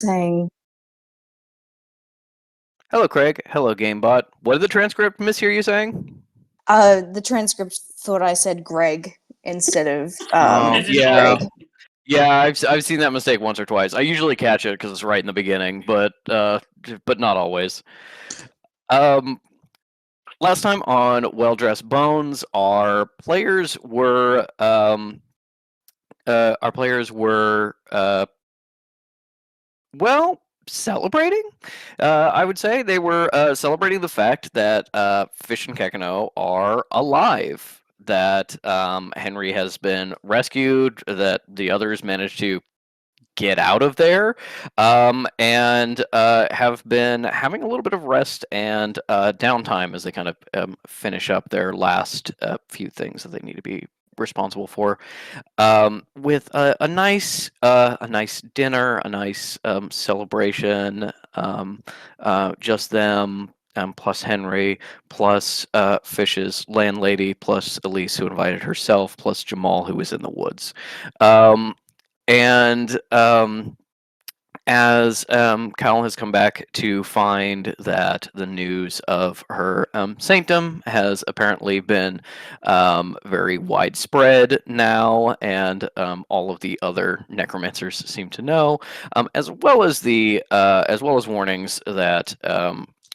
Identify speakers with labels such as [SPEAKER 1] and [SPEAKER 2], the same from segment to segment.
[SPEAKER 1] saying,
[SPEAKER 2] Hello, Craig. Hello, GameBot. What did the transcript mishear you saying?
[SPEAKER 1] the transcript thought I said Greg instead of
[SPEAKER 2] Oh,
[SPEAKER 3] As in
[SPEAKER 2] yeah.
[SPEAKER 1] Greg.
[SPEAKER 3] Greg.
[SPEAKER 2] Yeah, I've seen that mistake once or twice. I usually catch it because it's right in the beginning, but not always. Um, Last time on Well Dressed Bones, our players were well, celebrating. I would say they were celebrating the fact that Fish and Kekano are alive. That Henry has been rescued. That the others managed to get out of there, and have been having a little bit of rest and downtime as they kind of finish up their last few things that they need to be responsible for, with a nice dinner, a nice celebration. Just them. Plus Henry, plus Fish's landlady, plus Elise, who invited herself, plus Jamal, who was in the woods. Um, and as Cal has come back to find that the news of her sanctum has apparently been very widespread now, and all of the other necromancers seem to know, as well as warnings that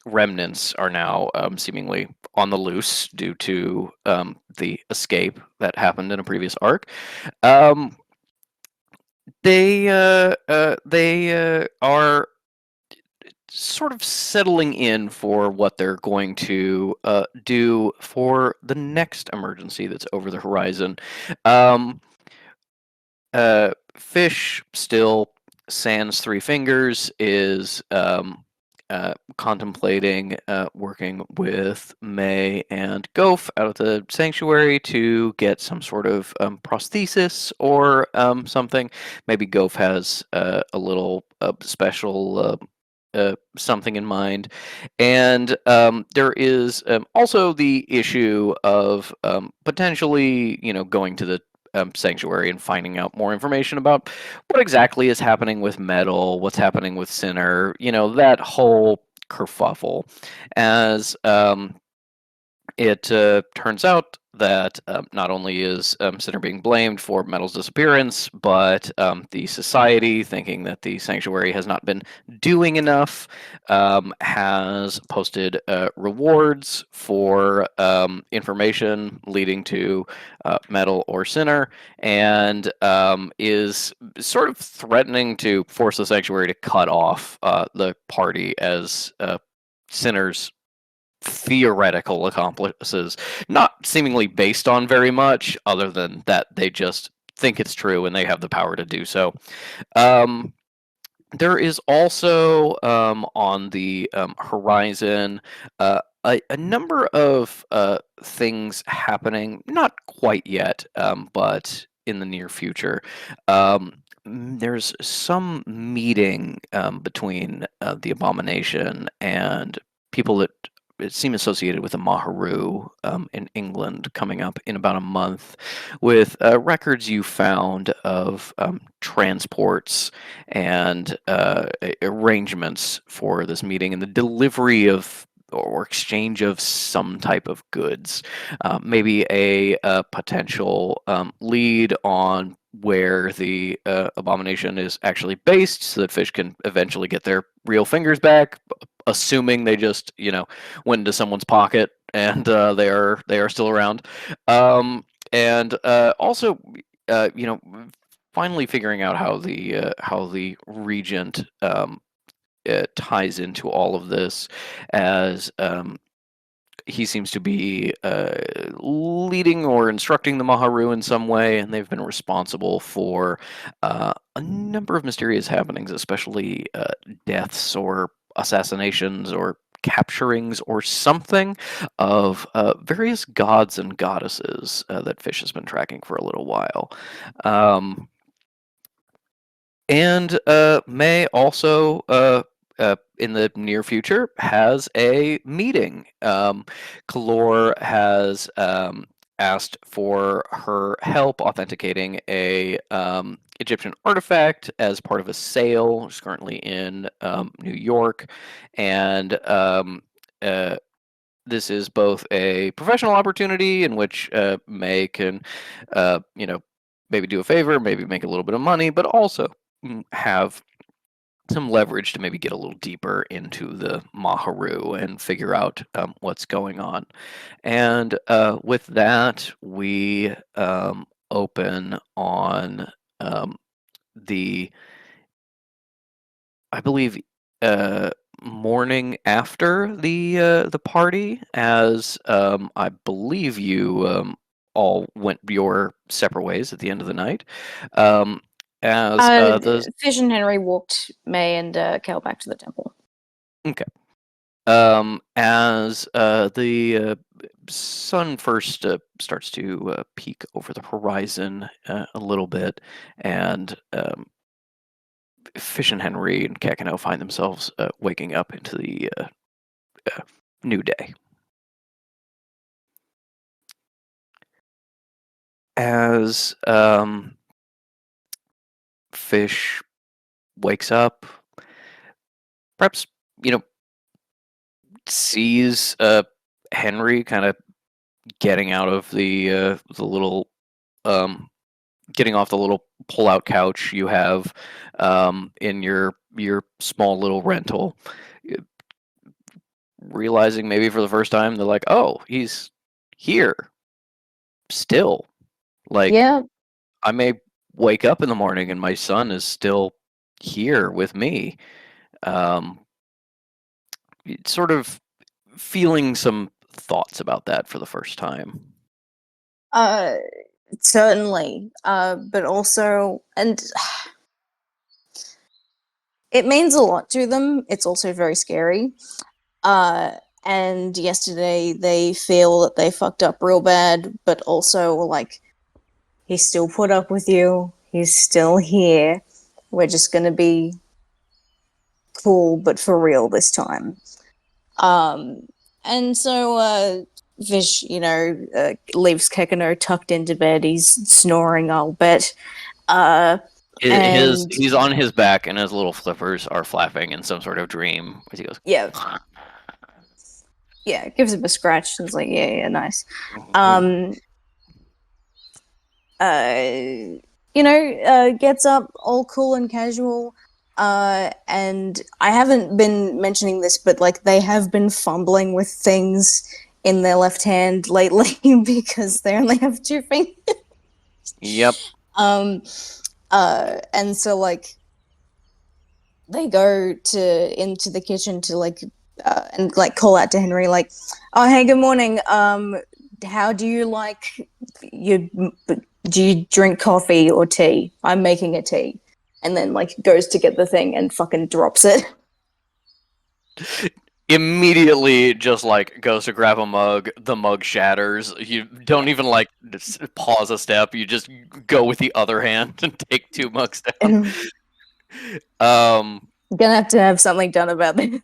[SPEAKER 2] remnants are now seemingly on the loose due to the escape that happened in a previous arc. Um, they are sort of settling in for what they're going to do for the next emergency that's over the horizon. Um, Fish still sans three fingers is contemplating working with May and Goph out of the sanctuary to get some sort of prosthesis or something. Maybe Goph has a little special something in mind. And there is also the issue of potentially, going to the sanctuary and finding out more information about what exactly is happening with Metal, what's happening with Sinner, that whole kerfuffle. As it turns out that not only is Sinner being blamed for Metal's disappearance, but the society, thinking that the sanctuary has not been doing enough, has posted rewards for information leading to Metal or Sinner, and is sort of threatening to force the sanctuary to cut off the party as Sinner's theoretical accomplices, not seemingly based on very much, other than that they just think it's true and they have the power to do so. Um, there is also on the horizon a number of things happening, not quite yet, but in the near future. There's some meeting between the Abomination and people that seem associated with the Maharu in England coming up in about a month, with records you found of transports and arrangements for this meeting and the delivery of or exchange of some type of goods. Maybe a potential lead on where the abomination is actually based, so that Fish can eventually get their real fingers back, assuming they just went into someone's pocket and they are still around. And also, you know, finally figuring out how the regent ties into all of this, as he seems to be leading or instructing the Maharu in some way, and they've been responsible for a number of mysterious happenings, especially deaths or assassinations or capturings or something of various gods and goddesses that Fish has been tracking for a little while. Um, and May also, in the near future, has a meeting. Kalor has asked for her help authenticating a Egyptian artifact as part of a sale. She's currently in New York, and this is both a professional opportunity in which May can, maybe do a favor, maybe make a little bit of money, but also have some leverage to maybe get a little deeper into the Maharu and figure out what's going on. And with that, we open on the, I believe, morning after the party, as I believe you all went your separate ways at the end of the night. As the
[SPEAKER 1] Fish and Henry walked May and Kel back to the temple.
[SPEAKER 2] Okay. As the sun first starts to peek over the horizon a little bit, and Fish and Henry and Kakano find themselves waking up into the new day. As Fish wakes up, perhaps, sees Henry kind of getting out of the little getting off the little pull-out couch you have in your small little rental, realizing maybe for the first time they're like, oh, he's here still. Like,
[SPEAKER 1] Yeah.
[SPEAKER 2] I may wake up in the morning and my son is still here with me. Sort of feeling some thoughts about that for the first time.
[SPEAKER 1] Certainly. But also, and it means a lot to them. It's also very scary. And yesterday they feel that they fucked up real bad, but also like, he still put up with you. He's still here. We're just gonna be cool, but for real this time. And so Vish, leaves Kekano tucked into bed. He's snoring, I'll bet.
[SPEAKER 2] He's on his back and his little flippers are flapping in some sort of dream as he goes,
[SPEAKER 1] yeah. Yeah, gives him a scratch and it's like, yeah, nice. Gets up all cool and casual. And I haven't been mentioning this, but like they have been fumbling with things in their left hand lately because they only have 2 fingers.
[SPEAKER 2] Yep.
[SPEAKER 1] And so like they go into the kitchen to and like call out to Henry like, oh hey, good morning. How do you like do you drink coffee or tea? I'm making a tea. And then like goes to get the thing and fucking drops it.
[SPEAKER 2] Immediately just like goes to grab a mug, the mug shatters. You don't even like pause a step, you just go with the other hand and take 2 mugs down.
[SPEAKER 1] Gonna have something done about this.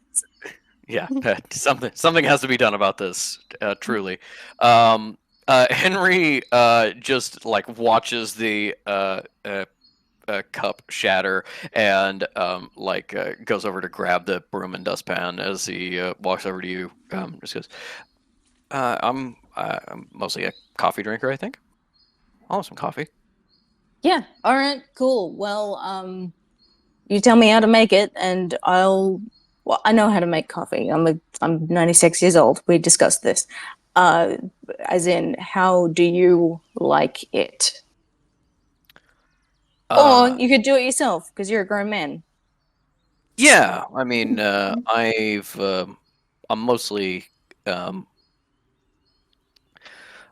[SPEAKER 2] Yeah, something has to be done about this, truly. Henry just like watches the cup shatter and goes over to grab the broom and dustpan as he walks over to you. Just goes, I'm mostly a coffee drinker, I think. I'll have some coffee.
[SPEAKER 1] Yeah. All right. Cool. Well, you tell me how to make it, and Well, I know how to make coffee. I'm 96 years old. We discussed this. As in, how do you like it? Or you could do it yourself because you're a grown man.
[SPEAKER 2] Yeah, I mean, I'm mostly,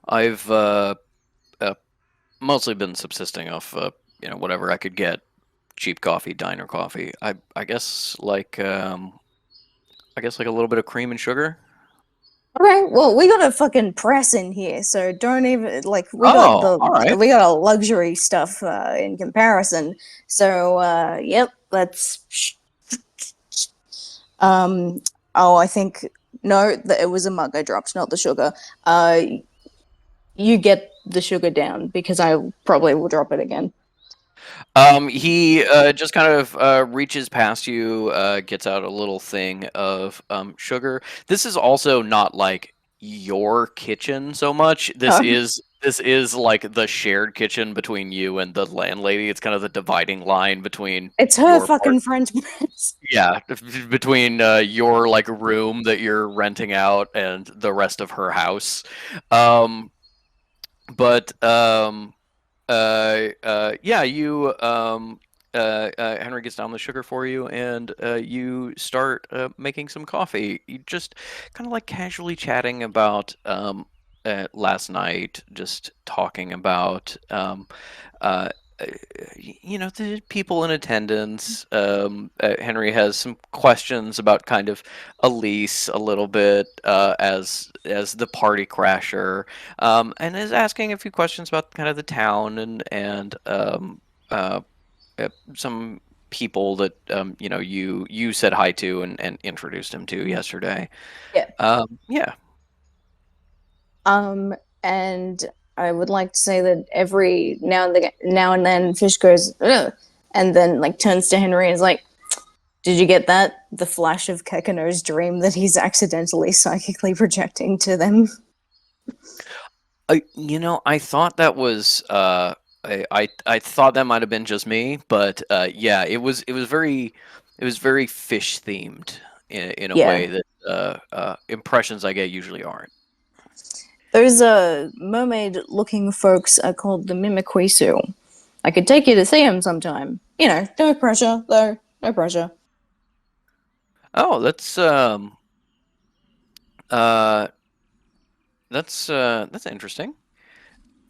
[SPEAKER 2] I've mostly been subsisting off, whatever I could get, cheap coffee, diner coffee. I guess like a little bit of cream and sugar.
[SPEAKER 1] Okay, well, we got a fucking press in here, so don't even like we
[SPEAKER 2] got
[SPEAKER 1] a luxury stuff in comparison. So yep, let's. I think no, that it was a mug I dropped, not the sugar. You get the sugar down because I probably will drop it again.
[SPEAKER 2] He just kind of reaches past you, gets out a little thing of sugar. This is also not like your kitchen so much.
[SPEAKER 1] Oh,
[SPEAKER 2] This is like the shared kitchen between you and the landlady. It's kind of the dividing line between
[SPEAKER 1] it's her
[SPEAKER 2] your part.
[SPEAKER 1] fucking French press.
[SPEAKER 2] Yeah, between your like room that you're renting out and the rest of her house. Um, but yeah, you Henry gets down the sugar for you, and you start making some coffee. You just kind of like casually chatting about last night, just talking about uh, uh, the people in attendance. Henry has some questions about kind of Elise a little bit as the party crasher, and is asking a few questions about kind of the town and uh, some people that you said hi to and introduced him to yesterday.
[SPEAKER 1] Yeah.
[SPEAKER 2] Yeah.
[SPEAKER 1] Um, and I would like to say that every now and then Fish goes, ugh, and then like turns to Henry and is like, "Did you get that? The flash of Kekano's dream that he's accidentally psychically projecting to them."
[SPEAKER 2] I thought that was I thought that might have been just me, but yeah, it was very fish themed in a
[SPEAKER 1] Yeah,
[SPEAKER 2] way that impressions I get usually aren't.
[SPEAKER 1] those mermaid-looking folks are called the Mimiquisu. I could take you to see them sometime. No pressure though. No pressure.
[SPEAKER 2] Oh, uh that's interesting.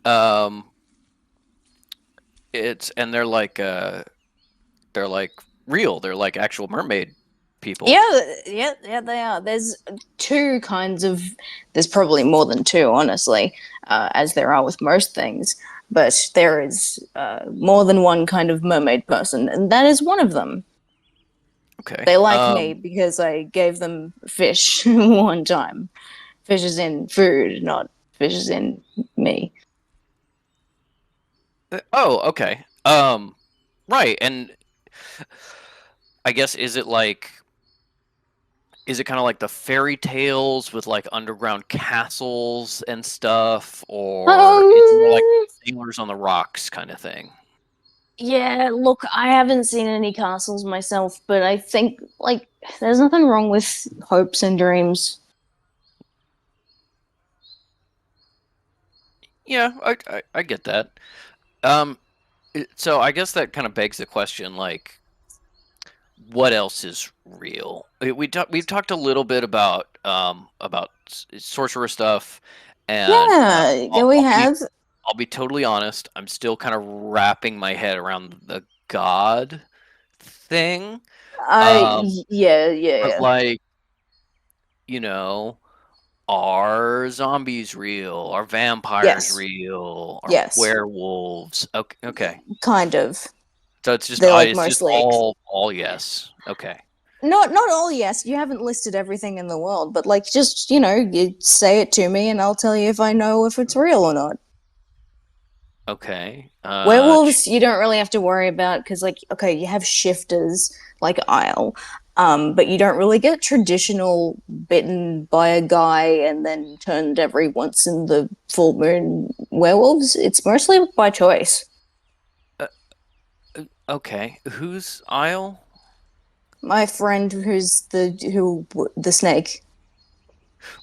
[SPEAKER 2] Um it's and they're like real. They're like actual mermaid people.
[SPEAKER 1] Yeah, yeah, yeah, they are. There's two kinds of. There's probably more than two, honestly, as there are with most things. But there is more than one kind of mermaid person, and that is one of them.
[SPEAKER 2] Okay.
[SPEAKER 1] They like me because I gave them fish one time. Fish is in food, not fish is in me.
[SPEAKER 2] Oh, okay. Right. And I guess is it kind of like the fairy tales with like underground castles and stuff, or is it more like
[SPEAKER 1] Um,
[SPEAKER 2] sailors on the rocks kind of thing?
[SPEAKER 1] yeah, look, I haven't seen any castles myself, but I think like there's nothing wrong with hopes and dreams.
[SPEAKER 2] Yeah, I get that. Um, so I guess that kind of begs the question, like, what else is real? We've talked a little bit about sorcerer stuff, and
[SPEAKER 1] Yeah, yeah, we have.
[SPEAKER 2] I'll be totally honest. I'm still kind of wrapping my head around the god thing.
[SPEAKER 1] Yeah, yeah,
[SPEAKER 2] But
[SPEAKER 1] yeah.
[SPEAKER 2] like, you know, are zombies real? Are vampires
[SPEAKER 1] Yes,
[SPEAKER 2] real? Are
[SPEAKER 1] yes,
[SPEAKER 2] werewolves? Okay, okay.
[SPEAKER 1] kind of.
[SPEAKER 2] So
[SPEAKER 1] They're like
[SPEAKER 2] it's just
[SPEAKER 1] mostly
[SPEAKER 2] all yes. Okay.
[SPEAKER 1] not all. Yes, you haven't listed everything in the world, but like just you say it to me, and I'll tell you if I know if it's real or not.
[SPEAKER 2] Okay.
[SPEAKER 1] Werewolves, you don't really have to worry about because, like, okay, you have shifters like Isle, but you don't really get traditional bitten by a guy and then turned every once in the full moon werewolves. It's mostly by choice.
[SPEAKER 2] Uh, okay. Who's Isle?
[SPEAKER 1] My friend the snake.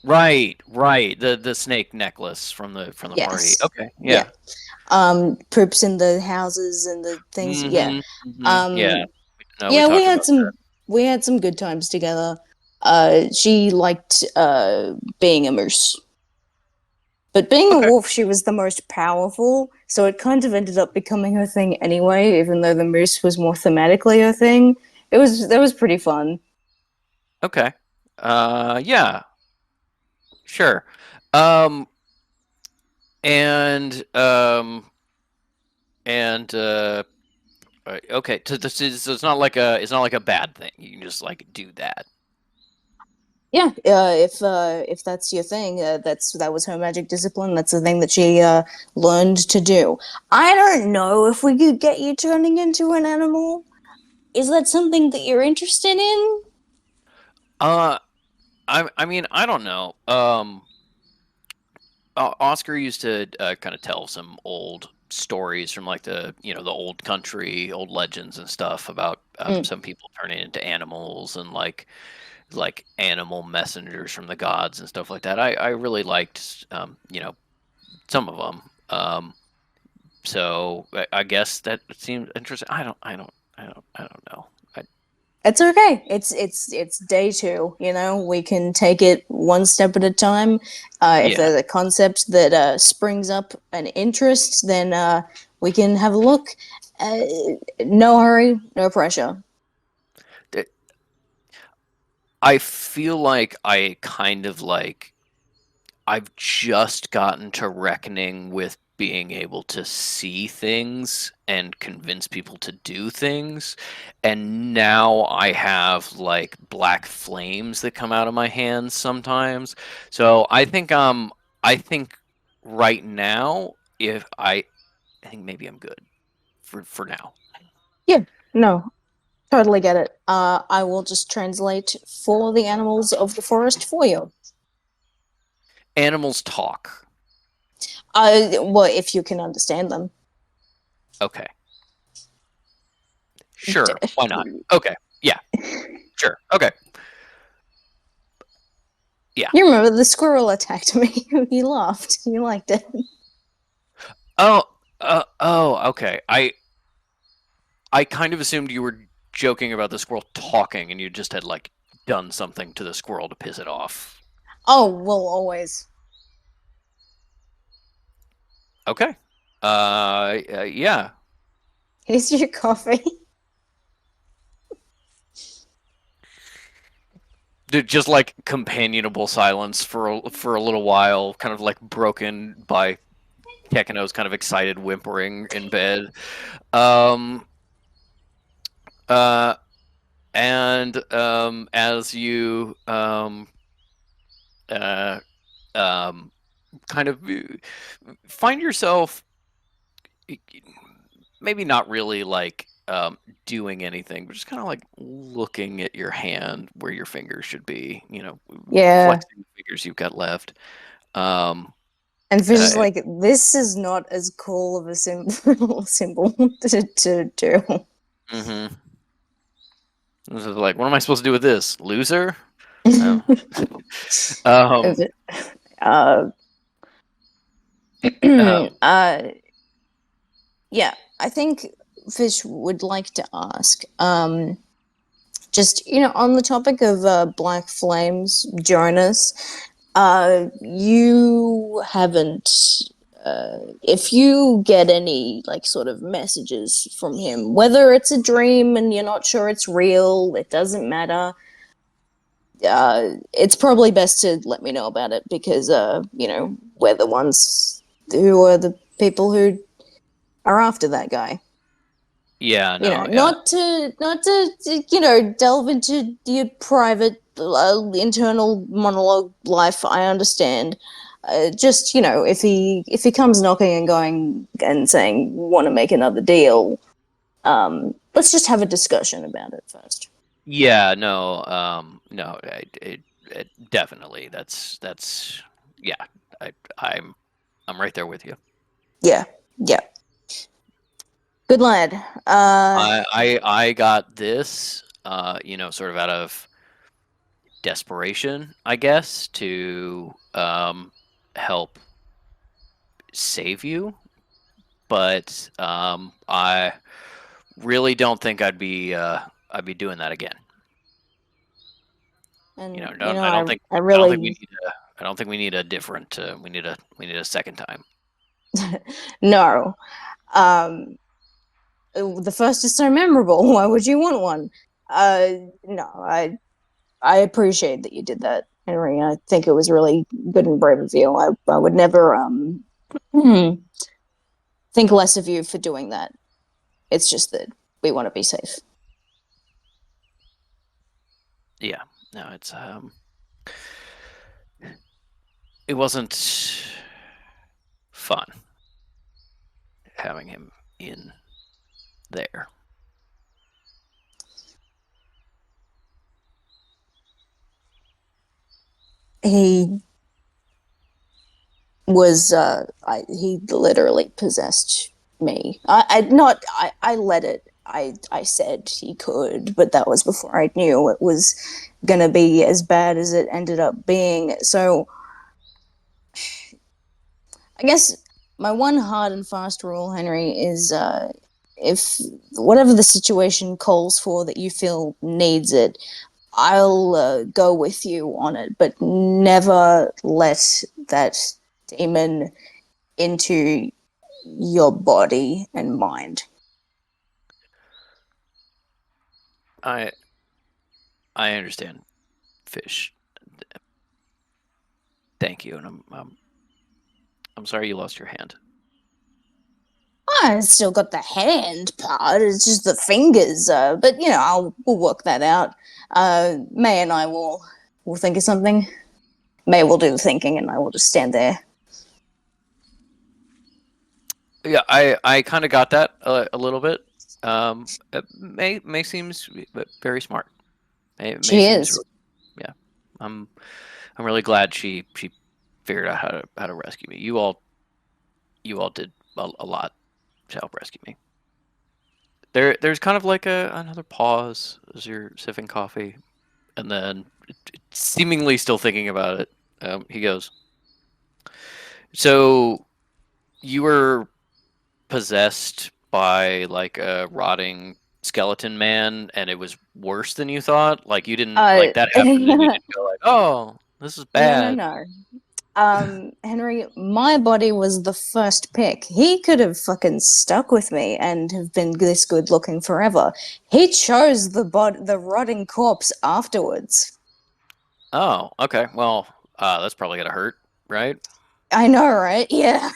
[SPEAKER 2] Right, right. The snake necklace from the party.
[SPEAKER 1] Yes.
[SPEAKER 2] Okay.
[SPEAKER 1] Yeah.
[SPEAKER 2] Yeah.
[SPEAKER 1] Poops in the houses and the things. Yeah.
[SPEAKER 2] Mm-hmm. Mm-hmm. Yeah.
[SPEAKER 1] Um,
[SPEAKER 2] No, we
[SPEAKER 1] yeah,
[SPEAKER 2] talked about that.
[SPEAKER 1] we had some good times together. She liked being a moose. But being a
[SPEAKER 2] Okay.
[SPEAKER 1] wolf, she was the most powerful, so it kind of ended up becoming her thing anyway, even though the moose was more thematically her thing. That was pretty fun.
[SPEAKER 2] Okay. Yeah. Sure. Um and um and okay, so this is so it's not like a bad thing. You can just like do that.
[SPEAKER 1] Yeah, if that's your thing, that was her magic discipline. That's the thing that she learned to do. I don't know if we could get you turning into an animal. Is that something that you're interested in?
[SPEAKER 2] Uh, I mean, I don't know. Oscar used to kind of tell some old stories from like the old country, old legends and stuff about
[SPEAKER 1] Mm.
[SPEAKER 2] some people turning into animals and like animal messengers from the gods and stuff like that. I really liked some of them. So I guess that seems interesting. I don't know.
[SPEAKER 1] It's okay. It's day two. You know, we can take it one step at a time. If
[SPEAKER 2] Yeah.
[SPEAKER 1] there's a concept that springs up an interest, then we can have a look. Uh, no hurry, no pressure.
[SPEAKER 2] D- I feel like I kind of like I've just gotten to reckoning with being able to see things and convince people to do things. And now I have like black flames that come out of my hands sometimes. So I think right now if I think maybe I'm good for now.
[SPEAKER 1] Yeah, no, totally get it. I will just translate for the animals of the forest for you.
[SPEAKER 2] Animals talk.
[SPEAKER 1] Well, if you can understand them.
[SPEAKER 2] Okay. Sure. Why not? Okay. Yeah. Sure. Okay. Yeah.
[SPEAKER 1] You remember the squirrel attacked me. You laughed. You liked it.
[SPEAKER 2] Oh, okay. I kind of assumed you were joking about the squirrel talking, and you just had like done something to the squirrel to piss it off.
[SPEAKER 1] Oh, well, always.
[SPEAKER 2] Okay. Yeah.
[SPEAKER 1] Here's your coffee.
[SPEAKER 2] Just like companionable silence for a little while, kind of like broken by Tekino's kind of excited whimpering in bed. Um. Uh. And as you uh kind of find yourself maybe not really like doing anything, but just kind of like looking at your hand where your fingers should be,
[SPEAKER 1] Yeah.
[SPEAKER 2] flexing the fingers you've got left. Um,
[SPEAKER 1] And Fish is
[SPEAKER 2] uh,
[SPEAKER 1] like, this is not as cool of a symbol to do.
[SPEAKER 2] hmm This is like, what am I supposed to do with this, loser? Oh.
[SPEAKER 1] Is
[SPEAKER 2] um,
[SPEAKER 1] it? Uh,
[SPEAKER 2] um,
[SPEAKER 1] uh, yeah, I think Fish would like to ask, just, on the topic of Black Flames, Jonas, you haven't, if you get any, like, sort of messages from him, whether it's a dream and you're not sure it's real, it doesn't matter. It's probably best to let me know about it because, we're the ones who are the people who are after that guy.
[SPEAKER 2] yeah, no, yeah,
[SPEAKER 1] Not to delve into your private internal monologue life. I understand. Just if he comes knocking and going and saying want to make another deal, let's just have a discussion about it first.
[SPEAKER 2] yeah, no, no, definitely. That's yeah. I, I'm I'm right there with you.
[SPEAKER 1] Yeah, yeah. Good lad.
[SPEAKER 2] I got this, sort of out of desperation, I guess, to help save you. But I really don't think I'd be doing that again.
[SPEAKER 1] And
[SPEAKER 2] Don't I don't think
[SPEAKER 1] I
[SPEAKER 2] I don't think we
[SPEAKER 1] really
[SPEAKER 2] need a I don't think we need a different we need a second time.
[SPEAKER 1] no. Um, the first is so memorable. Why would you want one? No, I appreciate that you did that, Henry. I think it was really good and brave of you. I would never think less of you for doing that. It's just that we want to be safe.
[SPEAKER 2] Yeah. No, it's. it wasn't fun having him in there.
[SPEAKER 1] He he literally possessed me. I let it. I said he could, but that was before I knew it was gonna be as bad as it ended up being. So I guess my one hard and fast rule, Henry, is if whatever the situation calls for that you feel needs it, I'll go with you on it, but never let that demon into your body and mind.
[SPEAKER 2] I I understand, Fish. Thank you, and I'm sorry you lost your hand.
[SPEAKER 1] I still got the hand part. It's just the fingers. But we'll work that out. May and I will think of something. May will do the thinking, and I will just stand there.
[SPEAKER 2] Yeah, I kind of got that a little bit. May seems very smart. May
[SPEAKER 1] She
[SPEAKER 2] seems,
[SPEAKER 1] is.
[SPEAKER 2] yeah. I'm I'm really glad she figured out how to rescue me. You all did a lot to help rescue me. There's kind of like another pause as you're sipping coffee, and then seemingly still thinking about it. He goes, "So you were possessed by like a rotting skeleton man, and it was worse than you thought? Like you didn't like that happened, and you
[SPEAKER 1] No,
[SPEAKER 2] didn't go like, oh, this is
[SPEAKER 1] no,
[SPEAKER 2] bad."
[SPEAKER 1] no. Henry, my body was the first pick. He could have fucking stuck with me and have been this good looking forever. He chose the rotting corpse afterwards.
[SPEAKER 2] Oh, okay. Well, that's probably gonna hurt, right?
[SPEAKER 1] I know, right? Yeah.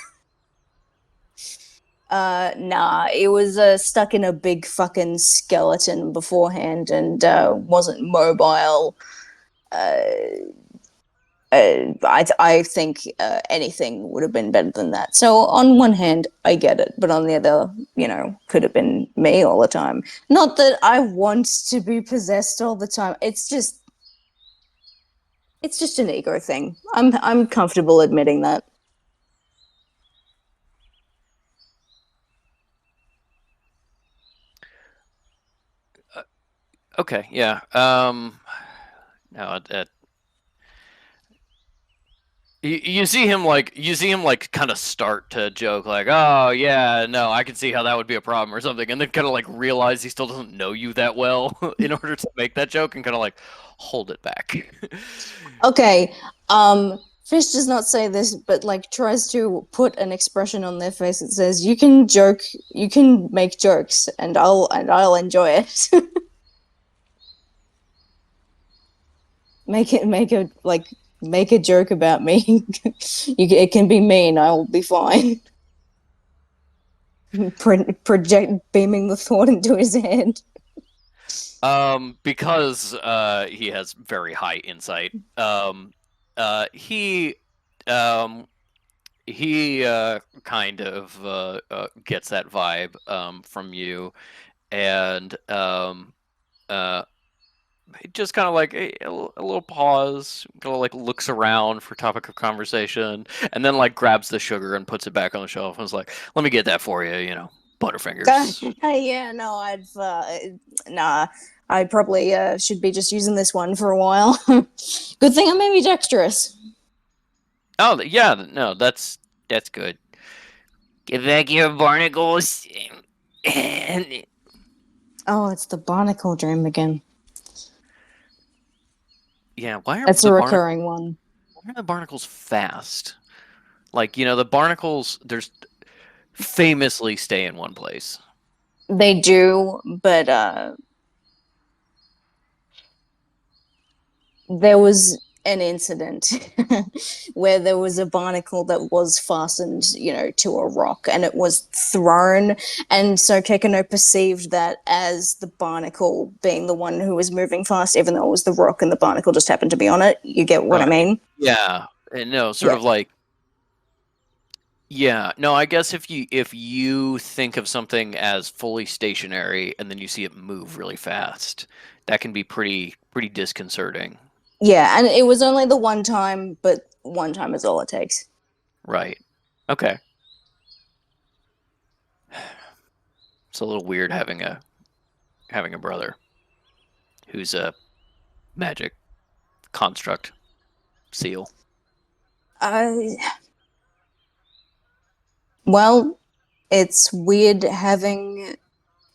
[SPEAKER 1] Nah, it was stuck in a big fucking skeleton beforehand and wasn't mobile. Uh, I think anything would have been better than that. So on one hand, I get it, but on the other, could have been me all the time. Not that I want to be possessed all the time. It's just an ego thing. I'm comfortable admitting that.
[SPEAKER 2] Okay, yeah. No, you see him like kind of start to joke like, oh yeah, no, I can see how that would be a problem or something, and then kind of like realize he still doesn't know you that well in order to make that joke, and kind of like hold it back.
[SPEAKER 1] Okay, Fish does not say this, but like tries to put an expression on their face that says, "You can joke, you can make jokes, and I'll enjoy it." Make a joke about me. It can be mean. I'll be fine. Project beaming the thought into his head.
[SPEAKER 2] Because he has very high insight. He um kind of gets that vibe from you, and uh he just kind of like a little pause, kind of like looks around for topic of conversation, and then like grabs the sugar and puts it back on the shelf and is like, "Let me get that for you, Butterfingers."
[SPEAKER 1] Yeah, no, nah. I probably should be just using this one for a while. Good thing I'm maybe dexterous.
[SPEAKER 2] Oh yeah, no, that's good. Get back your barnacles.
[SPEAKER 1] Oh, it's the barnacle dream again.
[SPEAKER 2] Yeah, why are
[SPEAKER 1] That's
[SPEAKER 2] the
[SPEAKER 1] a
[SPEAKER 2] barnacles?
[SPEAKER 1] recurring one.
[SPEAKER 2] Why are the barnacles fast? Like the barnacles. There's famously stay in one place.
[SPEAKER 1] They do, but there was an incident where there was a barnacle that was fastened, to a rock and it was thrown. And so Kekano perceived that as the barnacle being the one who was moving fast, even though it was the rock and the barnacle just happened to be on it. You get what I
[SPEAKER 2] Right.
[SPEAKER 1] mean?
[SPEAKER 2] Yeah. No, sort
[SPEAKER 1] Yeah.
[SPEAKER 2] of like, yeah. No, I guess if you think of something as fully stationary and then you see it move really fast, that can be pretty disconcerting.
[SPEAKER 1] Yeah, and it was only the one time, but one time is all it takes.
[SPEAKER 2] Right. Okay. It's a little weird having a brother who's a magic construct seal.
[SPEAKER 1] Uh, well, it's weird having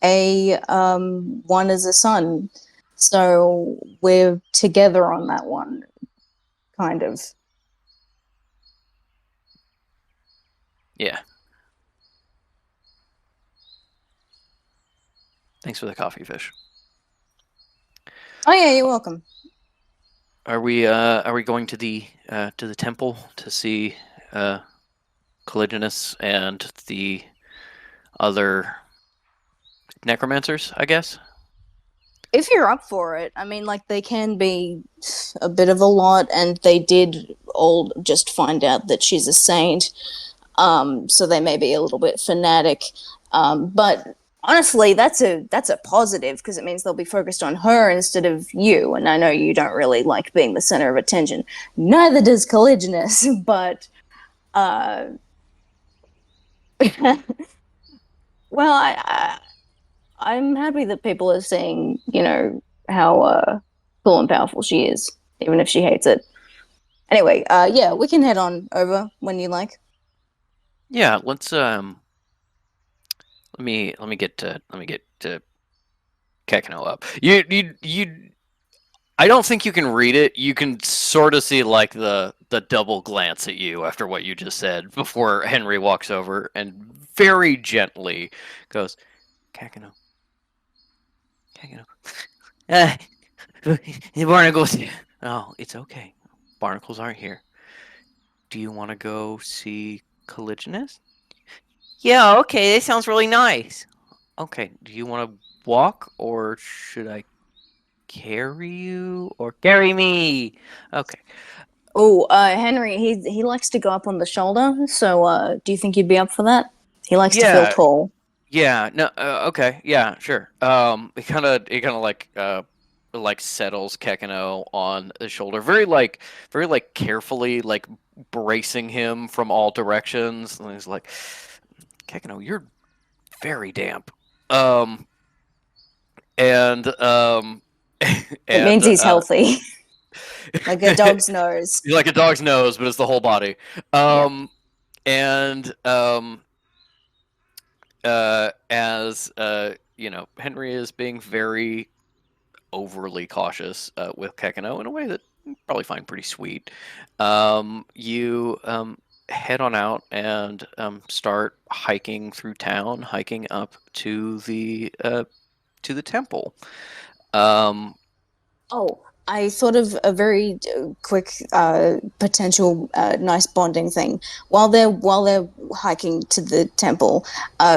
[SPEAKER 1] a one as a son. So we're together on that one, kind of.
[SPEAKER 2] Yeah. Thanks for the coffee, fish.
[SPEAKER 1] Oh yeah, you're welcome.
[SPEAKER 2] Are we going to the temple to see uh Caligulus and the other necromancers, I guess?
[SPEAKER 1] If you're up for it, I mean, like they can be a bit of a lot, and they did all just find out that she's a saint. So they may be a little bit fanatic. But honestly, that's a positive because it means they'll be focused on her instead of you. And I know you don't really like being the center of attention. Neither does Caligulus, but uh, well, I'm happy that people are seeing, how cool and powerful she is, even if she hates it. Anyway, yeah, we can head on over when you like.
[SPEAKER 2] Yeah, let's let me get to Kekino up. You I don't think you can read it. You can sort of see like the double glance at you after what you just said before Henry walks over and very gently goes, Kekino. Kekino. Uh, the barnacles. Oh, it's okay. Barnacles aren't here. Do you want to go see Caligulus? Yeah, okay, that sounds really nice. Okay, do you want to walk or should I carry you or carry me? Okay.
[SPEAKER 1] Oh, Henry, he likes to go up on the shoulder. So, do you think you'd be up for that? He likes to feel
[SPEAKER 2] Yeah,
[SPEAKER 1] tall.
[SPEAKER 2] yeah, no, okay, yeah, sure. It kind of like settles Kekino on the shoulder, very like carefully, like bracing him from all directions. And he's like, Kekino, you're very damp. Um, and
[SPEAKER 1] It
[SPEAKER 2] and
[SPEAKER 1] means he's healthy, like a dog's nose.
[SPEAKER 2] like a dog's nose, but it's the whole body.
[SPEAKER 1] Yeah.
[SPEAKER 2] Um, and as Henry is being very overly cautious with Kekino in a way that you probably find pretty sweet. You head on out and start hiking through town, hiking up to the temple. Um,
[SPEAKER 1] Oh, I thought of a very quick potential nice bonding thing. While they're hiking to the temple,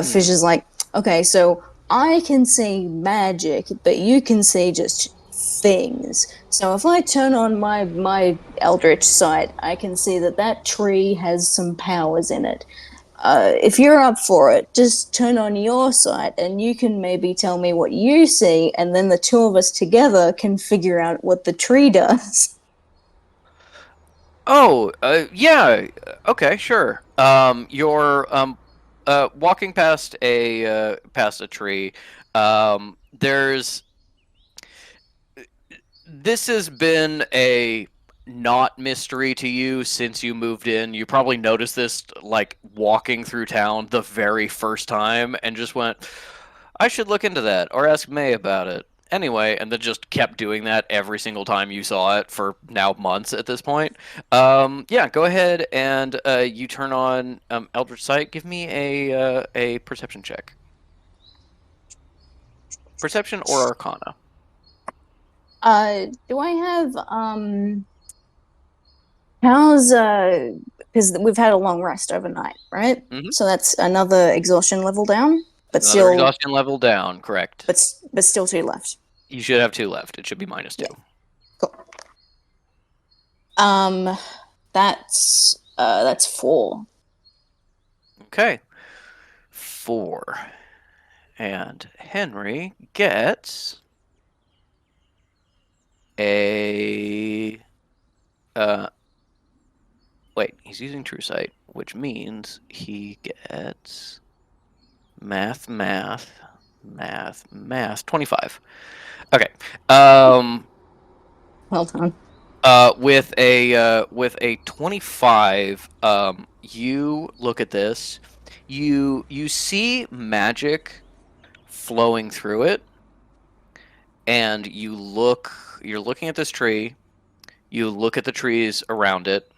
[SPEAKER 1] Fish
[SPEAKER 2] hmm.
[SPEAKER 1] is like, okay, so I can see magic, but you can see just things. So if I turn on my Eldritch sight, I can see that that tree has some powers in it. If you're up for it, just turn on your site and you can maybe tell me what you see, and then the two of us together can figure out what the tree does.
[SPEAKER 2] Oh, yeah. Okay, sure. You're walking past a tree. There's This has been a not mystery to you since you moved in. You probably noticed this like walking through town the very first time and just went, I should look into that or ask May about it. Anyway, and then just kept doing that every single time you saw it for now months at this point. Yeah, go ahead and you turn on Eldritch Sight. Give me a perception check. Perception or Arcana.
[SPEAKER 1] Do I have how's because we've had a long rest overnight, right?
[SPEAKER 2] Mm-hmm.
[SPEAKER 1] So that's another exhaustion level down, but
[SPEAKER 2] Another
[SPEAKER 1] still,
[SPEAKER 2] exhaustion level down. Correct.
[SPEAKER 1] but still two left.
[SPEAKER 2] You should have two left. It should be minus two.
[SPEAKER 1] Yeah, cool. Um, That's 4.
[SPEAKER 2] Okay. 4. And Henry gets a wait, he's using True Sight, which means he gets math 25. Okay.
[SPEAKER 1] Well done.
[SPEAKER 2] With a 25, you look at this, you see magic flowing through it, and you're looking at this tree, you look at the trees around it.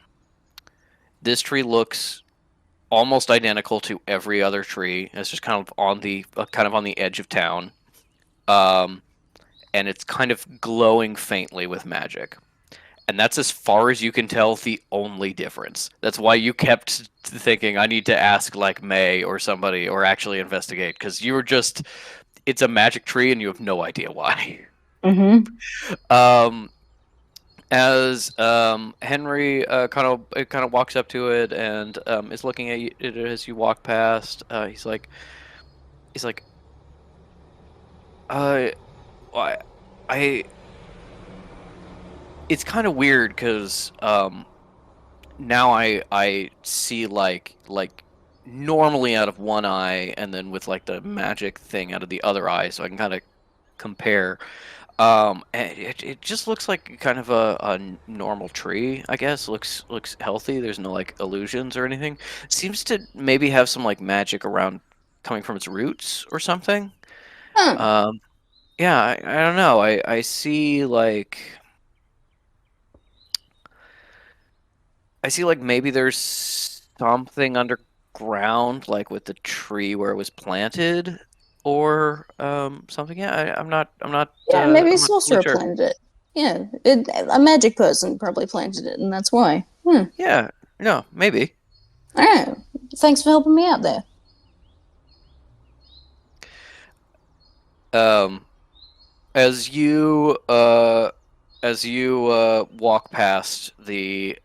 [SPEAKER 2] This tree looks almost identical to every other tree. It's just kind of on the edge of town, and it's kind of glowing faintly with magic. And that's as far as you can tell the only difference. That's why you kept thinking I need to ask like May or somebody or actually investigate, because you were just it's a magic tree and you have no idea why. Um, as Henry kind of walks up to it and is looking at it as you walk past, he's like, I, I it's kind of weird because now I see like normally out of one eye and then with like the magic thing out of the other eye, so I can kind of compare. And it just looks like kind of a normal tree, I guess. Looks healthy. There's no like illusions or anything. Seems to maybe have some like magic around coming from its roots or something.
[SPEAKER 1] Huh.
[SPEAKER 2] Yeah, I don't know. I see like maybe there's something underground, like with the tree where it was planted, or something. Yeah,
[SPEAKER 1] Yeah, maybe a
[SPEAKER 2] I'm not totally
[SPEAKER 1] sorcerer
[SPEAKER 2] sure.
[SPEAKER 1] planted it. Yeah, a magic person probably planted it, and that's why.
[SPEAKER 2] Yeah, no, maybe.
[SPEAKER 1] All right. Thanks for helping me out there.
[SPEAKER 2] Um, as you walk past the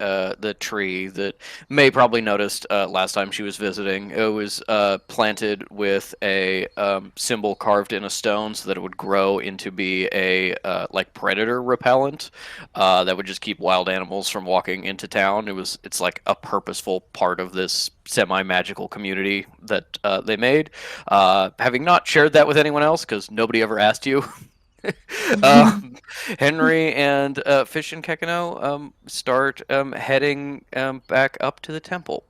[SPEAKER 2] tree that May probably noticed last time she was visiting, it was planted with a symbol carved in a stone so that it would grow into be a like predator repellent that would just keep wild animals from walking into town. It's like a purposeful part of this semi-magical community that they made. Having not shared that with anyone else because nobody ever asked you. um, Henry and Fish and Kekino start heading back up to the temple.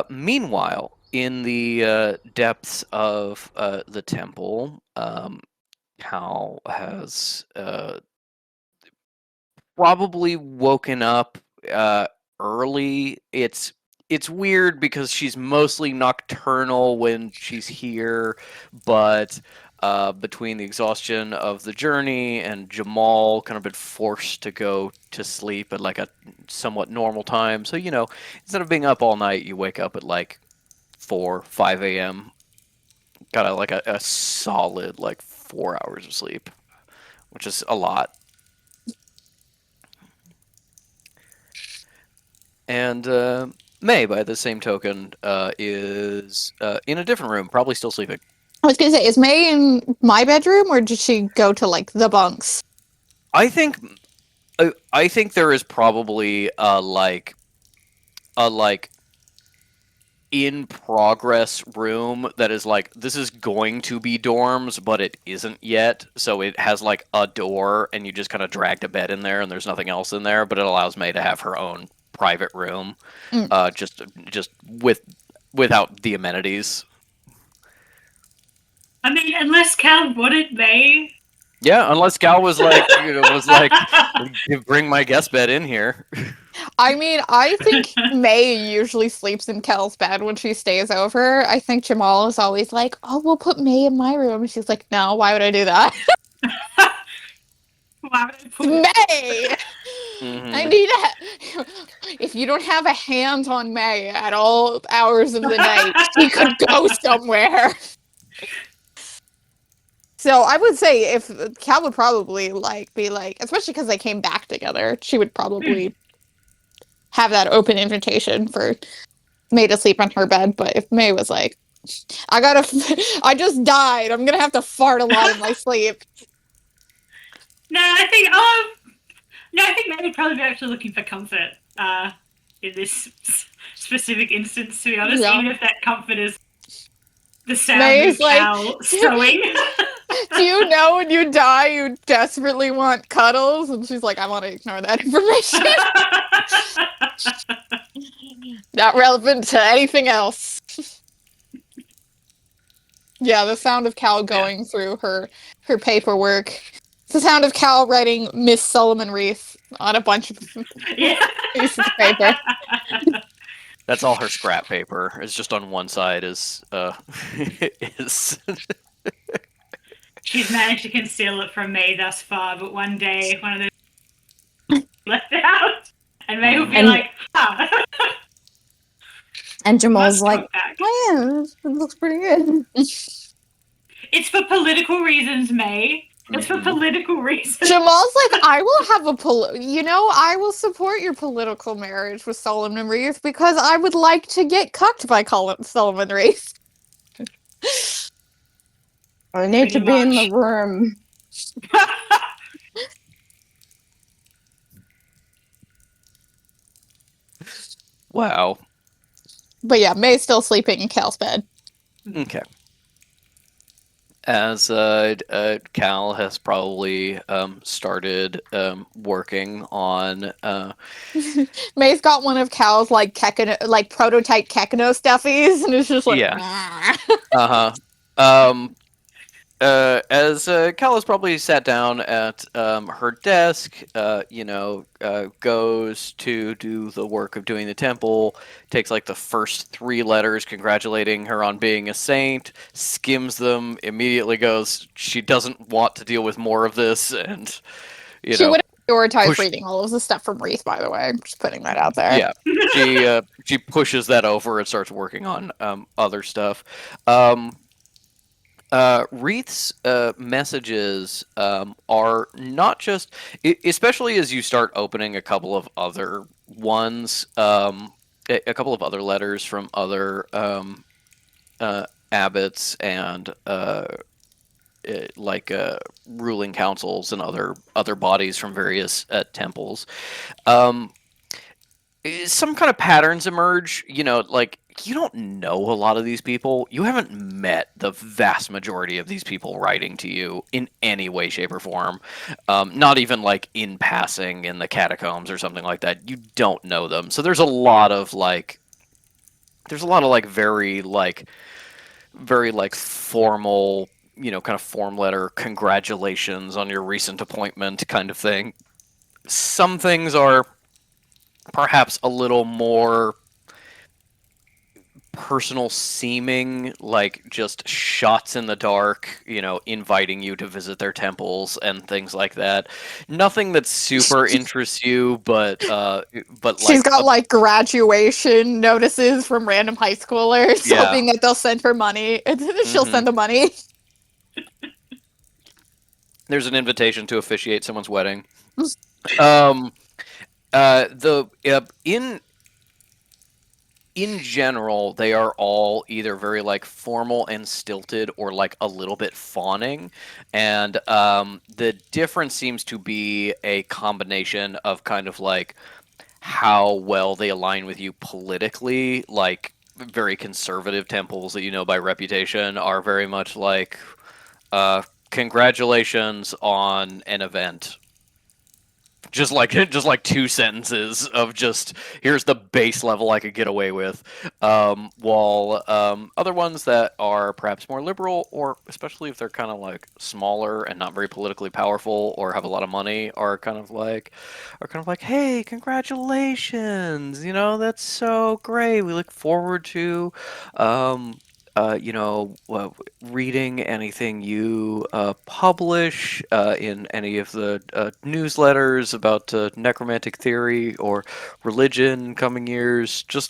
[SPEAKER 2] Meanwhile, in the depths of the temple, Cal has probably woken up early. It's weird because she's mostly nocturnal when she's here, but between the exhaustion of the journey and Jamal kind of been forced to go to sleep at like a somewhat normal time. So, instead of being up all night, you wake up at like 4, 5 a.m. Got like a solid like 4 hours of sleep, which is a lot. And May, by the same token, is in a different room, probably still sleeping.
[SPEAKER 3] I was gonna say, is May in my bedroom, or did she go to like the bunks?
[SPEAKER 2] I think there is probably a in progress room that is like this is going to be dorms, but it isn't yet. So it has like a door, and you just kind of dragged a bed in there, and there's nothing else in there. But it allows May to have her own private room, just without the amenities.
[SPEAKER 4] I mean, unless Cal wouldn't May.
[SPEAKER 2] Yeah, unless Gal was like, bring my guest bed in here.
[SPEAKER 3] I mean, I think May usually sleeps in Kel's bed when she stays over. I think Jamal is always like, "Oh, we'll put May in my room." And she's like, "No, why would I do that?"
[SPEAKER 4] Why would I put
[SPEAKER 3] May!
[SPEAKER 2] Mhm.
[SPEAKER 3] I need if you don't have a hand on May at all hours of the night, she could go somewhere. So I would say if Cal would probably like be like, especially because they came back together, she would probably have that open invitation for May to sleep on her bed. But if May was like, I just died. I'm gonna have to fart a lot in my sleep.
[SPEAKER 4] I think May would probably be actually looking for comfort in this specific instance, to be honest,
[SPEAKER 3] Yeah.
[SPEAKER 4] even if that comfort is the sound
[SPEAKER 3] May's
[SPEAKER 4] of Cal sewing.
[SPEAKER 3] Do you know when you die, you desperately want cuddles? And she's like, I want to ignore that information. Not relevant to anything else. Yeah, the sound of Cal going through her paperwork. It's the sound of Cal writing Miss Solomon Reese on a bunch of pieces of paper.
[SPEAKER 2] That's all her scrap paper. It's just on one side is is
[SPEAKER 4] She's managed to conceal it from May thus far, but one day one of those left out, and May will be
[SPEAKER 1] And-
[SPEAKER 4] like, "Ah,
[SPEAKER 1] And Jamal's
[SPEAKER 4] must
[SPEAKER 1] like,
[SPEAKER 4] come back."
[SPEAKER 1] oh yeah, it looks pretty good.
[SPEAKER 4] It's for political reasons, May. It's for
[SPEAKER 2] Mhm.
[SPEAKER 4] political reasons.
[SPEAKER 3] Jamal's like, I will have I will support your political marriage with Solomon Reese because I would like to get cucked by Solomon Reese.
[SPEAKER 1] I need to
[SPEAKER 4] Pretty
[SPEAKER 1] be in
[SPEAKER 4] much.
[SPEAKER 1] the room.
[SPEAKER 2] wow.
[SPEAKER 3] But yeah, May's still sleeping in Cal's bed.
[SPEAKER 2] Okay. As Cal has probably started working on
[SPEAKER 3] May's got one of Cal's like prototype Kekino stuffies, and it's just like,
[SPEAKER 2] Yeah. As Cal has probably sat down at her desk, goes to do the work of doing the temple, takes like the first 3 letters congratulating her on being a saint, skims them, immediately goes, she doesn't want to deal with more of this, and,
[SPEAKER 3] she would have prioritized
[SPEAKER 2] push-
[SPEAKER 3] reading all of the stuff from Reese, by the way. I'm just putting that out there.
[SPEAKER 2] Yeah, she pushes that over and starts working on other stuff. Wreath's messages are not just, especially as you start opening a couple of other ones, a couple of other letters from other abbots and ruling councils and other bodies from various temples. Some kind of patterns emerge. You don't know a lot of these people. You haven't met the vast majority of these people writing to you in any way, shape, or form. Not even like in passing in the catacombs or something like that. You don't know them. So there's a lot of very formal, kind of form letter, congratulations on your recent appointment kind of thing. Some things are perhaps a little more personal seeming, like just shots in the dark, inviting you to visit their temples and things like that. Nothing that super interests you, but
[SPEAKER 3] She's got like graduation notices from random high schoolers,
[SPEAKER 2] Yeah.
[SPEAKER 3] hoping that they'll send her money, and then she'll
[SPEAKER 2] Mhm.
[SPEAKER 3] send the money.
[SPEAKER 2] there's an invitation to officiate someone's wedding. In general, they are all either very formal and stilted, or a little bit fawning, and the difference seems to be a combination of kind of how well they align with you politically. Very conservative temples that you know by reputation are very much congratulations on an event. Just like 2 sentences of just, here's the base level I could get away with, while other ones that are perhaps more liberal, or especially if they're kind of smaller and not very politically powerful or have a lot of money, are kind of like, hey, congratulations, that's so great. We look forward to reading anything you publish in any of the newsletters about necromantic theory or religion coming years. Just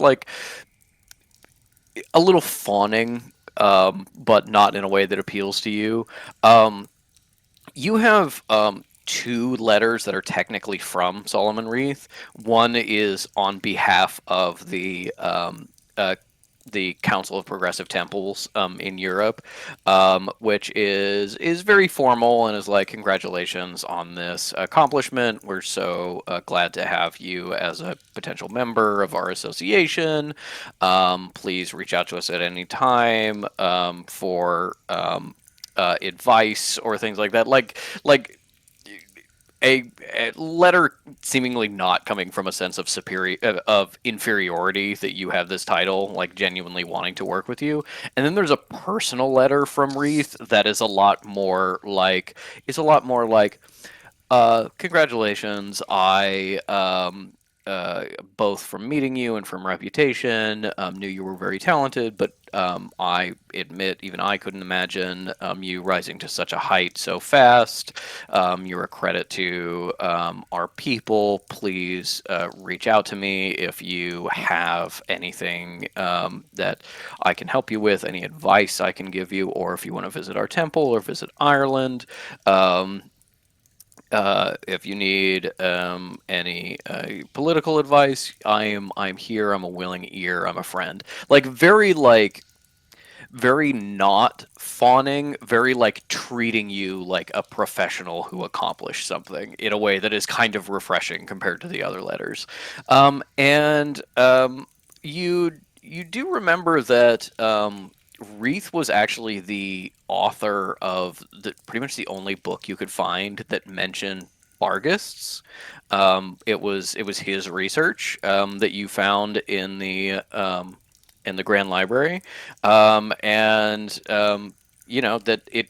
[SPEAKER 2] a little fawning, but not in a way that appeals to you. You have two letters that are technically from Solomon Reith. One is on behalf of the Council of Progressive Temples in Europe, which is very formal and is like, congratulations on this accomplishment. We're so glad to have you as a potential member of our association. Please reach out to us at any time for advice or things like that. Like a letter seemingly not coming from a sense of inferiority that you have this title, like genuinely wanting to work with you. And then there's a personal letter from Reith that is a lot more like congratulations. Both from meeting you and from reputation, knew you were very talented, but I admit even I couldn't imagine you rising to such a height so fast. You're a credit to our people. Please reach out to me if you have anything that I can help you with, any advice I can give you, or if you want to visit our temple or visit Ireland. If you need any political advice, I'm here. I'm a willing ear. I'm a friend. Like very not fawning, very like treating you like a professional who accomplished something in a way that is kind of refreshing compared to the other letters. You do remember that Reith was actually the author of pretty much the only book you could find that mentioned Bargists. It was his research that you found in the Grand Library, that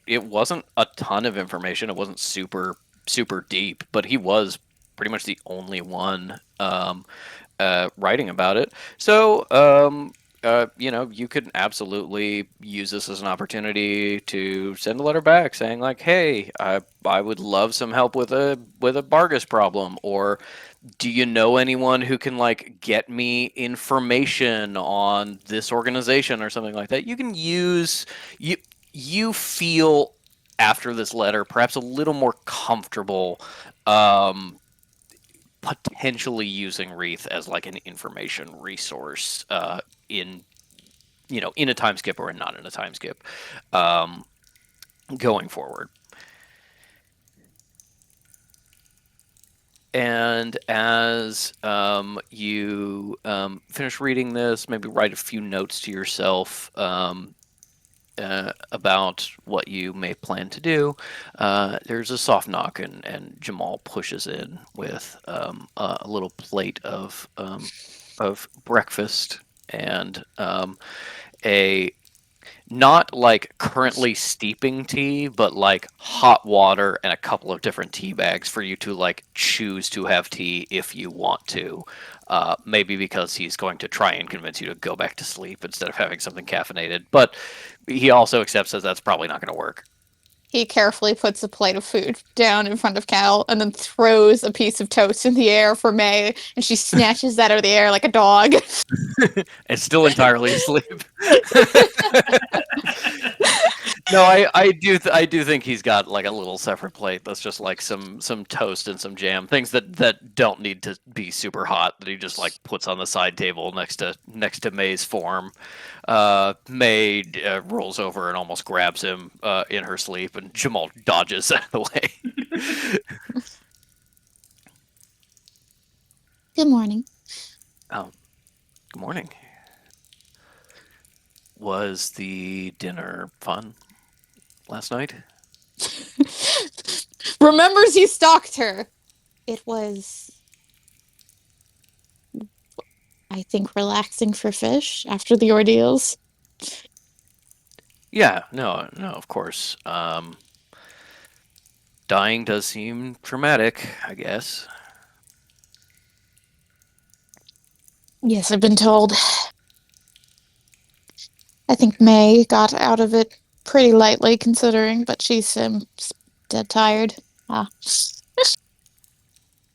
[SPEAKER 2] it wasn't a ton of information. It wasn't super deep, but he was pretty much the only one writing about it. So you could absolutely use this as an opportunity to send a letter back saying like, "Hey, I would love some help with a Bargus problem," or "Do you know anyone who can like get me information on this organization," or something like that. You can use you feel after this letter perhaps a little more comfortable potentially using Reith as like an information resource in a time skip or not in a time skip going forward. And as you finish reading this, maybe write a few notes to yourself about what you may plan to do. There's a soft knock, and Jamal pushes in with a little plate of breakfast and a not like currently steeping tea, but like hot water and a couple of different tea bags for you to like choose to have tea if you want to. Maybe because he's going to try and convince you to go back to sleep instead of having something caffeinated. But he also accepts that that's probably not going to work.
[SPEAKER 3] He carefully puts a plate of food down in front of Cal and then throws a piece of toast in the air for May, and she snatches that out of the air like a dog.
[SPEAKER 2] And still entirely asleep. No, I do think he's got like a little separate plate that's just like some toast and some jam, things that don't need to be super hot, that he just like puts on the side table next to May's form. May rolls over and almost grabs him in her sleep, and Jamal dodges out of the way.
[SPEAKER 3] Good morning.
[SPEAKER 2] Oh, good morning. Was the dinner fun last night?
[SPEAKER 3] Remembers he stalked her. It was, I think, relaxing for Fish after the ordeals.
[SPEAKER 2] Yeah, no, of course. Dying does seem traumatic, I guess.
[SPEAKER 3] Yes, I've been told. I think May got out of it pretty lightly considering, but she's dead tired.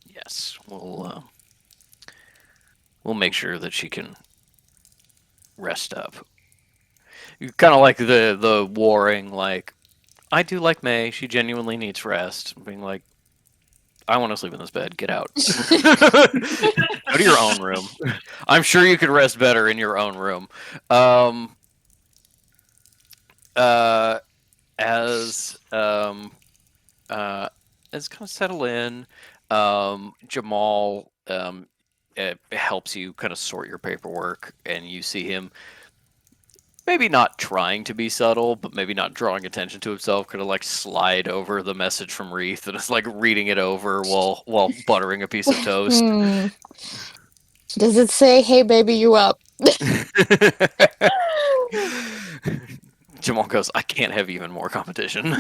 [SPEAKER 2] Yes, we'll make sure that she can rest up. Kind of like the warring, like, I do like May. She genuinely needs rest. Being like, I want to sleep in this bed. Get out. Go to your own room. I'm sure you could rest better in your own room. As kind of settle in, Jamal helps you kind of sort your paperwork, and you see him maybe not trying to be subtle, but maybe not drawing attention to himself, kind of like slide over the message from Reith and is like reading it over while buttering a piece of toast.
[SPEAKER 3] Does it say, "Hey, baby, you up"?
[SPEAKER 2] Jamal goes, I can't have even more competition.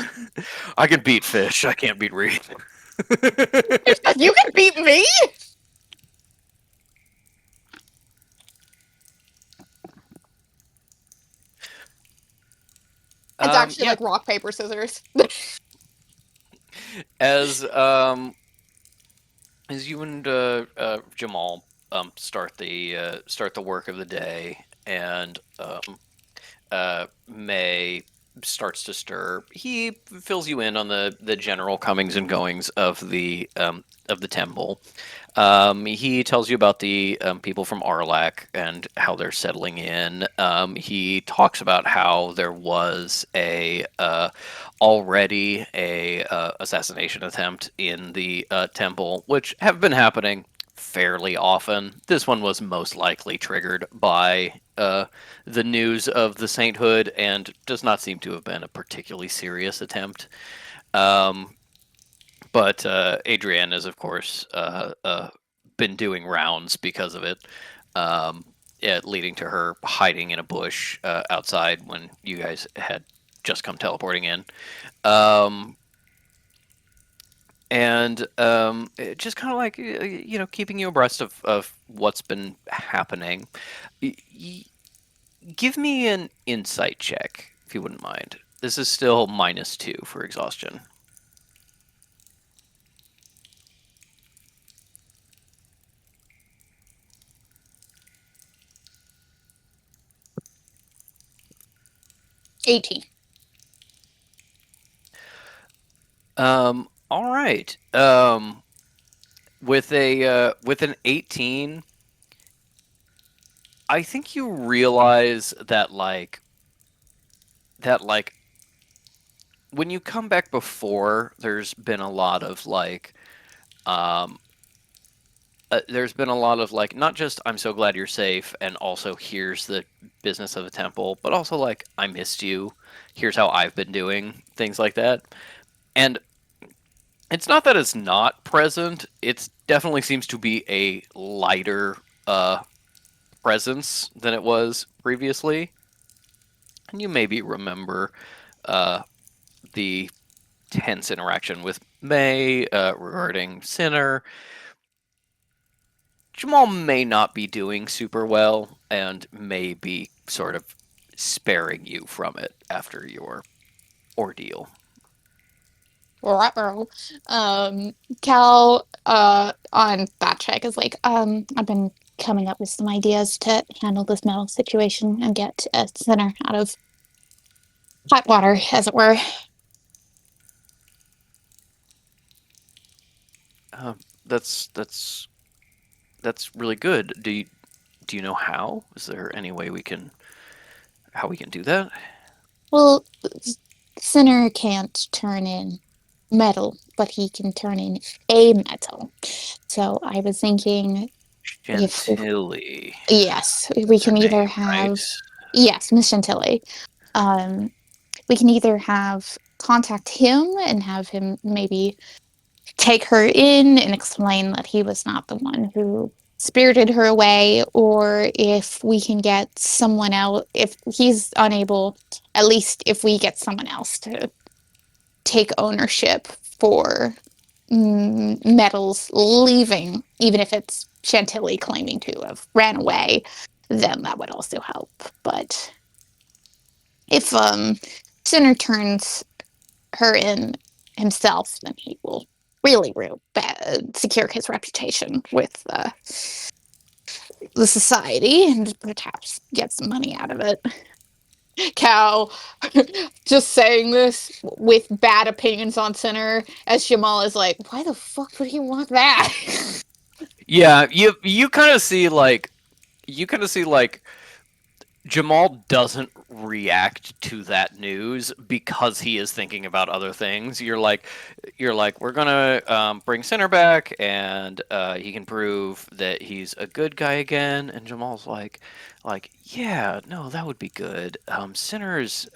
[SPEAKER 2] I can beat Fish. I can't beat Reith.
[SPEAKER 3] You can beat me? It's actually like rock, paper, scissors.
[SPEAKER 2] As you and Jamal start the work of the day, and May starts to stir, he fills you in on the general comings and goings of the temple. He tells you about the people from Arlak and how they're settling in. He talks about how there was already a assassination attempt in the temple, which have been happening fairly often. This one was most likely triggered by the news of the sainthood and does not seem to have been a particularly serious attempt. But Adrienne has, of course, been doing rounds because of it, leading to her hiding in a bush outside when you guys had just come teleporting in. Just kind of like, keeping you abreast of what's been happening. Give me an insight check, if you wouldn't mind. This is still -2 for exhaustion.
[SPEAKER 3] $18.
[SPEAKER 2] All right. With an 18, I think you realize that when you come back before, there's been a lot of not just I'm so glad you're safe, and also here's the business of the temple, but also like I missed you. Here's how I've been doing, things like that. And it's not that it's not present. It definitely seems to be a lighter presence than it was previously. And you maybe remember the tense interaction with May regarding Sinner. Jamal may not be doing super well and may be sort of sparing you from it after your ordeal.
[SPEAKER 3] Cal on that check is like, I've been coming up with some ideas to handle this metal situation and get a Sinner out of hot water, as it were.
[SPEAKER 2] That's really good. Do you know how? Is there any way we can do that?
[SPEAKER 3] Well, Sinner can't turn in metal, but he can turn in a metal. So I was thinking,
[SPEAKER 2] Chantilly.
[SPEAKER 3] Yes, we can either have. Right? Yes, Miss Chantilly. We can either contact him and have him maybe take her in and explain that he was not the one who spirited her away, or if we can get someone else, if he's unable, at least if we get someone else to take ownership for metals leaving, even if it's Chantilly claiming to have ran away, then that would also help. But if Sinner turns her in himself, then he will really secure his reputation with the society and perhaps get some money out of it. Cal just saying this with bad opinions on Sinner, as Jamal is like, why the fuck would he want that?
[SPEAKER 2] Yeah, you kind of see like Jamal doesn't react to that news because he is thinking about other things. You're like, we're gonna bring Sinner back, and he can prove that he's a good guy again. And Jamal's like, yeah, no, that would be good. Sinner's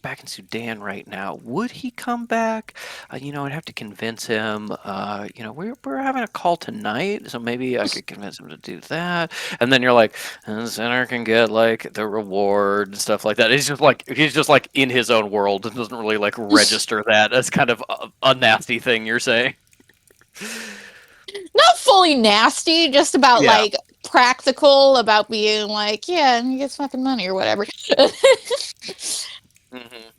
[SPEAKER 2] back in Sudan right now. Would he come back? I'd have to convince him. We're having a call tonight, so maybe I could convince him to do that. And then you're like, and Sinner can get like the reward and stuff like that. He's just like in his own world and doesn't really like register that as kind of a nasty thing you're saying.
[SPEAKER 3] Not fully nasty, just about
[SPEAKER 2] Yeah.
[SPEAKER 3] like practical, about being like, yeah, he gets fucking money or whatever.
[SPEAKER 2] Mm-hmm.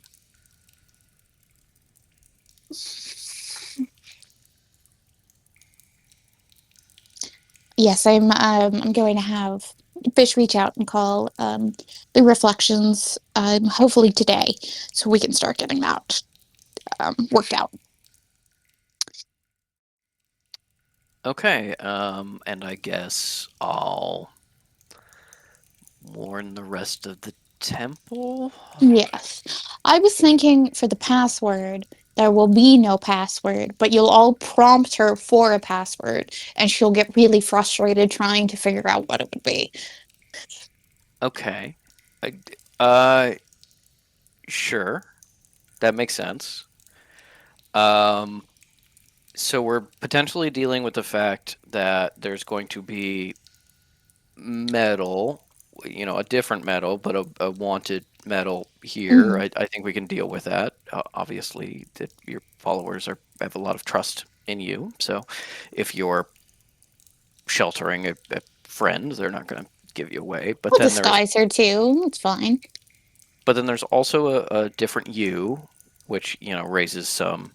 [SPEAKER 3] Yes, I'm going to have Fish reach out and call the Reflections hopefully today, so we can start getting that worked out.
[SPEAKER 2] Okay, and I guess I'll warn the rest of the temple.
[SPEAKER 3] Yes. I was thinking for the password, there will be no password, but you'll all prompt her for a password, and she'll get really frustrated trying to figure out what it would be.
[SPEAKER 2] Okay. Sure. That makes sense. So we're potentially dealing with the fact that there's going to be metal, a different metal, but a wanted metal here.
[SPEAKER 3] Mhm.
[SPEAKER 2] I think we can deal with that. Obviously, that your followers have a lot of trust in you. So if you're sheltering a friend, they're not going to give you away. But
[SPEAKER 3] We'll
[SPEAKER 2] then
[SPEAKER 3] disguise her too. It's fine.
[SPEAKER 2] But then there's also a different you, which raises some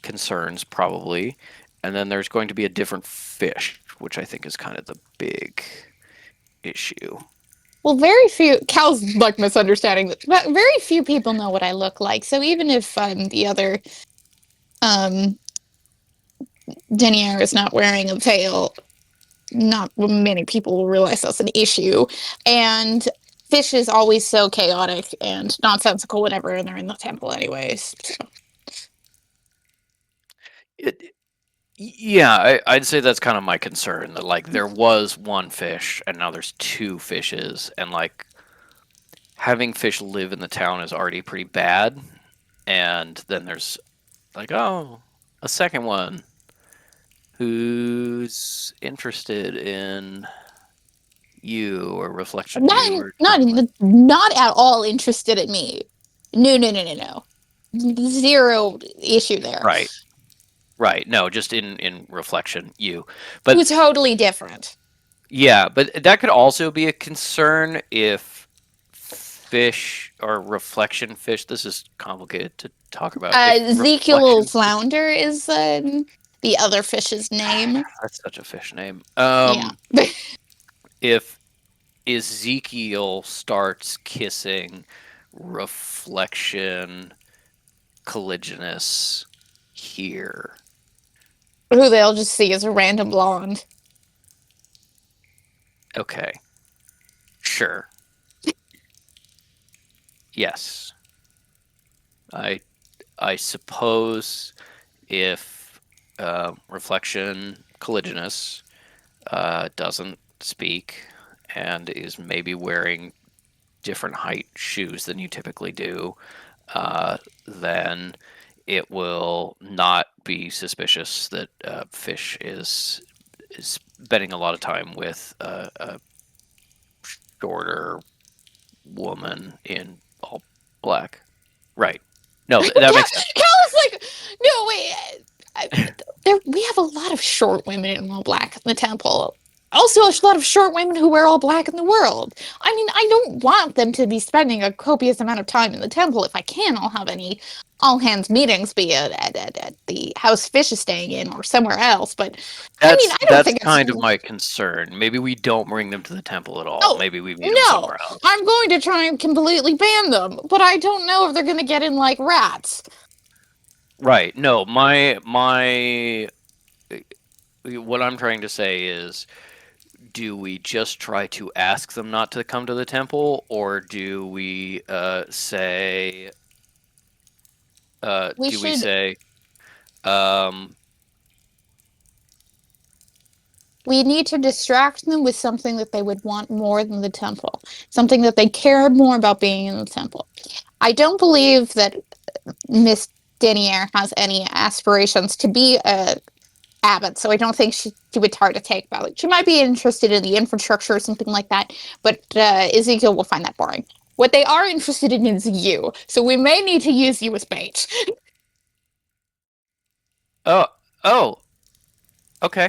[SPEAKER 2] concerns probably, and then there's going to be a different fish, which I think is kind of the big issue.
[SPEAKER 3] Well, very few. Cal's like misunderstanding that. But very few people know what I look like. So even if the other Denier is not wearing a veil, not many people will realize that's an issue. And Fish is always so chaotic and nonsensical whenever they're in the temple, anyways. So.
[SPEAKER 2] Yeah, I'd say that's kind of my concern. That like there was one fish and now there's two fishes, and like having fish live in the town is already pretty bad, and then there's like a second one who's interested in you or reflection.
[SPEAKER 3] Not at all interested in me. No. Zero issue there.
[SPEAKER 2] Right. No, just in reflection, you. But
[SPEAKER 3] it was totally different.
[SPEAKER 2] Yeah, but that could also be a concern if fish or reflection fish. This is complicated to talk about.
[SPEAKER 3] Ezekiel Flounder is the other fish's name.
[SPEAKER 2] That's such a fish name.
[SPEAKER 3] Yeah.
[SPEAKER 2] If Ezekiel starts kissing reflection Caligulus here,
[SPEAKER 3] who they'll just see as a random blonde.
[SPEAKER 2] Okay. Sure. Yes. I suppose if reflection Caligulus doesn't speak and is maybe wearing different height shoes than you typically do, then it will not be suspicious that Fish is spending a lot of time with a shorter woman in all black. Right. No, that makes sense.
[SPEAKER 3] Cal is like, no, wait. We have a lot of short women in all black in the temple. Also, a lot of short women who wear all black in the world. I mean, I don't want them to be spending a copious amount of time in the temple. If I can, I'll have any all hands meetings be at the house Fish is staying in or somewhere else. But
[SPEAKER 2] That's
[SPEAKER 3] I don't think
[SPEAKER 2] kind
[SPEAKER 3] it's...
[SPEAKER 2] of my concern. Maybe we don't bring them to the temple at all.
[SPEAKER 3] Oh,
[SPEAKER 2] Maybe we meet them
[SPEAKER 3] No,
[SPEAKER 2] somewhere else.
[SPEAKER 3] I'm going to try and completely ban them, but I don't know if they're going to get in like rats.
[SPEAKER 2] Right. No, what I'm trying to say is, do we just try to ask them not to come to the temple, or do we say
[SPEAKER 3] We
[SPEAKER 2] do we
[SPEAKER 3] should-
[SPEAKER 2] say
[SPEAKER 3] We need to distract them with something that they would want more than the temple, something that they care more about being in the temple. I don't believe that Miss Denier has any aspirations to be a abbot, so I don't think she would try to take about it. She might be interested in the infrastructure or something like that, but Ezekiel will find that boring. What they are interested in is you, so we may need to use you as bait.
[SPEAKER 2] oh, okay.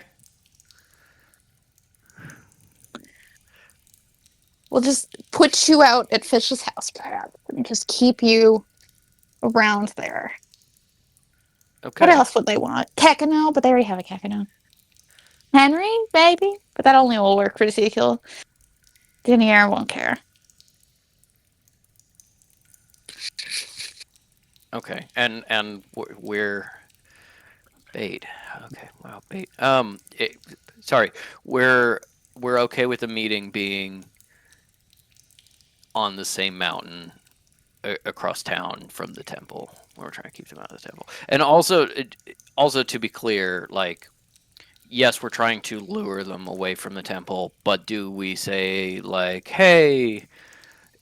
[SPEAKER 3] We'll just put you out at Fish's house, perhaps, and just keep you around there.
[SPEAKER 2] Okay.
[SPEAKER 3] What else would they want? Kekano, but they already have a Kekano. Henry, maybe, but that only will work for Ezekiel. Denier won't care.
[SPEAKER 2] Okay. And we're bait. Okay. Wow, bait. Sorry. We're okay with the meeting being on the same mountain across town from the temple. We're trying to keep them out of the temple. And also to be clear, like, yes, we're trying to lure them away from the temple, but do we say, like, hey,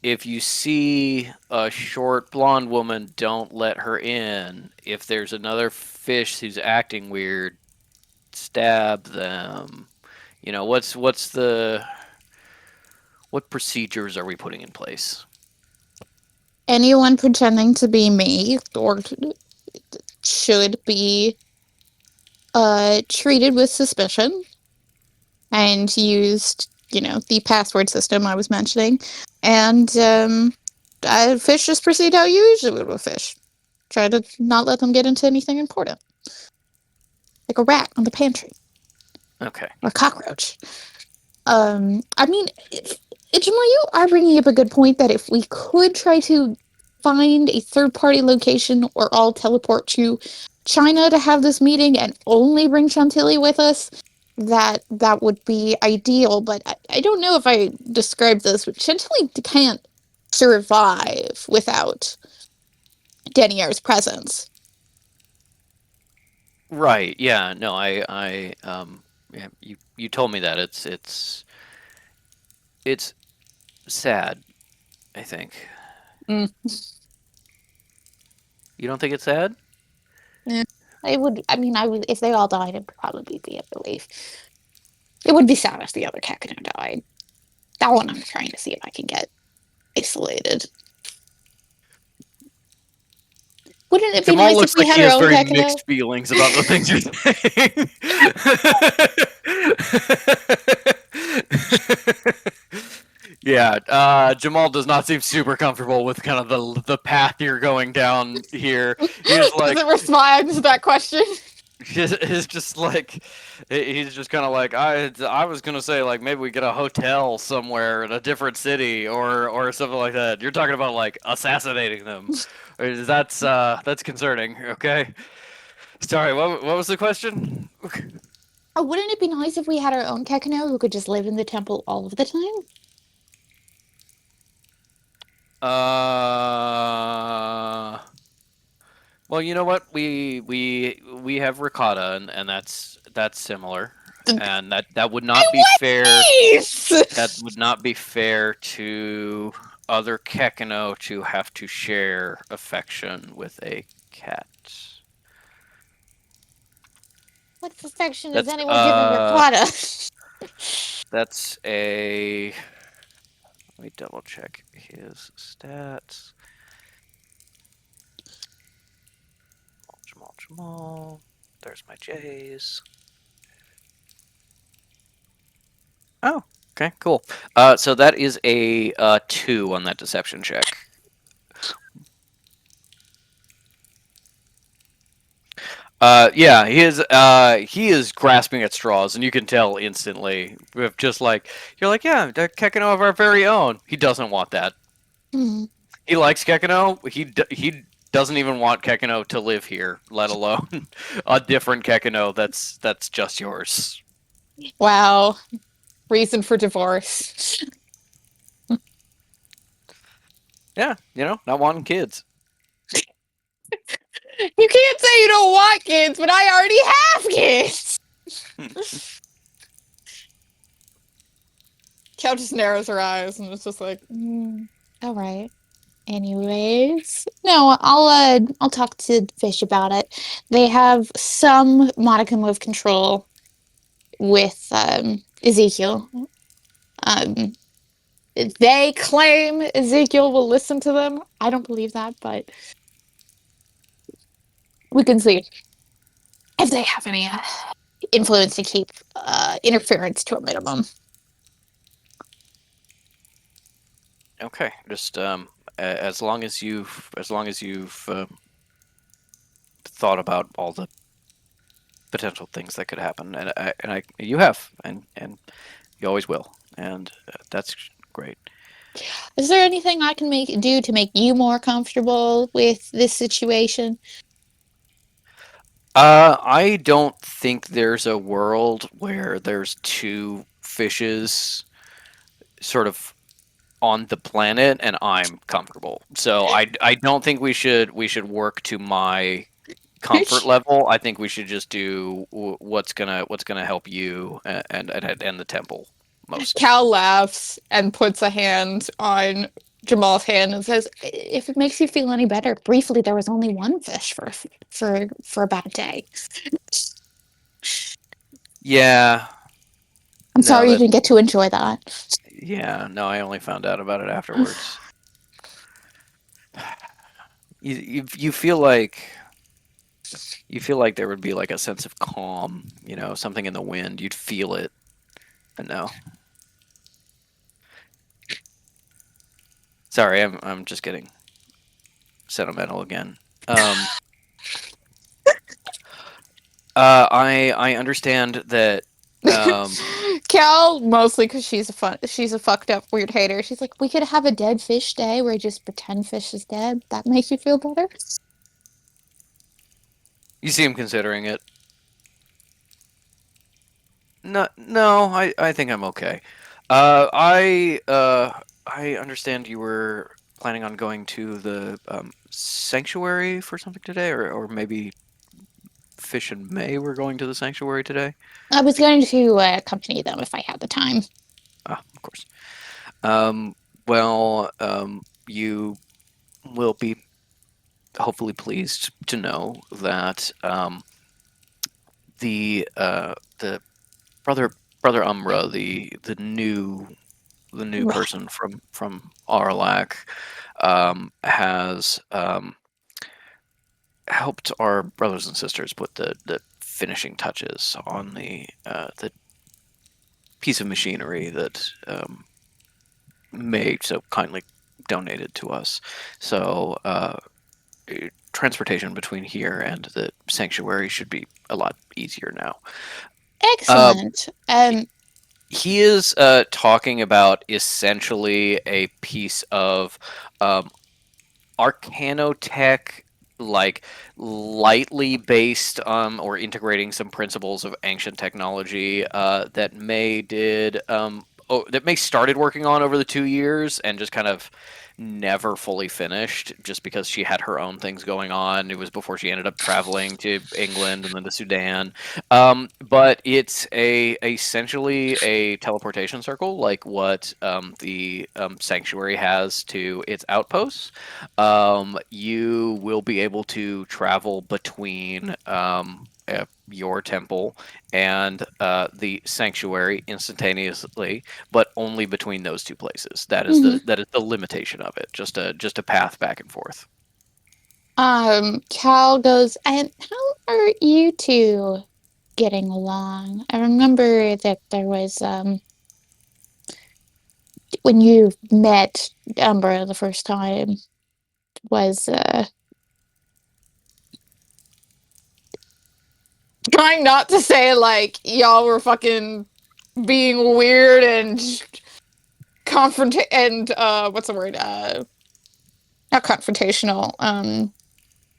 [SPEAKER 2] if you see a short blonde woman, don't let her in. If there's another fish who's acting weird, stab them. You know, what procedures are we putting in place?
[SPEAKER 3] Anyone pretending to be me or should be treated with suspicion and used, the password system I was mentioning. And Fish just proceed how you usually would with Fish. Try to not let them get into anything important. Like a rat on the pantry.
[SPEAKER 2] Okay.
[SPEAKER 3] Or a cockroach. Jamal, you are bringing up a good point that if we could try to find a third-party location or all teleport to China to have this meeting and only bring Chantilly with us, that would be ideal. But I don't know if I described this, but Chantilly can't survive without Denier's presence.
[SPEAKER 2] Right. Yeah. No. Yeah. You told me that it's sad. I think.
[SPEAKER 3] Mm.
[SPEAKER 2] You don't think it's sad?
[SPEAKER 3] It would. I would. If they all died, it would probably be a relief. It would be sad if the other Kekano died. That one I'm trying to see if I can get isolated. Wouldn't it be
[SPEAKER 2] Jamal
[SPEAKER 3] nice
[SPEAKER 2] looks
[SPEAKER 3] if we
[SPEAKER 2] like
[SPEAKER 3] had
[SPEAKER 2] he
[SPEAKER 3] our
[SPEAKER 2] has
[SPEAKER 3] own
[SPEAKER 2] very
[SPEAKER 3] Kekano?
[SPEAKER 2] mixed feelings about the things you're saying. Yeah, Jamal does not seem super comfortable with kind of the path you're going down here. He's like,
[SPEAKER 3] doesn't respond to that question.
[SPEAKER 2] he's just like, he's just kind of like, I was gonna say, like, maybe we get a hotel somewhere in a different city or something like that. You're talking about like assassinating them. That's concerning. Okay. Sorry, what was the question?
[SPEAKER 3] Oh, wouldn't it be nice if we had our own Kekano who could just live in the temple all of the time?
[SPEAKER 2] Well, you know what? We have Ricotta, and that's similar, and that would not be fair. That would not be fair to other Kekano to have to share affection with a cat.
[SPEAKER 3] What affection
[SPEAKER 2] That's,
[SPEAKER 3] is anyone giving Ricotta?
[SPEAKER 2] That's a. Let me double check his stats. Jamal. There's my J's. Oh, okay, cool. So that is a 2 on that deception check. Yeah, he is grasping at straws, and you can tell instantly. With just like you're like, yeah, the Kekino of our very own. He doesn't want that.
[SPEAKER 3] Hmm.
[SPEAKER 2] He likes Kekino. He doesn't even want Kekino to live here, let alone a different Kekino that's just yours.
[SPEAKER 3] Wow. Reason for divorce.
[SPEAKER 2] Yeah, not wanting kids.
[SPEAKER 3] You can't say you don't want kids, but I already have kids. Cal just narrows her eyes and is just like, all right. Anyways, no, I'll talk to Fish about it. They have some modicum of control with Ezekiel. Um, they claim Ezekiel will listen to them. I don't believe that, but we can see if they have any influence to keep interference to a minimum.
[SPEAKER 2] Okay, just as long as you've thought about all the potential things that could happen, and you have, and you always will, and that's great.
[SPEAKER 3] Is there anything I can do to make you more comfortable with this situation?
[SPEAKER 2] I don't think there's a world where there's two fishes sort of on the planet and I'm comfortable. So I don't think we should work to my comfort level. I think we should just do what's gonna help you and the temple most.
[SPEAKER 3] Cal laughs and puts a hand on Jamal's hand and says, "If it makes you feel any better, briefly there was only one fish for about a day."
[SPEAKER 2] Yeah.
[SPEAKER 3] I'm
[SPEAKER 2] No,
[SPEAKER 3] sorry you
[SPEAKER 2] that
[SPEAKER 3] didn't get to enjoy that.
[SPEAKER 2] yeah, no, I only found out about it afterwards. You feel like there would be like a sense of calm, something in the wind. You'd feel it. But no. Sorry, I'm just getting sentimental again. I understand that.
[SPEAKER 3] Cal, mostly because she's a fucked up weird hater. She's like, we could have a dead fish day where I just pretend fish is dead. That makes you feel better.
[SPEAKER 2] You see him considering it. No, I think I'm okay. I understand you were planning on going to the sanctuary for something today, or maybe Fish and May were going to the sanctuary today.
[SPEAKER 3] I was going to accompany them if I had the time.
[SPEAKER 2] Ah, of course. Well, you will be hopefully pleased to know that the brother Umbra, the new
[SPEAKER 3] Right.
[SPEAKER 2] person from Arlac, has helped our brothers and sisters put the finishing touches on the piece of machinery that May so kindly donated to us. So transportation between here and the sanctuary should be a lot easier now.
[SPEAKER 3] Excellent.
[SPEAKER 2] He is talking about essentially a piece of arcanotech, like lightly based or integrating some principles of ancient technology that May did that May started working on over the 2 years and just kind of never fully finished just because she had her own things going on. It was before she ended up traveling to England and then to Sudan. But it's essentially a teleportation circle, like what the sanctuary has to its outposts. You will be able to travel between your temple and the sanctuary instantaneously, but only between those two places. That is the limitation of it. Just a path back and forth.
[SPEAKER 3] Cal goes, and how are you two getting along? I remember that there was when you met Umbra the first time was trying not to say like y'all were fucking being weird and what's the word? Not confrontational.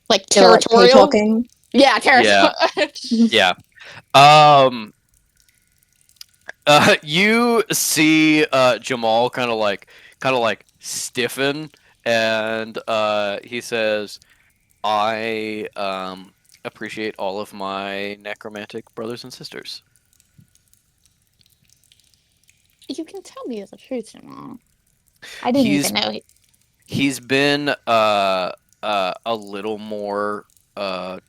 [SPEAKER 3] Like
[SPEAKER 1] They're like tea
[SPEAKER 3] territorial.
[SPEAKER 1] talking.
[SPEAKER 3] Yeah, territorial.
[SPEAKER 2] Yeah. You see Jamal kind of like stiffen, and he says, I appreciate all of my necromantic brothers and sisters.
[SPEAKER 3] You can tell me the truth, Jamal. I didn't
[SPEAKER 2] He's
[SPEAKER 3] even know.
[SPEAKER 2] he's been a little more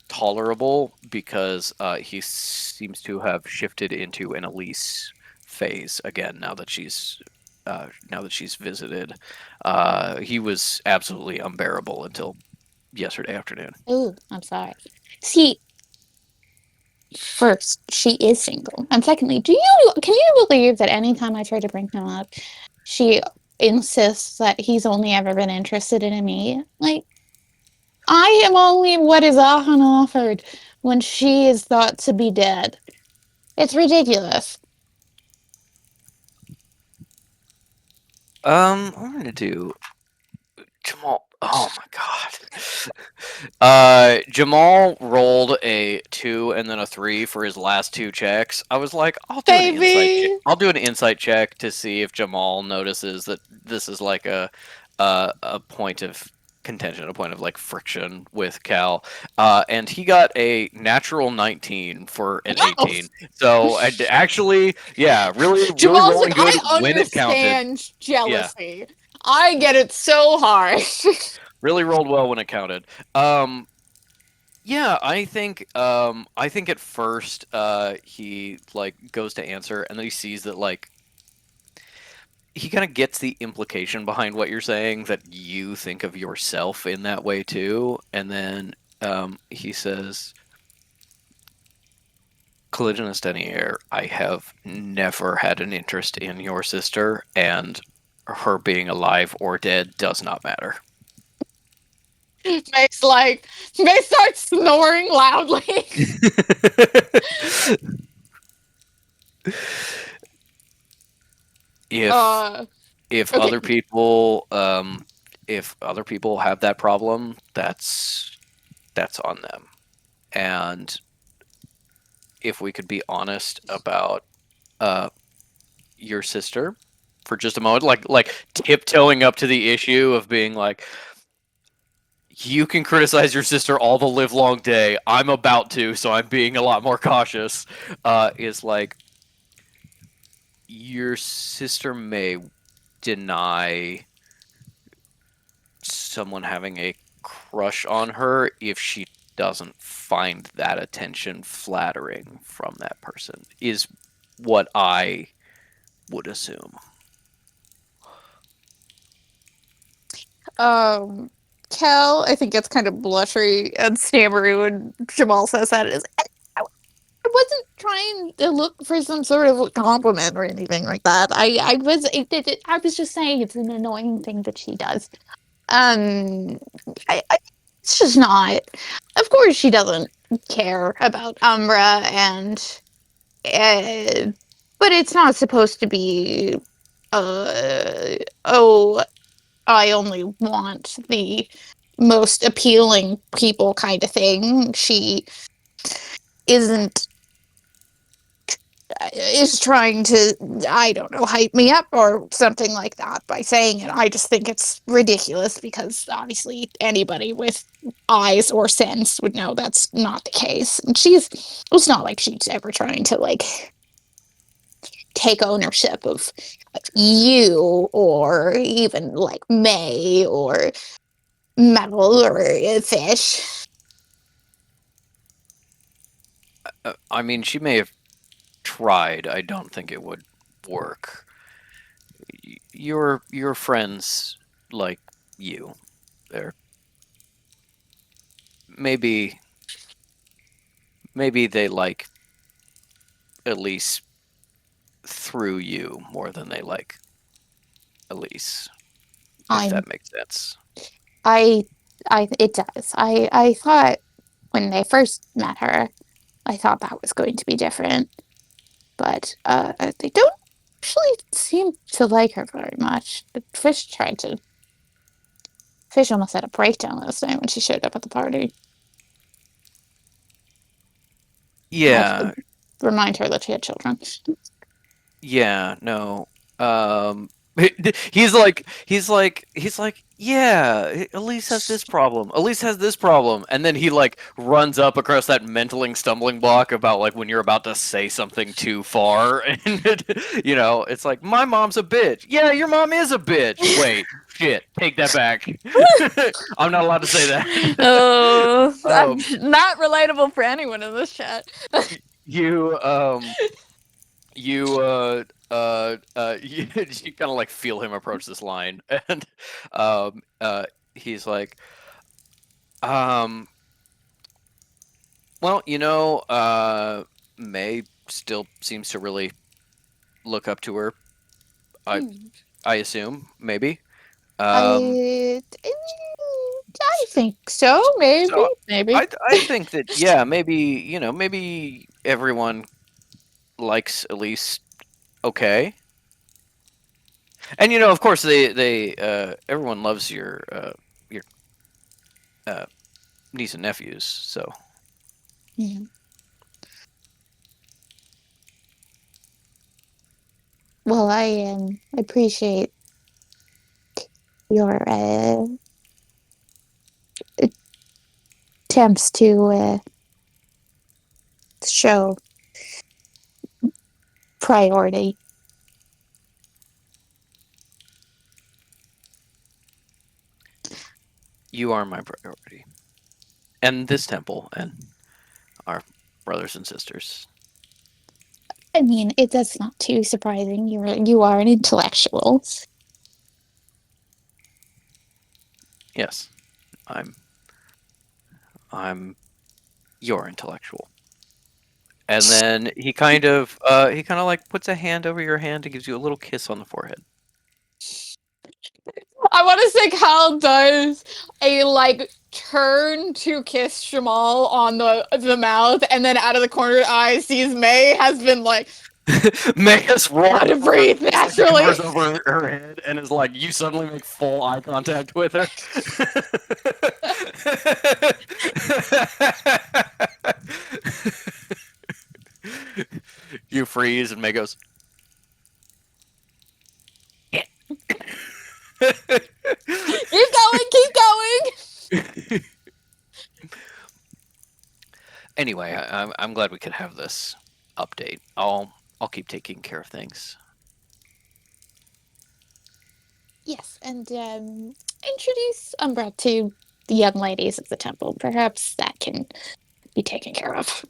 [SPEAKER 2] tolerable because he seems to have shifted into an Elise phase again now that she's visited. He was absolutely unbearable until yesterday afternoon.
[SPEAKER 3] Oh, I'm sorry. See, first, she is single, and secondly, can you believe that anytime I try to bring him up, she insists that he's only ever been interested in me? Like, I am only what is often offered when she is thought to be dead. It's ridiculous.
[SPEAKER 2] I'm gonna do Jamal. Oh my god. Jamal rolled a 2 and then a 3 for his last 2 checks. I was like, I'll do an insight check to see if Jamal notices that this is like a point of contention, a point of like friction with Cal. And he got a natural 19 for an 18. So actually, yeah, really
[SPEAKER 3] Jamal's
[SPEAKER 2] rolling
[SPEAKER 3] like,
[SPEAKER 2] good
[SPEAKER 3] I
[SPEAKER 2] when it counted.
[SPEAKER 3] understand jealousy. I get it so hard.
[SPEAKER 2] Really rolled well when it counted. Yeah, I think at first he like goes to answer and then he sees that like he kind of gets the implication behind what you're saying that you think of yourself in that way too, and then he says, Caligula Denier, I have never had an interest in your sister, and her being alive or dead does not matter.
[SPEAKER 3] May starts snoring loudly.
[SPEAKER 2] If
[SPEAKER 3] Okay.
[SPEAKER 2] other people have that problem, that's on them. And if we could be honest about your sister for just a moment, like tiptoeing up to the issue of being like, you can criticize your sister all the live long day. I'm about to, so I'm being a lot more cautious. Is like, your sister may deny someone having a crush on her if she doesn't find that attention flattering from that person, is what I would assume.
[SPEAKER 3] Kel, I think gets kind of blushery and stammery when Jamal says that. I wasn't trying to look for some sort of compliment or anything like that. I was just saying it's an annoying thing that she does. It's just not. Of course, she doesn't care about Umbra, and but it's not supposed to be. Oh, I only want the most appealing people kind of thing. She isn't is trying to, I don't know, hype me up or something like that by saying it. I just think it's ridiculous because obviously anybody with eyes or sense would know that's not the case. And it's not like she's ever trying to like take ownership of you or even like May or Metal or Fish.
[SPEAKER 2] I mean, she may have tried. I don't think it would work. Your friends like you. They're maybe they like Elise through you more than they like Elise. If that makes sense.
[SPEAKER 3] It does. I thought when they first met her I thought that was going to be different. But they don't actually seem to like her very much. The Fish almost had a breakdown last night when she showed up at the party. I had
[SPEAKER 2] Yeah,
[SPEAKER 3] to remind her that she had children.
[SPEAKER 2] yeah, no. He's like, yeah, Elise has this problem. Elise has this problem. And then he like runs up across that mentaling stumbling block about like when you're about to say something too far. And it's like, my mom's a bitch. Yeah, your mom is a bitch. Wait, shit, take that back. I'm not allowed to say that.
[SPEAKER 5] Oh,
[SPEAKER 2] Um,
[SPEAKER 5] not relatable for anyone in this chat.
[SPEAKER 2] you you kind of like feel him approach this line, and he's like, well, May still seems to really look up to her. I assume, maybe.
[SPEAKER 3] I think so. Maybe.
[SPEAKER 2] So
[SPEAKER 3] Maybe.
[SPEAKER 2] I think that, yeah, maybe everyone likes Elise okay. And of course they everyone loves your niece and nephews, so.
[SPEAKER 3] Mhm. Well, I appreciate your attempts to show priority.
[SPEAKER 2] You are my priority. And this temple and our brothers and sisters.
[SPEAKER 3] I mean, that's not too surprising. You are an intellectual.
[SPEAKER 2] Yes. I'm your intellectual. And then he kind of like puts a hand over your hand and gives you a little kiss on the forehead.
[SPEAKER 5] I want to say Kyle does a turn to kiss Shamal on the mouth, and then out of the corner of the eye sees May has been like,
[SPEAKER 2] May has rolled
[SPEAKER 5] how to breathe naturally.
[SPEAKER 2] covers over her head and is like, you suddenly make full eye contact with her. You freeze and May goes,
[SPEAKER 5] Keep going.
[SPEAKER 2] Anyway, I'm glad we could have this update. I'll keep taking care of things.
[SPEAKER 3] Yes, and introduce Umbra to the young ladies of the temple. Perhaps that can be taken care of.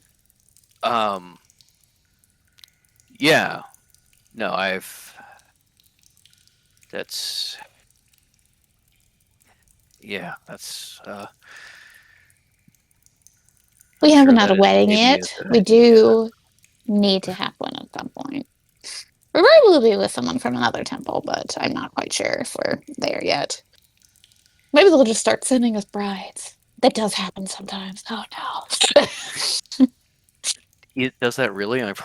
[SPEAKER 2] Yeah. No, that's
[SPEAKER 3] We
[SPEAKER 2] I'm
[SPEAKER 3] haven't
[SPEAKER 2] sure
[SPEAKER 3] had a
[SPEAKER 2] that
[SPEAKER 3] wedding
[SPEAKER 2] maybe
[SPEAKER 3] yet.
[SPEAKER 2] is a-
[SPEAKER 3] We do need to have one at some point. We're probably with someone from another temple, but I'm not quite sure if we're there yet. Maybe they'll just start sending us brides. That does happen sometimes. Oh no.
[SPEAKER 2] Does that really? I've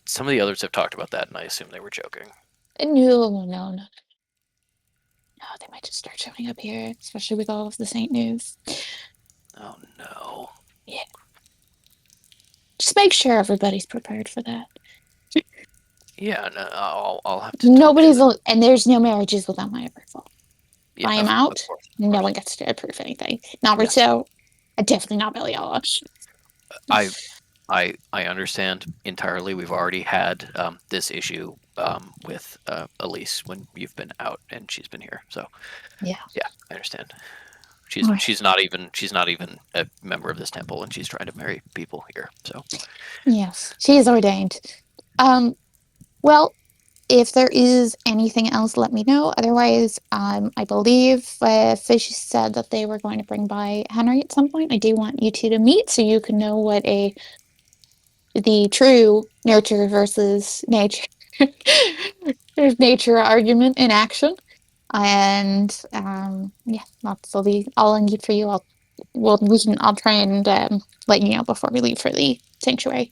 [SPEAKER 2] some of the others have talked about that, and I assume they were joking.
[SPEAKER 3] No. They might just start showing up here, especially with all of the Saint news.
[SPEAKER 2] Oh no.
[SPEAKER 3] Yeah. Just make sure everybody's prepared for that.
[SPEAKER 2] Yeah, no, I'll have to.
[SPEAKER 3] Nobody's and there's no marriages without my approval.
[SPEAKER 2] Yeah,
[SPEAKER 3] I am
[SPEAKER 2] of
[SPEAKER 3] out.
[SPEAKER 2] course, of
[SPEAKER 3] No
[SPEAKER 2] course.
[SPEAKER 3] one gets to approve anything. Naruto, definitely not Beliala.
[SPEAKER 2] I understand entirely. We've already had this issue with Elise when you've been out and she's been here. So
[SPEAKER 3] Yeah,
[SPEAKER 2] I understand. She's not even a member of this temple, and she's trying to marry people here. So
[SPEAKER 3] yes, she is ordained. Well, if there is anything else, let me know. Otherwise, I believe Fish said that they were going to bring by Henry at some point. I do want you two to meet so you can know what the true nurture versus nature nature argument in action. And yeah, that's all I need for you. I'll I'll try and let you know before we leave for the sanctuary.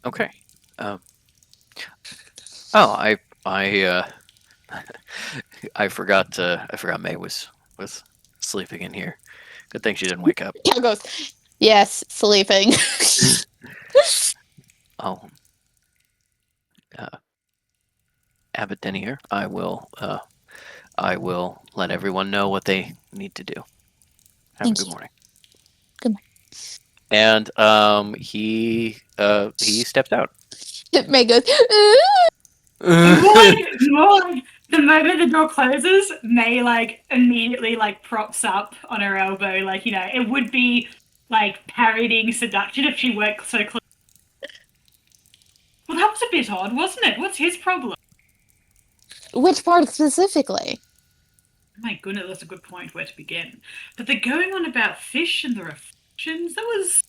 [SPEAKER 2] Okay. I I forgot May was sleeping in here. Good thing she didn't wake up.
[SPEAKER 3] Cal goes, yes, sleeping.
[SPEAKER 2] Oh. Abbot Denier, I will let everyone know what they need to do. Have
[SPEAKER 3] Thank
[SPEAKER 2] a good
[SPEAKER 3] you.
[SPEAKER 2] morning.
[SPEAKER 3] Good morning.
[SPEAKER 2] And he stepped out.
[SPEAKER 3] May goes,
[SPEAKER 4] More like the moment the door closes, May like immediately like props up on her elbow, like, you know, it would be like parodying seduction if she worked so close. Well, that was a bit odd, wasn't it? What's his problem?
[SPEAKER 3] which part specifically?
[SPEAKER 4] My goodness, that's a good point where to begin. But they're going on about fish and the reflections. That was.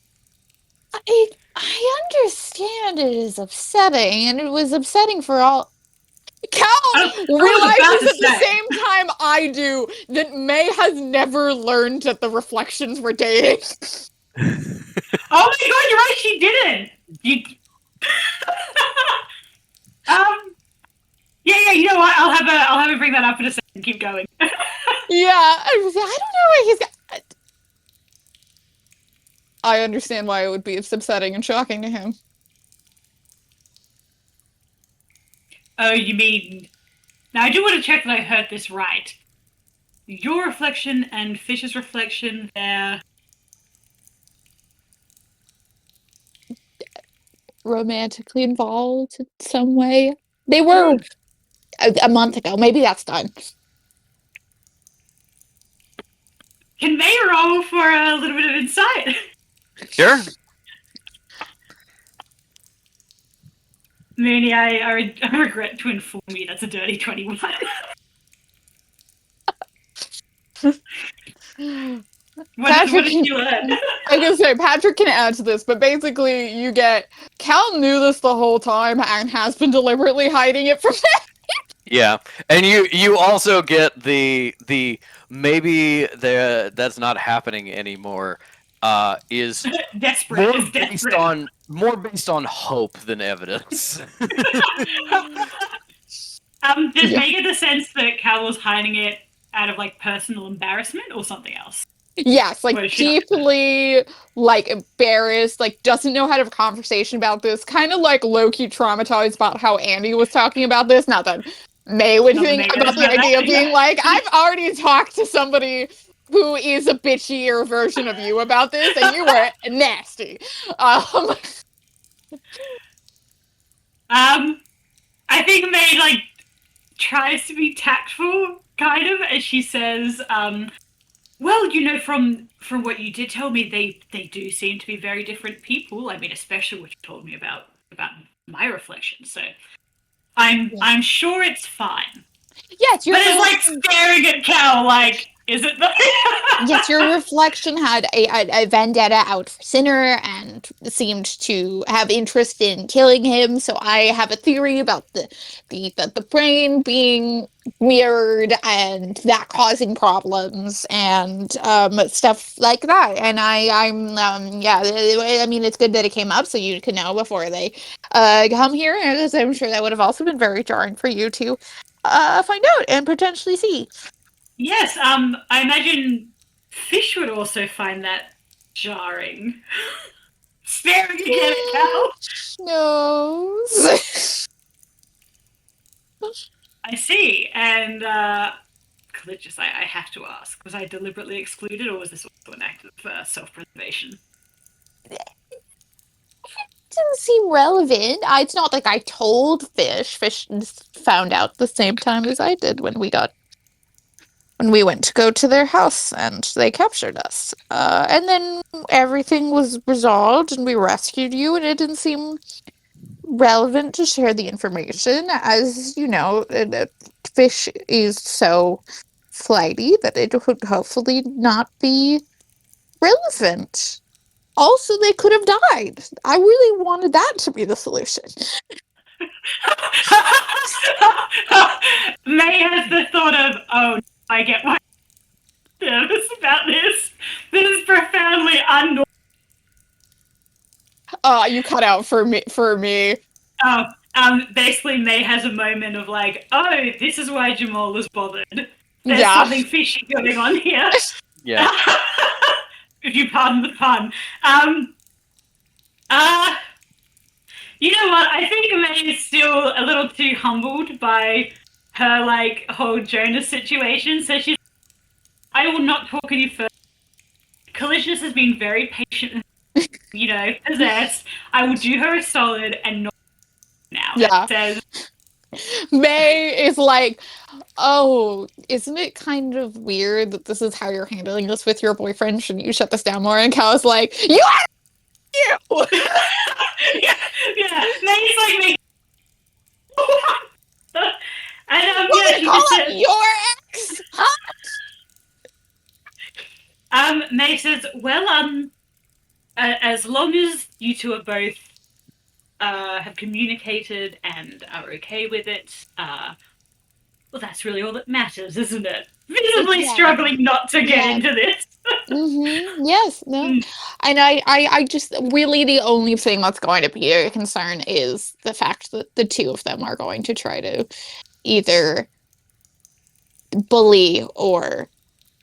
[SPEAKER 3] I understand it is upsetting, and it was upsetting for all. Cal
[SPEAKER 4] I was
[SPEAKER 3] realizes
[SPEAKER 4] about
[SPEAKER 3] at
[SPEAKER 4] to
[SPEAKER 3] the
[SPEAKER 4] say.
[SPEAKER 3] same time I do that May has never learned that the reflections were dating.
[SPEAKER 4] Oh my god, you're right, she didn't! You. Yeah, you know what? I'll have her bring that up in a second. Keep going.
[SPEAKER 3] Yeah, I don't know why he's got. I understand why it would be upsetting and shocking to him.
[SPEAKER 4] Oh, you mean... Now, I do want to check that I heard this right. Your reflection and Fish's reflection, they're...
[SPEAKER 3] Romantically involved in some way. They were a month ago. Maybe that's done.
[SPEAKER 4] Can May roll for a little bit of insight?
[SPEAKER 2] Sure.
[SPEAKER 4] Mooney, I regret to inform you that's a dirty 21. What did you learn?
[SPEAKER 5] I was gonna say Patrick can add to this, but basically you get Cal knew this the whole time and has been deliberately hiding it from him.
[SPEAKER 2] Yeah, and you also get the maybe that's not happening anymore. Is
[SPEAKER 4] Desperate.
[SPEAKER 2] more based on hope than evidence.
[SPEAKER 4] Does May get the sense that Cal was hiding it out of like personal embarrassment or something else?
[SPEAKER 5] Yes, like
[SPEAKER 4] What is she
[SPEAKER 5] deeply like embarrassed, like doesn't know how to have a conversation about this, kind of like low-key traumatized about how Andy was talking about this. Not that May would
[SPEAKER 4] Not
[SPEAKER 5] think
[SPEAKER 4] May
[SPEAKER 5] about
[SPEAKER 4] knows
[SPEAKER 5] the
[SPEAKER 4] about
[SPEAKER 5] idea of
[SPEAKER 4] that.
[SPEAKER 5] being like, I've already talked to somebody who is a bitchier version of you about this, and you were nasty.
[SPEAKER 4] I think May like tries to be tactful, kind of, as she says, well, you know, from what you did tell me, they do seem to be very different people. I mean, especially what you told me about my reflection. So I'm sure it's fine.
[SPEAKER 3] Yes,
[SPEAKER 4] But it's like staring at Cal, like, is it?
[SPEAKER 3] yes, your reflection had a vendetta out for Sinner and seemed to have interest in killing him. So I have a theory about the brain being mirrored and that causing problems and stuff like that. And I mean, it's good that it came up so you can know before they come here, as I'm sure that would have also been very jarring for you to find out and potentially see.
[SPEAKER 4] Yes, I imagine Fish would also find that jarring. Staring again at Cal.
[SPEAKER 3] Knows.
[SPEAKER 4] I see, and Glitches, I have to ask, was I deliberately excluded, or was this also an act of self-preservation?
[SPEAKER 3] Didn't seem relevant. It's not like I told Fish. Fish found out the same time as I did when we went to go to their house and they captured us. And then everything was resolved and we rescued you, and it didn't seem relevant to share the information, as you know, Fish is so flighty that it would hopefully not be relevant. Also, they could have died. I really wanted that to be the solution.
[SPEAKER 4] May has the thought of, oh, I get why. nervous about this. This is profoundly unnormal.
[SPEAKER 5] You cut out for me.
[SPEAKER 4] Basically, May has a moment of like, oh, this is why Jamal is bothered. There's
[SPEAKER 5] Yeah.
[SPEAKER 4] something fishy going on here.
[SPEAKER 2] Yeah.
[SPEAKER 4] If you pardon the pun. You know what? I think May is still a little too humbled by her like whole Jonas situation. So she's, I will not talk any further. Calicious has been very patient, you know, possessed. I will do her a solid and not now.
[SPEAKER 5] Yeah.
[SPEAKER 4] It says,
[SPEAKER 5] May is like, oh, isn't it kind of weird that this is how you're handling this with your boyfriend? Shouldn't you shut this down more? And Cal's like, you are you!
[SPEAKER 4] yeah. May's like me. And
[SPEAKER 5] What
[SPEAKER 4] yeah, she
[SPEAKER 5] call
[SPEAKER 4] just
[SPEAKER 5] up
[SPEAKER 4] said,
[SPEAKER 5] your ex?
[SPEAKER 4] May says, well, as long as you two are both have communicated and are okay with it, well, that's really all that matters, isn't it? Visibly
[SPEAKER 3] Yeah.
[SPEAKER 4] struggling not to get
[SPEAKER 3] Yeah.
[SPEAKER 4] into this.
[SPEAKER 3] Yes, no.
[SPEAKER 4] Mm.
[SPEAKER 3] And I just really the only thing that's going to be a concern is the fact that the two of them are going to try to either bully or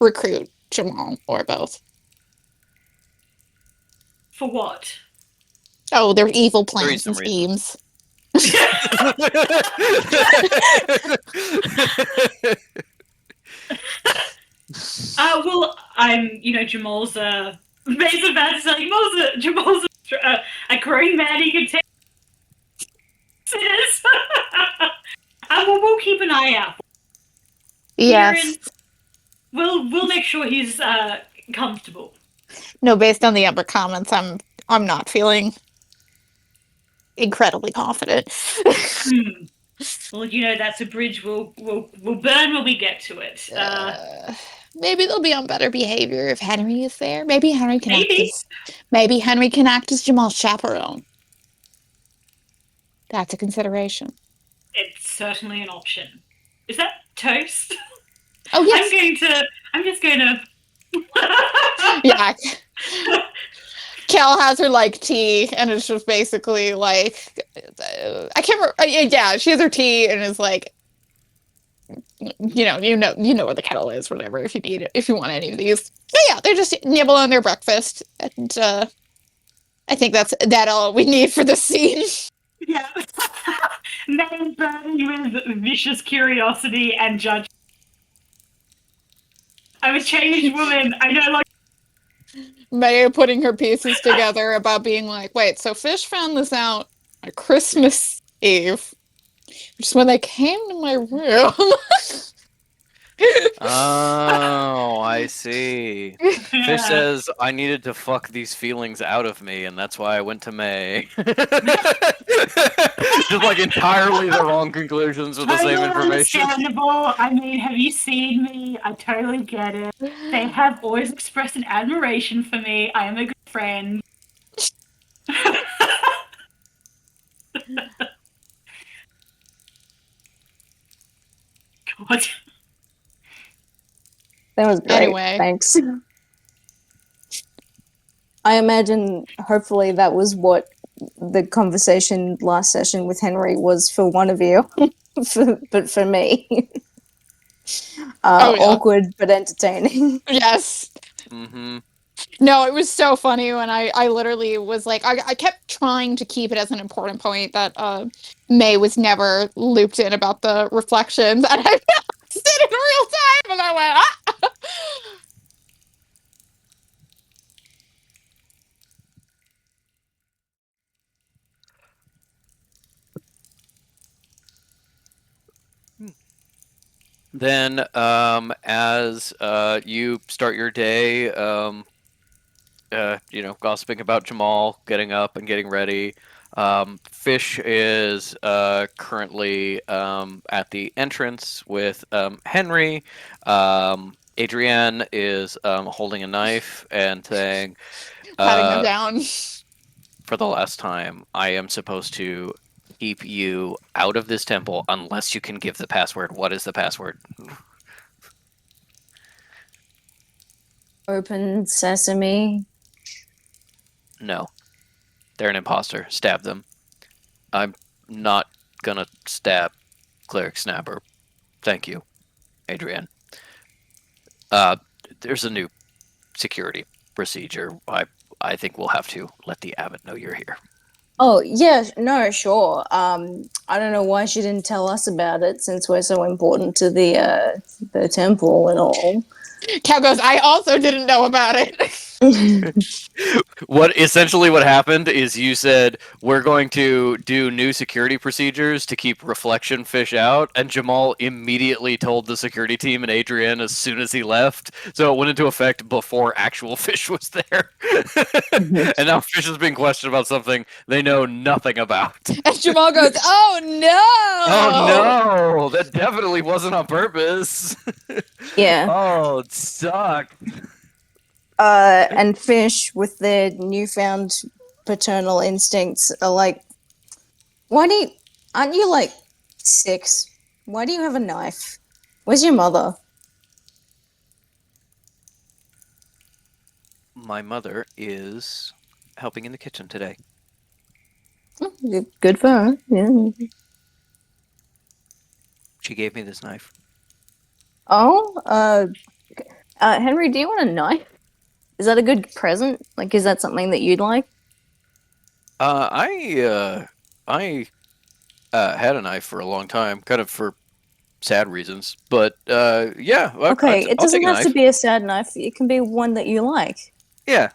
[SPEAKER 3] recruit Jamal or both.
[SPEAKER 4] For what?
[SPEAKER 3] Oh, they're evil plans
[SPEAKER 2] reason,
[SPEAKER 3] and
[SPEAKER 2] reason.
[SPEAKER 3] schemes.
[SPEAKER 4] Well, Jamal's May's about to say, Jamal's a grown man, he can take this. Well, we'll keep an eye out.
[SPEAKER 3] Yes.
[SPEAKER 4] We'll make sure he's comfortable.
[SPEAKER 3] No, based on the upper comments, I'm not feeling incredibly confident.
[SPEAKER 4] Well, that's a bridge we'll burn when we get to it.
[SPEAKER 3] Maybe they'll be on better behavior if Henry is there. Maybe Henry can
[SPEAKER 4] Maybe.
[SPEAKER 3] act as Jamal's chaperone. That's a consideration.
[SPEAKER 4] It's certainly an option. Is that toast?
[SPEAKER 3] Oh yes.
[SPEAKER 4] I'm just going to.
[SPEAKER 3] Yeah. Cal has her like tea, and it's just basically like I can't remember. Yeah, she has her tea, and it's like, you know where the kettle is, whatever. If you need it, if you want any of these, so yeah, they're just nibbling on their breakfast, and I think that's all we need for this scene.
[SPEAKER 4] Yeah. May burning with vicious curiosity and judgment. I'm a changed woman. I know, like.
[SPEAKER 3] May putting her pieces together about being like, wait, so Fish found this out on Christmas Eve, which is when they came to my room.
[SPEAKER 2] Oh, I see. Fish
[SPEAKER 4] Yeah.
[SPEAKER 2] says I needed to fuck these feelings out of me, and that's why I went to May. Just like entirely the wrong conclusions with the same
[SPEAKER 4] Totally
[SPEAKER 2] information.
[SPEAKER 4] understandable. I mean, have you seen me? I totally get it. They have always expressed an admiration for me. I am a good friend. God.
[SPEAKER 1] That was great.
[SPEAKER 3] Anyway.
[SPEAKER 1] Thanks. I imagine, hopefully, that was what the conversation last session with Henry was for one of you, but for me,
[SPEAKER 3] Oh, yeah.
[SPEAKER 1] awkward but entertaining.
[SPEAKER 3] Yes.
[SPEAKER 2] Mm-hmm.
[SPEAKER 3] No, it was so funny when I literally was like, I kept trying to keep it as an important point that May was never looped in about the reflections, and I realized it in real time, and I went, ah!
[SPEAKER 2] Then, as you start your day, gossiping about Jamal, getting up and getting ready. Fish is currently at the entrance with Henry. Adrienne is holding a knife and saying,
[SPEAKER 3] Patting them down.
[SPEAKER 2] for the last time, I am supposed to keep you out of this temple unless you can give the password. What is the password?
[SPEAKER 1] Open sesame.
[SPEAKER 2] No. They're an imposter. Stab them. I'm not gonna stab Cleric Snapper. Thank you, Adrienne. There's a new security procedure. I think we'll have to let the abbot know you're here.
[SPEAKER 1] Oh yeah, no, sure. I don't know why she didn't tell us about it since we're so important to the temple and all.
[SPEAKER 5] Cal goes, I also didn't know about it.
[SPEAKER 2] What happened is you said we're going to do new security procedures to keep reflection fish out, and Jamal immediately told the security team and Adrienne as soon as he left, so it went into effect before actual fish was there. And now fish is being questioned about something they know nothing about.
[SPEAKER 5] And Jamal goes, oh no!
[SPEAKER 2] Oh no, that definitely wasn't on purpose.
[SPEAKER 1] Yeah.
[SPEAKER 2] Oh, it sucked.
[SPEAKER 1] And fish with their newfound paternal instincts are like, aren't you like 6? Why do you have a knife? Where's your mother?
[SPEAKER 2] My mother is helping in the kitchen today.
[SPEAKER 1] Good for her. Yeah.
[SPEAKER 2] She gave me this knife.
[SPEAKER 1] Oh, Henry, do you want a knife? Is that a good present? Like, is that something that you'd like?
[SPEAKER 2] I had a knife for a long time, kind of for sad reasons, but yeah.
[SPEAKER 1] Okay, it
[SPEAKER 2] I'll
[SPEAKER 1] doesn't
[SPEAKER 2] take a
[SPEAKER 1] have to
[SPEAKER 2] knife.
[SPEAKER 1] be a sad knife. It can be one that you like.
[SPEAKER 2] Yeah.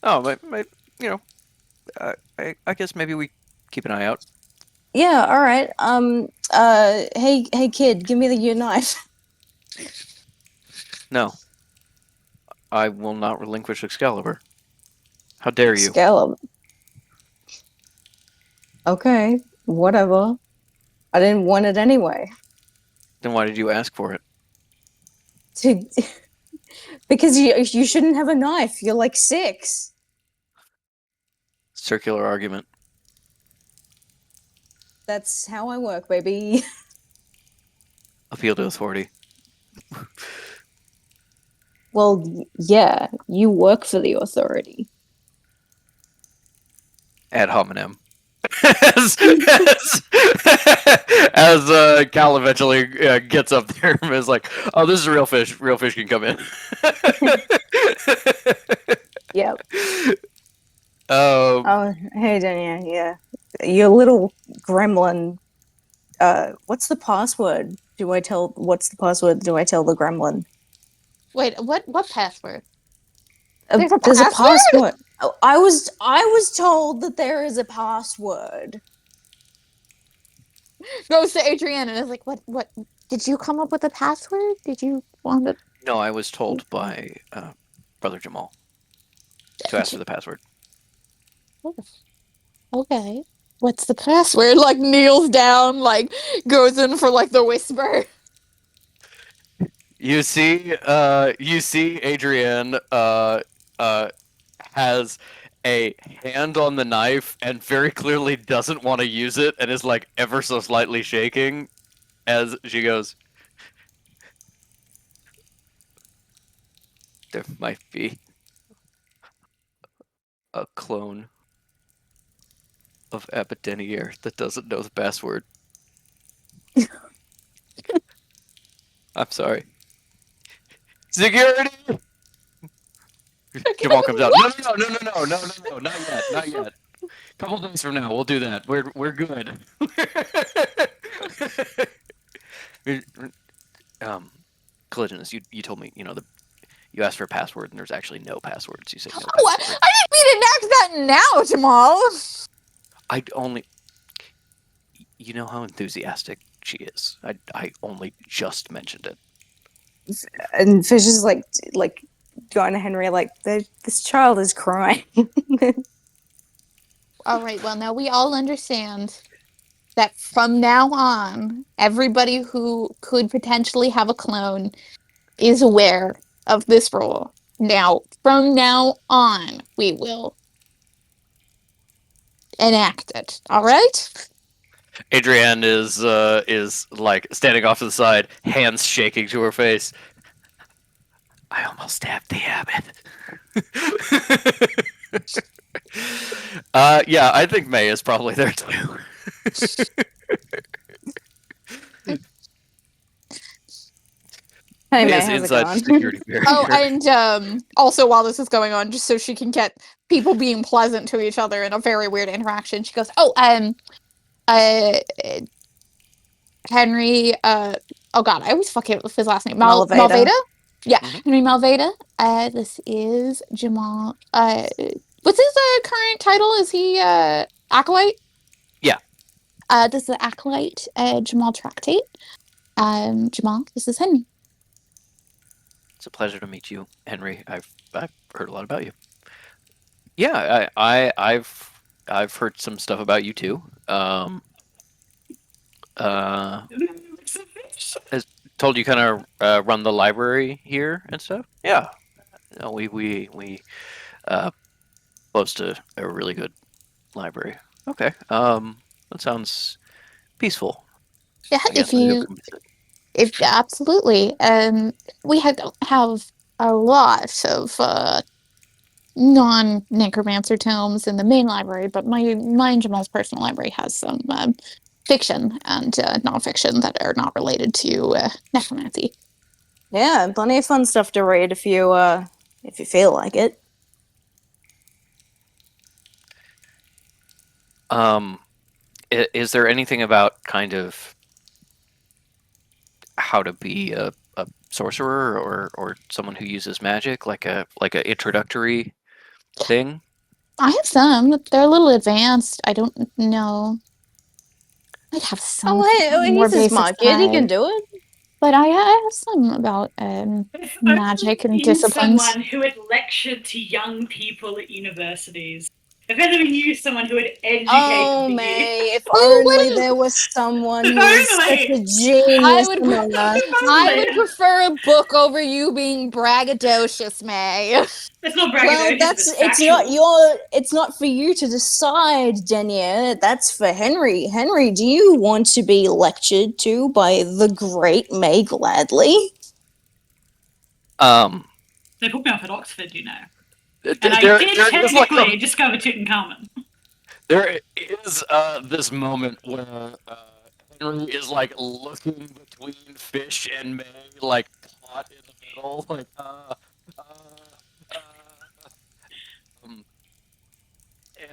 [SPEAKER 2] Oh, you know, I guess maybe we keep an eye out.
[SPEAKER 1] Yeah, all right. Hey, kid, give me your knife.
[SPEAKER 2] No, I will not relinquish Excalibur. How dare you?
[SPEAKER 1] Scallop. Okay, whatever. I didn't want it anyway.
[SPEAKER 2] Then why did you ask for it?
[SPEAKER 1] Because you shouldn't have a knife. You're like 6.
[SPEAKER 2] Circular argument.
[SPEAKER 1] That's how I work, baby.
[SPEAKER 2] Appeal to authority.
[SPEAKER 1] Well, yeah, you work for the authority.
[SPEAKER 2] Ad hominem. as Cal eventually gets up there and is like, "Oh, this is real fish. Real fish can come in."
[SPEAKER 1] Yep.
[SPEAKER 2] Oh,
[SPEAKER 1] Hey, Dania. Yeah, your little gremlin. What's the password? What's the password? Do I tell the gremlin?
[SPEAKER 5] Wait, what password?
[SPEAKER 1] There's a password. Oh, I was told that there is a password.
[SPEAKER 5] Goes to Adrienne and is like, what? Did you come up with a password? Did you want to?
[SPEAKER 2] no, I was told by Brother Jamal to ask for the password.
[SPEAKER 5] Okay. What's the password? Like kneels down, like goes in for like the whisper.
[SPEAKER 2] You see Adrienne has a hand on the knife and very clearly doesn't want to use it and is like ever so slightly shaking as she goes, there might be a clone of Abbot Denier that doesn't know the password. I'm sorry. Security! Jamal comes out. No, not yet. Couple days from now, we'll do that. We're good. Collisionist, you told me, you asked for a password and there's actually no passwords. You said no
[SPEAKER 5] What?
[SPEAKER 2] password.
[SPEAKER 5] I didn't mean to enact that now, Jamal.
[SPEAKER 2] You know how enthusiastic she is. I only just mentioned it.
[SPEAKER 1] And Fish is like going to Henry like, this child is crying.
[SPEAKER 5] All right, well, now we all understand that from now on, everybody who could potentially have a clone is aware of this rule. Now, from now on, we will enact it. All right?
[SPEAKER 2] Adrienne is like standing off to the side, hands shaking to her face. I almost stabbed the abbot. Yeah, I think May is probably there too.
[SPEAKER 1] Hey,
[SPEAKER 2] May
[SPEAKER 1] May,
[SPEAKER 2] is
[SPEAKER 1] how's it
[SPEAKER 2] inside
[SPEAKER 1] going?
[SPEAKER 2] security barrier.
[SPEAKER 5] Oh, and also while this is going on, just so she can get people being pleasant to each other in a very weird interaction, she goes, "Oh, uh, Henry, oh god, I always fuck it with his last name.
[SPEAKER 1] Malveda.
[SPEAKER 5] Malveda? Yeah,
[SPEAKER 2] Mhm.
[SPEAKER 5] Henry Malveda. This is Jamal. What's his current title? Is he acolyte?
[SPEAKER 2] Yeah.
[SPEAKER 5] This is acolyte Jamal Tractate. Jamal, this is Henry.
[SPEAKER 2] It's a pleasure to meet you, Henry. I've heard a lot about you. Yeah, I've heard some stuff about you too. Told you kind of run the library here and stuff. Yeah, no, we boast a really good library. Okay, that sounds peaceful.
[SPEAKER 5] Yeah,
[SPEAKER 2] I guess maybe I'll come visit.
[SPEAKER 5] if absolutely. We don't have a lot of non-necromancer tomes in the main library, but my and Jamal's personal library has some fiction and nonfiction that are not related to necromancy.
[SPEAKER 1] Yeah, plenty of fun stuff to read if you feel like it.
[SPEAKER 2] Is there anything about kind of how to be a sorcerer or someone who uses magic, like a introductory thing?
[SPEAKER 5] I have some. They're a little advanced. I don't know. I'd have some more
[SPEAKER 1] He's a
[SPEAKER 5] basic
[SPEAKER 1] smart kid. He can
[SPEAKER 5] side,
[SPEAKER 1] do it.
[SPEAKER 5] but I have some about
[SPEAKER 4] If
[SPEAKER 5] magic
[SPEAKER 4] only
[SPEAKER 5] and
[SPEAKER 4] knew
[SPEAKER 5] disciplines.
[SPEAKER 4] someone who had lectured to young people at universities. If only we knew someone who had educated
[SPEAKER 1] Oh,
[SPEAKER 4] the youth.
[SPEAKER 1] May, if
[SPEAKER 5] Oh, what
[SPEAKER 1] only
[SPEAKER 5] if-
[SPEAKER 1] there was someone
[SPEAKER 4] If
[SPEAKER 1] who was such
[SPEAKER 4] only.
[SPEAKER 1] a genius
[SPEAKER 5] would-
[SPEAKER 1] among us.
[SPEAKER 5] I would prefer a book over you being braggadocious, May.
[SPEAKER 4] It's not
[SPEAKER 1] Well,
[SPEAKER 4] braggadocious,
[SPEAKER 1] it's not for you to decide, Denier. That's for Henry. Henry, do you want to be lectured to by the great May Gladly?
[SPEAKER 4] They put me off at Oxford, you know. And I did technically discover Tutankhamun.
[SPEAKER 2] There is this moment where Henry is like looking between Fish and May, like caught in the middle, like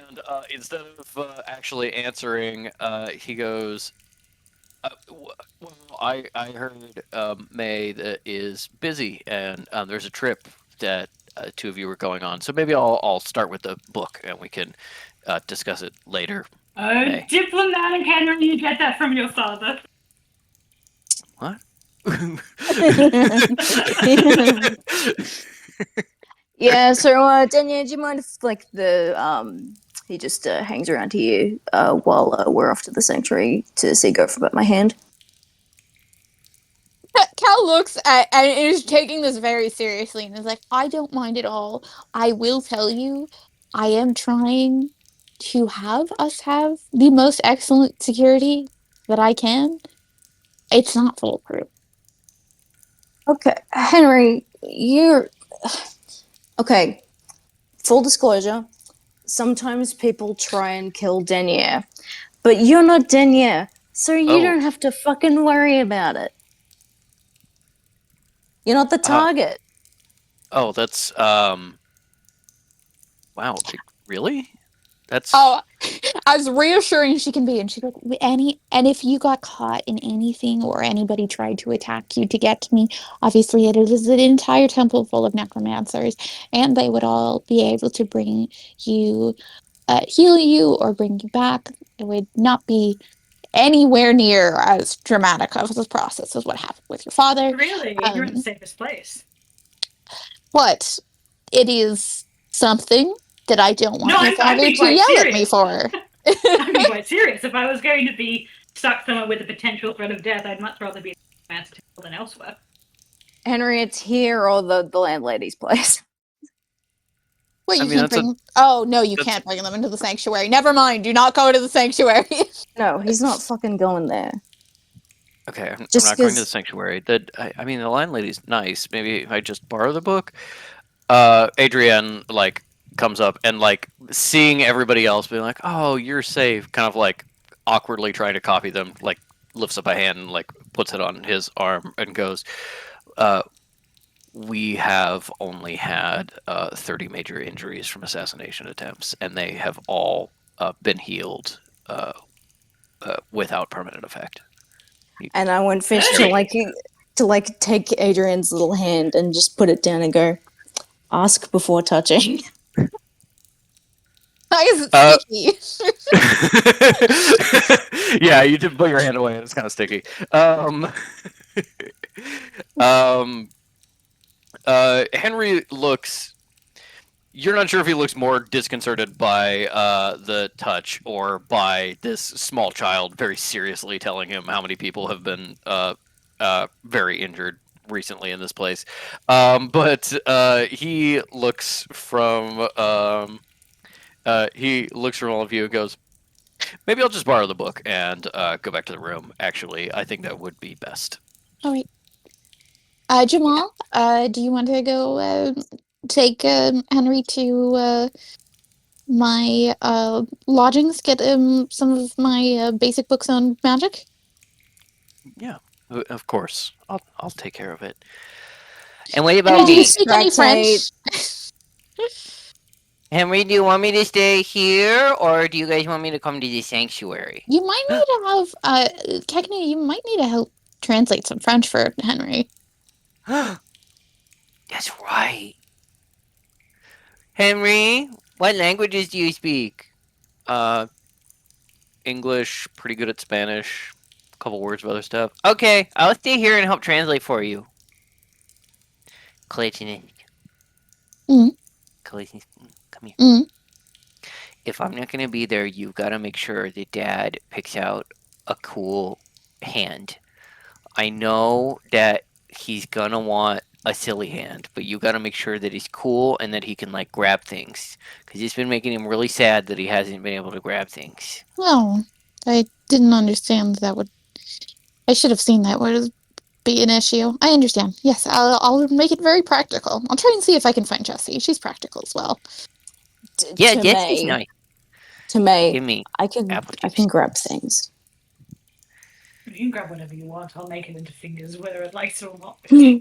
[SPEAKER 2] and instead of actually answering, he goes, "Well, I heard May that is busy, and there's a trip that two of you are going on. So maybe I'll start with the book, and we can discuss it later."
[SPEAKER 4] Oh,
[SPEAKER 2] May.
[SPEAKER 4] diplomatic Henry, you get that from your father.
[SPEAKER 2] What?
[SPEAKER 1] Yeah, so Denier, do you mind if like he just hangs around here while we're off to the sanctuary to see Gopher about my hand?
[SPEAKER 5] Cal looks at and is taking this very seriously and is like, I don't mind at all. I will tell you, I am trying to have us have the most excellent security that I can. It's not foolproof.
[SPEAKER 1] Okay, Henry, you're okay. Full disclosure, sometimes people try and kill Denier, but you're not Denier, so you don't have to fucking worry about it. You're not the target.
[SPEAKER 2] Oh, that's wow, really? That's
[SPEAKER 5] as reassuring as she can be, and she goes, and if you got caught in anything or anybody tried to attack you to get to me, obviously it is an entire temple full of necromancers, and they would all be able to bring you, heal you or bring you back. It would not be anywhere near as dramatic of a process as what happened with your father.
[SPEAKER 4] Really? You're in the safest place.
[SPEAKER 5] But it is something that I don't want
[SPEAKER 4] No,
[SPEAKER 5] your
[SPEAKER 4] I'd
[SPEAKER 5] father
[SPEAKER 4] be
[SPEAKER 5] to
[SPEAKER 4] quite
[SPEAKER 5] yell at me
[SPEAKER 4] serious.
[SPEAKER 5] for.
[SPEAKER 4] I'd be quite serious. If I was going to be stuck somewhere with a potential threat of death, I'd much rather be in a master temple than elsewhere.
[SPEAKER 1] Henry, it's here or the landlady's place.
[SPEAKER 5] Well, you
[SPEAKER 2] I mean,
[SPEAKER 5] can't bring. Oh no, you can't bring them into the sanctuary. Never mind. Do not go to the sanctuary.
[SPEAKER 1] No, he's not fucking going there.
[SPEAKER 2] Okay, I'm
[SPEAKER 1] Just
[SPEAKER 2] not going to the
[SPEAKER 1] 'cause-
[SPEAKER 2] sanctuary. I mean, the landlady's nice. Maybe if I just borrow the book. Adrienne like comes up and like seeing everybody else being like, "Oh, you're safe," kind of like awkwardly trying to copy them, like lifts up a hand and like puts it on his arm and goes, "We have only had 30 major injuries from assassination attempts, and they have all been healed without permanent effect."
[SPEAKER 1] And I want Fish
[SPEAKER 4] Hey!
[SPEAKER 1] to take Adrian's little hand and just put it down and go, ask before touching.
[SPEAKER 5] Why is it
[SPEAKER 2] Uh,
[SPEAKER 5] sticky?
[SPEAKER 2] Yeah, you did put your hand away and it's kind of sticky. Henry looks. You're not sure if he looks more disconcerted by the touch or by this small child very seriously telling him how many people have been very injured recently in this place. But he looks from all of you and goes, "Maybe I'll just borrow the book and go back to the room. Actually, I think that would be best."
[SPEAKER 3] All right. Jamal, do you want to go take Henry to my lodgings, get some of my basic books on magic?
[SPEAKER 2] Yeah, of course. I'll take care of it. And what
[SPEAKER 3] Henry,
[SPEAKER 2] about
[SPEAKER 3] do you
[SPEAKER 2] me?
[SPEAKER 3] speak any French?
[SPEAKER 2] Henry, do you want me to stay here, or do you guys want me to come to the sanctuary?
[SPEAKER 3] You might need to have Kekne, you might need to help translate some French for Henry.
[SPEAKER 2] That's right. Henry, what languages do you speak? English, pretty good at Spanish, a couple words of other stuff. Okay, I'll stay here and help translate for you. Clayton. Clayton, come here.
[SPEAKER 3] Mm.
[SPEAKER 2] If I'm not gonna be there, you've got to make sure that Dad picks out a cool hand. I know that he's gonna want a silly hand, but you got to make sure that he's cool and that he can like grab things, because it's been making him really sad that he hasn't been able to grab things.
[SPEAKER 3] Well, I didn't understand that would. I should have seen that would be an issue. I understand. Yes, I'll make it very practical. I'll try and see if I can find Jessie. She's practical as well.
[SPEAKER 2] Yeah,
[SPEAKER 1] to
[SPEAKER 2] Jesse's
[SPEAKER 1] May,
[SPEAKER 2] nice.
[SPEAKER 1] To May,
[SPEAKER 2] Give me
[SPEAKER 1] I can
[SPEAKER 2] apple
[SPEAKER 1] I
[SPEAKER 2] juice.
[SPEAKER 1] can grab things.
[SPEAKER 4] You can grab whatever you want. I'll make it into fingers, whether it likes it or not.
[SPEAKER 1] Hmm.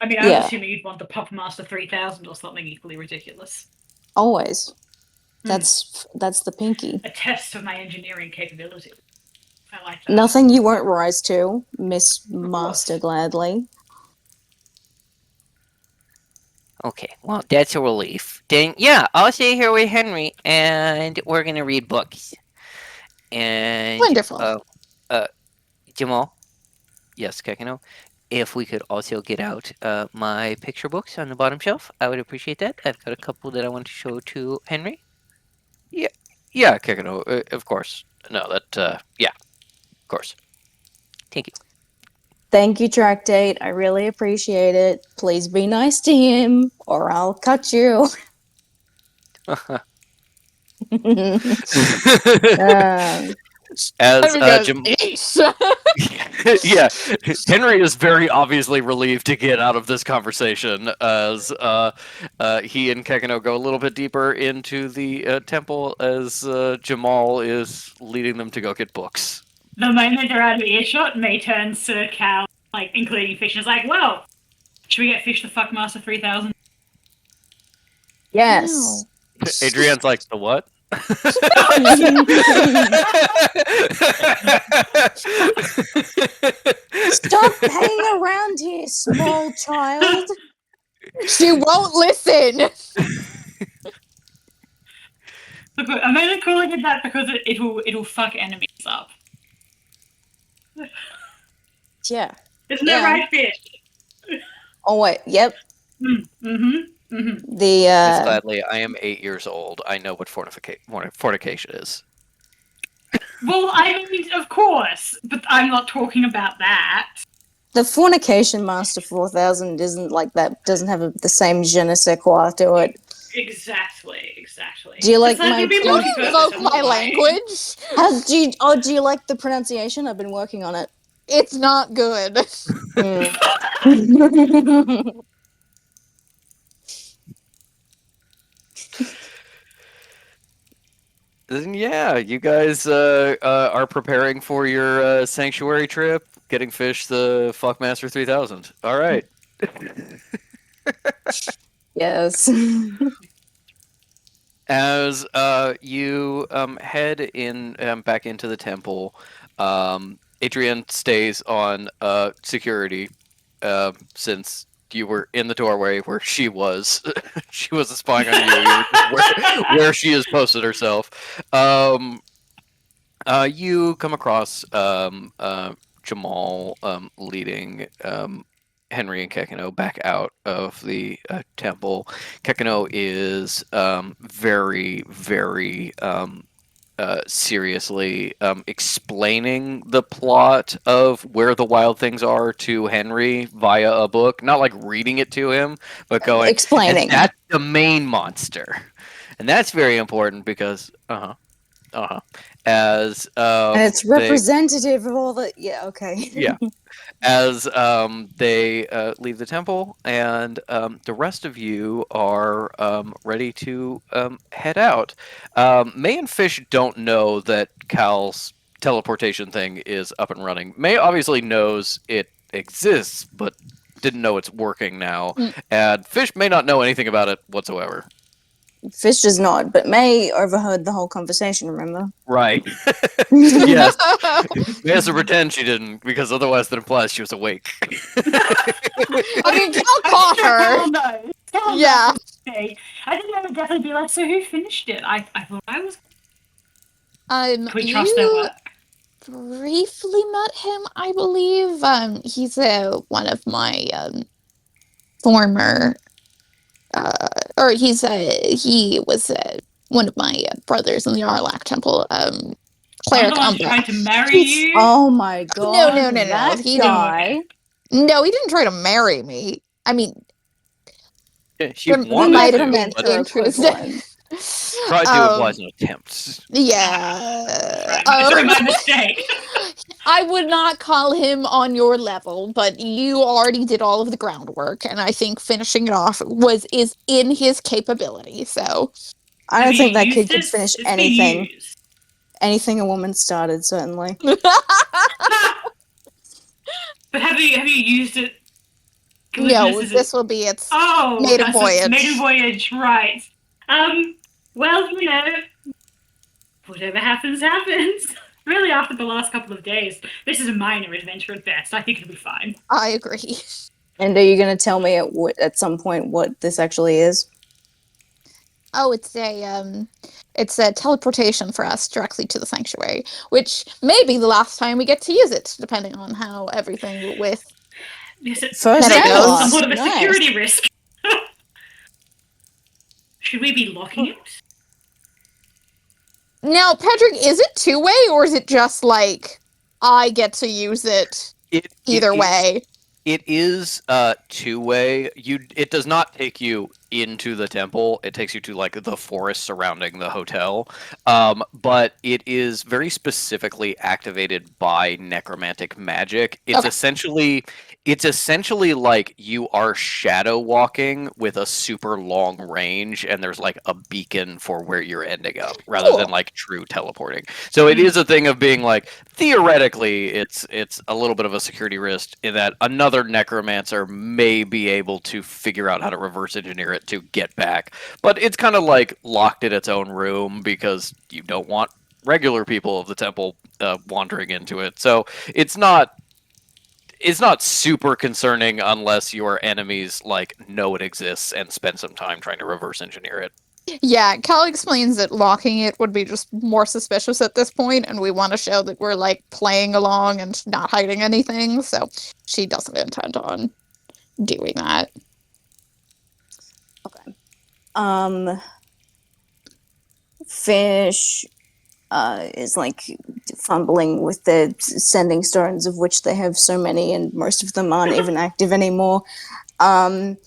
[SPEAKER 4] I mean, I'm
[SPEAKER 1] Yeah.
[SPEAKER 4] assuming you'd want the Puff Master 3000 or something equally ridiculous.
[SPEAKER 1] Always.
[SPEAKER 4] Hmm.
[SPEAKER 1] That's the pinky.
[SPEAKER 4] A test of my engineering capability. I like that.
[SPEAKER 1] Nothing you won't rise to, Miss
[SPEAKER 4] course.
[SPEAKER 1] Master Gladly.
[SPEAKER 2] Okay, well, that's a relief. Then, yeah, I'll stay here with Henry, and we're gonna read books. And
[SPEAKER 3] Wonderful.
[SPEAKER 2] Jamal, yes, Kekino, if we could also get out my picture books on the bottom shelf, I would appreciate that. I've got a couple that I want to show to Henry. Yeah, Kekino, of course. No, yeah, of course. Thank you.
[SPEAKER 1] Thank you, Track Date. I really appreciate it. Please be nice to him, or I'll cut you.
[SPEAKER 2] As
[SPEAKER 5] Henry goes,
[SPEAKER 2] yeah, Henry is very obviously relieved to get out of this conversation as he and Kekino go a little bit deeper into the temple as Jamal is leading them to go get books.
[SPEAKER 4] The moment they're out of earshot, May turns to Cal, like, including Fish, and is like, well, should we get Fish the Fuck Master 3000?
[SPEAKER 1] Yes.
[SPEAKER 2] Adrian's like, the what?
[SPEAKER 1] Stop hanging around here, small child.
[SPEAKER 5] she won't listen.
[SPEAKER 4] Look, I'm only calling it that because it'll fuck enemies up.
[SPEAKER 1] Yeah.
[SPEAKER 4] Isn't
[SPEAKER 1] Yeah.
[SPEAKER 4] that right, Fish?
[SPEAKER 1] Oh wait. Yep.
[SPEAKER 4] Mm-hmm.
[SPEAKER 1] The
[SPEAKER 2] Miss Gladly, I am 8 years old. I know what fornication is.
[SPEAKER 4] Well, I mean, of course, but I'm not talking about that.
[SPEAKER 1] the Fornication Master 4000 isn't like that. Doesn't have the same je ne sais quoi to it.
[SPEAKER 4] Exactly.
[SPEAKER 1] Do you like
[SPEAKER 4] It's like
[SPEAKER 1] my
[SPEAKER 4] you'd be
[SPEAKER 5] Don't
[SPEAKER 4] multi-purpose
[SPEAKER 5] invoke
[SPEAKER 4] in
[SPEAKER 5] my
[SPEAKER 4] one way.
[SPEAKER 5] language.
[SPEAKER 1] Do you like the pronunciation? I've been working on it.
[SPEAKER 5] It's not good.
[SPEAKER 2] Then yeah, you guys are preparing for your sanctuary trip, getting Fish the Fuckmaster 3000. All right.
[SPEAKER 1] Yes.
[SPEAKER 2] As you head in back into the temple, Adrian stays on security since you were in the doorway where she was. She was spying on you. You were just where she has posted herself. You come across Jamal leading Henry and Kekino back out of the temple. Kekino is very, very seriously explaining the plot of where the wild things are to Henry via a book. Not like reading it to him, but going,
[SPEAKER 1] Explaining.
[SPEAKER 2] and that's the main monster. And that's very important because, as
[SPEAKER 1] And it's representative of all the. Yeah, okay.
[SPEAKER 2] Yeah. As they leave the temple, and the rest of you are ready to head out. May and Fish don't know that Cal's teleportation thing is up and running. May obviously knows it exists, but didn't know it's working now. And Fish may not know anything about it whatsoever.
[SPEAKER 1] Fish does not, but May overheard the whole conversation, remember?
[SPEAKER 2] Right. Yes. May has to pretend she didn't, because otherwise that implies she was awake.
[SPEAKER 5] I mean, Cal caught her.
[SPEAKER 4] Cal knows. Cal
[SPEAKER 5] Yeah.
[SPEAKER 4] knows. Okay. I think I would definitely be like, so who finished it? I thought I was. Can we trust their
[SPEAKER 5] You
[SPEAKER 4] work?
[SPEAKER 5] briefly met him, I believe. He's one of my former, or he was one of my brothers in the Arlak Temple. Cleric
[SPEAKER 4] Someone's
[SPEAKER 5] Umbra.
[SPEAKER 4] trying to marry you.
[SPEAKER 1] Oh my god.
[SPEAKER 5] No.
[SPEAKER 1] That
[SPEAKER 5] He
[SPEAKER 1] guy.
[SPEAKER 5] No, he didn't try to marry me. I mean,
[SPEAKER 2] She
[SPEAKER 5] we
[SPEAKER 2] wanted
[SPEAKER 5] might
[SPEAKER 2] to,
[SPEAKER 5] have been
[SPEAKER 2] but
[SPEAKER 5] interested.
[SPEAKER 2] tried to apply some attempts.
[SPEAKER 5] Yeah.
[SPEAKER 4] Sorry, my mistake.
[SPEAKER 5] I would not call him on your level, but you already did all of the groundwork, and I think finishing it off is in his capability. So
[SPEAKER 1] I don't
[SPEAKER 4] Have
[SPEAKER 1] think
[SPEAKER 4] you
[SPEAKER 1] that
[SPEAKER 4] used
[SPEAKER 1] kid could
[SPEAKER 4] this?
[SPEAKER 1] finish
[SPEAKER 4] It's been
[SPEAKER 1] anything.
[SPEAKER 4] used.
[SPEAKER 1] Anything a woman started, certainly.
[SPEAKER 4] But have you used it?
[SPEAKER 5] no, this will be its maiden
[SPEAKER 4] so
[SPEAKER 5] voyage.
[SPEAKER 4] Maiden voyage, right? Well, you know, whatever happens, happens. Really, after the last couple of days, this is a minor adventure at best. I think it'll be fine.
[SPEAKER 5] I agree.
[SPEAKER 1] And are you going to tell me at some point what this actually is?
[SPEAKER 5] Oh, it's a teleportation for us directly to the sanctuary, which may be the last time we get to use it, depending on how everything with.
[SPEAKER 4] Yes, it's
[SPEAKER 1] First
[SPEAKER 5] and last.
[SPEAKER 4] somewhat of a
[SPEAKER 1] Nice.
[SPEAKER 4] security risk. Should we be locking it?
[SPEAKER 5] Now, Patrick, is it two-way or is it just like I get to use it either way?
[SPEAKER 2] It is two-way. It does not take you into the temple. It takes you to like the forest surrounding the hotel. But it is very specifically activated by necromantic magic. It's essentially like you are shadow walking with a super long range, and there's like a beacon for where you're ending up, rather than like true teleporting. So it is a thing of being like, theoretically, it's a little bit of a security risk in that another necromancer may be able to figure out how to reverse engineer it to get back. But it's kind of like locked in its own room because you don't want regular people of the temple wandering into it. So it's not super concerning unless your enemies like know it exists and spend some time trying to reverse engineer it.
[SPEAKER 5] Yeah, Cal explains that locking it would be just more suspicious at this point, and we want to show that we're like playing along and not hiding anything, so she doesn't intend on doing that.
[SPEAKER 1] Okay. Fish is like fumbling with the sending stones, of which they have so many, and most of them aren't even active anymore. And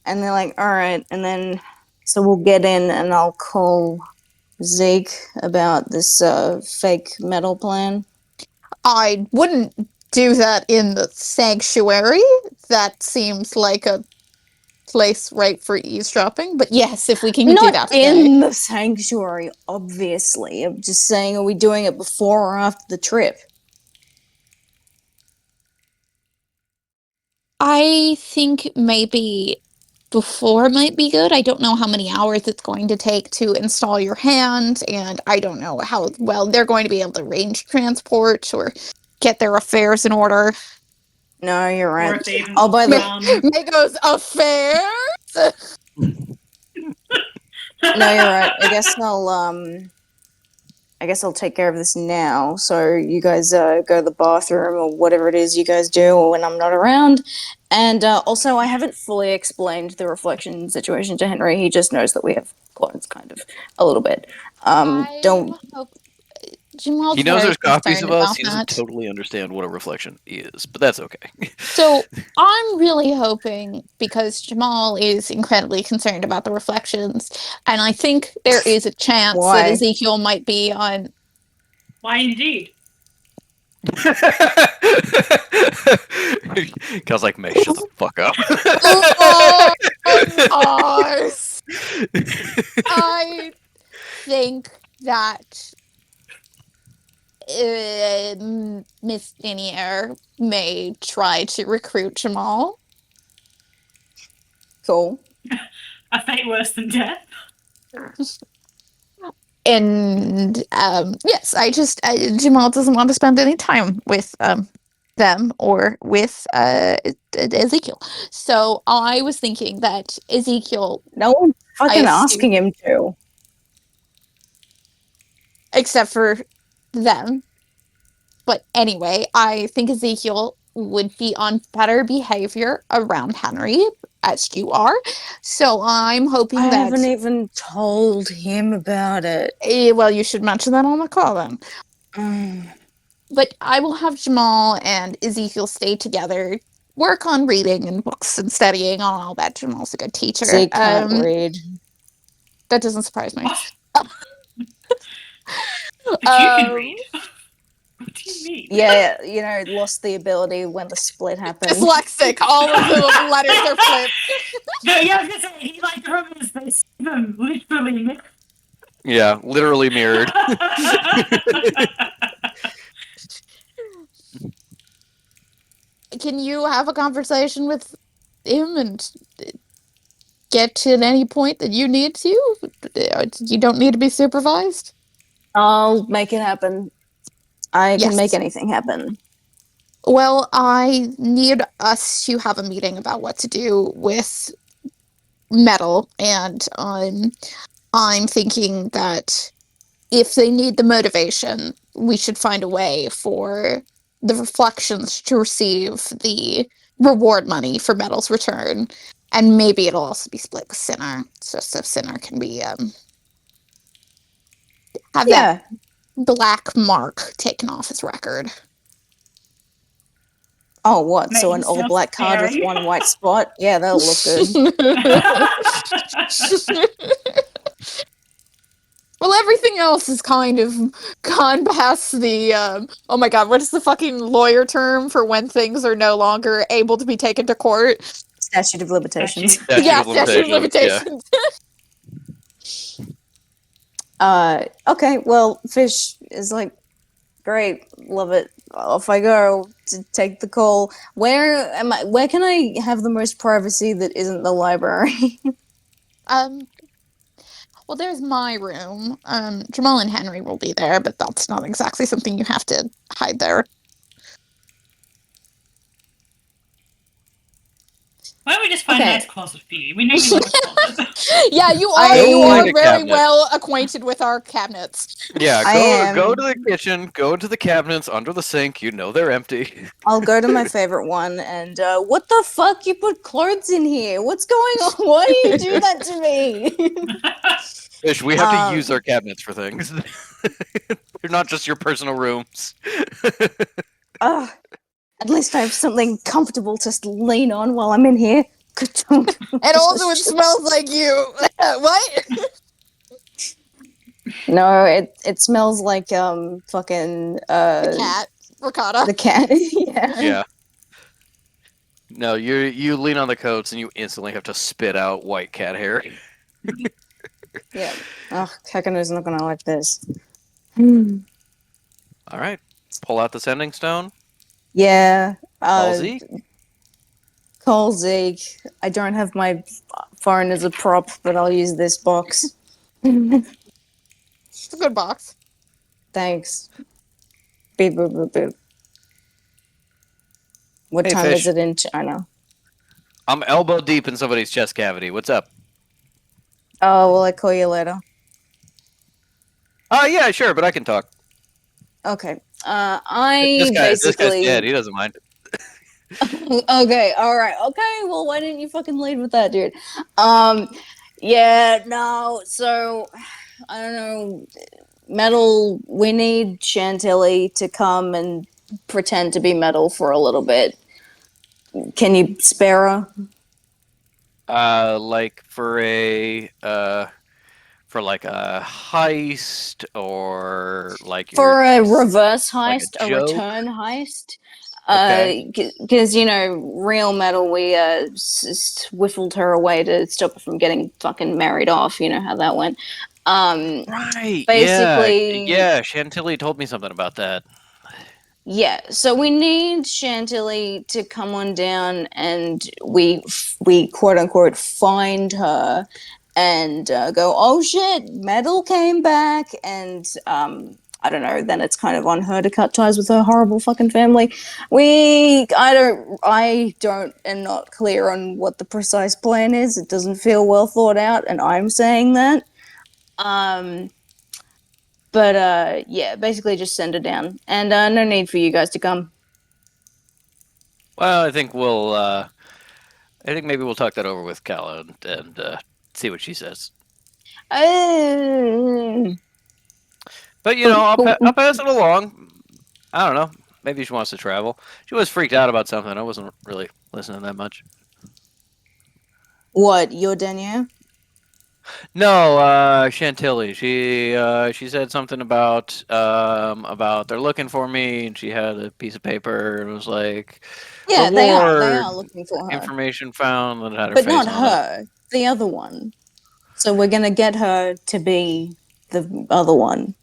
[SPEAKER 1] they're like, all right, and then so we'll get in, and I'll call Zeke about this fake metal plan.
[SPEAKER 5] I wouldn't do that in the sanctuary. That seems like a place ripe for eavesdropping. But yes, if we can do
[SPEAKER 1] Not
[SPEAKER 5] that today.
[SPEAKER 1] in the sanctuary, obviously. I'm just saying, are we doing it before or after the trip?
[SPEAKER 3] I think maybe before might be good. I don't know how many hours it's going to take to install your hand, and I don't know how well they're going to be able to arrange transport or get their affairs in order.
[SPEAKER 1] No, you're
[SPEAKER 4] Or
[SPEAKER 1] right.
[SPEAKER 4] if they even
[SPEAKER 1] I'll buy the.
[SPEAKER 5] Mago's affairs.
[SPEAKER 1] No, you're right. I guess I'll take care of this now. So you guys go to the bathroom or whatever it is you guys do when I'm not around. And also, I haven't fully explained the reflection situation to Henry. He just knows that we have clones, kind of, a little bit. Don't.
[SPEAKER 3] Jamal's
[SPEAKER 2] He knows
[SPEAKER 3] very
[SPEAKER 2] there's copies of
[SPEAKER 3] concerned
[SPEAKER 2] us.
[SPEAKER 3] about
[SPEAKER 2] He doesn't
[SPEAKER 3] that.
[SPEAKER 2] totally understand what a reflection is, but that's okay.
[SPEAKER 3] So I'm really hoping, because Jamal is incredibly concerned about the reflections, and I think there is a chance
[SPEAKER 1] Why?
[SPEAKER 3] that Ezekiel might be on.
[SPEAKER 4] Why indeed?
[SPEAKER 2] Kyle's like, May, shut the fuck up.
[SPEAKER 5] Oh, nice. I think that Miss Dinier may try to recruit Jamal.
[SPEAKER 1] Cool.
[SPEAKER 4] A fate worse than death.
[SPEAKER 3] And yes, Jamal doesn't want to spend any time with them or with Ezekiel. So I was thinking that Ezekiel,
[SPEAKER 1] No one's fucking
[SPEAKER 3] assume-
[SPEAKER 1] asking him to.
[SPEAKER 3] except for them. But anyway, I think Ezekiel would be on better behavior around Henry, as you are. So I'm hoping
[SPEAKER 1] I
[SPEAKER 3] that.
[SPEAKER 1] haven't even told him about it.
[SPEAKER 3] Well, you should mention that on the call then.
[SPEAKER 1] Mm.
[SPEAKER 3] But I will have Jamal and Ezekiel stay together, work on reading and books and studying and all that. Jamal's a good teacher.
[SPEAKER 1] So he can't read.
[SPEAKER 3] That doesn't surprise me.
[SPEAKER 4] What? But you can
[SPEAKER 3] Um,
[SPEAKER 4] read. What do you mean?
[SPEAKER 1] Yeah, lost the ability when the split happened.
[SPEAKER 5] Dyslexic. All of the letters are flipped.
[SPEAKER 4] No, yeah, I was gonna say he like remembers they see them literally.
[SPEAKER 2] Yeah, literally mirrored.
[SPEAKER 5] Can you have a conversation with him and get to any point that you need to? You don't need to be supervised?
[SPEAKER 1] I'll make it happen. I can
[SPEAKER 3] Yes.
[SPEAKER 1] make anything happen.
[SPEAKER 3] Well, I need us to have a meeting about what to do with metal, and I'm thinking that if they need the motivation, we should find a way for the reflections to receive the reward money for metal's return, and maybe it'll also be split with Sinner, so Sinner can be have that
[SPEAKER 1] Yeah.
[SPEAKER 3] black mark taken off his record.
[SPEAKER 1] Oh, what? So
[SPEAKER 4] Make
[SPEAKER 1] an all
[SPEAKER 4] yourself
[SPEAKER 1] black card with
[SPEAKER 4] scary.
[SPEAKER 1] one white spot? Yeah, that'll look good.
[SPEAKER 5] Well, everything else is kind of gone past the, oh my god, what is the fucking lawyer term for when things are no longer able to be taken to court?
[SPEAKER 1] Statute of limitations.
[SPEAKER 2] Statute
[SPEAKER 5] Yeah,
[SPEAKER 2] of
[SPEAKER 5] statute of
[SPEAKER 2] limitations,
[SPEAKER 5] limitations.
[SPEAKER 1] Okay, well, Fish is like, great, love it. Off I go to take the call. Where can I have the most privacy that isn't the library?
[SPEAKER 3] Well, there's my room. Jamal and Henry will be there, but that's not exactly something you have to hide there.
[SPEAKER 4] Why don't we just find
[SPEAKER 1] Okay.
[SPEAKER 4] a nice closet for you? We know you love a closet.
[SPEAKER 5] Yeah, you are,
[SPEAKER 1] I-
[SPEAKER 5] you are
[SPEAKER 2] Find a
[SPEAKER 5] very
[SPEAKER 2] cabinet.
[SPEAKER 5] well acquainted with our cabinets.
[SPEAKER 2] Yeah,
[SPEAKER 1] I
[SPEAKER 2] go
[SPEAKER 1] am.
[SPEAKER 2] to the kitchen, go into the cabinets under the sink. You know they're empty.
[SPEAKER 1] I'll go to my favorite one and, what the fuck? You put clothes in here. What's going on? Why do you do that to me?
[SPEAKER 2] Fish, we have to
[SPEAKER 1] Um,
[SPEAKER 2] use our cabinets for things. They're not just your personal rooms.
[SPEAKER 1] Ugh. At least I have something comfortable to lean on while I'm in here.
[SPEAKER 5] And also it smells like you. What?
[SPEAKER 1] No, it smells like fucking
[SPEAKER 5] A cat. Ricotta.
[SPEAKER 1] The cat. Yeah.
[SPEAKER 2] Yeah. No, you lean on the coats and you instantly have to spit out white cat hair.
[SPEAKER 1] Yeah. Oh, Kakano's not gonna like this.
[SPEAKER 2] All right. Pull out the sending stone.
[SPEAKER 1] Yeah.
[SPEAKER 2] Call Zeke.
[SPEAKER 1] Call Zeke. I don't have my phone as a prop, but I'll use this box.
[SPEAKER 5] It's a good box.
[SPEAKER 1] Thanks. Beep, boop, boop, boop. What
[SPEAKER 2] Hey,
[SPEAKER 1] time
[SPEAKER 2] Fish.
[SPEAKER 1] is it in China?
[SPEAKER 2] I'm elbow deep in somebody's chest cavity. What's up?
[SPEAKER 1] Oh, will I call you later?
[SPEAKER 2] Yeah, sure, but I can talk.
[SPEAKER 1] Okay. I
[SPEAKER 2] This guy's
[SPEAKER 1] basically.
[SPEAKER 2] dead. He doesn't mind.
[SPEAKER 1] Okay, all right. Okay, well, why didn't you fucking lead with that, dude? Yeah, no. So, I don't know. Metal. We need Chantilly to come and pretend to be Metal for a little bit. Can you spare her?
[SPEAKER 2] Like for like a heist or like
[SPEAKER 1] For
[SPEAKER 2] you're
[SPEAKER 1] a reverse
[SPEAKER 2] like
[SPEAKER 1] heist,
[SPEAKER 2] a
[SPEAKER 1] a
[SPEAKER 2] joke?
[SPEAKER 1] return heist.
[SPEAKER 2] Okay.
[SPEAKER 1] Because real Metal, we whiffled her away to stop her from getting fucking married off. You know how that went.
[SPEAKER 2] Right.
[SPEAKER 1] Basically,
[SPEAKER 2] Yeah. Chantilly told me something about that.
[SPEAKER 1] yeah. So we need Chantilly to come on down, and we quote unquote find her, and go, oh shit, Metal came back, and I don't know. Then it's kind of on her to cut ties with her horrible fucking family. I don't, am not clear on what the precise plan is. It doesn't feel well thought out, and I'm saying that. But yeah, basically just send her down, and no need for you guys to come.
[SPEAKER 2] Well, I think maybe we'll talk that over with Kala and see what she says. But I'll pass it along. I don't know. Maybe she wants to travel. She was freaked out about something. I wasn't really listening that much.
[SPEAKER 1] What, your Danielle?
[SPEAKER 2] No, Chantilly. She said something about they're looking for me, and she had a piece of paper and was like,
[SPEAKER 1] Yeah, they are. They
[SPEAKER 2] reward,
[SPEAKER 1] are looking for her,
[SPEAKER 2] information found that had her
[SPEAKER 1] but
[SPEAKER 2] face
[SPEAKER 1] not
[SPEAKER 2] on it.
[SPEAKER 1] her. The other one. So we're gonna get her to be the other one.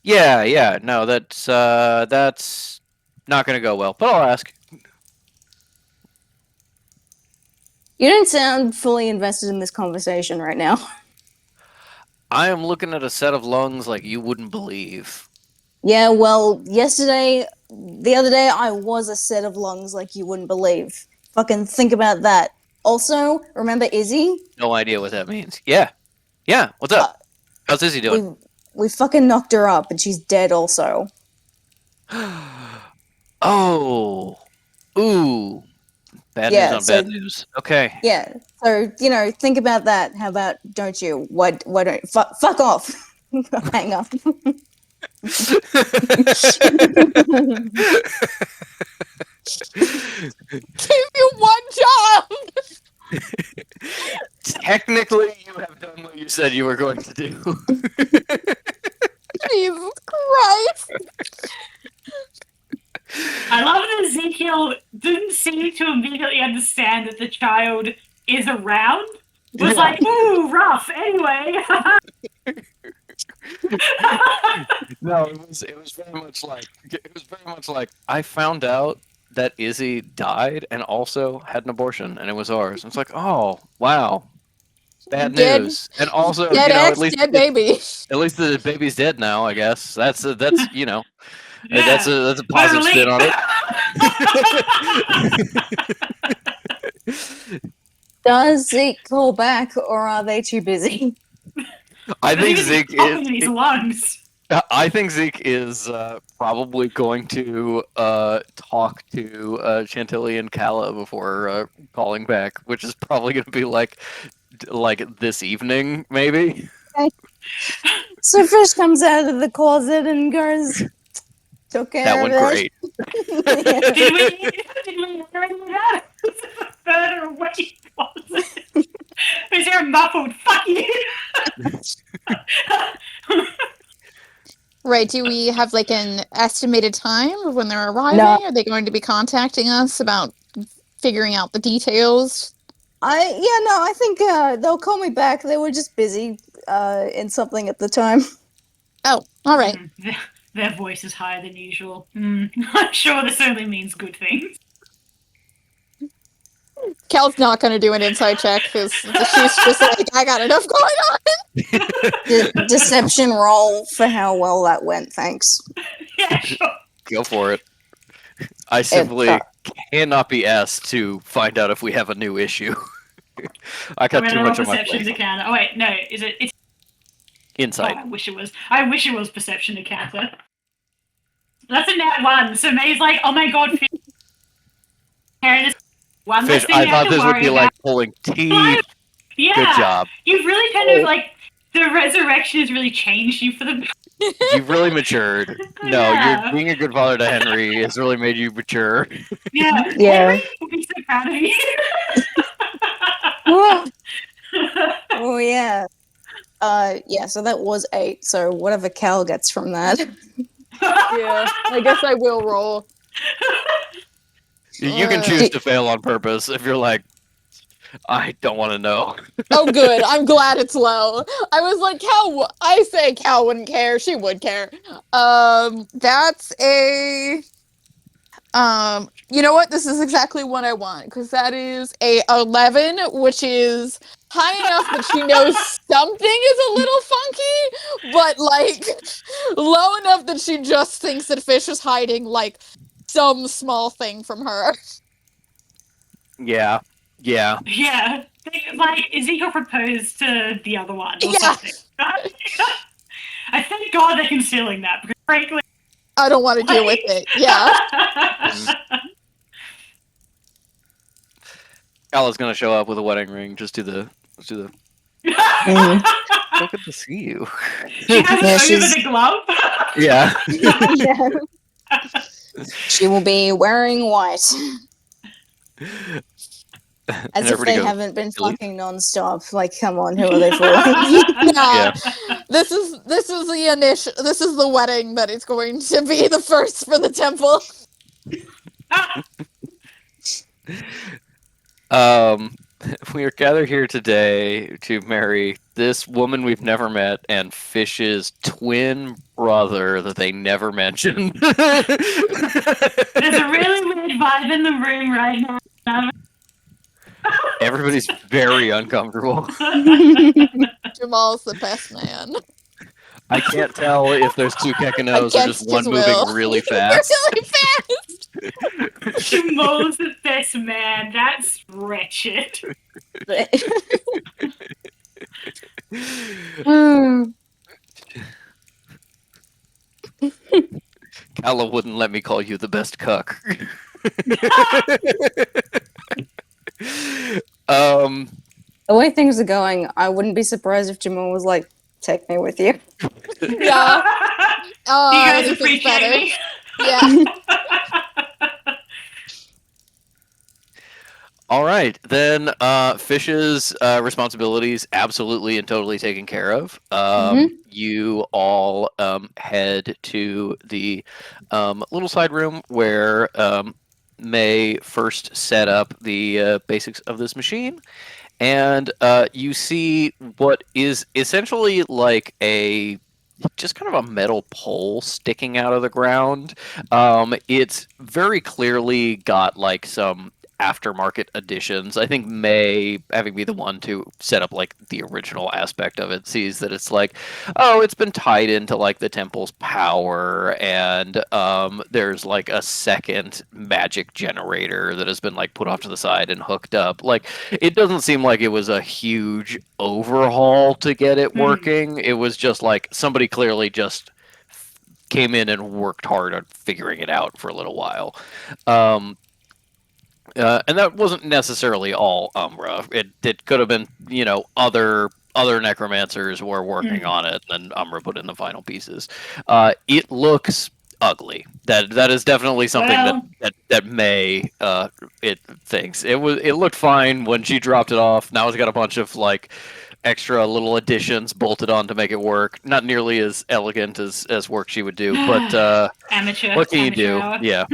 [SPEAKER 2] Yeah. No, that's not gonna go well. But I'll ask.
[SPEAKER 1] You don't sound fully invested in this conversation right now.
[SPEAKER 2] I am looking at a set of lungs like you wouldn't believe.
[SPEAKER 1] Yeah, well, the other day, I was a set of lungs like you wouldn't believe. Fucking think about that. Also, remember Izzy?
[SPEAKER 2] No idea what that means. Yeah. What's up? How's Izzy doing?
[SPEAKER 1] We fucking knocked her up, and she's dead also.
[SPEAKER 2] Oh. Ooh. Bad news on bad news. Okay.
[SPEAKER 1] Yeah. So, think about that. How about, don't you? Why don't fuck off. Hang up.
[SPEAKER 5] Give you one job.
[SPEAKER 2] Technically, you have done what you said you were going to do.
[SPEAKER 5] Jesus Christ.
[SPEAKER 4] I love that Ezekiel didn't seem to immediately understand that the child is around. Was like, ooh, rough. Anyway.
[SPEAKER 2] No, it was very much like I found out that Izzy died and also had an abortion, and it was ours. And it's like, oh wow, bad
[SPEAKER 5] Dead-
[SPEAKER 2] news. And also,
[SPEAKER 5] Dead ex,
[SPEAKER 2] at least
[SPEAKER 5] dead baby.
[SPEAKER 2] At least the baby's dead now. I guess that's
[SPEAKER 4] Yeah.
[SPEAKER 2] that's a positive spin on it.
[SPEAKER 1] Does Zeke call back, or are they too busy?
[SPEAKER 2] I think Zeke
[SPEAKER 4] in his lungs.
[SPEAKER 2] I think Zeke is probably going to talk to Chantilly and Kala before calling back, which is probably going to be like this evening, maybe.
[SPEAKER 1] So Fish comes out of the closet and goes, took care
[SPEAKER 2] That
[SPEAKER 1] of
[SPEAKER 2] went
[SPEAKER 1] it.
[SPEAKER 2] great.
[SPEAKER 4] Did we learn that? Further away closet. Is there a muffled fuck you?
[SPEAKER 5] Right. Do we have like an estimated time of when they're arriving?
[SPEAKER 1] No.
[SPEAKER 5] Are they going to be contacting us about figuring out the details?
[SPEAKER 1] I think they'll call me back. They were just busy in something at the time.
[SPEAKER 5] Oh, all right.
[SPEAKER 4] Their voice is higher than usual. I'm sure this only means good things.
[SPEAKER 5] Cal's not going to do an inside check because she's just like, I got enough going on.
[SPEAKER 1] Deception roll for how well that went. Thanks.
[SPEAKER 4] Yeah, sure.
[SPEAKER 2] Go for it. I simply cannot be asked to find out if we have a new issue. I got too much on my
[SPEAKER 4] perception
[SPEAKER 2] plate.
[SPEAKER 4] encounter. Oh wait, no, is it? It's
[SPEAKER 2] Insight.
[SPEAKER 4] Oh, I wish it was perception encounter. That's a nat 1. So May's like, oh my god, Karen, this one less
[SPEAKER 2] Fish,
[SPEAKER 4] thing
[SPEAKER 2] I
[SPEAKER 4] you have
[SPEAKER 2] thought
[SPEAKER 4] to
[SPEAKER 2] this would
[SPEAKER 4] worry
[SPEAKER 2] be
[SPEAKER 4] about.
[SPEAKER 2] like pulling teeth.
[SPEAKER 4] Yeah,
[SPEAKER 2] Good job.
[SPEAKER 4] You've really kind of like the resurrection has really changed you for the.
[SPEAKER 2] You've really matured. No,
[SPEAKER 4] Yeah.
[SPEAKER 2] you're being a good father to Henry has really made you mature.
[SPEAKER 4] Yeah,
[SPEAKER 1] Yeah.
[SPEAKER 4] Henry will be so proud of you.
[SPEAKER 1] Oh yeah. Yeah. So that was 8. So whatever Cal gets from that.
[SPEAKER 5] Yeah, I guess I will roll.
[SPEAKER 2] You can choose to fail on purpose if you're like, I don't want to know.
[SPEAKER 5] Oh, good. I'm glad it's low. I was like, I say Cal wouldn't care. She would care. That's a. You know what? This is exactly what I want because that is a 11, which is high enough that she knows something is a little funky, but like low enough that she just thinks that Fish is hiding like some small thing from her.
[SPEAKER 2] Yeah.
[SPEAKER 4] Yeah, like Ezekiel proposed to the other one or something. I thank God they're concealing that because frankly,
[SPEAKER 5] I don't want to deal with it. Yeah.
[SPEAKER 2] Ala's gonna show up with a wedding ring. Just do the.
[SPEAKER 1] Mhm.
[SPEAKER 2] So good to see you.
[SPEAKER 4] She has
[SPEAKER 1] Yeah,
[SPEAKER 4] over
[SPEAKER 1] she's-
[SPEAKER 4] the glove.
[SPEAKER 2] Yeah.
[SPEAKER 1] Yeah. She will be wearing white. As if
[SPEAKER 2] everybody
[SPEAKER 1] they
[SPEAKER 2] goes,
[SPEAKER 1] haven't been
[SPEAKER 2] "Really?"
[SPEAKER 1] fucking non-stop. Like, come on, who are they for?
[SPEAKER 5] Nah. This is the wedding that is going to be the first for the temple.
[SPEAKER 2] We are gathered here today to marry this woman we've never met and Fish's twin brother that they never mentioned.
[SPEAKER 4] There's a really weird vibe in the room right now.
[SPEAKER 2] Everybody's very uncomfortable.
[SPEAKER 5] Jamal's the best man.
[SPEAKER 2] I can't tell if there's two Kekanos or just
[SPEAKER 5] Against
[SPEAKER 2] one
[SPEAKER 5] his
[SPEAKER 2] moving
[SPEAKER 5] will.
[SPEAKER 2] really fast.
[SPEAKER 5] Really fast.
[SPEAKER 4] Jamal's the best man. That's wretched.
[SPEAKER 2] Kala wouldn't let me call you the best cuck.
[SPEAKER 1] The way things are going, I wouldn't be surprised if Jamal was like, "Take me with you."
[SPEAKER 5] Yeah. Oh,
[SPEAKER 4] you guys
[SPEAKER 5] anything's
[SPEAKER 4] appreciate
[SPEAKER 5] better.
[SPEAKER 4] me?
[SPEAKER 5] Yeah.
[SPEAKER 2] All right, then Fish's responsibilities absolutely and totally taken care of. You all head to the little side room where May first set up the basics of this machine, and you see what is essentially like just kind of a metal pole sticking out of the ground. It's very clearly got like some aftermarket additions. I think May, having been the one to set up like the original aspect of it, sees that it's like, oh, it's been tied into like the temple's power, and there's like a second magic generator that has been like put off to the side and hooked up. Like, it doesn't seem like it was a huge overhaul to get it working. It was just like somebody clearly just came in and worked hard on figuring it out for a little while. And that wasn't necessarily all Umbra. It could have been, other necromancers were working on it, and then Umbra put in the final pieces. It looks ugly. That is definitely something that May it thinks. It looked fine when she dropped it off. Now it's got a bunch of like extra little additions bolted on to make it work. Not nearly as elegant as work she would do, but
[SPEAKER 4] Amateur.
[SPEAKER 2] what can you
[SPEAKER 4] amateur
[SPEAKER 2] do?
[SPEAKER 4] hour.
[SPEAKER 2] Yeah.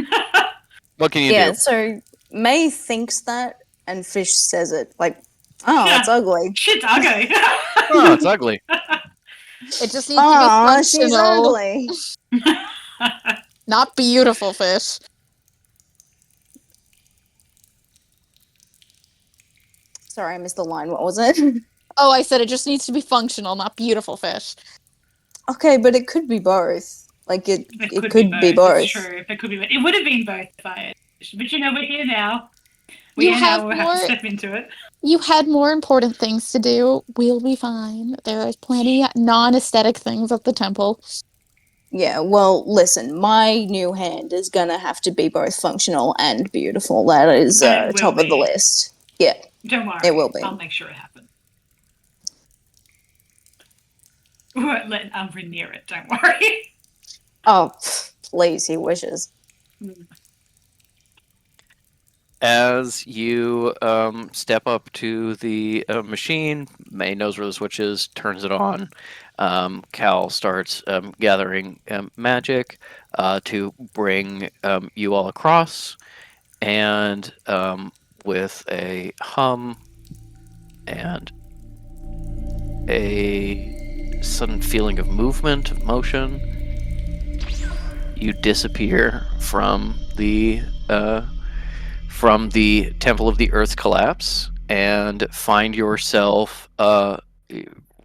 [SPEAKER 2] What can you
[SPEAKER 1] Yeah,
[SPEAKER 2] do?
[SPEAKER 1] so May thinks that, and Fish says it like, "Oh, it's ugly."
[SPEAKER 4] Shit's ugly.
[SPEAKER 2] Oh, it's ugly.
[SPEAKER 5] It just needs to be
[SPEAKER 1] Oh, she's
[SPEAKER 5] functional,
[SPEAKER 1] ugly.
[SPEAKER 5] not beautiful, Fish.
[SPEAKER 1] Sorry, I missed the line. What was it?
[SPEAKER 5] Oh, I said it just needs to be functional, not beautiful, Fish.
[SPEAKER 1] Okay, but it could be both. Like it
[SPEAKER 4] It
[SPEAKER 1] could be both.
[SPEAKER 4] It's true. It could be both. It would have been both if I had. But you know, we're here now.
[SPEAKER 5] You
[SPEAKER 4] We'll
[SPEAKER 5] have
[SPEAKER 4] have
[SPEAKER 5] more-
[SPEAKER 4] to step into it.
[SPEAKER 5] You had more important things to do. We'll be fine. There are plenty non-aesthetic things at the temple.
[SPEAKER 1] Yeah, well, listen, my new hand is gonna have to be both functional and beautiful. That is
[SPEAKER 4] But it will
[SPEAKER 1] top of the
[SPEAKER 4] be.
[SPEAKER 1] list. Yeah,
[SPEAKER 4] Don't worry.
[SPEAKER 1] It will be.
[SPEAKER 4] I'll make sure it happens. We won't let Umbra near it, don't worry.
[SPEAKER 1] Oh, please, he wishes.
[SPEAKER 2] As you step up to the machine, May knows where the switch is, turns it on. Cal starts gathering magic to bring you all across, and with a hum and a sudden feeling of movement, of motion, you disappear from the Temple of the Earth's collapse and find yourself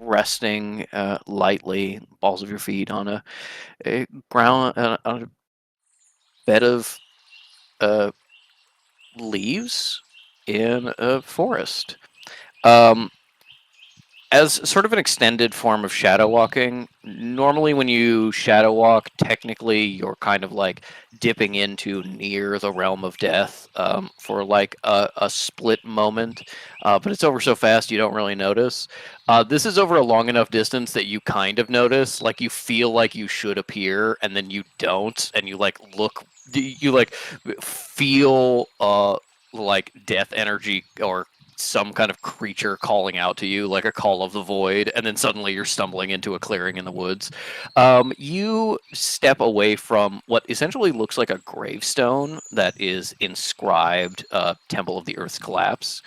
[SPEAKER 2] resting lightly, balls of your feet on a ground on a bed of leaves in a forest. As sort of an extended form of shadow walking, normally when you shadow walk, technically you're kind of like dipping into near the realm of death for like a split moment, but it's over so fast you don't really notice. This is over a long enough distance that you kind of notice, like you feel like you should appear and then you don't, and you like look, you like feel like death energy or some kind of creature calling out to you, like a call of the void, and then suddenly you're stumbling into a clearing in the woods. You step away from what essentially looks like a gravestone that is inscribed Temple of the Earth's Collapse.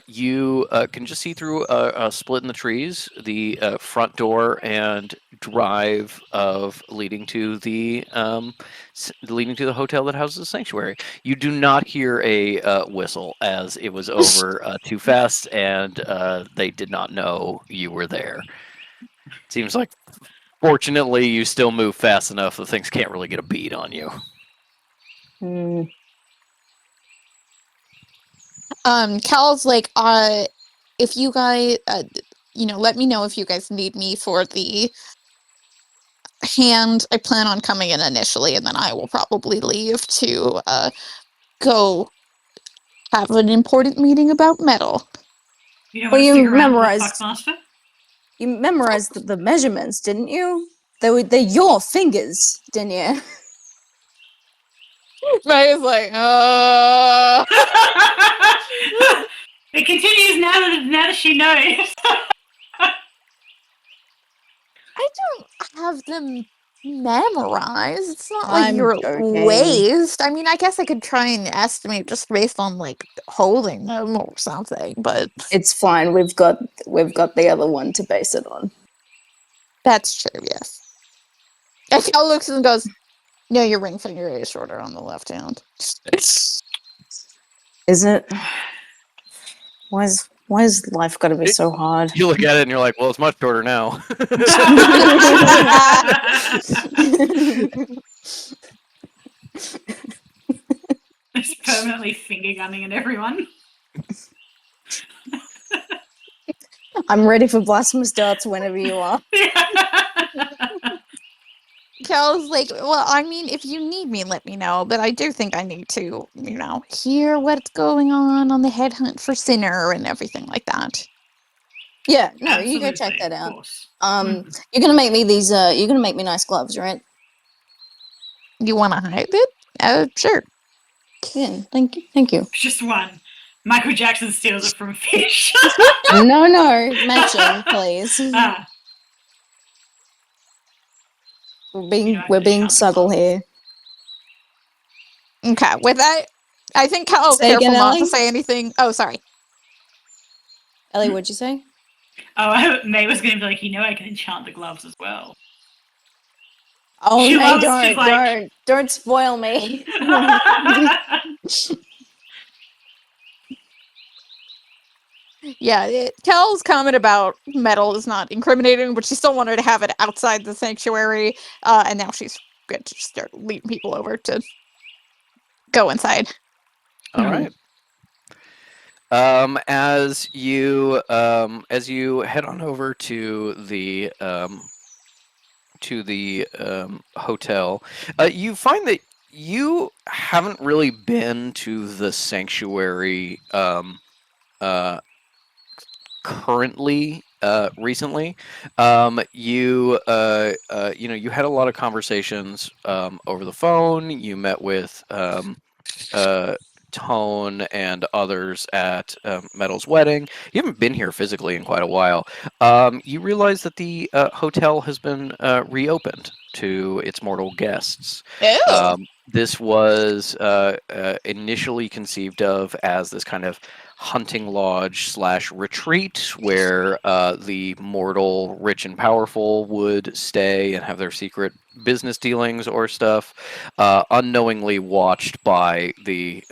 [SPEAKER 2] You can just see through a split in the trees, the front door and drive of leading to the hotel that houses the sanctuary. You do not hear a whistle, as it was over too fast, and they did not know you were there. Seems like, fortunately, you still move fast enough that things can't really get a bead on you.
[SPEAKER 5] Cal's like, if you guys, let me know if you guys need me for the hand. I plan on coming in initially, and then I will probably leave to go have an important meeting about metal.
[SPEAKER 4] You don't
[SPEAKER 1] Well,
[SPEAKER 4] want to
[SPEAKER 1] you
[SPEAKER 4] stick around
[SPEAKER 1] memorized-
[SPEAKER 4] with Fuckmaster?
[SPEAKER 1] You memorized the measurements, didn't you? They're your fingers, didn't you?
[SPEAKER 5] May's like,
[SPEAKER 4] It continues now that she knows.
[SPEAKER 5] I don't have them memorized. It's not like
[SPEAKER 1] I'm
[SPEAKER 5] you're
[SPEAKER 1] joking.
[SPEAKER 5] waste. I mean, I guess I could try and estimate just based on like holding them or something, but
[SPEAKER 1] It's fine. We've got the other one to base it on.
[SPEAKER 5] that's true, yes. And Cal looks and goes, no, your ring finger is shorter on the left hand.
[SPEAKER 1] Is it? Why is life got to be so hard?
[SPEAKER 2] You look at it and you're like, well, it's much shorter now.
[SPEAKER 4] It's permanently finger gunning at everyone.
[SPEAKER 1] I'm ready for blasphemous darts whenever you are.
[SPEAKER 5] Cal's like, well, I mean, if you need me, let me know. But I do think I need to, hear what's going on the headhunt for Sinner and everything like that.
[SPEAKER 1] Yeah, no, you go check
[SPEAKER 4] Absolutely,
[SPEAKER 1] that
[SPEAKER 4] of
[SPEAKER 1] out.
[SPEAKER 4] course.
[SPEAKER 1] You're gonna make me these. You're gonna make me nice gloves, right?
[SPEAKER 5] You want to hide it? Sure.
[SPEAKER 1] Yeah, thank you.
[SPEAKER 4] Just one. Michael Jackson steals it from Fish.
[SPEAKER 1] No, mention, please.
[SPEAKER 4] Ah,
[SPEAKER 1] We're being subtle here.
[SPEAKER 5] Okay, with that, I think Cal's
[SPEAKER 1] Say
[SPEAKER 5] careful
[SPEAKER 1] again,
[SPEAKER 5] not to
[SPEAKER 1] Ellie?
[SPEAKER 5] say anything. Oh, sorry.
[SPEAKER 1] Ellie, what'd you say?
[SPEAKER 4] May was going to be like, I can enchant the gloves as well.
[SPEAKER 1] Oh,
[SPEAKER 4] She
[SPEAKER 1] May,
[SPEAKER 4] loves- she's like-
[SPEAKER 1] don't spoil me.
[SPEAKER 5] Yeah, Cal's comment about metal is not incriminating, but she still wanted to have it outside the sanctuary, and now she's going to start leading people over to go inside.
[SPEAKER 2] All right. As you head on over to the hotel, you find that you haven't really been to the sanctuary currently recently. You had a lot of conversations over the phone. You met with Tone and others at Metal's wedding. You haven't been here physically in quite a while. You realize that the hotel has been reopened to its mortal guests. This was initially conceived of as this kind of hunting lodge / retreat where the mortal rich and powerful would stay and have their secret business dealings or stuff, unknowingly watched by the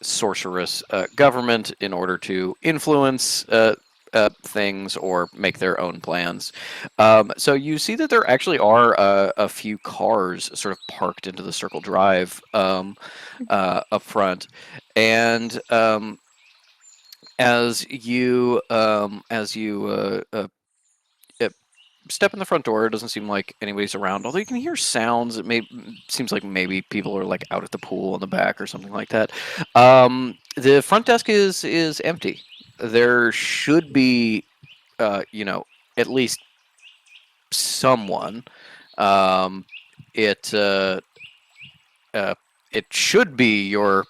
[SPEAKER 2] sorceress government in order to influence things or make their own plans. So you see that there actually are a few cars sort of parked into the Circle Drive up front, and as you step in the front door, it doesn't seem like anybody's around, although you can hear sounds. Seems like maybe people are like out at the pool in the back or something like that. The front desk is empty. There should be at least someone. It should be your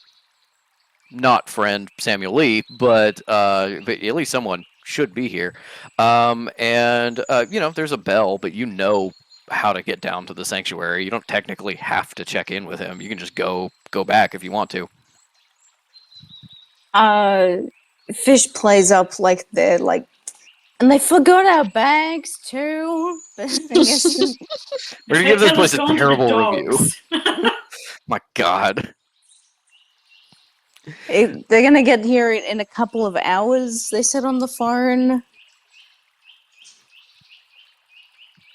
[SPEAKER 2] not friend Samuel Lee, but at least someone should be here. There's a bell, but you know how to get down to the sanctuary. You don't technically have to check in with him. You can just go back if you want to.
[SPEAKER 1] Fish plays up like they're like, and they forgot our bags too. I guess-
[SPEAKER 2] We're gonna give this place a
[SPEAKER 4] Gone to the
[SPEAKER 2] terrible review.
[SPEAKER 4] dogs.
[SPEAKER 2] My God.
[SPEAKER 1] They're gonna get here in a couple of hours, they said on the phone.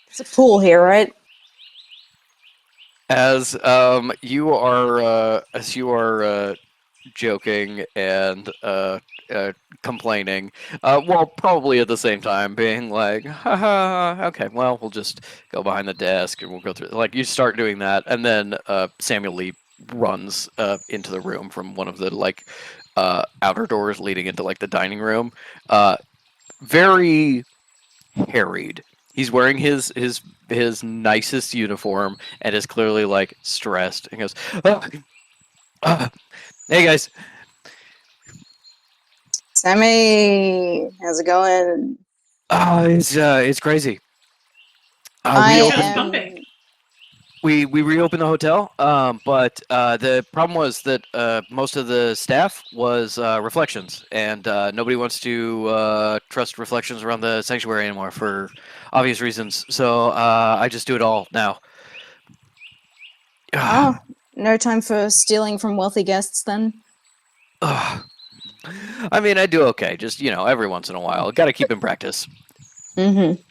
[SPEAKER 1] It's a pool here, right?
[SPEAKER 2] As you are joking and complaining, well, probably at the same time being like, haha, okay, well, we'll just go behind the desk and we'll go through. Like, you start doing that, and then Samuel Lee runs into the room from one of the outer doors leading into like the dining room. Very harried. He's wearing his nicest uniform and is clearly like stressed and goes, hey guys.
[SPEAKER 1] Sammy, how's it going?
[SPEAKER 2] Oh, it's crazy. We reopened the hotel, but the problem was that most of the staff was Reflections, and nobody wants to trust Reflections around the sanctuary anymore for obvious reasons. So I just do it all now.
[SPEAKER 1] Oh, no time for stealing from wealthy guests then?
[SPEAKER 2] I mean, I do okay. Just, every once in a while. Got to keep in practice.
[SPEAKER 1] Mm-hmm.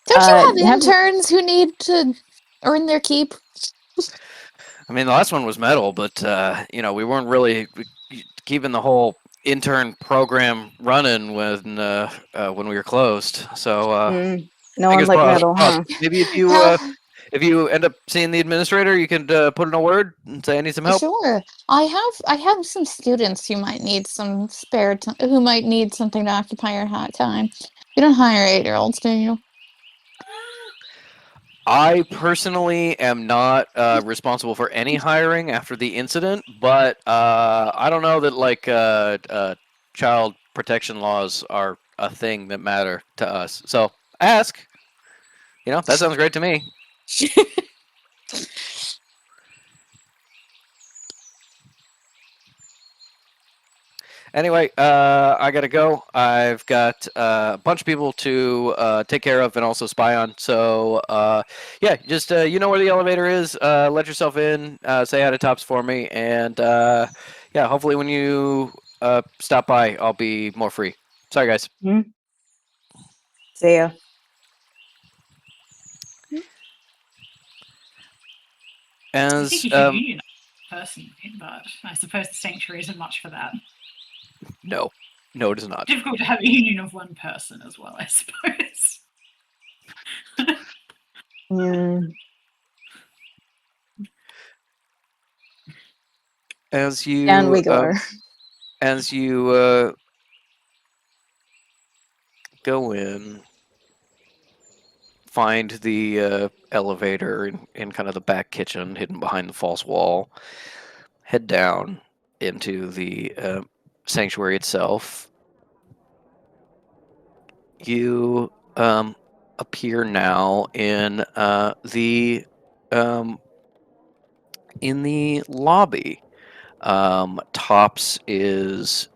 [SPEAKER 5] Don't you have interns who need to earn their keep?
[SPEAKER 2] I mean, the last one was Metal, but, we weren't really keeping the whole intern program running when we were closed. So,
[SPEAKER 1] no one like Metal, huh?
[SPEAKER 2] Maybe if you end up seeing the administrator, you can put in a word and say I need some help.
[SPEAKER 5] Sure. I have some students who might need some spare time, who might need something to occupy your hot time. You don't hire 8-year-olds, do you?
[SPEAKER 2] I personally am not responsible for any hiring after the incident, but I don't know that child protection laws are a thing that matter to us. So ask. That sounds great to me. Anyway, I gotta go. I've got a bunch of people to take care of and also spy on. So, yeah, just you know where the elevator is. Let yourself in. Say hi to Tops for me, and yeah, hopefully when you stop by, I'll be more free. Sorry, guys.
[SPEAKER 1] See ya.
[SPEAKER 4] I
[SPEAKER 2] As
[SPEAKER 4] think you should unionize personally, but I suppose the sanctuary isn't much for that.
[SPEAKER 2] no, it is not.
[SPEAKER 4] Difficult to have a union of one person as well, I suppose.
[SPEAKER 2] As you
[SPEAKER 1] Down we go.
[SPEAKER 2] As you go in, find the elevator in kind of the back kitchen, hidden behind the false wall. Head down into the sanctuary itself. You appear now in the lobby. Tops is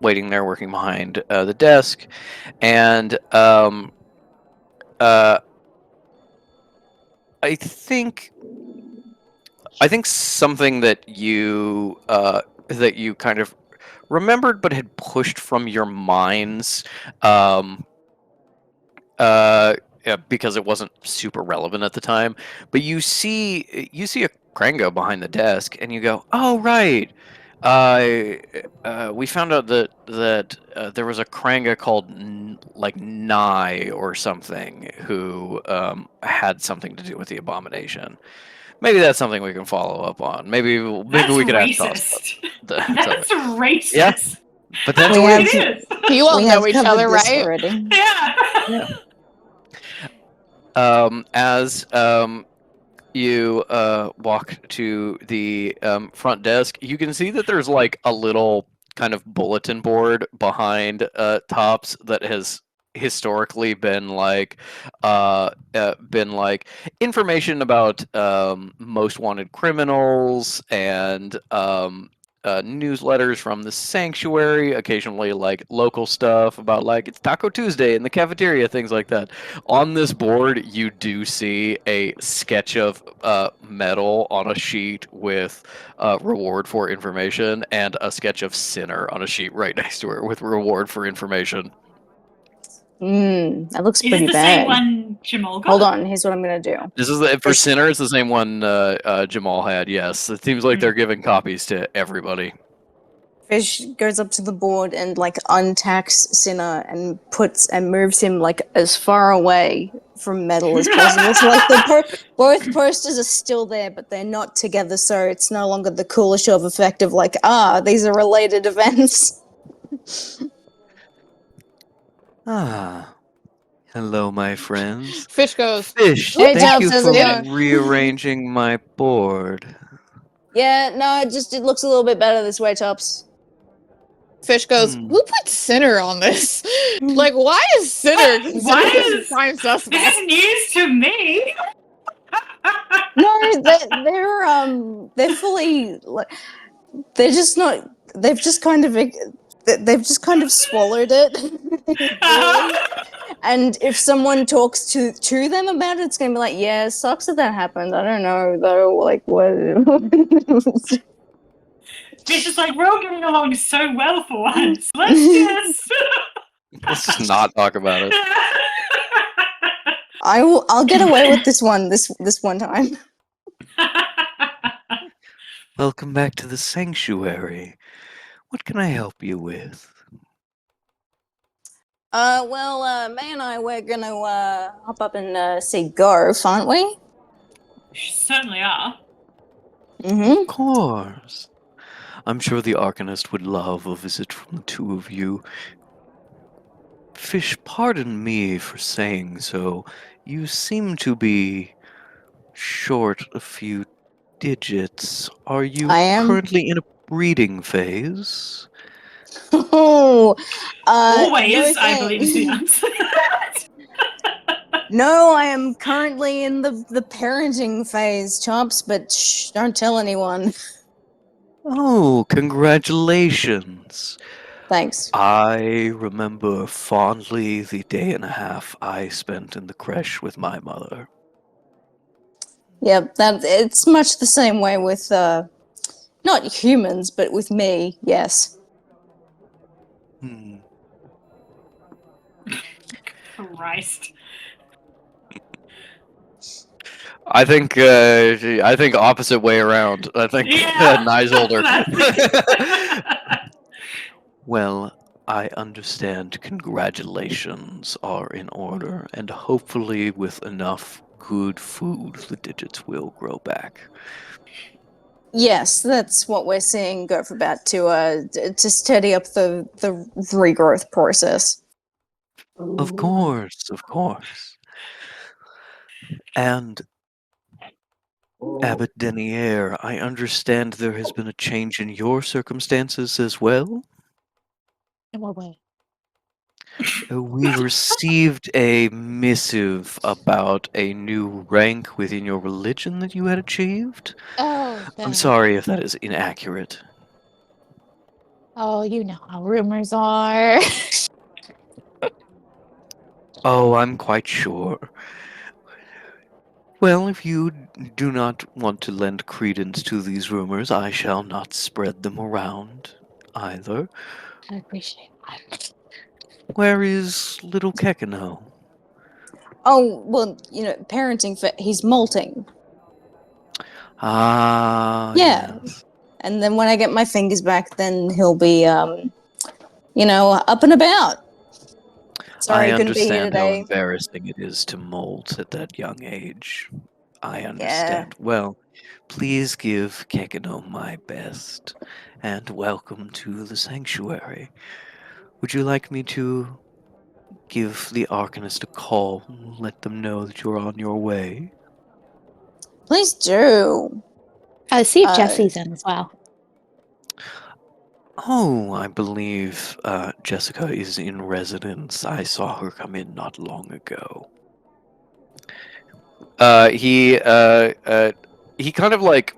[SPEAKER 2] waiting there, working behind the desk, and I think something that you kind of remembered but had pushed from your minds, because it wasn't super relevant at the time. But you see a Krango behind the desk, and you go, "Oh right, we found out that there was a Kranga called Nye or something who had something to do with the abomination. Maybe that's something we can follow up on. Maybe we could ask Toss.
[SPEAKER 4] That's racist.
[SPEAKER 2] Yeah, but that's
[SPEAKER 1] We
[SPEAKER 2] what
[SPEAKER 1] have-
[SPEAKER 2] it is.
[SPEAKER 5] You all
[SPEAKER 1] we
[SPEAKER 5] know
[SPEAKER 1] have
[SPEAKER 5] each
[SPEAKER 1] covered
[SPEAKER 5] other,
[SPEAKER 1] this
[SPEAKER 5] right?
[SPEAKER 1] already.
[SPEAKER 4] Yeah.
[SPEAKER 2] As you walk to the front desk, you can see that there's like a little kind of bulletin board behind Tops that has historically been like information about most wanted criminals and newsletters from the sanctuary, occasionally like local stuff about like it's Taco Tuesday in the cafeteria, things like that. On this board, you do see a sketch of metal on a sheet with reward for information, and a sketch of Sinner on a sheet right next to her with reward for information.
[SPEAKER 1] That looks
[SPEAKER 4] Is
[SPEAKER 1] pretty
[SPEAKER 4] it the
[SPEAKER 1] bad.
[SPEAKER 4] same one Jamal got?
[SPEAKER 1] Hold on, here's what I'm gonna do.
[SPEAKER 2] This is for Sinner. It's the same one Jamal had. Yes, it seems like they're giving copies to everybody.
[SPEAKER 1] Fish goes up to the board and like untacks Sinner and moves him like as far away from metal as possible. So like both posters are still there, but they're not together, so it's no longer the Kuleshov effect of like, these are related events.
[SPEAKER 2] Hello, my friends.
[SPEAKER 5] Fish goes.
[SPEAKER 2] Fish,
[SPEAKER 1] Hey,
[SPEAKER 2] thank
[SPEAKER 1] Tops,
[SPEAKER 2] you
[SPEAKER 1] how's it
[SPEAKER 2] for
[SPEAKER 1] going?
[SPEAKER 2] rearranging my board.
[SPEAKER 1] Yeah, no, it looks a little bit better this way, Tops.
[SPEAKER 5] Fish goes. Who put Sinner on this? Like, why is Sinner considered a prime suspect?
[SPEAKER 4] This is news to me.
[SPEAKER 1] No, they're fully like, they're just not. They've just kind of swallowed it. Really. And if someone talks to them about it, it's gonna be like, yeah, it sucks that happened. I don't know though, like what.
[SPEAKER 4] It's just like we're all getting along so well for once. Let's
[SPEAKER 2] just not talk about it.
[SPEAKER 1] I'll get away with this one time.
[SPEAKER 2] Welcome back to the sanctuary. What can I help you with?
[SPEAKER 1] May and I, we're gonna hop up and see Garf, aren't we?
[SPEAKER 4] Certainly are.
[SPEAKER 2] Of course. I'm sure the Arcanist would love a visit from the two of you. Fish, pardon me for saying so. You seem to be short a few Digits, are you
[SPEAKER 1] I am.
[SPEAKER 2] currently in a breeding phase?
[SPEAKER 1] Oh,
[SPEAKER 4] Always,
[SPEAKER 1] no,
[SPEAKER 4] I believe is the
[SPEAKER 1] thanks.
[SPEAKER 4] answer.
[SPEAKER 1] No, I am currently in the parenting phase, Chops, but shh, don't tell anyone.
[SPEAKER 2] Oh, congratulations.
[SPEAKER 1] Thanks.
[SPEAKER 2] I remember fondly the day and a half I spent in the creche with my mother.
[SPEAKER 1] Yep, that it's much the same way with not humans, but with me, yes.
[SPEAKER 2] Hmm.
[SPEAKER 4] Christ.
[SPEAKER 2] I think opposite way around. I think
[SPEAKER 4] Yeah.
[SPEAKER 2] Nye's older.
[SPEAKER 4] That's it.
[SPEAKER 2] Well, I understand congratulations are in order, and hopefully with enough good food, the digits will grow back.
[SPEAKER 1] Yes, that's what we're seeing go for about to steady up the regrowth process.
[SPEAKER 2] Of course, of course. And Abbot Denier, I understand there has been a change in your circumstances as well?
[SPEAKER 5] In what way?
[SPEAKER 2] We received a missive about a new rank within your religion that you had achieved.
[SPEAKER 5] Oh,
[SPEAKER 2] I'm sorry if that is inaccurate.
[SPEAKER 5] Oh, you know how rumors are.
[SPEAKER 2] Oh, I'm quite sure. Well, if you do not want to lend credence to these rumors, I shall not spread them around either.
[SPEAKER 5] I appreciate that.
[SPEAKER 2] Where is little Kekino?
[SPEAKER 1] Oh, well, parenting he's molting.
[SPEAKER 2] Ah,
[SPEAKER 1] Yeah.
[SPEAKER 2] yes.
[SPEAKER 1] And then when I get my fingers back, then he'll be up and about. Sorry,
[SPEAKER 2] I
[SPEAKER 1] I couldn't be here
[SPEAKER 2] understand how
[SPEAKER 1] today.
[SPEAKER 2] embarrassing it is to molt at that young age. I
[SPEAKER 1] Yeah.
[SPEAKER 2] understand. Well, please give Kekino my best, and welcome to the sanctuary. Would you like me to give the Arcanist a call and let them know that you're on your way?
[SPEAKER 1] Please do.
[SPEAKER 3] See if
[SPEAKER 1] Uh,
[SPEAKER 3] Jesse's in as well.
[SPEAKER 2] Oh, I believe Jessica is in residence. I saw her come in not long ago. He kind of like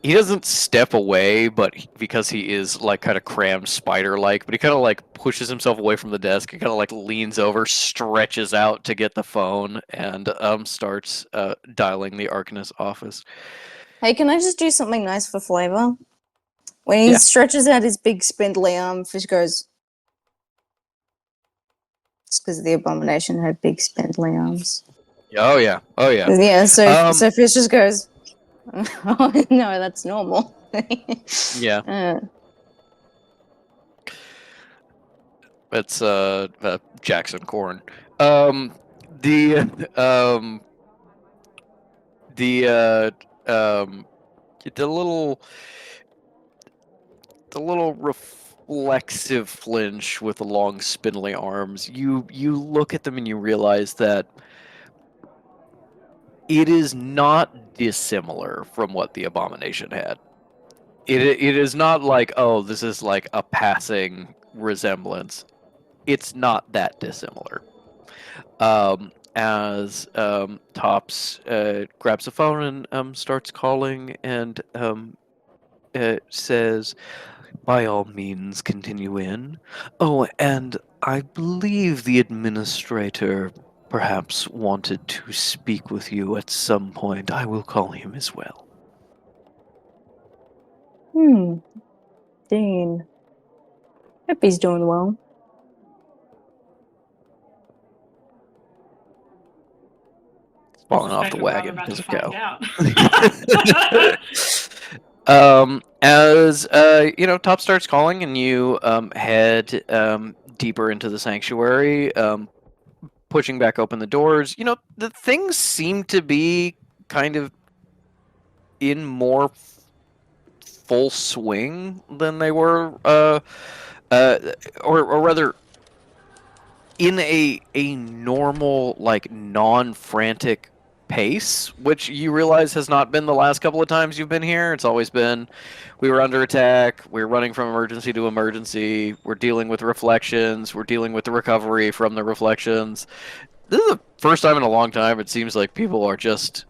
[SPEAKER 2] he doesn't step away, but because he is like kind of crammed spider-like, but he kind of like pushes himself away from the desk and kind of like leans over, stretches out to get the phone, and starts dialing the Arcanist office.
[SPEAKER 1] Hey, can I just do something nice for flavor? When he
[SPEAKER 2] Yeah.
[SPEAKER 1] stretches out his big spindly arm, Fish goes. It's because the abomination had big spindly arms.
[SPEAKER 2] Oh yeah. Oh yeah.
[SPEAKER 1] Yeah, so Fish just goes. Oh no, that's normal.
[SPEAKER 2] Yeah. It's Jackson Corn. The little reflexive flinch with the long spindly arms. You look at them and you realize that it is not dissimilar from what the abomination had. It is not like, oh, this is like a passing resemblance. It's not that dissimilar. As Tops grabs the phone and starts calling and says, by all means, continue in. Oh, and I believe the administrator perhaps wanted to speak with you at some point. I will call him as well.
[SPEAKER 1] Dean. Hope he's doing well.
[SPEAKER 2] Falling off the
[SPEAKER 4] Suspect we're
[SPEAKER 2] wagon
[SPEAKER 4] about
[SPEAKER 2] because
[SPEAKER 4] to
[SPEAKER 2] of
[SPEAKER 4] find
[SPEAKER 2] Cow.
[SPEAKER 4] out.
[SPEAKER 2] As Top starts calling and you head deeper into the sanctuary, pushing back open the doors. The things seem to be kind of in more full swing than they were, or rather, in a normal, like non-frantic pace, which you realize has not been the last couple of times you've been here. It's always been, we were under attack, we're running from emergency to emergency, we're dealing with reflections, we're dealing with the recovery from the reflections. This is the first time in a long time it seems like people are just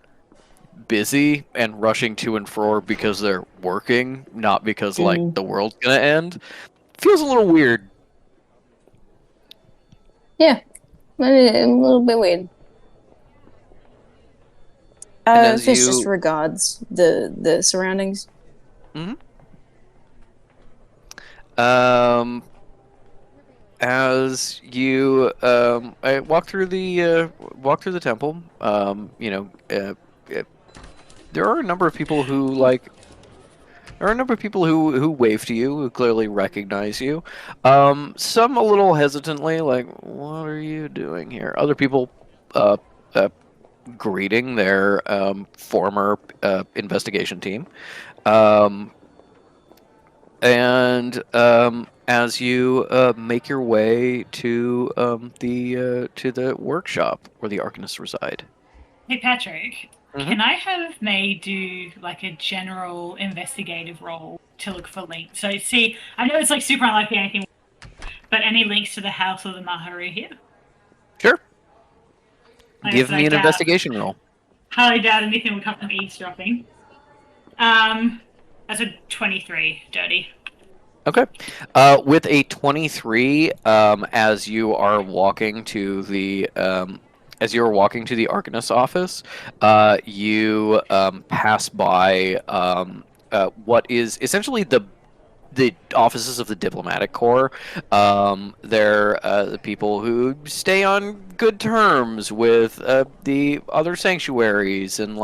[SPEAKER 2] busy and rushing to and fro because they're working, not because like the world's gonna end. Feels a little weird.
[SPEAKER 1] Yeah, a little bit weird. Fish just regards the surroundings.
[SPEAKER 2] As you walk through the temple, there are a number of people who who wave to you, who clearly recognize you. Some a little hesitantly, like, "What are you doing here?" Other people, greeting their former investigation team, as you make your way to the workshop where the Arcanists reside.
[SPEAKER 4] Hey Patrick, can I have May do like a general investigative role to look for links? So see, I know it's like super unlikely anything, but any links to the house of the Maharu here?
[SPEAKER 2] Sure. Give me an investigation roll.
[SPEAKER 4] Highly doubt anything would come from eavesdropping. That's a 23, dirty.
[SPEAKER 2] Okay. With a 23, as you are walking to the Arcanist office, you pass by what is essentially the offices of the diplomatic corps. They're the people who stay on good terms with the other sanctuaries and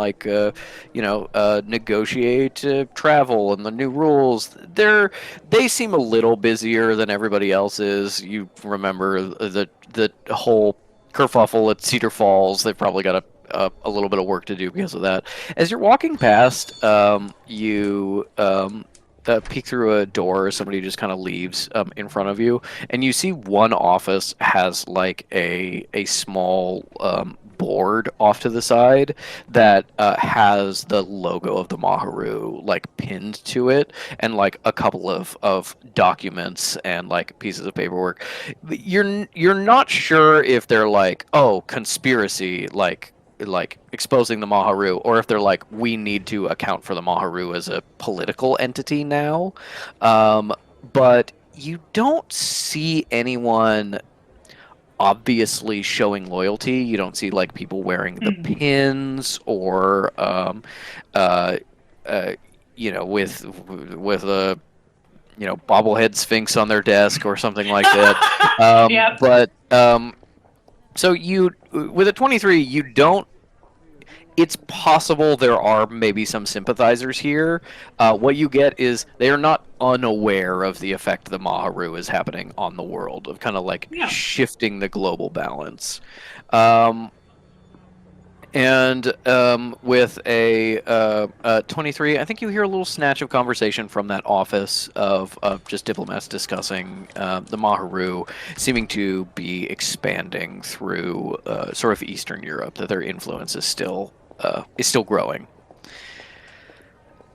[SPEAKER 2] negotiate travel and the new rules. They seem a little busier than everybody else is. You remember the whole kerfuffle at Cedar Falls. They've probably got a little bit of work to do because of that. As you're walking past, you peek through a door. Somebody just kind of leaves in front of you, and you see one office has like a small board off to the side that has the logo of the Maharu like pinned to it, and like a couple of documents and like pieces of paperwork. You're not sure if they're like, oh, conspiracy, like exposing the Maharu, or if they're like, we need to account for the Maharu as a political entity now. But you don't see anyone obviously showing loyalty. You don't see like people wearing the pins or with a bobblehead sphinx on their desk or something like that.
[SPEAKER 4] Yep.
[SPEAKER 2] But so you, with a 23, you don't. It's possible there are maybe some sympathizers here. What you get is they are not unaware of the effect the Maharu is happening on the world, of kind of like shifting the global balance. With a 23, I think you hear a little snatch of conversation from that office of just diplomats discussing the Maharu seeming to be expanding through sort of Eastern Europe, that their influence is still growing.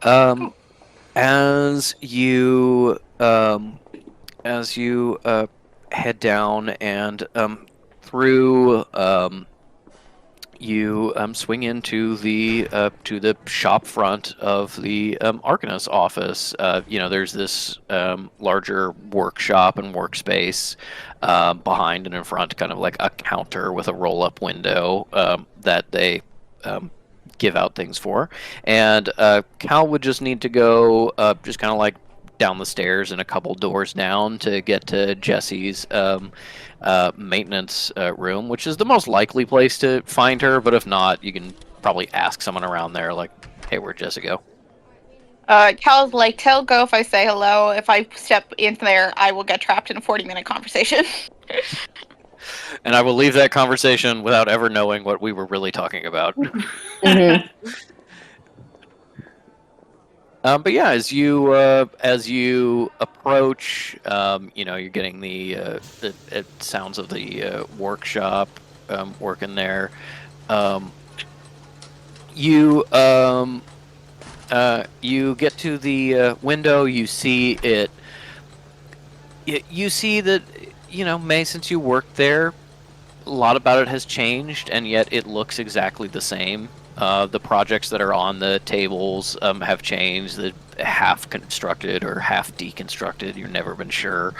[SPEAKER 2] As you head down and through. You swing into the shop front of the Arcanist office. There's this larger workshop and workspace behind and in front, kind of like a counter with a roll-up window that they give out things for. And Cal would just need to go just kind of like down the stairs and a couple doors down to get to Jesse's maintenance room, which is the most likely place to find her, but if not, you can probably ask someone around there, like, hey, where'd Jesse go?
[SPEAKER 5] Cal's like, tell Go if I say hello. If I step in there, I will get trapped in a 40-minute conversation.
[SPEAKER 2] And I will leave that conversation without ever knowing what we were really talking about. But yeah, as you approach, you're getting the sounds of the workshop working there. you you get to the window. You see it. You see that, May, since you worked there, a lot about it has changed, and yet it looks exactly the same. The projects that are on the tables have changed. The half constructed or half deconstructed, you've never been sure.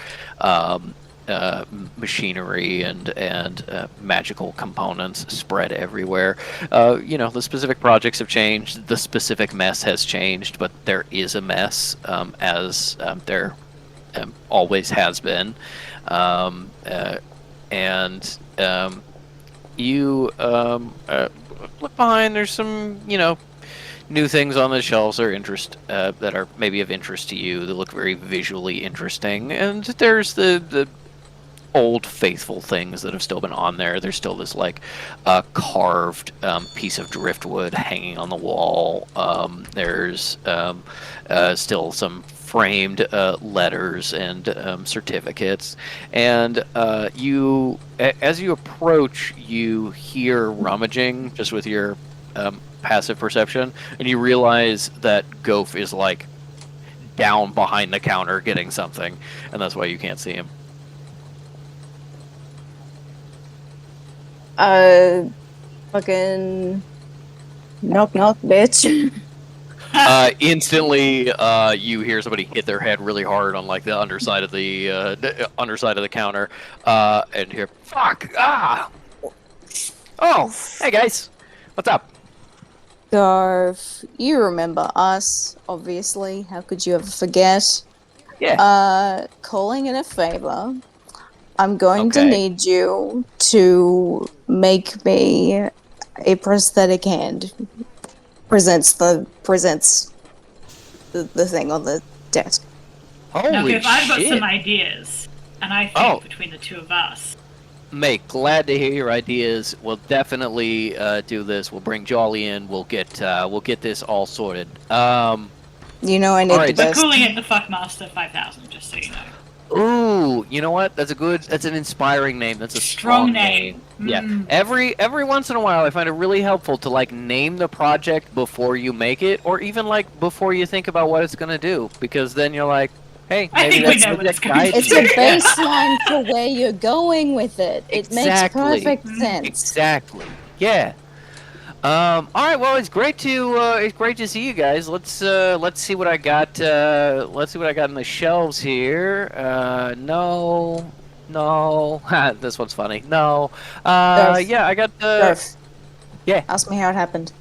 [SPEAKER 2] Machinery and magical components spread everywhere. The specific projects have changed. The specific mess has changed, but there is a mess, as there always has been. You look behind. There's some, new things on the shelves that are maybe of interest to you. They look very visually interesting, and there's the old faithful things that have still been on there. There's still this carved piece of driftwood hanging on the wall. There's still some framed letters and certificates, and as you approach, you hear rummaging just with your passive perception, and you realize that Goph is down behind the counter getting something, and that's why you can't see him.
[SPEAKER 1] Fucking knock knock, bitch.
[SPEAKER 2] Instantly, you hear somebody hit their head really hard on the underside of the counter, and hear "fuck ah." Oh, hey guys, what's up?
[SPEAKER 1] Garf, you remember us, obviously. How could you ever forget?
[SPEAKER 2] Yeah.
[SPEAKER 1] Calling in a favor. I'm going to
[SPEAKER 2] Okay.
[SPEAKER 1] need you to make me a prosthetic hand. Presents the thing on the desk.
[SPEAKER 2] Holy
[SPEAKER 4] Now, if I've got
[SPEAKER 2] shit.
[SPEAKER 4] some ideas, and I think between the two of us.
[SPEAKER 2] Mate, glad to hear your ideas. We'll definitely do this. We'll bring Jolly in. We'll get this all sorted.
[SPEAKER 1] You know I need
[SPEAKER 2] Alright,
[SPEAKER 1] the
[SPEAKER 4] We're
[SPEAKER 1] best.
[SPEAKER 4] calling it the Fuckmaster 5000, just so you know.
[SPEAKER 2] Ooh, you know what? That's an inspiring name. That's a strong name. Yeah.
[SPEAKER 4] Mm.
[SPEAKER 2] Every once in a while I find it really helpful to name the project before you make it, or even before you think about what it's gonna do, because then you're like, hey,
[SPEAKER 4] I
[SPEAKER 2] maybe
[SPEAKER 4] think we
[SPEAKER 2] that's
[SPEAKER 4] know
[SPEAKER 2] maybe
[SPEAKER 4] what it's
[SPEAKER 2] that
[SPEAKER 4] going to
[SPEAKER 2] guides
[SPEAKER 1] It's
[SPEAKER 2] you.
[SPEAKER 1] a baseline for where you're going with it. It makes
[SPEAKER 2] Exactly.
[SPEAKER 1] perfect
[SPEAKER 4] Mm.
[SPEAKER 1] sense.
[SPEAKER 2] Exactly. Yeah. All right. Well, it's great to see you guys. Let's see what I got. Let's see what I got in the shelves here. No. This one's funny. No.
[SPEAKER 1] Garf.
[SPEAKER 2] Yeah, I got the.
[SPEAKER 1] Garf.
[SPEAKER 2] Yeah.
[SPEAKER 1] Ask me how it happened.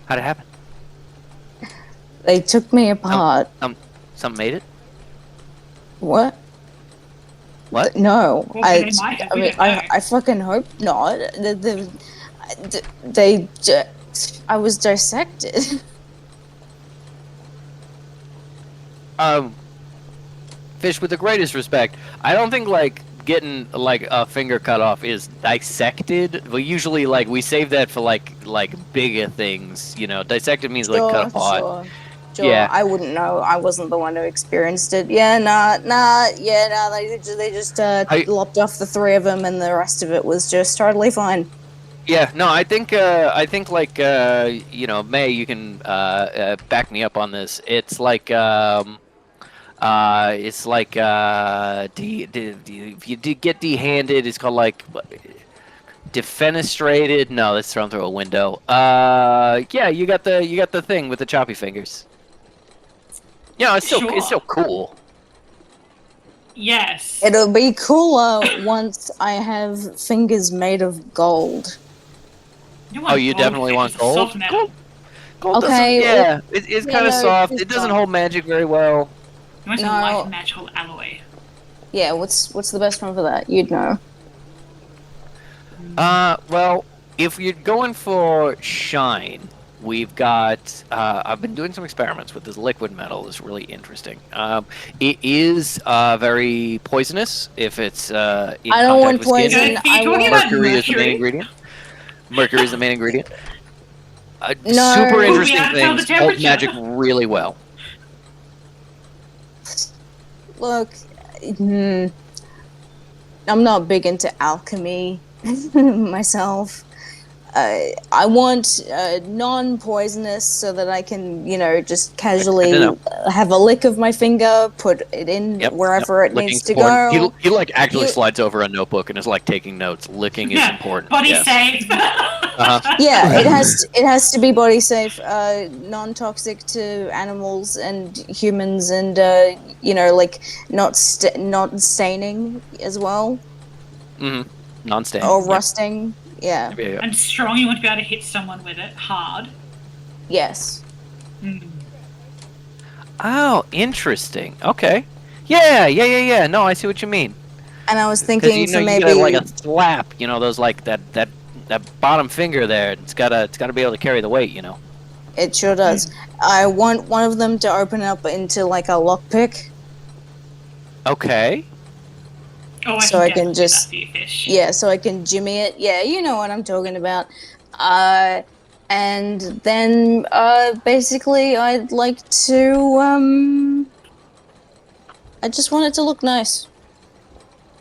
[SPEAKER 2] How'd it happen?
[SPEAKER 1] They took me apart.
[SPEAKER 2] Something made it.
[SPEAKER 1] What?
[SPEAKER 2] What?
[SPEAKER 1] No,
[SPEAKER 4] Well, they might have, we don't know.
[SPEAKER 1] I fucking hope not. I was dissected.
[SPEAKER 2] Fish, with the greatest respect, I don't think getting a finger cut off is dissected. Well, usually we save that for bigger things. Dissected means cut apart.
[SPEAKER 1] Sure.
[SPEAKER 2] Yeah.
[SPEAKER 1] I wouldn't know. I wasn't the one who experienced it. Yeah, they just lopped off the three of them, and the rest of it was just totally fine.
[SPEAKER 2] Yeah, no, I think May, you can back me up on this. It's if you get dehanded, it's called defenestrated. No, that's thrown through a window. Yeah, you got the thing with the choppy fingers. It's still cool.
[SPEAKER 4] Yes.
[SPEAKER 1] It'll be cooler once I have fingers made of gold.
[SPEAKER 2] Oh, you definitely want gold?
[SPEAKER 4] Soft metal.
[SPEAKER 2] Gold
[SPEAKER 1] Okay,
[SPEAKER 2] doesn't, it's kind of
[SPEAKER 1] no,
[SPEAKER 2] soft.
[SPEAKER 1] it's
[SPEAKER 2] It doesn't
[SPEAKER 1] soft.
[SPEAKER 2] hold magic very well.
[SPEAKER 4] You want
[SPEAKER 1] No.
[SPEAKER 4] some light natural alloy.
[SPEAKER 1] Yeah, what's the best one for that? You'd know.
[SPEAKER 2] Well, if you're going for shine, we've got. I've been doing some experiments with this liquid metal. It's really interesting. It is very poisonous if it's in
[SPEAKER 1] I don't want
[SPEAKER 2] contact with skin.
[SPEAKER 1] poison.
[SPEAKER 4] Are you
[SPEAKER 1] I
[SPEAKER 4] talking
[SPEAKER 1] want
[SPEAKER 4] about
[SPEAKER 2] Mercury is the main
[SPEAKER 4] mercury?
[SPEAKER 2] ingredient. Mercury is the main ingredient.
[SPEAKER 1] No.
[SPEAKER 2] Super
[SPEAKER 1] We
[SPEAKER 2] interesting
[SPEAKER 4] have to tell the
[SPEAKER 2] things. Hold
[SPEAKER 4] temperature.
[SPEAKER 2] magic really well.
[SPEAKER 1] Look. I'm not big into alchemy myself. I want non-poisonous so that I can, just casually
[SPEAKER 2] No.
[SPEAKER 1] have a lick of my finger, put it in wherever it
[SPEAKER 2] Licking
[SPEAKER 1] needs to
[SPEAKER 2] important.
[SPEAKER 1] go.
[SPEAKER 2] He like actually
[SPEAKER 1] You-
[SPEAKER 2] slides over a notebook and is like taking notes. Licking is important.
[SPEAKER 4] Body
[SPEAKER 2] yes.
[SPEAKER 4] safe.
[SPEAKER 1] Yeah, it has to be body safe, non-toxic to animals and humans, and like not staining as well
[SPEAKER 2] Mm-hmm. Non-stain.
[SPEAKER 1] or
[SPEAKER 2] Yep.
[SPEAKER 1] rusting. Yeah.
[SPEAKER 2] Yeah.
[SPEAKER 4] And strong, you want to be able to hit someone with it hard.
[SPEAKER 1] Yes.
[SPEAKER 4] Mm.
[SPEAKER 2] Oh, interesting. Okay. Yeah. No, I see what you mean.
[SPEAKER 1] And I was
[SPEAKER 2] Because
[SPEAKER 1] thinking
[SPEAKER 2] you
[SPEAKER 1] for
[SPEAKER 2] get
[SPEAKER 1] maybe
[SPEAKER 2] like a slap. Those like that bottom finger there. It's gotta be able to carry the weight.
[SPEAKER 1] it sure does. I want one of them to open up into like a lockpick.
[SPEAKER 2] Okay.
[SPEAKER 4] Oh,
[SPEAKER 1] So I can
[SPEAKER 4] definitely do
[SPEAKER 1] just-
[SPEAKER 4] that for you, Fish.
[SPEAKER 1] Yeah, so I can jimmy it. Yeah, you know what I'm talking about. And then basically I'd like to I just want it to look nice.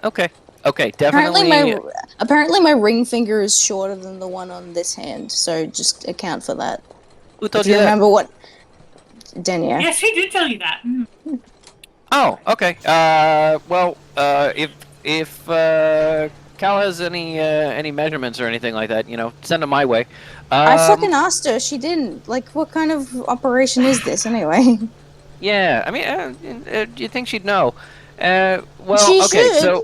[SPEAKER 2] Okay. Definitely.
[SPEAKER 1] Apparently my ring finger is shorter than the one on this hand, so just account for that.
[SPEAKER 2] Who told
[SPEAKER 1] If you
[SPEAKER 2] you that?
[SPEAKER 1] remember what Denia.
[SPEAKER 4] Yes, he did tell you that. Mm.
[SPEAKER 2] Oh, okay. Well, if Cal has any measurements or anything like that, send them my way.
[SPEAKER 1] I fucking asked her, she didn't. Like, what kind of operation is this anyway?
[SPEAKER 2] Yeah, I mean, do you think she'd know? Well,
[SPEAKER 1] She
[SPEAKER 2] okay.
[SPEAKER 1] should.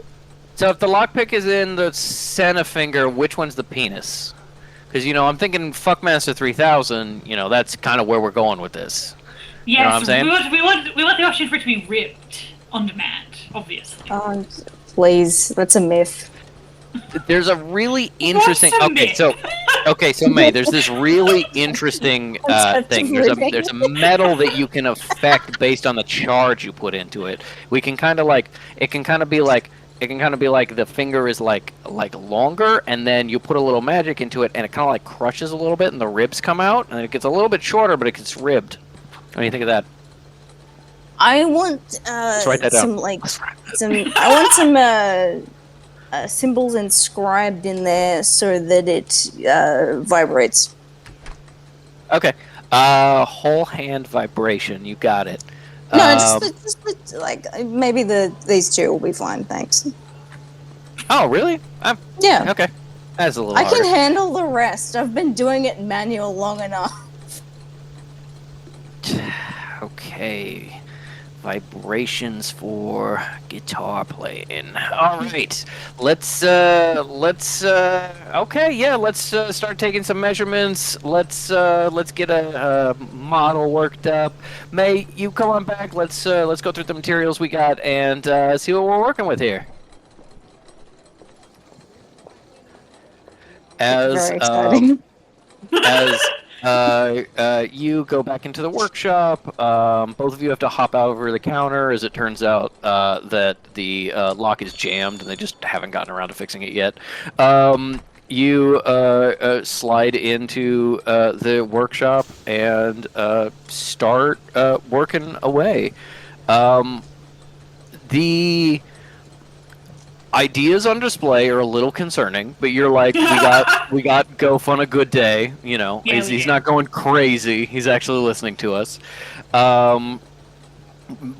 [SPEAKER 2] So if the lockpick is in the center finger, which one's the penis? Because I'm thinking Fuckmaster 3000. That's kind of where we're going with this.
[SPEAKER 4] Yes,
[SPEAKER 2] what I'm saying?
[SPEAKER 4] we want the option for it to be ripped on demand, obviously.
[SPEAKER 1] Oh, please, that's a myth.
[SPEAKER 2] There's a really interesting.
[SPEAKER 4] What's a
[SPEAKER 2] Okay,
[SPEAKER 4] myth?
[SPEAKER 2] so May, there's this really interesting
[SPEAKER 1] That's
[SPEAKER 2] thing.
[SPEAKER 1] ridiculous.
[SPEAKER 2] There's a metal that you can affect based on the charge you put into it. We can kind of like it can kind of be like the finger is like longer, and then you put a little magic into it, and it kind of like crushes a little bit, and the ribs come out, and it gets a little bit shorter, but it gets ribbed. What do you think of that?
[SPEAKER 1] I want
[SPEAKER 2] write that down.
[SPEAKER 1] some like I want some symbols inscribed in there so that it vibrates.
[SPEAKER 2] Okay. Whole hand vibration. You got it.
[SPEAKER 1] No, just like maybe these two will be fine. Thanks.
[SPEAKER 2] Oh, really?
[SPEAKER 1] Yeah,
[SPEAKER 2] Okay. That's a little
[SPEAKER 1] I
[SPEAKER 2] harder.
[SPEAKER 1] can handle the rest. I've been doing it manual long enough.
[SPEAKER 2] Okay. Vibrations for guitar playing. All right. Let's okay, yeah, let's start taking some measurements. Let's get a model worked up. May, you come on back. Let's go through the materials we got and see what we're working with here.
[SPEAKER 1] Very exciting.
[SPEAKER 2] As you go back into the workshop, both of you have to hop over the counter. As it turns out that the lock is jammed and they just haven't gotten around to fixing it yet. You slide into the workshop and start working away. The ideas on display are a little concerning, but you're like, we got Gof on a good day.
[SPEAKER 4] Yeah,
[SPEAKER 2] he's not going crazy. He's actually listening to us.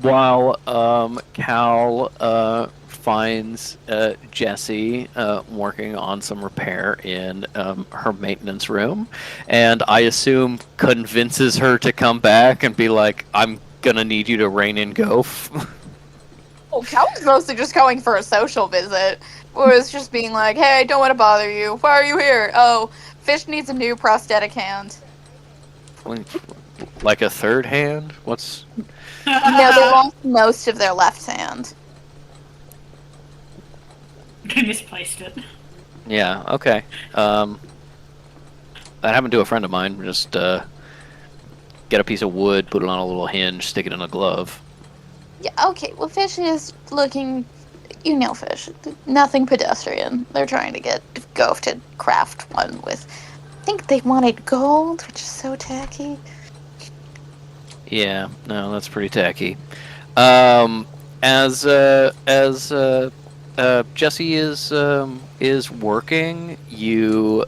[SPEAKER 2] While Cal finds Jessie working on some repair in her maintenance room, and I assume convinces her to come back and be like, I'm gonna need you to rein in Gof.
[SPEAKER 5] Well, Cal was mostly just going for a social visit. Was just being like, hey, I don't want to bother you. Why are you here? Oh, Fish needs a new prosthetic hand.
[SPEAKER 2] Like a third hand? What's...
[SPEAKER 5] No, they lost most of their left hand.
[SPEAKER 4] They misplaced it.
[SPEAKER 2] Yeah, okay. That happened to a friend of mine. Just get a piece of wood, put it on a little hinge, stick it in a glove.
[SPEAKER 5] Yeah, okay, well, Fish is looking... You know Fish. Nothing pedestrian. They're trying to get Gof to craft one with... I think they wanted gold, which is so tacky.
[SPEAKER 2] Yeah, no, that's pretty tacky. As Jessie is working, you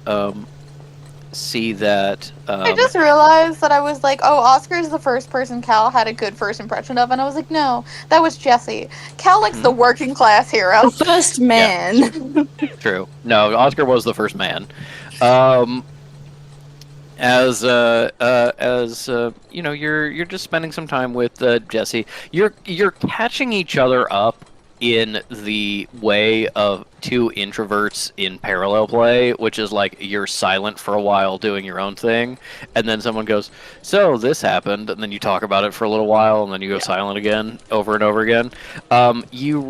[SPEAKER 2] see that.
[SPEAKER 5] I just realized that I was like, oh, Oscar is the first person Cal had a good first impression of, and I was like, no, that was Jesse. Cal likes the working class hero.
[SPEAKER 1] The first man.
[SPEAKER 2] True. No, Oscar was the first man. As you know, you're just spending some time with Jesse. You're catching each other up in the way of two introverts in parallel play, which is like you're silent for a while doing your own thing, and then someone goes, "So this happened," and then you talk about it for a little while, and then you go silent again, over and over again. You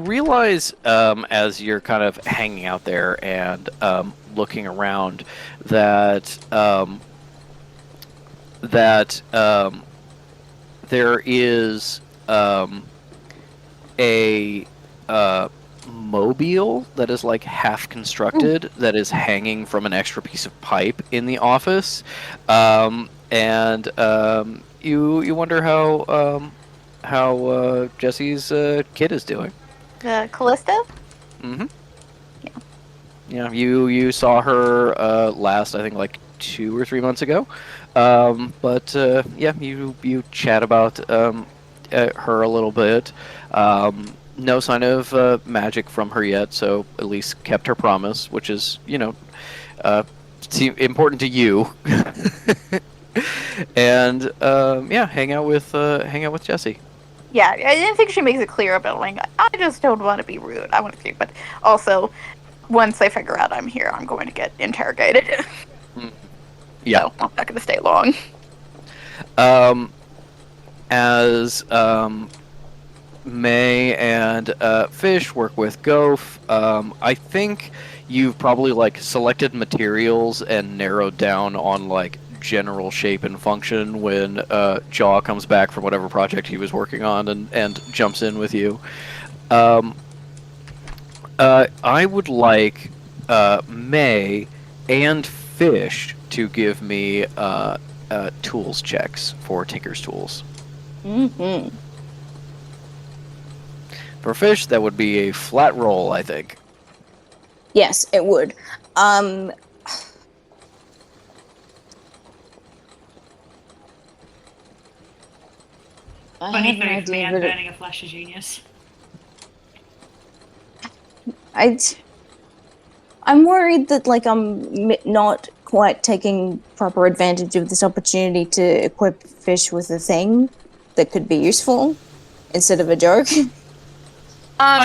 [SPEAKER 2] realize as you're kind of hanging out there and looking around that there is a mobile that is like half constructed that is hanging from an extra piece of pipe in the office, and you wonder how Jesse's kid is doing.
[SPEAKER 5] Callista?
[SPEAKER 2] Mm-hmm. Yeah, you saw her last, I think, like 2 or 3 months ago. But yeah, you chat about her a little bit. No sign of magic from her yet, so at least kept her promise, which is, you know, important to you. And yeah, hang out with Jesse.
[SPEAKER 5] Yeah, I think she makes it clear about like, I just don't want to be rude. I want to speak, but also, once they figure out I'm here, I'm going to get interrogated.
[SPEAKER 2] Yeah,
[SPEAKER 5] so I'm not going to stay long.
[SPEAKER 2] As May and Fish work with Goph, I think you've probably like selected materials and narrowed down on like general shape and function when Jaw comes back from whatever project he was working on and jumps in with you. I would like May and Fish to give me tools checks for Tinker's Tools.
[SPEAKER 1] Mm-hmm.
[SPEAKER 2] For Fish, that would be a flat roll, I think.
[SPEAKER 1] Yes, it would. I have an
[SPEAKER 4] 23 for
[SPEAKER 1] idea,
[SPEAKER 4] me, I'm
[SPEAKER 1] but
[SPEAKER 4] burning a flash of genius.
[SPEAKER 1] I'm worried that like I'm not quite taking proper advantage of this opportunity to equip Fish with a thing that could be useful instead of a joke.
[SPEAKER 4] don't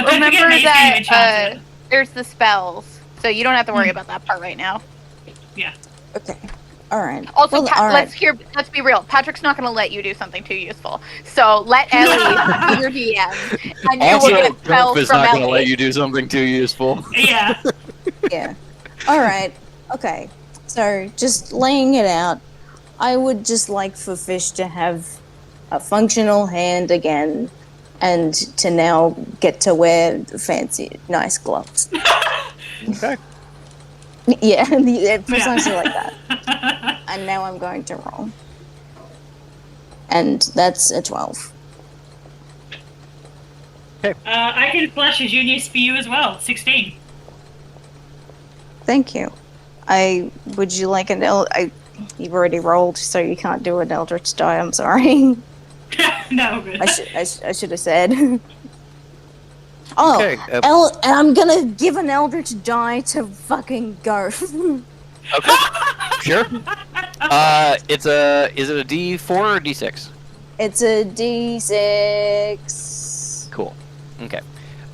[SPEAKER 4] forget
[SPEAKER 5] Remember
[SPEAKER 4] May's
[SPEAKER 5] that
[SPEAKER 4] getting a chance
[SPEAKER 5] there's the spells, so you don't have to worry about that part right now.
[SPEAKER 4] Yeah.
[SPEAKER 1] Okay. All right.
[SPEAKER 5] Also,
[SPEAKER 1] Well, all right.
[SPEAKER 5] let's be real. Patrick's not going to let you do something too useful. So let Ellie be your DM, and you will get spells
[SPEAKER 2] is
[SPEAKER 5] from
[SPEAKER 2] not going to
[SPEAKER 5] Ellie.
[SPEAKER 2] let you do something too useful.
[SPEAKER 4] Yeah.
[SPEAKER 1] Yeah. All right. Okay. So just laying it out, I would just like for Fish to have a functional hand again, and to now get to wear fancy, nice gloves.
[SPEAKER 2] Okay.
[SPEAKER 1] Yeah, precisely like that. And now I'm going to roll. And that's a 12.
[SPEAKER 4] I can flash a genius for you as well. 16.
[SPEAKER 1] Thank you. Would you like you've already rolled, so you can't do an Eldritch die, I'm sorry.
[SPEAKER 4] No, good.
[SPEAKER 1] I should have said. Oh,
[SPEAKER 2] Okay.
[SPEAKER 1] and I'm gonna give an Eldritch die to fucking Goph.
[SPEAKER 2] Okay. Sure. Is it a D4 or a D6?
[SPEAKER 1] It's a D6.
[SPEAKER 2] Cool. Okay.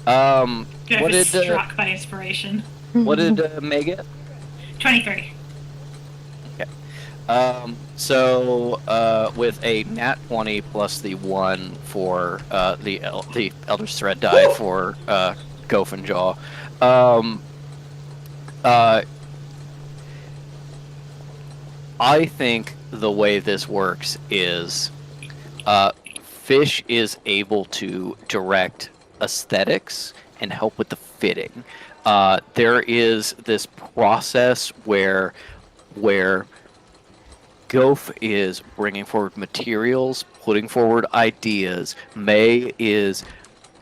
[SPEAKER 4] Go
[SPEAKER 2] What
[SPEAKER 4] for
[SPEAKER 2] did
[SPEAKER 4] struck by inspiration.
[SPEAKER 2] what did May get?
[SPEAKER 4] 23.
[SPEAKER 2] So with a nat 20 plus the 1 for the Eldritch Threat die for Goph and Jaw, I think the way this works is Fish is able to direct aesthetics and help with the fitting. There is this process where Goph is bringing forward materials, putting forward ideas. May is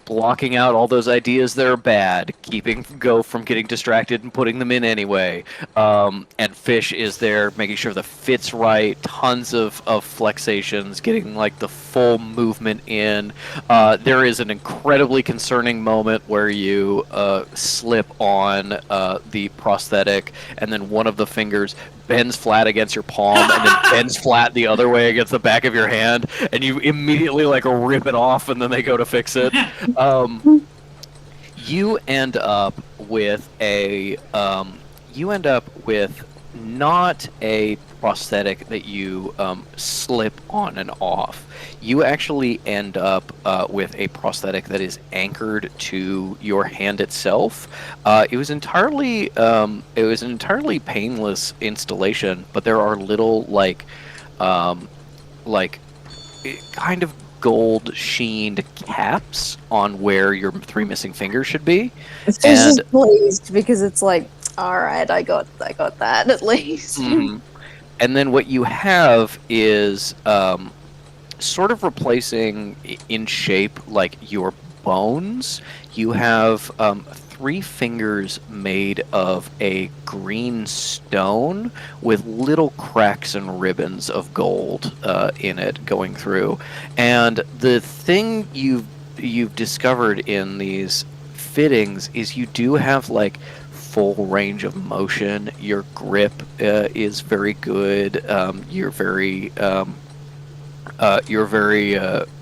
[SPEAKER 2] blocking out all those ideas that are bad, keeping Go from getting distracted and putting them in anyway. And Fish is there making sure the fit's right, tons of flexations, getting like the full movement in. There is an incredibly concerning moment where you slip on the prosthetic, and then one of the fingers bends flat against your palm and then bends flat the other way against the back of your hand, and you immediately like rip it off, and then they go to fix it. You end up with not a prosthetic that you slip on and off. You actually end up with a prosthetic that is anchored to your hand itself. It was an entirely painless installation, but there are little kind of gold sheened caps on where your 3 missing fingers should be.
[SPEAKER 1] Fish is pleased because it's like, all right, I got that at least.
[SPEAKER 2] Mm-hmm. And then what you have is sort of replacing in shape like your bones. You have 3 fingers made of a green stone with little cracks and ribbons of gold in it going through. And the thing you've discovered in these fittings is you do have like full range of motion. Your grip is very good. You're very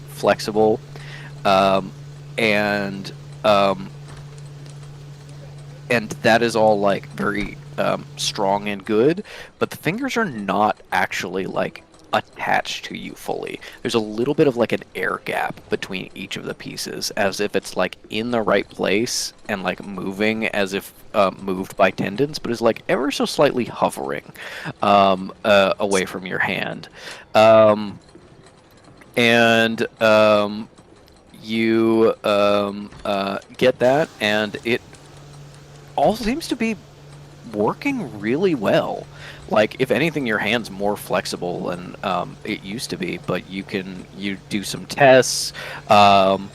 [SPEAKER 2] flexible, and that is all like very strong and good. But the fingers are not actually like attached to you fully. There's a little bit of like an air gap between each of the pieces, as if it's like in the right place and like moving as if moved by tendons, but is like ever so slightly hovering away from your hand. You get that, and it all seems to be working really well. Like, if anything, your hand's more flexible than it used to be, but you do some tests. Goph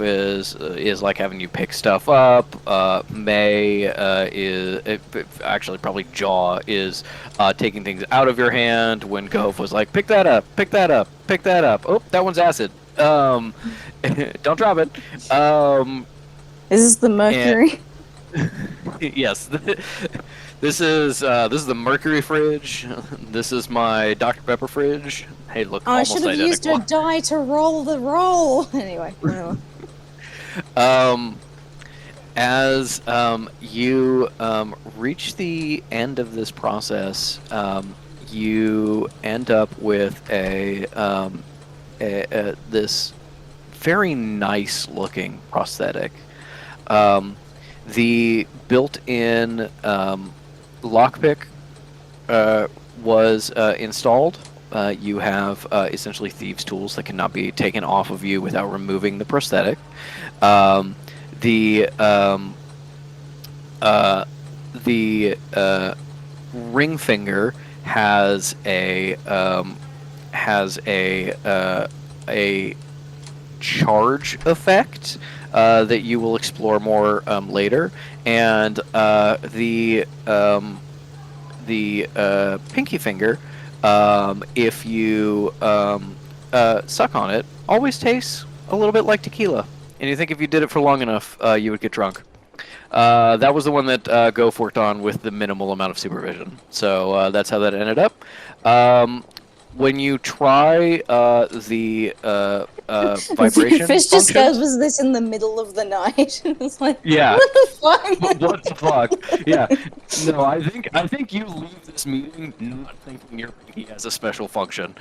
[SPEAKER 2] is like having you pick stuff up. May is actually probably Jaw is taking things out of your hand when Goph was like, pick that up, pick that up, pick that up. Oh, that one's acid. Don't drop it.
[SPEAKER 1] Is this the mercury?
[SPEAKER 2] Yes. This is the mercury fridge. This is my Dr. Pepper fridge. Hey, look,
[SPEAKER 1] I
[SPEAKER 2] almost
[SPEAKER 1] should have used a die to roll the roll. Anyway.
[SPEAKER 2] As you reach the end of this process, you end up with this very nice looking prosthetic. The built-in lockpick was installed. You have essentially thieves' tools that cannot be taken off of you without removing the prosthetic. The ring finger has a charge effect that you will explore more later, and the pinky finger, if you suck on it, always tastes a little bit like tequila, and you think if you did it for long enough, you would get drunk. That was the one that Goph worked on with the minimal amount of supervision, so that's how that ended up. When you try the vibration
[SPEAKER 1] Fish just
[SPEAKER 2] function,
[SPEAKER 1] goes, was this in the middle of the night? It's like,
[SPEAKER 2] yeah.
[SPEAKER 1] what the fuck?
[SPEAKER 2] What the fuck? Yeah. No, I think you leave this meeting not thinking your pinky has a special function.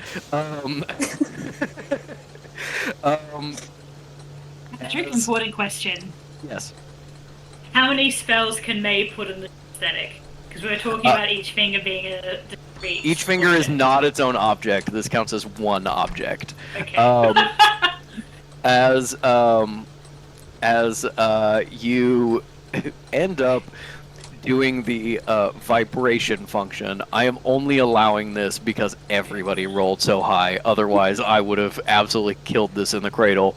[SPEAKER 4] Patrick, important question.
[SPEAKER 2] Yes.
[SPEAKER 4] How many spells can May put in the aesthetic? Because we were talking about each finger being a discrete.
[SPEAKER 2] Each finger is not its own object. This counts as one object.
[SPEAKER 4] Okay.
[SPEAKER 2] As you end up doing the vibration function, I am only allowing this because everybody rolled so high. Otherwise, I would have absolutely killed this in the cradle.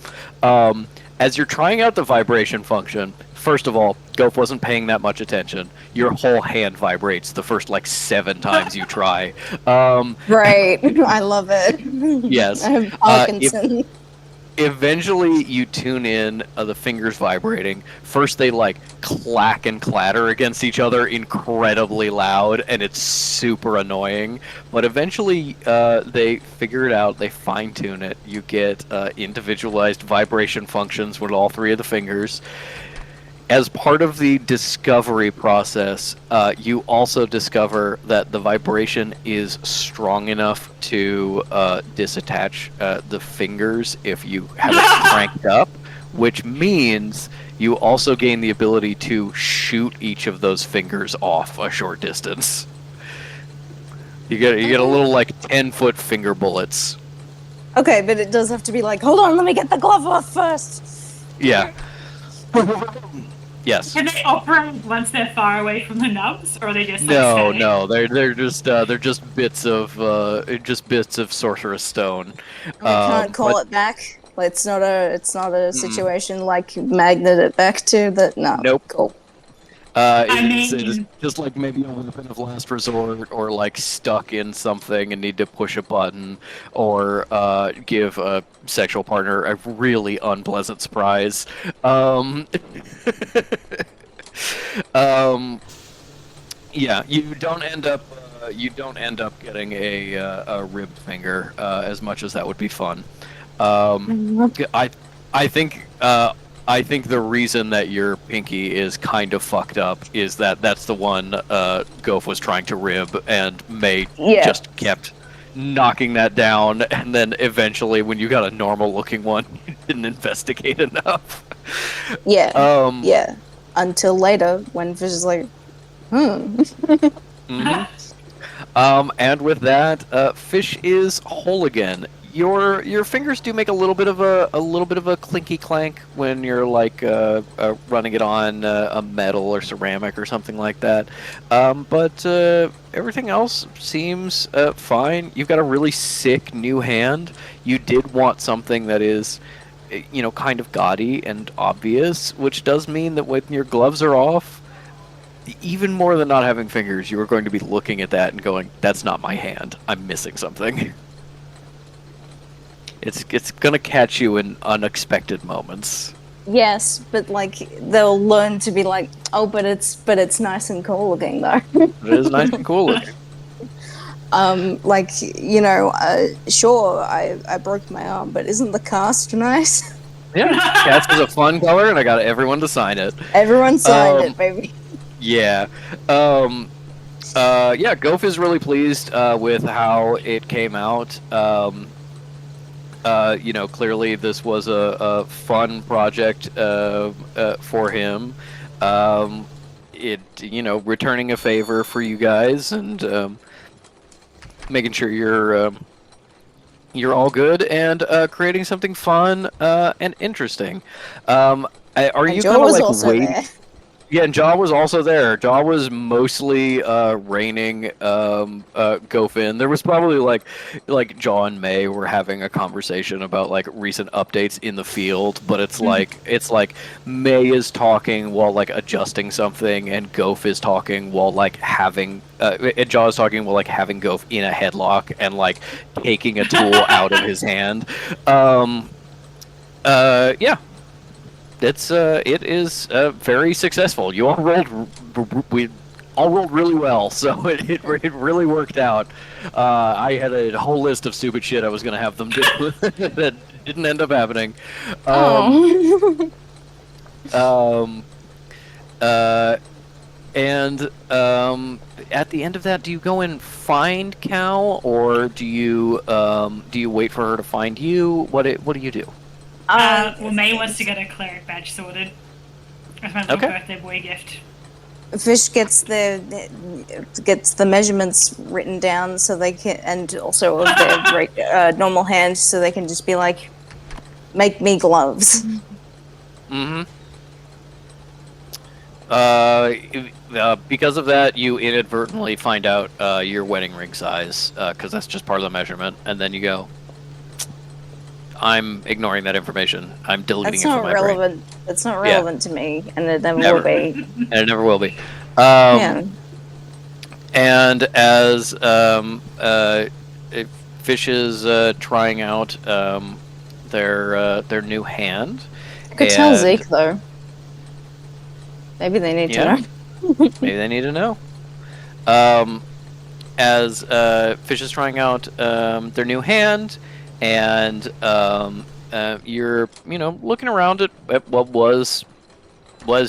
[SPEAKER 2] As you're trying out the vibration function, first of all, Goph wasn't paying that much attention. Your whole hand vibrates the first like 7 times you try.
[SPEAKER 1] Right. I love it.
[SPEAKER 2] Yes.
[SPEAKER 1] I have Parkinson.
[SPEAKER 2] Eventually, you tune in the fingers vibrating. First, they like clack and clatter against each other incredibly loud, and it's super annoying. But eventually, they figure it out. They fine tune it. You get individualized vibration functions with all 3 of the fingers. As part of the discovery process, you also discover that the vibration is strong enough to disattach the fingers if you have it cranked up, which means you also gain the ability to shoot each of those fingers off a short distance. You get a little like 10-foot finger bullets.
[SPEAKER 1] Okay, but it does have to be like, hold on, let me get the glove off first.
[SPEAKER 2] Yeah. Yes.
[SPEAKER 4] Can they operate once they're far away from the nubs, or are they just like,
[SPEAKER 2] No, they're just bits of sorcerer's stone.
[SPEAKER 1] We can't call it back. It's not a situation like magnet it back to that. No.
[SPEAKER 2] Nope.
[SPEAKER 1] Cool.
[SPEAKER 2] It's just like maybe a weapon of last resort, or like stuck in something and need to push a button, or give a sexual partner a really unpleasant surprise. Yeah, you don't end up getting a ribbed finger, as much as that would be fun. I think the reason that your pinky is kind of fucked up is that that's the one Goph was trying to rib, and May just kept knocking that down, and then eventually when you got a normal looking one, you didn't investigate enough.
[SPEAKER 1] Yeah. Yeah. Until later when Fish is like,
[SPEAKER 2] Mm-hmm. And with that, Fish is whole again. Your fingers do make a little bit of a clinky clank when you're like running it on a metal or ceramic or something like that. But everything else seems fine. You've got a really sick new hand. You did want something that is, kind of gaudy and obvious, which does mean that when your gloves are off, even more than not having fingers, you are going to be looking at that and going, "That's not my hand. I'm missing something." It's gonna catch you in unexpected moments.
[SPEAKER 1] yes, but like they'll learn to be like, oh, but it's nice and cool looking though.
[SPEAKER 2] It is nice and cool looking.
[SPEAKER 1] Sure, I broke my arm, but isn't the cast nice?
[SPEAKER 2] Yeah, cats is a fun color, and I got everyone to sign it.
[SPEAKER 1] Everyone signed it, baby.
[SPEAKER 2] Yeah. Goph is really pleased with how it came out. Clearly this was a fun project for him. Returning a favor for you guys and making sure you're all good and creating something fun and interesting. Are you
[SPEAKER 1] Joe
[SPEAKER 2] kind of
[SPEAKER 1] was
[SPEAKER 2] like
[SPEAKER 1] also
[SPEAKER 2] waiting?
[SPEAKER 1] there.
[SPEAKER 2] Yeah, and Jaw was also there. Jaw was mostly reining Goph in. There was probably like Jaw and May were having a conversation about like recent updates in the field, but it's like May is talking while like adjusting something, and Goph is talking while like having and Jaw is talking while like having Goph in a headlock and like taking a tool out of his hand. Yeah. It is very successful. You we all rolled really well, so it really worked out. I had a whole list of stupid shit I was gonna have them do that didn't end up happening. At the end of that, do you go and find Cal, or do you wait for her to find you? What do you do?
[SPEAKER 4] May wants to get a cleric badge sorted as my little birthday boy gift.
[SPEAKER 1] Fish gets the measurements written down so they can, and also of their normal hand, so they can just be like, make me gloves.
[SPEAKER 2] Mm-hmm. Because of that, you inadvertently find out your wedding ring size, because that's just part of the measurement, and then you go, I'm ignoring that information. I'm deleting
[SPEAKER 1] That's
[SPEAKER 2] it from
[SPEAKER 1] not
[SPEAKER 2] my brain.
[SPEAKER 1] relevant. That's not
[SPEAKER 2] Yeah.
[SPEAKER 1] relevant to me, and it never
[SPEAKER 2] Never.
[SPEAKER 1] will be.
[SPEAKER 2] And it never will be.
[SPEAKER 1] Yeah.
[SPEAKER 2] And as Fish is trying out their new hand,
[SPEAKER 1] I could tell
[SPEAKER 2] and-
[SPEAKER 1] Zeke though. Maybe they need
[SPEAKER 2] Yeah.
[SPEAKER 1] to know.
[SPEAKER 2] maybe they need to know. As Fish is trying out their new hand, and you're looking around at what was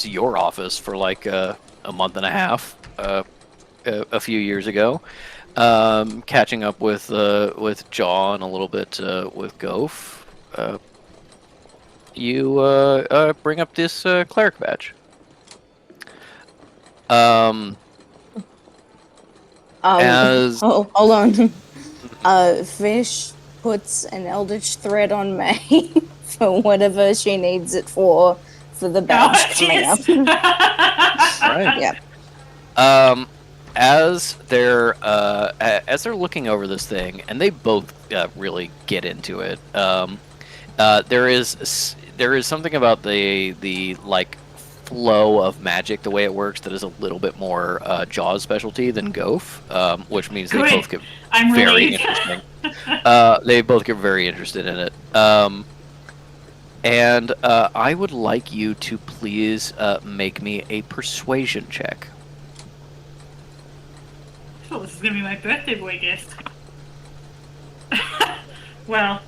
[SPEAKER 2] your office for like a month and a half a few years ago, catching up with Jaw and a little bit with Gof. You bring up this cleric badge. As-
[SPEAKER 1] hold on. Fish puts an eldritch thread on May for whatever she needs it for the badge coming up.
[SPEAKER 2] Right.
[SPEAKER 1] Yeah.
[SPEAKER 2] As they're looking over this thing, and they both really get into it. There is something about the like flow of magic, the way it works, that is a little bit more Jaw's specialty than Gof, which means they both get
[SPEAKER 4] I'm
[SPEAKER 2] very
[SPEAKER 4] relieved.
[SPEAKER 2] interesting. They both get very interested in it. And I would like you to please make me a persuasion check.
[SPEAKER 4] Oh, this is gonna be my birthday boy gift. Well,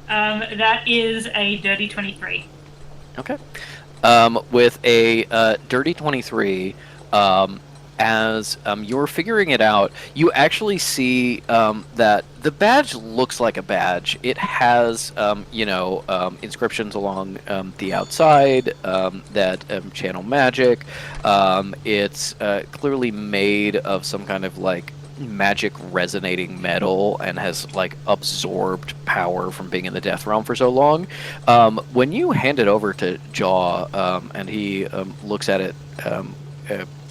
[SPEAKER 4] that is a dirty 23.
[SPEAKER 2] Okay. With a dirty 23, as you're figuring it out, you actually see that the badge looks like a badge. It has, inscriptions along the outside that channel magic. It's clearly made of some kind of like magic resonating metal and has like absorbed power from being in the death realm for so long. When you hand it over to Jaw and he looks at it,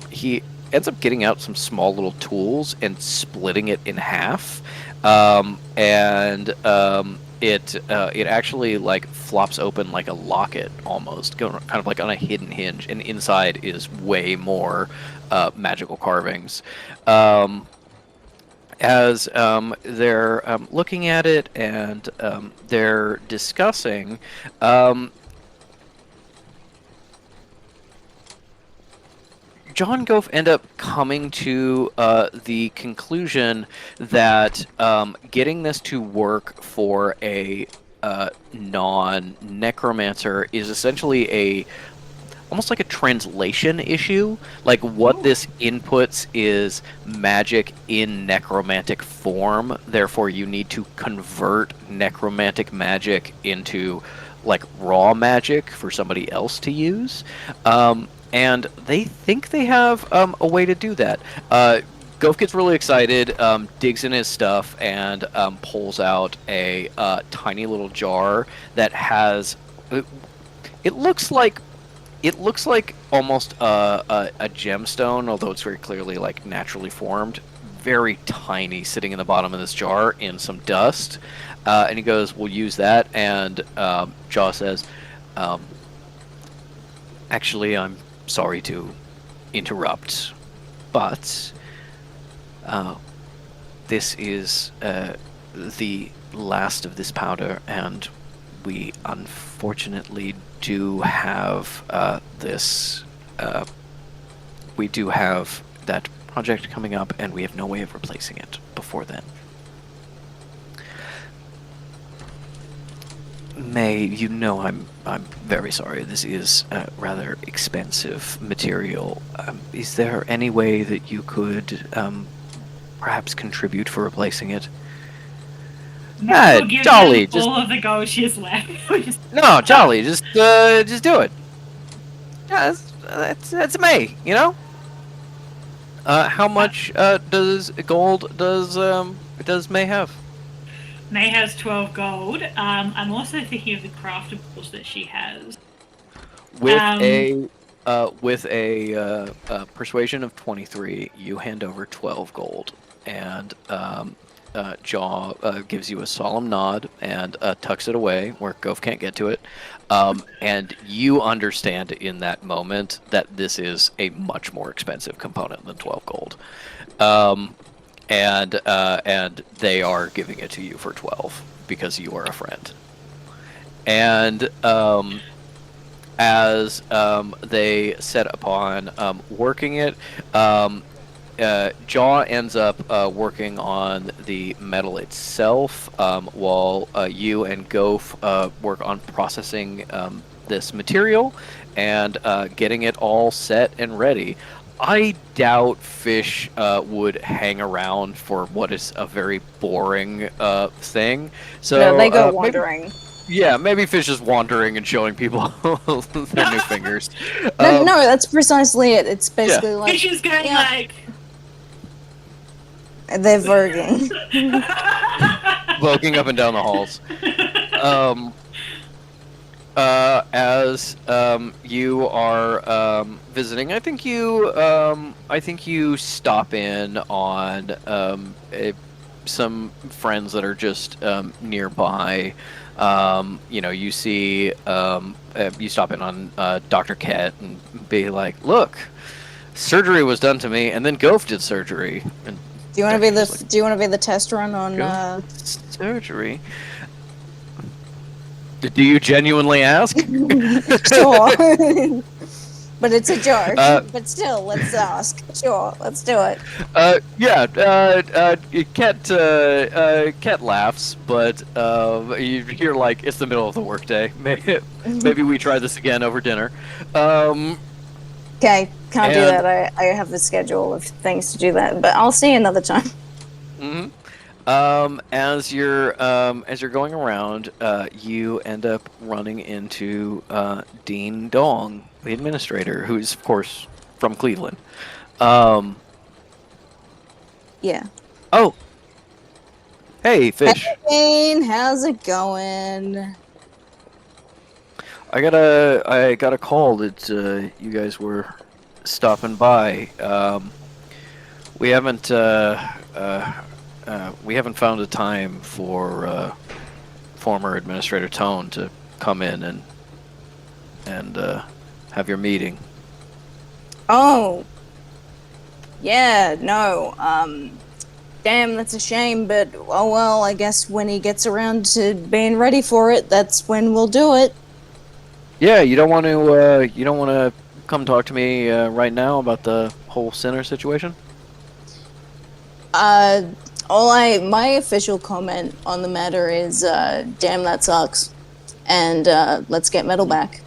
[SPEAKER 2] he ends up getting out some small little tools and splitting it in half, it actually like flops open like a locket almost, kind of like on a hidden hinge, and inside is way more magical carvings. As they're looking at it and they're discussing, John Goff end up coming to the conclusion that getting this to work for a non-necromancer is essentially almost like a translation issue. Like what this inputs is magic in necromantic form, therefore you need to convert necromantic magic into like raw magic for somebody else to use. And they think they have a way to do that. Gof gets really excited, digs in his stuff, and pulls out a tiny little jar that has. It looks like almost a gemstone, although it's very clearly like naturally formed. Very tiny, sitting in the bottom of this jar in some dust. And he goes, "We'll use that." And Jaw says, "Actually, I'm sorry to interrupt, but this is the last of this powder, and we unfortunately do have we do have that project coming up, and we have no way of replacing it before then." May, I'm very sorry. This is rather expensive material. Is there any way that you could perhaps contribute for replacing it?
[SPEAKER 4] We'll give
[SPEAKER 2] Jolly,
[SPEAKER 4] them all of the gold she has left.
[SPEAKER 2] No, Jolly, just do it. Yeah, that's May, you know. How much does May have?
[SPEAKER 4] May has 12 gold. I'm also thinking of the craftables that she has.
[SPEAKER 2] With a persuasion of 23, you hand over 12 gold, and Jaw gives you a solemn nod and tucks it away where Goph can't get to it. And you understand in that moment that this is a much more expensive component than 12 gold. And they are giving it to you for 12 because you are a friend. And as they set upon working it, Jaw ends up working on the metal itself, while you and Goph work on processing this material and getting it all set and ready. I doubt Fish would hang around for what is a very boring thing. So
[SPEAKER 1] No, they go
[SPEAKER 2] maybe-
[SPEAKER 1] wandering.
[SPEAKER 2] yeah, maybe Fish is wandering and showing people their new fingers.
[SPEAKER 1] No, that's precisely it. It's basically like
[SPEAKER 4] Fish is going
[SPEAKER 1] yeah.
[SPEAKER 4] like.
[SPEAKER 1] they're voguing.
[SPEAKER 2] Voguing up and down the halls. As you are visiting, I think you stop in on some friends that are just nearby. You see, you stop in on Dr. Ket and be like, "Look, surgery was done to me, and then Goph did surgery." And
[SPEAKER 1] Do you want to be
[SPEAKER 2] Dexter's
[SPEAKER 1] the
[SPEAKER 2] like,
[SPEAKER 1] Do you want to be the test run on?
[SPEAKER 2] "Goph did surgery. Do you genuinely ask?
[SPEAKER 1] Sure. But it's a joke. But still, let's ask. Sure, let's do it.
[SPEAKER 2] Ket laughs, but you hear like it's the middle of the workday. Maybe we try this again over dinner.
[SPEAKER 1] Okay, can't do
[SPEAKER 2] And-
[SPEAKER 1] that. I have a schedule of things to do that, but I'll see you another time.
[SPEAKER 2] Mm-hmm. As you're going around, you end up running into Dean Dong, the administrator, who's of course from Cleveland.
[SPEAKER 1] Yeah.
[SPEAKER 2] Oh, hey, Fish.
[SPEAKER 1] Hey, Jane, how's it going?
[SPEAKER 2] I got a call that you guys were stopping by. We haven't found a time for former Administrator Tone to come in and have your meeting.
[SPEAKER 1] Oh. Yeah, no. Damn, that's a shame, but oh well, I guess when he gets around to being ready for it, that's when we'll do it.
[SPEAKER 2] Yeah, you don't want to come talk to me right now about the whole Sinner situation?
[SPEAKER 1] My official comment on the matter is, damn, that sucks. And, let's get metal back.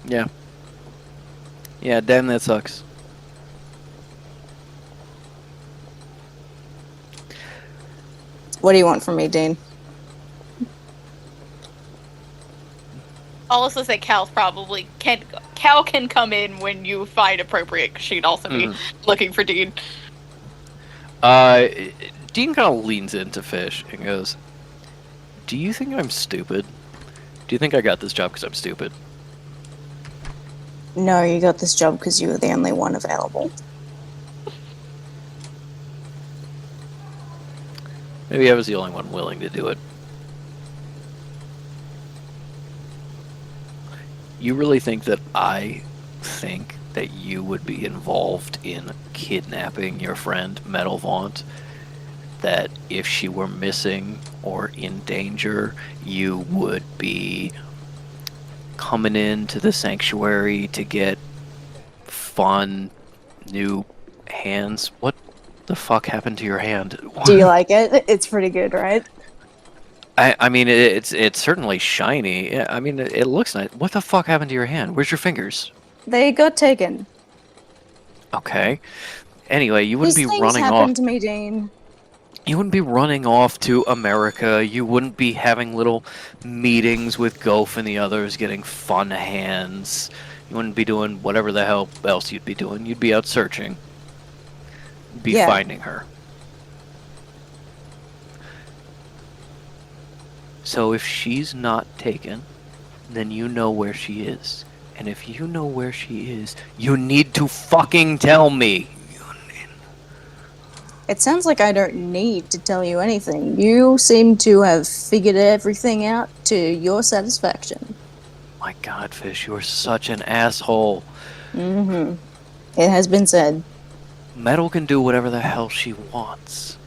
[SPEAKER 2] Yeah. Yeah, damn, that sucks.
[SPEAKER 1] What do you want from me, Dean?
[SPEAKER 5] I'll also say Cal can come in when you find appropriate, 'cause she'd also be looking for Dean.
[SPEAKER 2] Dean kind of leans into Fish and goes, "Do you think I'm stupid? Do you think I got this job because I'm stupid?"
[SPEAKER 1] No, you got this job because you were the only one available.
[SPEAKER 2] Maybe I was the only one willing to do it. You really think that I think that you would be involved in kidnapping your friend Metal Vaunt? That if she were missing or in danger, you would be coming into the sanctuary to get fun new hands? What the fuck happened to your hand?
[SPEAKER 1] Do you like it? It's pretty good, right?
[SPEAKER 2] I mean, it's certainly shiny. Yeah, I mean, it looks nice. What the fuck happened to your hand? Where's your fingers?
[SPEAKER 1] They got taken.
[SPEAKER 2] Okay. Anyway, you wouldn't
[SPEAKER 1] These
[SPEAKER 2] be
[SPEAKER 1] things
[SPEAKER 2] running
[SPEAKER 1] happen
[SPEAKER 2] off.
[SPEAKER 1] to me, Dean.
[SPEAKER 2] You wouldn't be running off to America. You wouldn't be having little meetings with Goph and the others, getting fun hands. You wouldn't be doing whatever the hell else you'd be doing. You'd be out searching. Be
[SPEAKER 1] Yeah.
[SPEAKER 2] finding her. So if she's not taken, then you know where she is. And if you know where she is, you need to fucking tell me.
[SPEAKER 1] It sounds like I don't need to tell you anything. You seem to have figured everything out to your satisfaction.
[SPEAKER 2] My God, Fish, you are such an asshole.
[SPEAKER 1] Mm-hmm. It has been said.
[SPEAKER 2] Metal can do whatever the hell she wants.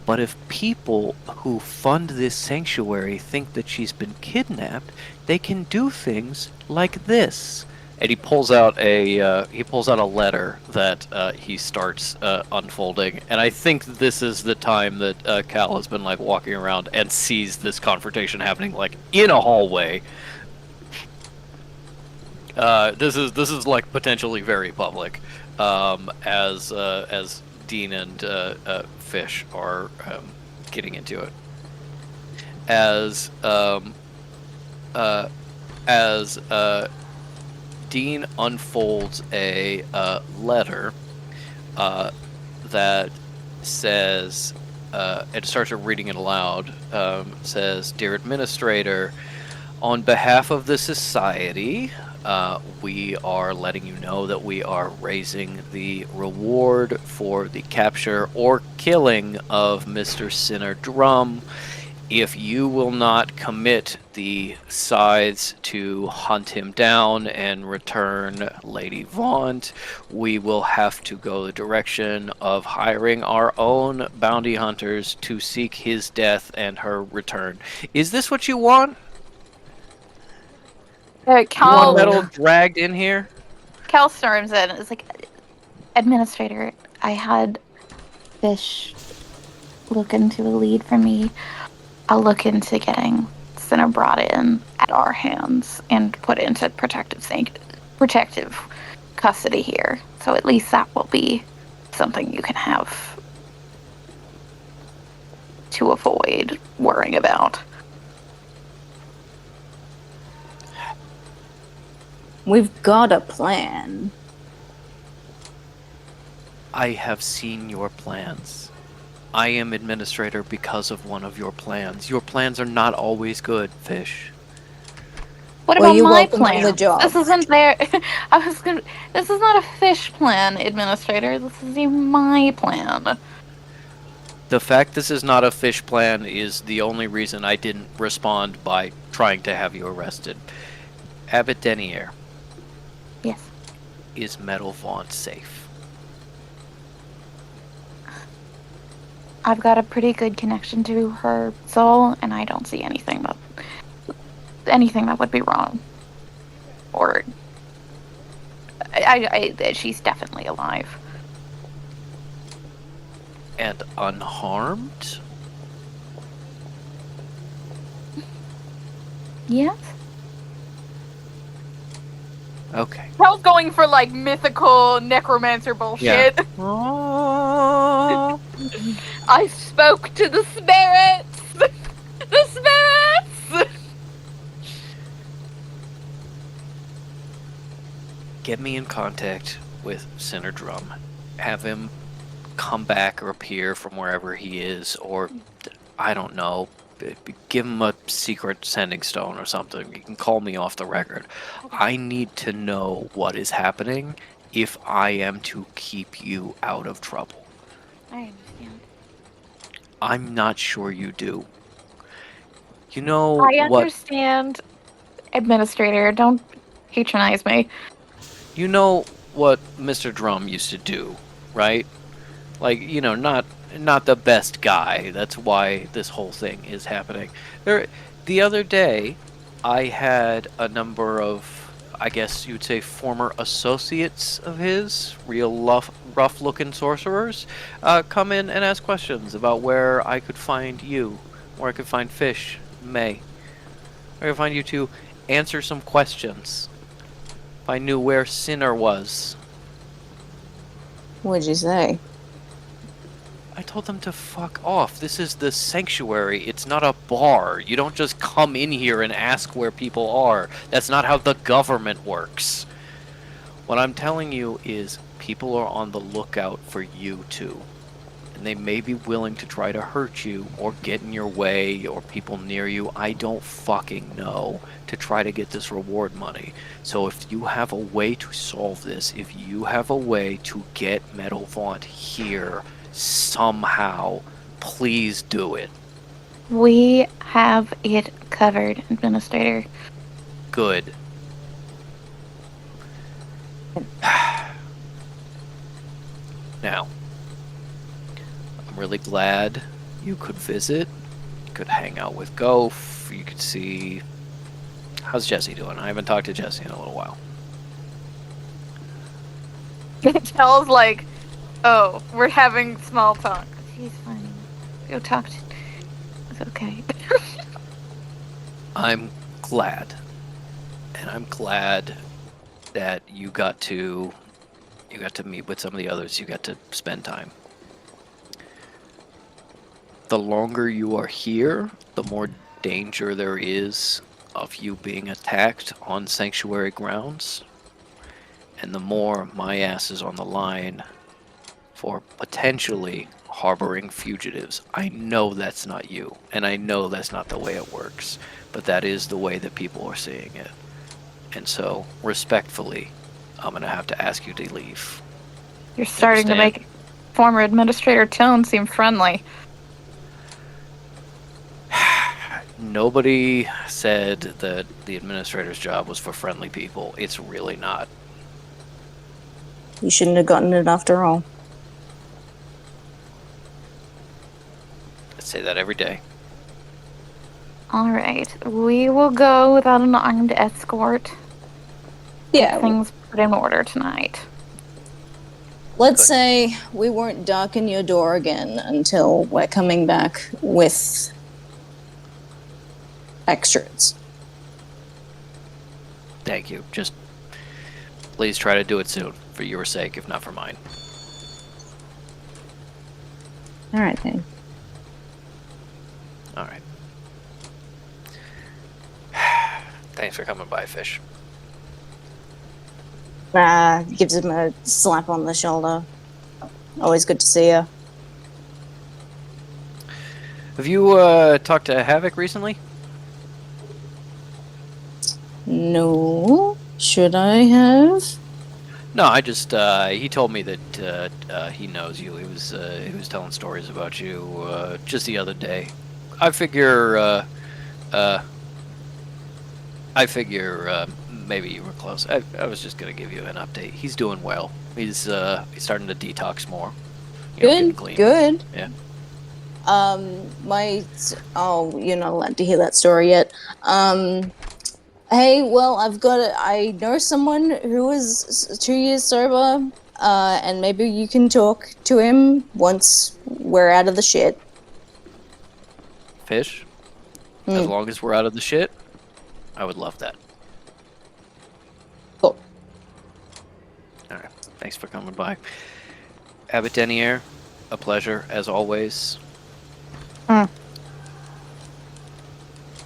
[SPEAKER 2] But if people who fund this sanctuary think that she's been kidnapped, they can do things like this. And he pulls out a letter that he starts unfolding. And I think this is the time that Cal has been like walking around and sees this confrontation happening like in a hallway. This is like potentially very public, as Dean and Fish are getting into it. As Dean unfolds a letter that says, and starts reading it aloud. Says, "Dear Administrator, on behalf of the Society, we are letting you know that we are raising the reward for the capture or killing of Mr. Sinner Drum. If you will not commit the Scythes to hunt him down and return Lady Vaunt, we will have to go the direction of hiring our own bounty hunters to seek his death and her return." Is this what you want? You want
[SPEAKER 3] Cal,
[SPEAKER 2] Metal dragged in here?
[SPEAKER 3] Cal storms in. It's like, Administrator, I had Fish look into a lead for me. I'll look into getting Sinner brought in at our hands and put into protective custody here. So at least that will be something you can have to avoid worrying about.
[SPEAKER 1] We've got a plan.
[SPEAKER 2] I have seen your plans. I am Administrator because of one of your plans. Your plans are not always good, Fish.
[SPEAKER 3] What
[SPEAKER 1] Well,
[SPEAKER 3] about
[SPEAKER 1] you're
[SPEAKER 3] my
[SPEAKER 1] welcome on
[SPEAKER 3] plan?
[SPEAKER 1] the job.
[SPEAKER 3] This isn't there. This is not a Fish plan, Administrator. This is my plan.
[SPEAKER 2] The fact this is not a Fish plan is the only reason I didn't respond by trying to have you arrested. Abbot Denier.
[SPEAKER 3] Yes.
[SPEAKER 2] Is Metal Vaunt safe?
[SPEAKER 3] I've got a pretty good connection to her soul, and I don't see anything that would be wrong. Or she's definitely alive.
[SPEAKER 2] And unharmed?
[SPEAKER 3] Yes.
[SPEAKER 2] Okay.
[SPEAKER 5] Cal's going for like mythical necromancer bullshit.
[SPEAKER 2] Oh.
[SPEAKER 5] I spoke to the spirits! The spirits!
[SPEAKER 2] Get me in contact with Sinner Drum. Have him come back or appear from wherever he is, or I don't know, give him a secret sending stone or something. You can call me off the record. I need to know what is happening if I am to keep you out of trouble.
[SPEAKER 3] I understand.
[SPEAKER 2] I'm not sure you do. You know
[SPEAKER 3] I
[SPEAKER 2] what?
[SPEAKER 3] understand, Administrator. Don't patronize me.
[SPEAKER 2] You know what Mr. Drum used to do, right? Like, you know, not the best guy. That's why this whole thing is happening. The other day, I had a number of, I guess you'd say, former associates of his, real rough-looking sorcerers, come in and ask questions about where I could find you, where I could find Fish, May. Where I could find you to answer some questions. If I knew where Sinner was.
[SPEAKER 1] What'd you say?
[SPEAKER 2] I told them to fuck off. This is the sanctuary. It's not a bar. You don't just come in here and ask where people are. That's not how the government works. What I'm telling you is people are on the lookout for you too. And they may be willing to try to hurt you or get in your way or people near you. I don't fucking know, to try to get this reward money. So if you have a way to solve this, if you have a way to get Metal Vaunt here somehow. Please do it.
[SPEAKER 3] We have it covered, Administrator.
[SPEAKER 2] Good. Now, I'm really glad you could visit. You could hang out with Goph. You could see... How's Jesse doing? I haven't talked to Jesse in a little while.
[SPEAKER 5] Tells like, oh, we're having small talk. She's fine. Go talk to. It's okay.
[SPEAKER 2] I'm glad. And I'm glad that you got to meet with some of the others. You got to spend time. The longer you are here, the more danger there is of you being attacked on sanctuary grounds. And the more my ass is on the line for potentially harboring fugitives. I know that's not you, and I know that's not the way it works, but that is the way that people are seeing it. And so, respectfully, I'm going to have to ask you to leave.
[SPEAKER 5] You're starting to make former Administrator Tone seem friendly.
[SPEAKER 2] Nobody said that the administrator's job was for friendly people. It's really not.
[SPEAKER 1] You shouldn't have gotten it after all.
[SPEAKER 2] I say that every day.
[SPEAKER 3] Alright, we will go without an armed escort.
[SPEAKER 1] Yeah,
[SPEAKER 3] Things put in order tonight.
[SPEAKER 1] let's
[SPEAKER 2] Good.
[SPEAKER 1] say we won't darken your door again until we're coming back with extras.
[SPEAKER 2] Thank you. Just please try to do it soon, for your sake, if not for mine.
[SPEAKER 1] All right, then.
[SPEAKER 2] All right. Thanks for coming by, Fish.
[SPEAKER 1] Gives him a slap on the shoulder. Always good to see you.
[SPEAKER 2] Have you talked to Havoc recently?
[SPEAKER 1] No. Should I have?
[SPEAKER 2] No, I just he told me that he knows you. He was telling stories about you just the other day. I figure maybe you were close. I was just gonna give you an update. He's doing well. He's starting to detox more. Getting
[SPEAKER 1] Good.
[SPEAKER 2] clean.
[SPEAKER 1] Good.
[SPEAKER 2] Yeah.
[SPEAKER 1] You're not allowed to hear that story yet. Hey, well, I know someone who is 2 years sober, and maybe you can talk to him once we're out of the shit.
[SPEAKER 2] Fish. As long as we're out of the shit, I would love that.
[SPEAKER 1] Cool.
[SPEAKER 2] All right. Thanks for coming by. Abbot Denier, a pleasure as always.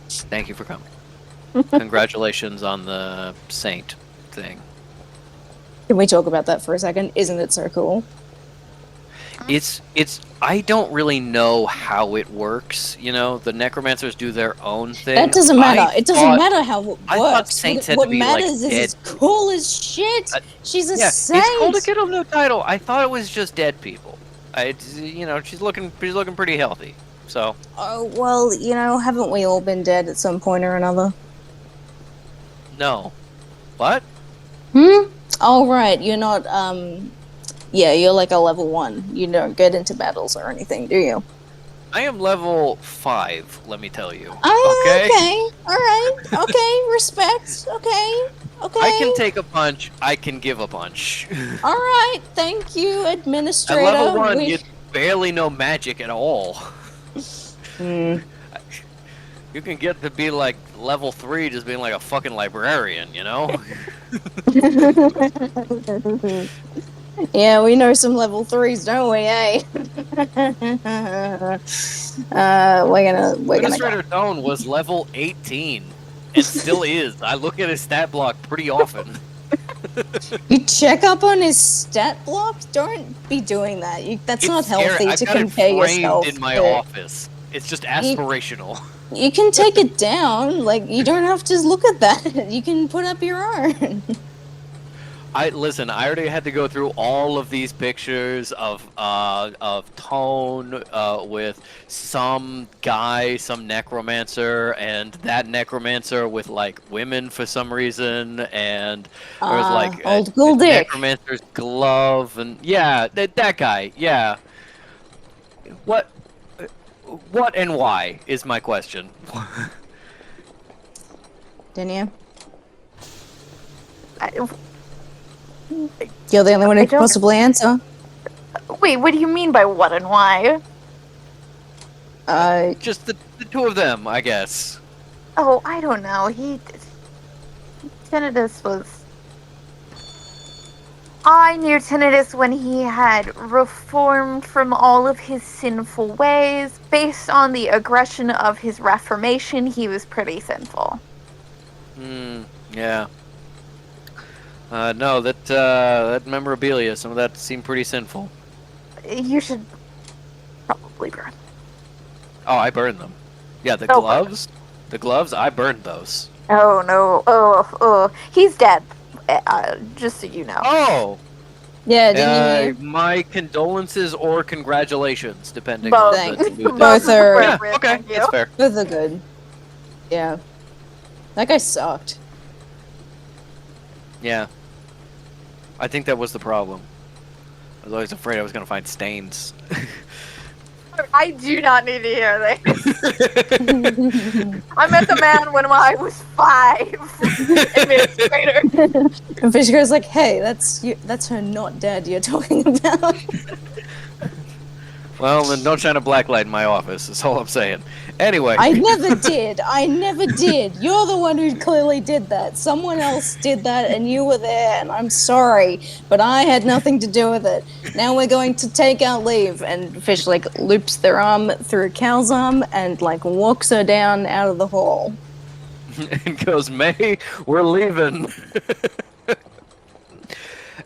[SPEAKER 2] Thank you for coming. Congratulations on the saint thing.
[SPEAKER 1] Can we talk about that for a second? Isn't it so cool?
[SPEAKER 2] It's I don't really know how it works, you know, the necromancers do their own thing.
[SPEAKER 1] That doesn't matter. It doesn't matter how it works.
[SPEAKER 2] I thought saints had
[SPEAKER 1] what
[SPEAKER 2] to be,
[SPEAKER 1] matters
[SPEAKER 2] like,
[SPEAKER 1] is it's cool as shit. She's a
[SPEAKER 2] Yeah,
[SPEAKER 1] saint.
[SPEAKER 2] he's cool to get him no title. I thought it was just dead people. She's looking pretty healthy. So,
[SPEAKER 1] Oh, well, haven't we all been dead at some point or another?
[SPEAKER 2] no. What?
[SPEAKER 1] Oh, right, you're not, you're like a level 1. You don't get into battles or anything, do you?
[SPEAKER 2] I am level 5, let me tell you.
[SPEAKER 1] Oh,
[SPEAKER 2] Okay?
[SPEAKER 1] alright, okay, respect, okay.
[SPEAKER 2] I can take a punch, I can give a punch.
[SPEAKER 1] Alright, thank you,
[SPEAKER 2] At
[SPEAKER 1] Administrator.
[SPEAKER 2] level 1, you barely know magic at all. You can get to be like level 3 just being like a fucking librarian, you know?
[SPEAKER 1] Yeah, we know some level 3s, don't we, eh? We're gonna go.
[SPEAKER 2] Administrator Tone was level 18 and still is. I look at his stat block pretty often.
[SPEAKER 1] You check up on his stat block? Don't be doing that. That's not healthy
[SPEAKER 2] I've
[SPEAKER 1] to
[SPEAKER 2] got
[SPEAKER 1] compare
[SPEAKER 2] it framed
[SPEAKER 1] yourself.
[SPEAKER 2] in my
[SPEAKER 1] to-
[SPEAKER 2] office. It's just aspirational.
[SPEAKER 1] You can take it down. Like, you don't have to look at that. You can put up your own.
[SPEAKER 2] listen. I already had to go through all of these pictures of Tone with some guy, some necromancer, and that necromancer with like women for some reason, and there was like
[SPEAKER 1] old Ghoul
[SPEAKER 2] the
[SPEAKER 1] Dick.
[SPEAKER 2] necromancer's glove, and yeah, that guy. Yeah. What? What and why is my question.
[SPEAKER 1] Didn't you?
[SPEAKER 3] I-
[SPEAKER 1] You're the only one who
[SPEAKER 3] I
[SPEAKER 1] could
[SPEAKER 3] don't-
[SPEAKER 1] possibly answer.
[SPEAKER 3] Wait, what do you mean by what and why?
[SPEAKER 2] Just the two of them, I guess.
[SPEAKER 3] Oh, I don't know. Tinnitus was. I knew Tinnitus when he had reformed from all of his sinful ways. Based on the aggression of his reformation, he was pretty sinful.
[SPEAKER 2] Yeah. No, that memorabilia, some of that seemed pretty sinful.
[SPEAKER 3] You should probably burn.
[SPEAKER 2] Oh, I burned them. Yeah, the
[SPEAKER 3] Oh,
[SPEAKER 2] gloves? The gloves, I burned those.
[SPEAKER 3] Oh no! Oh, he's dead. Just so you know.
[SPEAKER 2] Oh!
[SPEAKER 1] Yeah, didn't you?
[SPEAKER 2] My condolences or congratulations, depending
[SPEAKER 3] Both.
[SPEAKER 2] on the mood.
[SPEAKER 1] Both are-
[SPEAKER 2] Yeah,
[SPEAKER 3] appropriate,
[SPEAKER 2] okay,
[SPEAKER 3] thank you.
[SPEAKER 2] that's fair.
[SPEAKER 1] Both are good. Yeah. That guy sucked.
[SPEAKER 2] Yeah. I think that was the problem. I was always afraid I was going to find stains.
[SPEAKER 3] I do not need to hear this. I met the man when I was 5. Administrator.
[SPEAKER 1] And Fish goes like, "Hey, that's her not dead you're talking about."
[SPEAKER 2] Well, then don't shine a black light in my office, that's all I'm saying. Anyway.
[SPEAKER 1] I never did. I never did. You're the one who clearly did that. Someone else did that and you were there, and I'm sorry, but I had nothing to do with it. Now we're going to take our leave. And Fish like loops their arm through Cal's arm and like walks her down out of the hall.
[SPEAKER 2] And goes, May, we're leaving.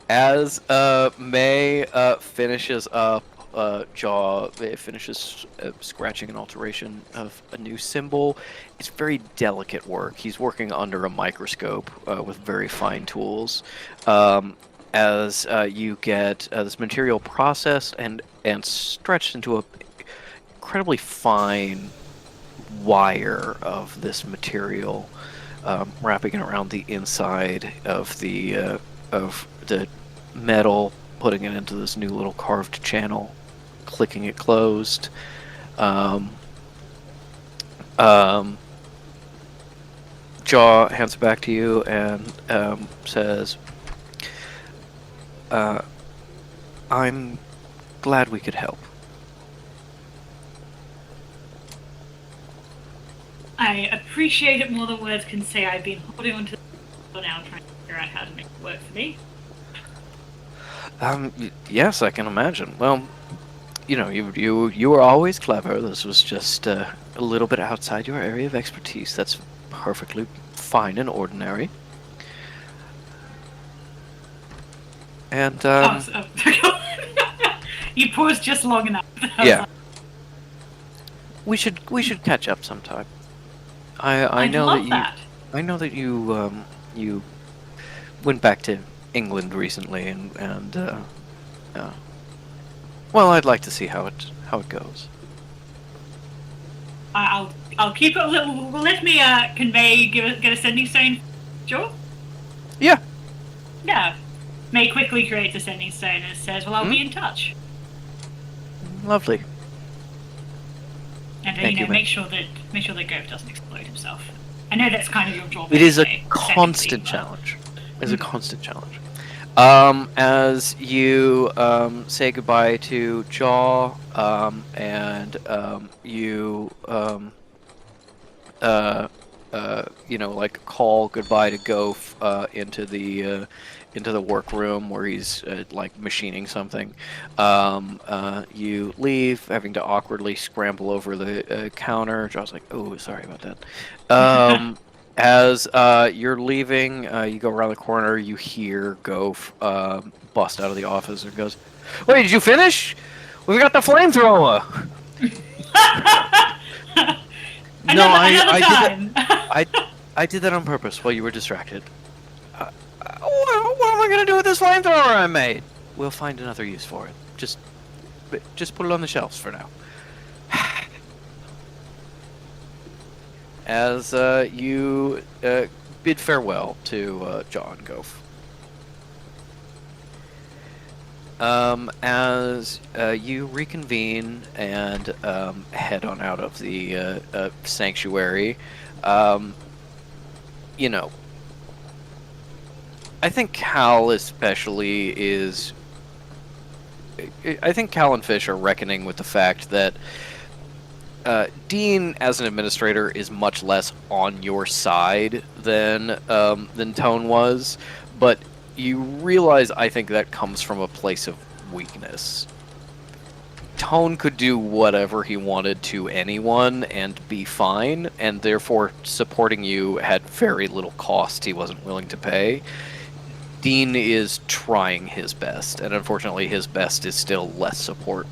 [SPEAKER 2] As May finishes up, Jaw finishes scratching an alteration of a new symbol. It's very delicate work. He's working under a microscope with very fine tools. As you get this material processed and stretched into a incredibly fine wire of this material, wrapping it around the inside of the metal, putting it into this new little carved channel, clicking it closed. Jaw hands it back to you and says, I'm glad we could help.
[SPEAKER 4] I appreciate it more than words can say. I've been holding on to the now trying to figure out how to make it work for me.
[SPEAKER 2] Yes, I can imagine. Well, you know, you were always clever. This was just a little bit outside your area of expertise. That's perfectly fine and ordinary. And
[SPEAKER 4] You paused just long enough.
[SPEAKER 2] yeah, we should catch up sometime. I know
[SPEAKER 4] love
[SPEAKER 2] that I know that you went back to England recently, and well, I'd like to see how it goes.
[SPEAKER 4] I'll keep it a little. Well, let me convey. Get a sending stone. Sure.
[SPEAKER 2] Yeah.
[SPEAKER 4] Yeah. May quickly creates a sending stone and says, "Well, I'll be in touch."
[SPEAKER 2] Lovely.
[SPEAKER 4] And
[SPEAKER 2] Thank you,
[SPEAKER 4] make sure that Gove doesn't explode himself. I know that's kind of your job.
[SPEAKER 2] It is a
[SPEAKER 4] anyway,
[SPEAKER 2] constant
[SPEAKER 4] technically,
[SPEAKER 2] challenge. It's a constant challenge. As you say goodbye to Jaw, and you you know, like call goodbye to Goph into the workroom where he's like machining something. You leave, having to awkwardly scramble over the counter. Jaw's like, "Oh, sorry about that." As you're leaving, you go around the corner. You hear Goph bust out of the office and goes, "Wait, did you finish? We got the flamethrower." No, I did that on purpose while you were distracted. Well, What am I gonna do with this flamethrower I made? We'll find another use for it. Just put it on the shelves for now. As you bid farewell to John Goff. As you reconvene and head on out of the sanctuary, you know, I think Cal especially is. I think Cal and Fish are reckoning with the fact that Dean, as an administrator, is much less on your side than Tone was, but you realize I think that comes from a place of weakness. Tone could do whatever he wanted to anyone and be fine, and therefore supporting you had very little cost he wasn't willing to pay. Dean is trying his best, and unfortunately his best is still less support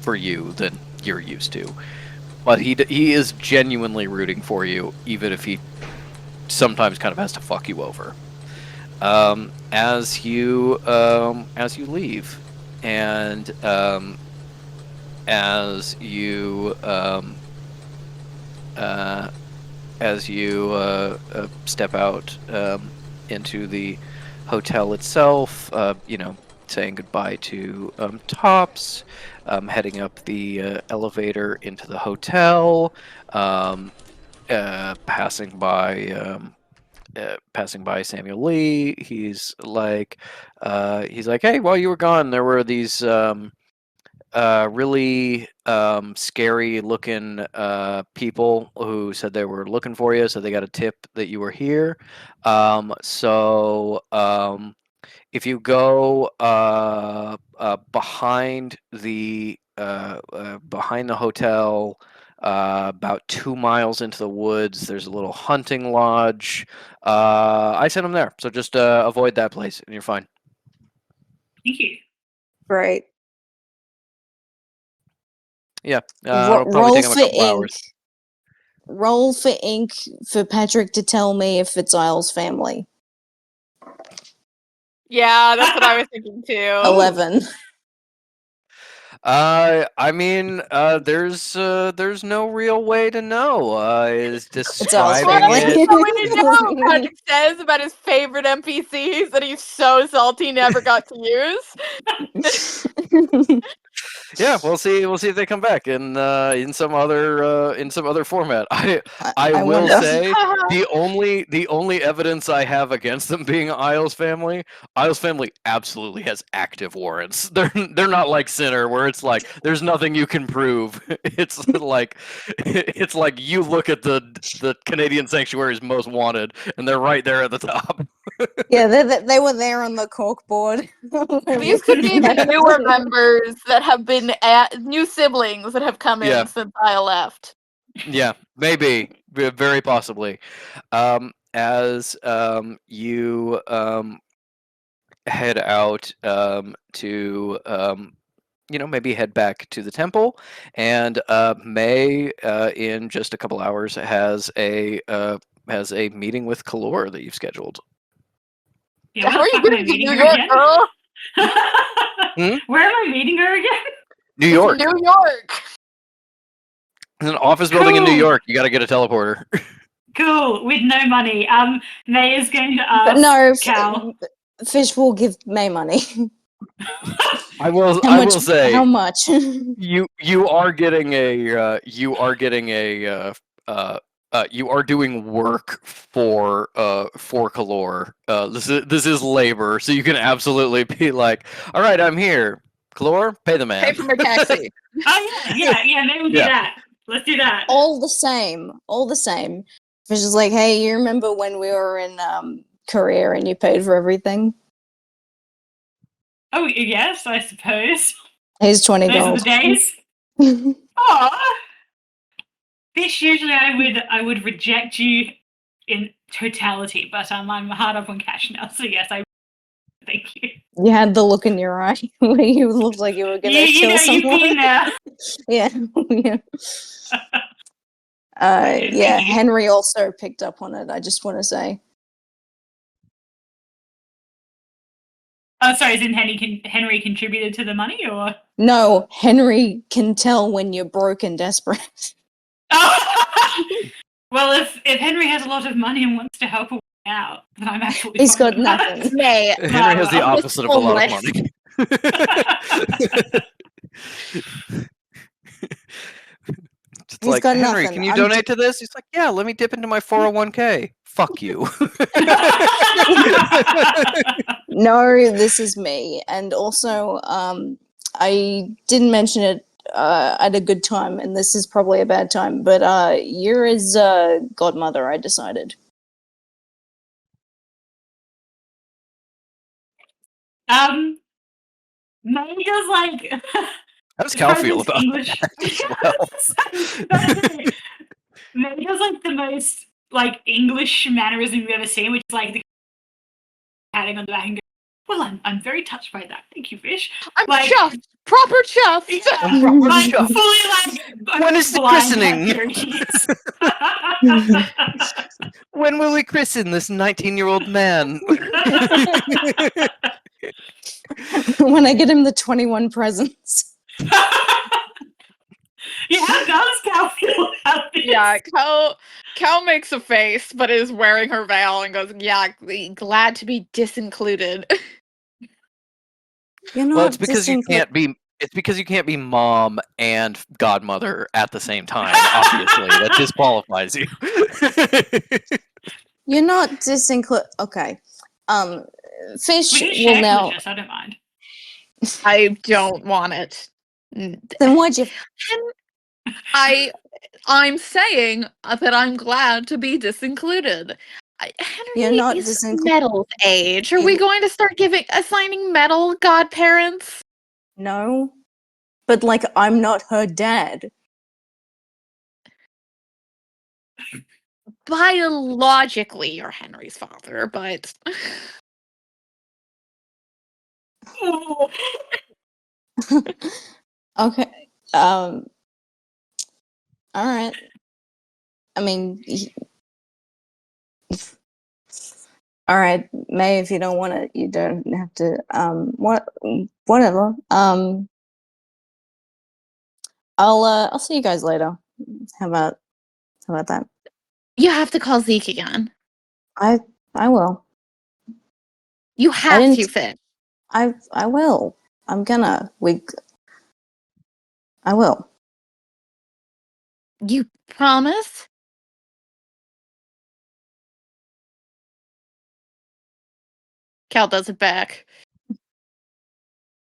[SPEAKER 2] for you than you're used to. But he is genuinely rooting for you, even if he sometimes kind of has to fuck you over. As you leave, and as you step out into the hotel itself, saying goodbye to Tops, heading up the elevator into the hotel, passing by Samuel Lee. He's like, hey, while you were gone, there were these really scary looking people who said they were looking for you, so they got a tip that you were here. If you go behind the hotel, about 2 miles into the woods, there's a little hunting lodge. I sent them there, so just avoid that place, and you're fine.
[SPEAKER 4] Thank you.
[SPEAKER 1] Great.
[SPEAKER 2] Yeah, it'll probably take him a couple hours.
[SPEAKER 1] Roll for ink for Patrick to tell me if it's Isles family.
[SPEAKER 5] Yeah, that's what I was thinking too.
[SPEAKER 1] 11.
[SPEAKER 2] I mean, there's no real way to know. Is describing it.
[SPEAKER 5] We know what Patrick says about his favorite NPCs that he's so salty he never got to use.
[SPEAKER 2] Yeah, we'll see. We'll see if they come back in some other format. I will say the only evidence I have against them being Isles family absolutely has active warrants. They're not like Sinner, where it's like there's nothing you can prove. It's like you look at the Canadian Sanctuary's most wanted, and they're right there at the top.
[SPEAKER 1] Yeah, they were there on the cork board.
[SPEAKER 5] These could be the newer members that have been new siblings that have come in since I left.
[SPEAKER 2] Yeah, maybe, very possibly. As you head out to maybe head back to the temple, and May in just a couple hours has a meeting with Kalor that you've scheduled.
[SPEAKER 4] Yeah,
[SPEAKER 5] How are you going to New York, girl?
[SPEAKER 4] Where am I meeting her again?
[SPEAKER 2] New York.
[SPEAKER 5] New York.
[SPEAKER 2] There's an office building in New York. You got to get a teleporter.
[SPEAKER 4] Cool. With no money. May is going to ask Cal.
[SPEAKER 1] Fish will give May money.
[SPEAKER 2] I will say
[SPEAKER 1] how much.
[SPEAKER 2] you are getting you are doing work for Kalor. This is labor, so you can absolutely be like, all right, I'm here. Kalor, pay the man.
[SPEAKER 5] Pay for my taxi.
[SPEAKER 4] Oh yeah. Maybe we'll do that. Let's do that.
[SPEAKER 1] All the same. Fish is like, hey, you remember when we were in Korea and you paid for everything?
[SPEAKER 4] Oh yes, I suppose.
[SPEAKER 1] Here's 20
[SPEAKER 4] Those
[SPEAKER 1] gold.
[SPEAKER 4] are the days. Aw. Fish, usually I would reject you in totality, but I'm hard up on cash now, so yes, I thank you.
[SPEAKER 1] You had the look in your eye where you looked like you were gonna kill someone.
[SPEAKER 4] You've been there.
[SPEAKER 1] Yeah. Henry also picked up on it, I just want to say.
[SPEAKER 4] Oh, sorry, as in Henry contributed to the money, or?
[SPEAKER 1] No, Henry can tell when you're broke and desperate.
[SPEAKER 4] Oh! Well, if Henry has a lot of money and wants to help her out, then I'm absolutely
[SPEAKER 1] He's
[SPEAKER 4] fine
[SPEAKER 1] got
[SPEAKER 4] with that.
[SPEAKER 1] nothing.
[SPEAKER 3] May,
[SPEAKER 2] Henry has the
[SPEAKER 4] well,
[SPEAKER 2] opposite of a lot of
[SPEAKER 3] homeless.
[SPEAKER 2] money. It's
[SPEAKER 1] He's
[SPEAKER 2] like,
[SPEAKER 1] got
[SPEAKER 2] Henry,
[SPEAKER 1] nothing.
[SPEAKER 2] can you
[SPEAKER 1] I'm
[SPEAKER 2] donate to this? He's like, yeah, let me dip into my 401k. Fuck you.
[SPEAKER 1] No, this is me. And also, I didn't mention it at a good time, and this is probably a bad time, but you're his godmother, I decided.
[SPEAKER 4] May does like.
[SPEAKER 2] How does Cal feel
[SPEAKER 4] most
[SPEAKER 2] about
[SPEAKER 4] English?
[SPEAKER 2] that as well?
[SPEAKER 4] May does like the most like English mannerism you've ever seen, which is like the patting on the back and go, well, I'm very touched by that. Thank you, Fish.
[SPEAKER 5] I'm
[SPEAKER 4] Like-
[SPEAKER 5] chuffed. Proper chuffed.
[SPEAKER 4] Yeah,
[SPEAKER 2] Proper
[SPEAKER 4] like,
[SPEAKER 2] chuffed.
[SPEAKER 4] fully like.
[SPEAKER 2] When is the
[SPEAKER 4] blind
[SPEAKER 2] christening?
[SPEAKER 4] activities.
[SPEAKER 2] When will we christen this 19-year-old man?
[SPEAKER 1] When I get him the 21 presents.
[SPEAKER 4] Yeah, how does Cal feel about this?
[SPEAKER 5] Yeah, Cal makes a face, but is wearing her veil and goes, "Yeah, glad to be disincluded."
[SPEAKER 1] You're not
[SPEAKER 2] Well, it's because you
[SPEAKER 1] disinclu-
[SPEAKER 2] can't be. It's because you can't be mom and godmother at the same time. Obviously, that disqualifies you.
[SPEAKER 1] You're not disinclude. Okay. Fish
[SPEAKER 4] We can
[SPEAKER 1] will
[SPEAKER 4] share
[SPEAKER 1] now.
[SPEAKER 4] Glitches, I don't mind.
[SPEAKER 5] I don't want it.
[SPEAKER 1] Then why'd you?
[SPEAKER 5] I'm saying that I'm glad to be disincluded. Henry
[SPEAKER 1] You're not
[SPEAKER 5] is
[SPEAKER 1] disincluded.
[SPEAKER 5] Metal's age. Are we going to start assigning Metal godparents?
[SPEAKER 1] No. But like, I'm not her dad.
[SPEAKER 5] Biologically, you're Henry's father, but
[SPEAKER 1] Okay. All right. I mean, all right, May. If you don't want to, you don't have to. Whatever. I'll see you guys later. How about that?
[SPEAKER 5] you have to call Zeke again.
[SPEAKER 1] I will.
[SPEAKER 5] You have
[SPEAKER 1] didn't-
[SPEAKER 5] to, Finn.
[SPEAKER 1] I will. I'm gonna. I will.
[SPEAKER 5] You promise? Cal does it back.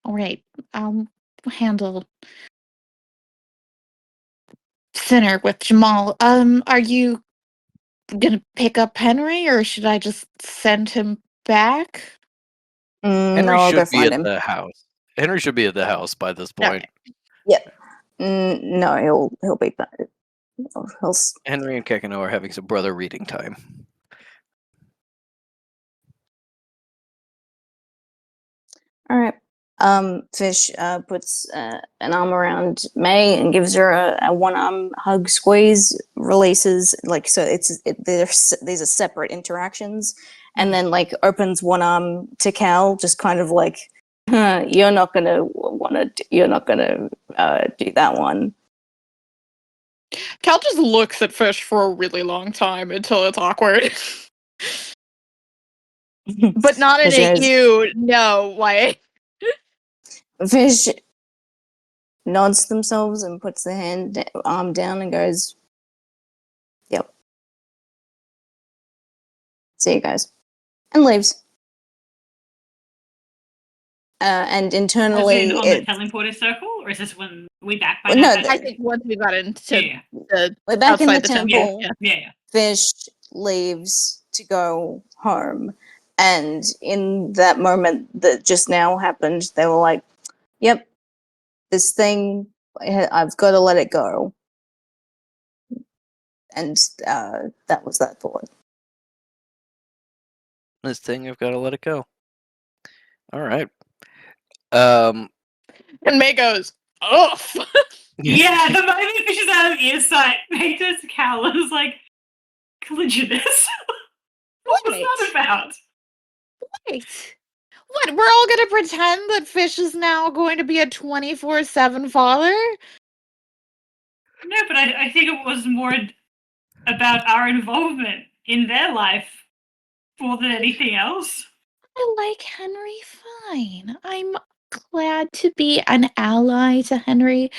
[SPEAKER 5] All right, I'll handle dinner with Jamal. Are you gonna pick up Henry, or should I just send him back?
[SPEAKER 2] Henry
[SPEAKER 1] No, I'll go
[SPEAKER 2] should be
[SPEAKER 1] find
[SPEAKER 2] at
[SPEAKER 1] him.
[SPEAKER 2] the house. Henry should be at the house by this point.
[SPEAKER 1] No, he'll be back. He'll.
[SPEAKER 2] Henry and Kekano are having some brother reading time.
[SPEAKER 1] All right. Fish puts an arm around May and gives her a one-arm hug, squeeze, releases so these are separate interactions, and then like opens one arm to Cal, just kind of like, you're not gonna do that one.
[SPEAKER 5] Cal just looks at Fish for a really long time until it's awkward. But not in
[SPEAKER 1] Fish
[SPEAKER 5] a
[SPEAKER 1] goes-
[SPEAKER 5] you no way.
[SPEAKER 1] Fish nods themselves and puts the arm down and goes, "Yep. See you guys," and leaves. And internally,
[SPEAKER 4] On the teleporter circle, or is this when we back by
[SPEAKER 1] Well,
[SPEAKER 4] now?
[SPEAKER 1] no,
[SPEAKER 5] I think once we got into
[SPEAKER 4] Yeah.
[SPEAKER 5] the
[SPEAKER 1] we're back in the
[SPEAKER 5] outside the temple,
[SPEAKER 1] temple.
[SPEAKER 4] Yeah.
[SPEAKER 1] Fish leaves to go home, and in that moment that just now happened, they were like, "Yep, this thing, I've got to let it go," and that was that thought.
[SPEAKER 2] This thing, I've got to let it go. All right. Um.
[SPEAKER 5] and May goes, "Ugh."
[SPEAKER 4] Yeah, the moment Fish is out of earsight, May does Cal and is like, "Caligulous? What was that about?"
[SPEAKER 5] Wait, What? We're all gonna pretend that Fish is now going to be a 24/7 father?
[SPEAKER 4] No, but I think it was more about our involvement in their life more than anything else.
[SPEAKER 5] I like Henry fine. I'm glad to be an ally to Henry.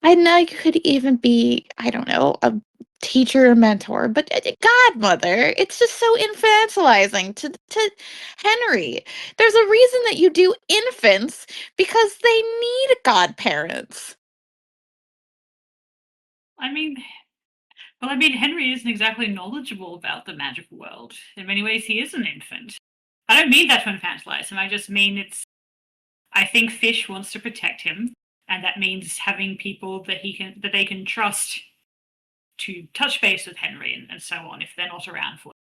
[SPEAKER 5] And I could even be, I don't know, a teacher or mentor, but godmother, it's just so infantilizing to Henry. There's a reason that you do infants because they need godparents.
[SPEAKER 4] I mean, Henry isn't exactly knowledgeable about the magical world. In many ways, he is an infant. I don't mean that to infantilize him. I just mean I think Fish wants to protect him, and that means having people that they can trust to touch base with Henry and so on if they're not around for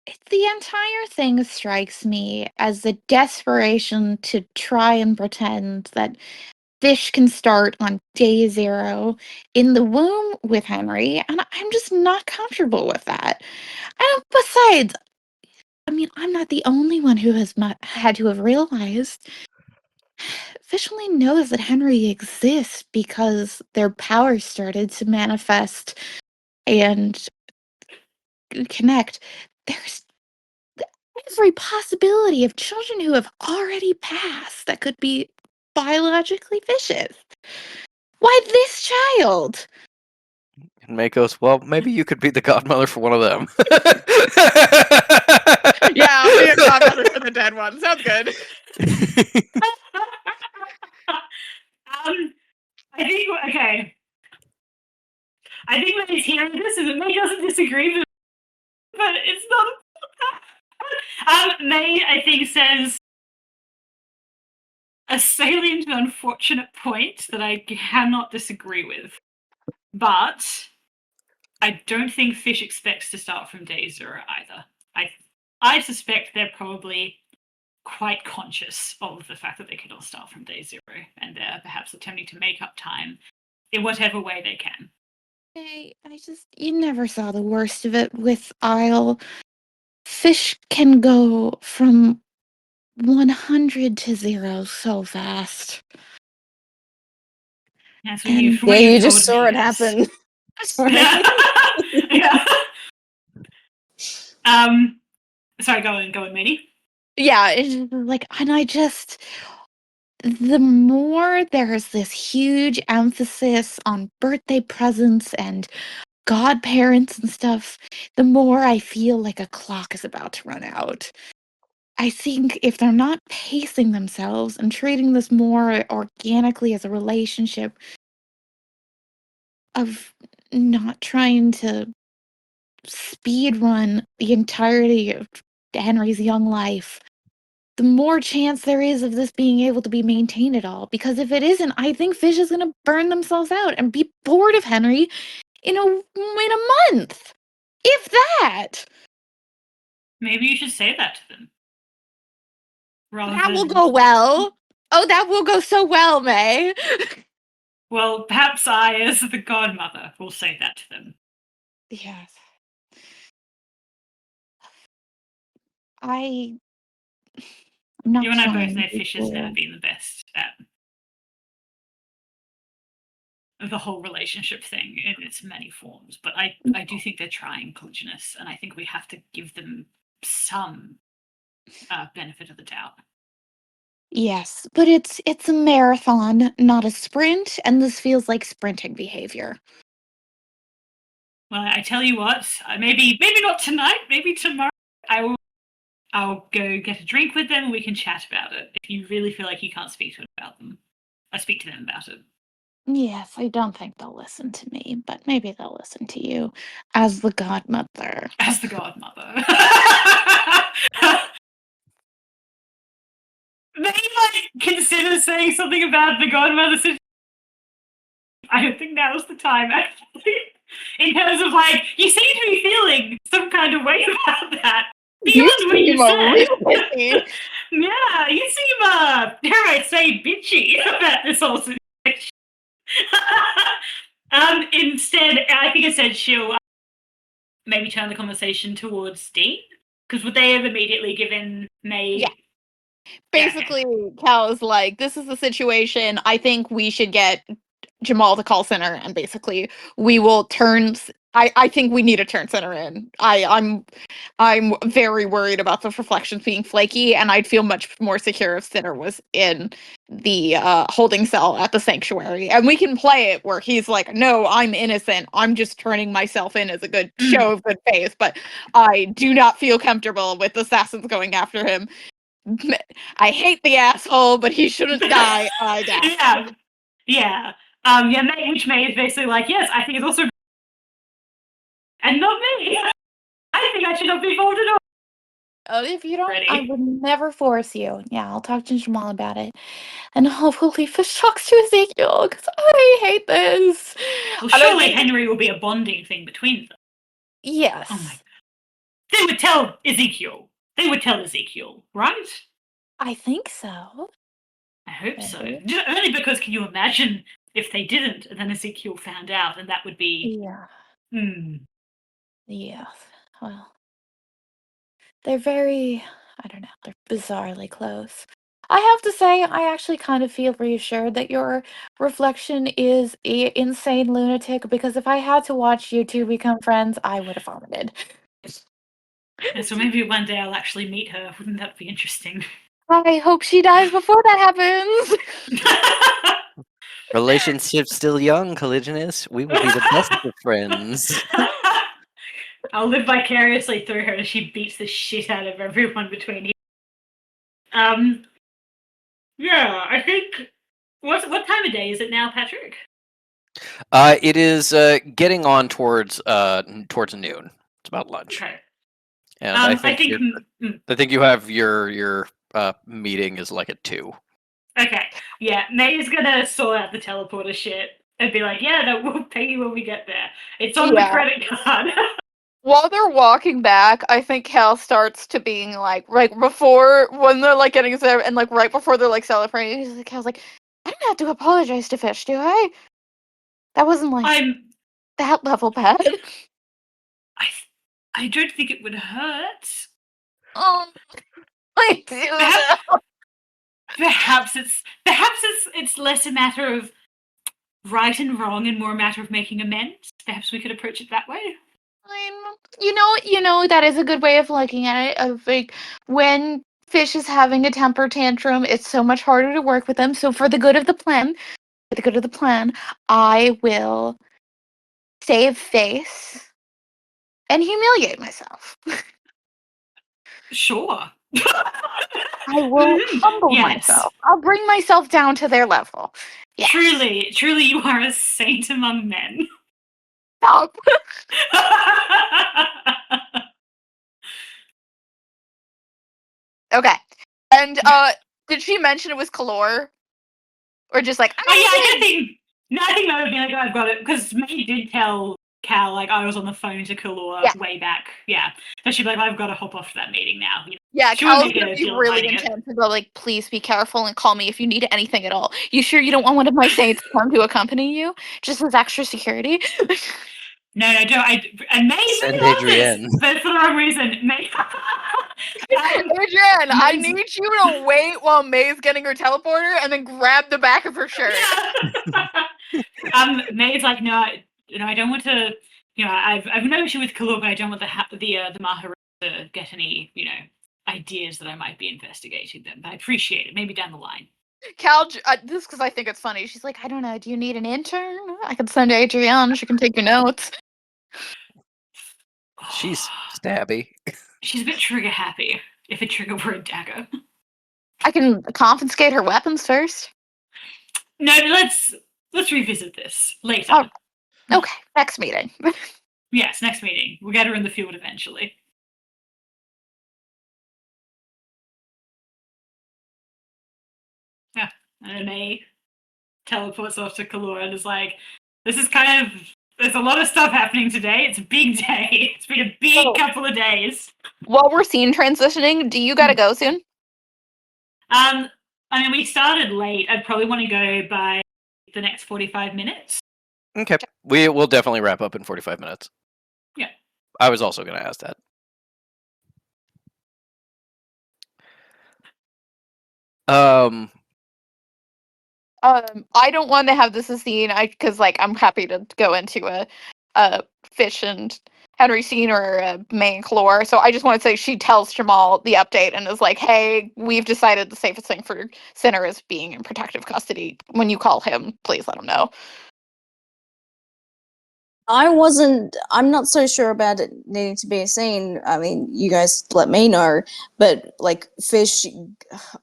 [SPEAKER 4] it.
[SPEAKER 5] The entire thing strikes me as the desperation to try and pretend that Fish can start on day 0 in the womb with Henry, and I'm just not comfortable with that. And besides, I mean, I'm not the only one who has had to have realized. Fish only knows that Henry exists because their power started to manifest and connect. There's every possibility of children who have already passed that could be biologically Fish's. Why this child?
[SPEAKER 2] And May goes, well, maybe you could be the godmother for one of them.
[SPEAKER 5] Yeah, I'll be a godmother for the dead one. Sounds good.
[SPEAKER 4] I think okay. I think May's hearing this and May doesn't disagree, but it's not. May, I think, says a salient and unfortunate point that I cannot disagree with, but I don't think Fish expects to start from day 0 either. I suspect they're probably quite conscious of the fact that they cannot start from day 0, and they're perhaps attempting to make up time in whatever way they can.
[SPEAKER 5] You never saw the worst of it with Isle. Fish can go from 100 to 0 so fast.
[SPEAKER 4] That's
[SPEAKER 5] And
[SPEAKER 1] you just saw it happen.
[SPEAKER 4] Yeah. Sorry, go on, Minnie.
[SPEAKER 5] Yeah, it's just like, and the more there's this huge emphasis on birthday presents and godparents and stuff, the more I feel like a clock is about to run out. I think if they're not pacing themselves and treating this more organically as a relationship of not trying to speed run the entirety of Henry's young life, the more chance there is of this being able to be maintained at all. Because if it isn't, I think Fish is going to burn themselves out and be bored of Henry in a month, if that.
[SPEAKER 4] Maybe you should say that to them.
[SPEAKER 5] That will go well. Oh, that will go so well, May.
[SPEAKER 4] Well, perhaps I, as the godmother, will say that to them.
[SPEAKER 5] Yes. I'm not
[SPEAKER 4] You and I both
[SPEAKER 5] trying
[SPEAKER 4] know
[SPEAKER 5] to be
[SPEAKER 4] Fish has never
[SPEAKER 5] cruel.
[SPEAKER 4] been the best at the whole relationship thing in its many forms, but I do think they're trying Congenus, and I think we have to give them some benefit of the doubt.
[SPEAKER 5] Yes, but it's a marathon, not a sprint, and this feels like sprinting behavior.
[SPEAKER 4] Well, I tell you what, maybe not tonight, maybe tomorrow. I'll go get a drink with them and we can chat about it. If you really feel like you can't speak to them about it.
[SPEAKER 5] Yes, I don't think they'll listen to me, but maybe they'll listen to you as the godmother.
[SPEAKER 4] As the godmother. Maybe consider saying something about the godmother situation. I don't think now's the time, actually. In terms of you seem to be feeling some kind of way about that. Beyond what you said. Yeah, you seem, dare I say, bitchy about this whole situation. Instead, I think instead she'll maybe turn the conversation towards Dean. Because would they have immediately given May
[SPEAKER 5] Basically, Cal is like, this is the situation. I think we should get Jamal to call center, and basically we will turn. I think we need to turn center in. I'm very worried about the reflections being flaky, and I'd feel much more secure if center was in the holding cell at the sanctuary, and we can play it where he's like, "No, I'm innocent. I'm just turning myself in as a good show of good faith." But I do not feel comfortable with assassins going after him. I hate the asshole, but he shouldn't die. I guess.
[SPEAKER 4] Yeah. Which May is basically like, yes, I think it's also, and not me. I think I should not be involved at all.
[SPEAKER 3] If you don't,
[SPEAKER 4] Ready.
[SPEAKER 3] I would never force you. Yeah, I'll talk to Jamal about it. And hopefully Fish talks to Ezekiel, because I hate this.
[SPEAKER 4] Well,
[SPEAKER 3] I don't
[SPEAKER 4] surely
[SPEAKER 3] think-
[SPEAKER 4] Henry will be a bonding thing between them.
[SPEAKER 3] Yes.
[SPEAKER 4] Oh my. They would tell Ezekiel. They would tell Ezekiel, right?
[SPEAKER 3] I think so.
[SPEAKER 4] I hope so.
[SPEAKER 3] Maybe.
[SPEAKER 4] Just only because, can you imagine if they didn't, and then Ezekiel found out, and that would be.
[SPEAKER 3] Yeah.
[SPEAKER 4] Yeah.
[SPEAKER 3] Well, they're very, I don't know, they're bizarrely close. I have to say, I actually kind of feel reassured that your reflection is insane lunatic, because if I had to watch you two become friends, I would have vomited.
[SPEAKER 4] And so maybe one day I'll actually meet her. Wouldn't that be interesting?
[SPEAKER 3] I hope she dies before that happens.
[SPEAKER 2] Relationship's still young, Collisionist. We will be the best of friends.
[SPEAKER 4] I'll live vicariously through her as she beats the shit out of everyone between you. Yeah, I think. What time of day is it now, Patrick?
[SPEAKER 2] It is getting on towards noon. It's about lunch.
[SPEAKER 4] Okay.
[SPEAKER 2] And
[SPEAKER 4] I
[SPEAKER 2] I think you have your meeting is like at 2.
[SPEAKER 4] Okay. Yeah, May is gonna sort out the teleporter shit and be like, "Yeah, no, we'll pay you when we get there. It's on the credit card."
[SPEAKER 5] While they're walking back, I think Cal starts to being like before when they're like getting there and like right before they're like celebrating, Cal's like, I don't have to apologize to Fish, do I? That wasn't like that level bad.
[SPEAKER 4] I don't think it would hurt.
[SPEAKER 3] I do that.
[SPEAKER 4] Perhaps it's less a matter of right and wrong and more a matter of making amends. Perhaps we could approach it that way.
[SPEAKER 3] You know, that is a good way of looking at it. Of like, when Fish is having a temper tantrum, it's so much harder to work with them. So for the good of the plan, I will save face and humiliate myself.
[SPEAKER 4] Sure.
[SPEAKER 3] I will humble myself. I'll bring myself down to their level. Yes.
[SPEAKER 4] Truly, you are a saint among men.
[SPEAKER 3] Stop. Okay. And did she mention it was Kalor? Or just like,
[SPEAKER 4] I think that would be like, I've got it, because May did tell Cal, like, I was on the phone to Kalor way back. Yeah. So she'd be like, I've got to hop off to that meeting now. You know?
[SPEAKER 5] Yeah, Cal's gonna be really intense and go like, please be careful and call me if you need anything at all. You sure you don't want one of my saints to come to accompany you? Just as extra security?
[SPEAKER 4] No, don't. And May
[SPEAKER 2] Send
[SPEAKER 4] really loves
[SPEAKER 2] Adrienne.
[SPEAKER 4] this, but for the wrong reason. May.
[SPEAKER 5] Adrienne, I need you to wait while May's getting her teleporter and then grab the back of her shirt.
[SPEAKER 4] May's like, no, I don't want to. You know, I've no issue with Kalor, but I don't want the Maharaja to get any, ideas that I might be investigating them. But I appreciate it. Maybe down the line.
[SPEAKER 5] Cal, this because I think it's funny. She's like, I don't know. Do you need an intern? I can send Adrienne. She can take your notes.
[SPEAKER 2] She's stabby.
[SPEAKER 4] She's a bit trigger happy. If a trigger were a dagger.
[SPEAKER 5] I can confiscate her weapons first.
[SPEAKER 4] No, let's revisit this later.
[SPEAKER 5] Oh, okay, next meeting.
[SPEAKER 4] Yes, next meeting. We'll get her in the field eventually. Yeah, and May teleports off to Kalor and is like, this is there's a lot of stuff happening today. It's a big day. It's been a big couple of days.
[SPEAKER 5] While we're scene transitioning, do you gotta go soon?
[SPEAKER 4] I mean, we started late. I'd probably want to go by the next 45 minutes.
[SPEAKER 2] Okay. We will definitely wrap up in 45 minutes.
[SPEAKER 4] Yeah.
[SPEAKER 2] I was also going to ask that.
[SPEAKER 5] I don't want to have this a scene, because like I'm happy to go into a Fish and Henry scene or a main Clore. So I just want to say she tells Jamal the update and is like, "Hey, we've decided the safest thing for Sinner is being in protective custody. When you call him, please let him know."
[SPEAKER 1] I'm not so sure about it needing to be a scene. I mean, you guys let me know, but like Fish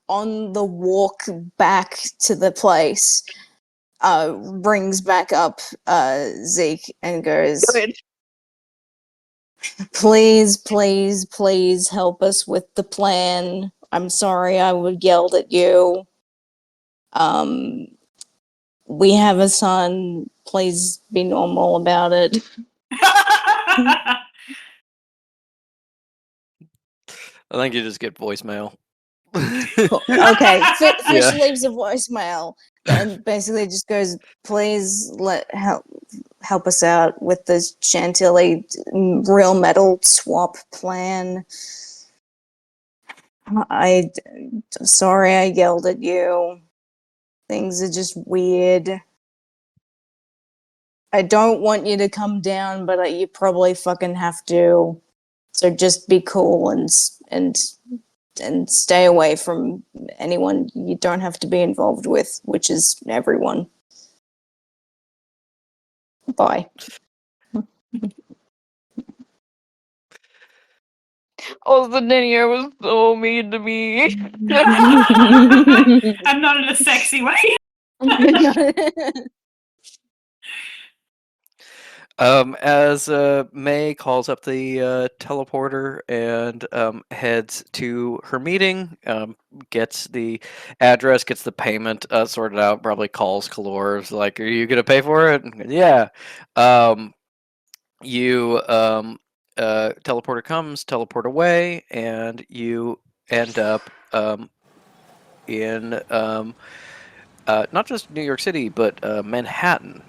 [SPEAKER 1] on the walk back to the place brings back up Zeke and goes,
[SPEAKER 5] Good.
[SPEAKER 1] please, please, please help us with the plan. I'm sorry I would yelled at you. We have a son. Please be normal about it.
[SPEAKER 2] I think you just get voicemail.
[SPEAKER 1] Okay, Fish
[SPEAKER 2] Yeah.
[SPEAKER 1] leaves a voicemail and basically just goes, please help us out with this Chantilly real metal swap plan. Sorry I yelled at you. Things are just weird. I don't want you to come down, but you probably fucking have to. So just be cool and stay away from anyone you don't have to be involved with, which is everyone. Bye.
[SPEAKER 5] Oh, the Ninier was so mean to me.
[SPEAKER 4] And not in a sexy way.
[SPEAKER 2] As May calls up the teleporter and heads to her meeting, gets the address, gets the payment sorted out, probably calls Kalor's like, "Are you gonna pay for it?" And, yeah. You teleporter comes, teleport away, and you end up in not just New York City, but Manhattan,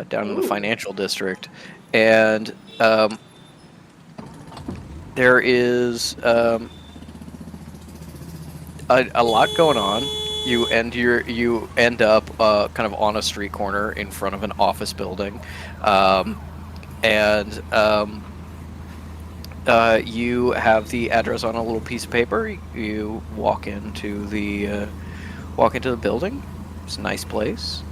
[SPEAKER 2] down in the financial district, and there is a lot going on. You end up kind of on a street corner in front of an office building, and you have the address on a little piece of paper. You walk into the building. It's a nice place.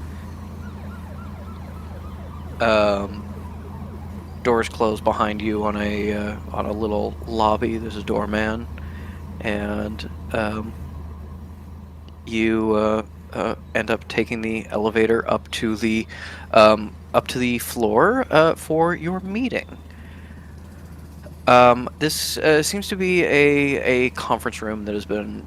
[SPEAKER 2] Doors close behind you on a little lobby. There's a doorman, and you end up taking the elevator up to the floor for your meeting. This seems to be a conference room that has been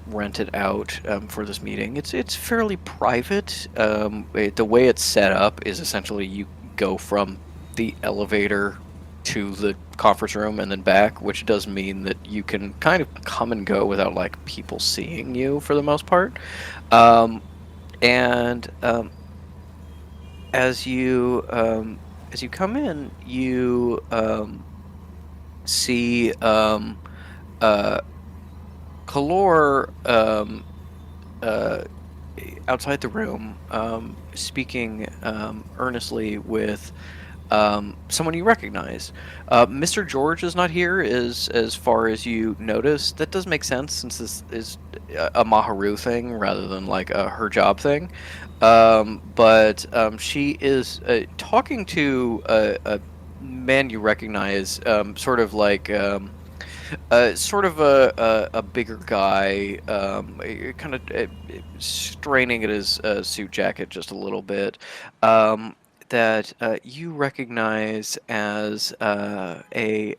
[SPEAKER 2] rented out for this meeting. It's fairly private. The way it's set up is essentially you go from the elevator to the conference room and then back, which does mean that you can kind of come and go without like people seeing you for the most part. And as you come in, you see Kalor outside the room speaking earnestly with someone you recognize. Mr. George is not here, as far as you notice. That does make sense since this is a Maharu thing rather than like a her job thing. But she is talking to a man you recognize, sort of like sort of a bigger guy, kind of straining at his suit jacket just a little bit. That you recognize as a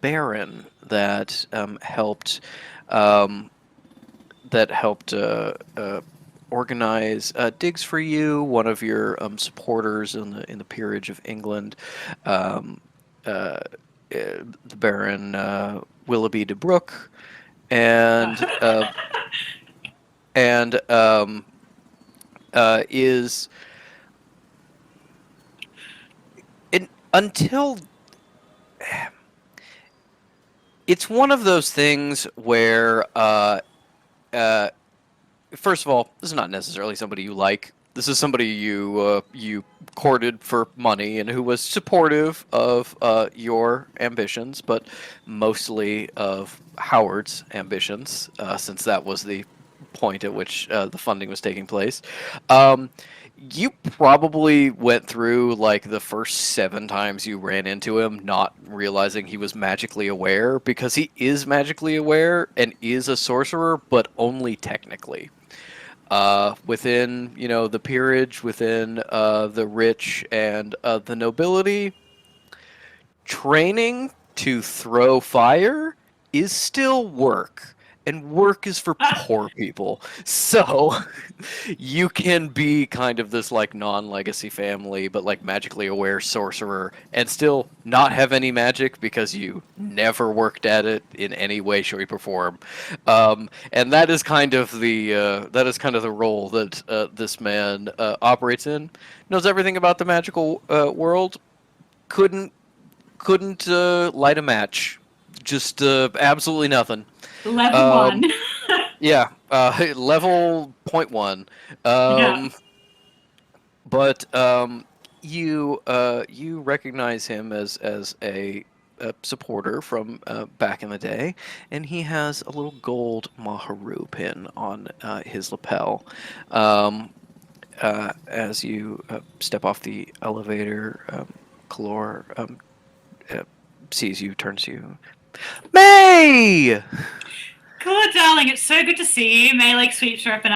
[SPEAKER 2] baron that helped organize digs for you. One of your supporters in the peerage of England, the Baron Willoughby de Brooke, and is until it's one of those things where first of all, this is not necessarily somebody you like. This is somebody you courted for money and who was supportive of your ambitions, but mostly of Howard's ambitions, since that was the point at which the funding was taking place. You probably went through like the first 7 times you ran into him not realizing he was magically aware, because he is magically aware and is a sorcerer, but only technically. Within, the peerage, within the rich and the nobility, training to throw fire is still work. And work is for poor people. So you can be kind of this like non-legacy family, but like magically aware sorcerer, and still not have any magic because you never worked at it in any way, shape, or form. And that is kind of the role that this man operates in. Knows everything about the magical world. Couldn't light a match. Just absolutely nothing.
[SPEAKER 4] Level 1.
[SPEAKER 2] Yeah, level 0.1.
[SPEAKER 4] Yeah.
[SPEAKER 2] But you recognize him as a supporter from back in the day, and he has a little gold Maharu pin on his lapel. As you step off the elevator, Kalor sees you, turns to you. May!
[SPEAKER 4] Cool, darling. It's so good to see you. May like sweeps her up and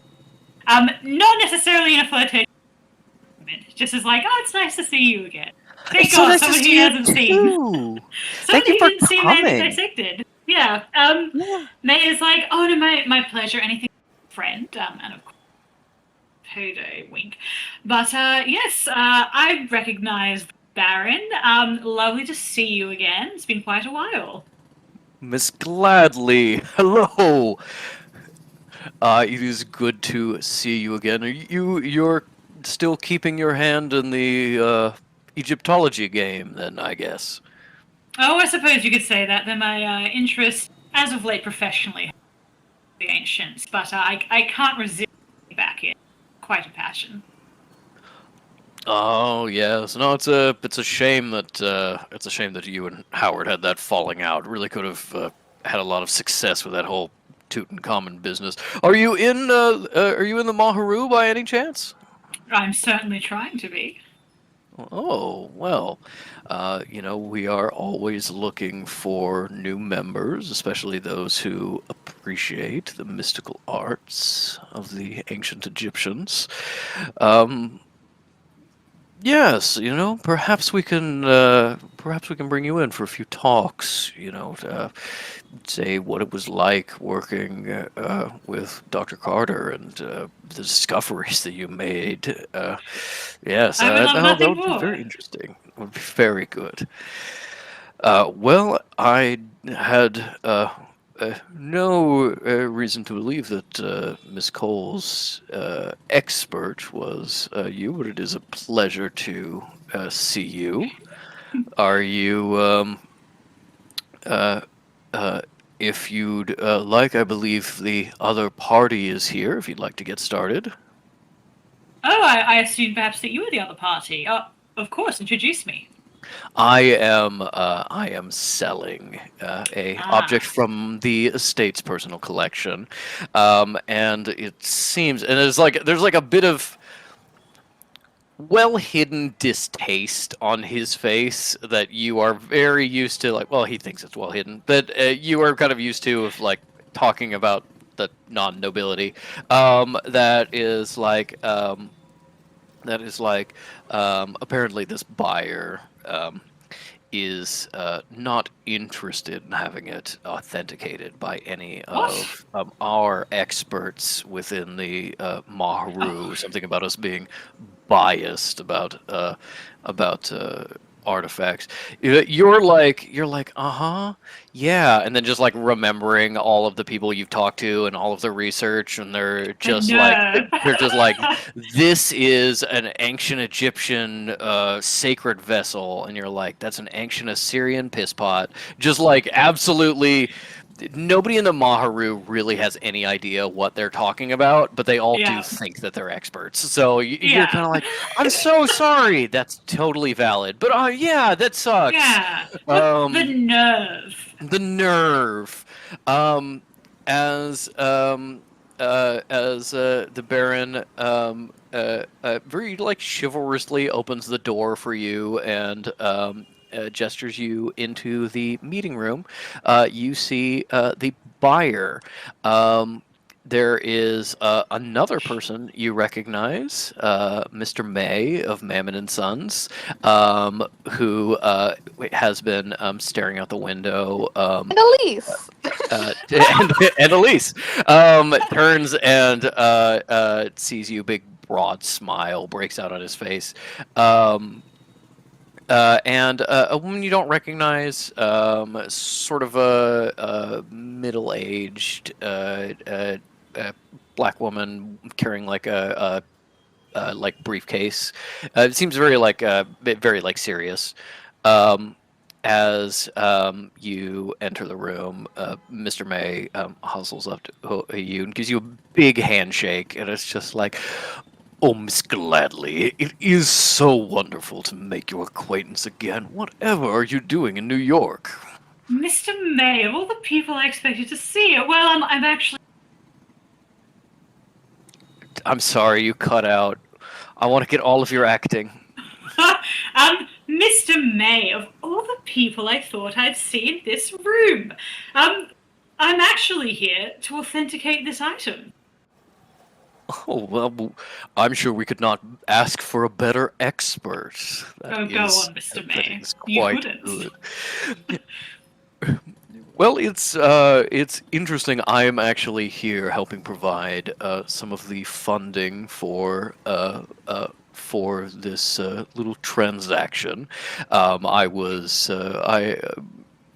[SPEAKER 4] not necessarily in a flirtation. Just as like, oh, it's nice to see you again. Thank God,
[SPEAKER 2] nice
[SPEAKER 4] someone
[SPEAKER 2] to
[SPEAKER 4] he
[SPEAKER 2] see you
[SPEAKER 4] hasn't seen.
[SPEAKER 2] too. Thank
[SPEAKER 4] Somebody
[SPEAKER 2] you
[SPEAKER 4] who
[SPEAKER 2] for
[SPEAKER 4] didn't see May
[SPEAKER 2] coming.
[SPEAKER 4] dissected. Yeah. May is like, oh no, my pleasure. Anything, friend. And of course, payday wink. But yes, I recognize Baron. Lovely to see you again. It's been quite a while.
[SPEAKER 2] Miss Gladly, hello. It is good to see you again. You're still keeping your hand in the Egyptology game, then, I guess.
[SPEAKER 4] Oh, I suppose you could say that. Then my interest, as of late, professionally, the ancients, but I can't resist back in. Quite a passion.
[SPEAKER 2] Oh yes, no, it's a shame that you and Howard had that falling out. Really could have had a lot of success with that whole Tutankhamun business. Are you in the Maharu by any chance?
[SPEAKER 4] I'm certainly trying to be.
[SPEAKER 2] Oh, well, we are always looking for new members, especially those who appreciate the mystical arts of the ancient Egyptians. Yes, perhaps we can bring you in for a few talks, to say what it was like working with Dr. Carter and the discoveries that you made. Yes,
[SPEAKER 4] I would love
[SPEAKER 2] that
[SPEAKER 4] nothing
[SPEAKER 2] would be
[SPEAKER 4] more.
[SPEAKER 2] very interesting. It would be very good. Well, I had no reason to believe that Miss Cole's expert was you, but it is a pleasure to see you. Are you, if you'd like, I believe the other party is here, if you'd like to get started.
[SPEAKER 4] Oh, I assumed perhaps that you were the other party. Of course, introduce me.
[SPEAKER 2] I am selling a object from the estate's personal collection, and it seems, and there's like a bit of well hidden distaste on his face that you are very used to. Like, well, he thinks it's well hidden, but you are kind of used to of like talking about the non-nobility. That is like apparently this buyer is not interested in having it authenticated by any of our experts within the Maharu. Something about us being biased about artifacts. You're like, yeah, and then just like remembering all of the people you've talked to and all of the research, and they're just like, this is an ancient Egyptian sacred vessel, and you're like, that's an ancient Assyrian piss pot. Just like absolutely nobody in the Maharu really has any idea what they're talking about, but they all do
[SPEAKER 4] Yeah.
[SPEAKER 2] think that they're experts. So you're
[SPEAKER 4] Yeah.
[SPEAKER 2] kind of like, I'm so sorry. That's totally valid. But yeah, that sucks.
[SPEAKER 4] Yeah. The nerve.
[SPEAKER 2] The nerve. As the Baron very like chivalrously opens the door for you and gestures you into the meeting room, you see the buyer. There is another person you recognize, Mr. May of Mammon and Sons, who has been staring out the window.
[SPEAKER 5] And Elise.
[SPEAKER 2] And Elise turns and sees you. Big broad smile breaks out on his face. And a woman you don't recognize, sort of a middle-aged black woman carrying like a like briefcase. It seems very like serious. As you enter the room, Mr. May hustles up to you and gives you a big handshake, and it's just like, "Oh, Miss Gladly, it is so wonderful to make your acquaintance again. Whatever are you doing in New York?"
[SPEAKER 4] Mr. May, of all the people I expected to see it, well, I'm actually...
[SPEAKER 2] I'm sorry, you cut out. I want to get all of your acting.
[SPEAKER 4] Mr. May, of all the people I thought I'd see in this room, I'm actually here to authenticate this item.
[SPEAKER 2] Oh, well, I'm sure we could not ask for a better expert.
[SPEAKER 4] Go on, Mr. May. You
[SPEAKER 2] Quite
[SPEAKER 4] couldn't.
[SPEAKER 2] good. Well, it's interesting. I'm actually here helping provide some of the funding for this little transaction.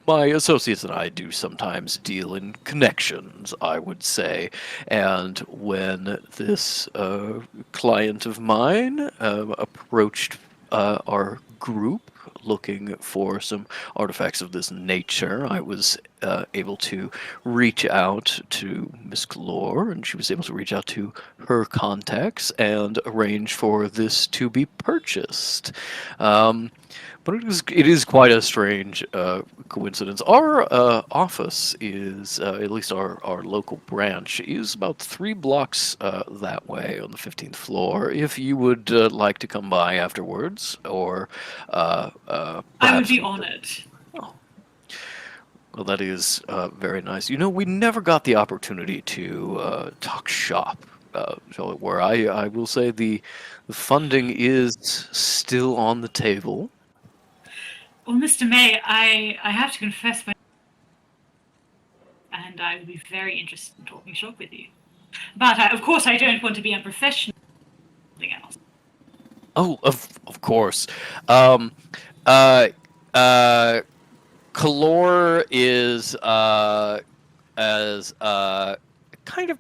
[SPEAKER 2] My associates and I do sometimes deal in connections, I would say. And when this client of mine approached our group looking for some artifacts of this nature, I was able to reach out to Miss Glore, and she was able to reach out to her contacts and arrange for this to be purchased. But it is quite a strange coincidence. Our office is, at least our local branch, is about 3 blocks that way on the 15th floor. If you would like to come by afterwards, or
[SPEAKER 4] I would
[SPEAKER 2] perhaps
[SPEAKER 4] be honored.
[SPEAKER 2] Well, that is very nice. You know, we never got the opportunity to talk shop. So where I will say the funding is still on the table.
[SPEAKER 4] Well, Mr. May, I have to confess and I would be very interested in talking shop with you. But of course, I don't want to be unprofessional. Something else.
[SPEAKER 2] Oh, of course. Kalor is as kind of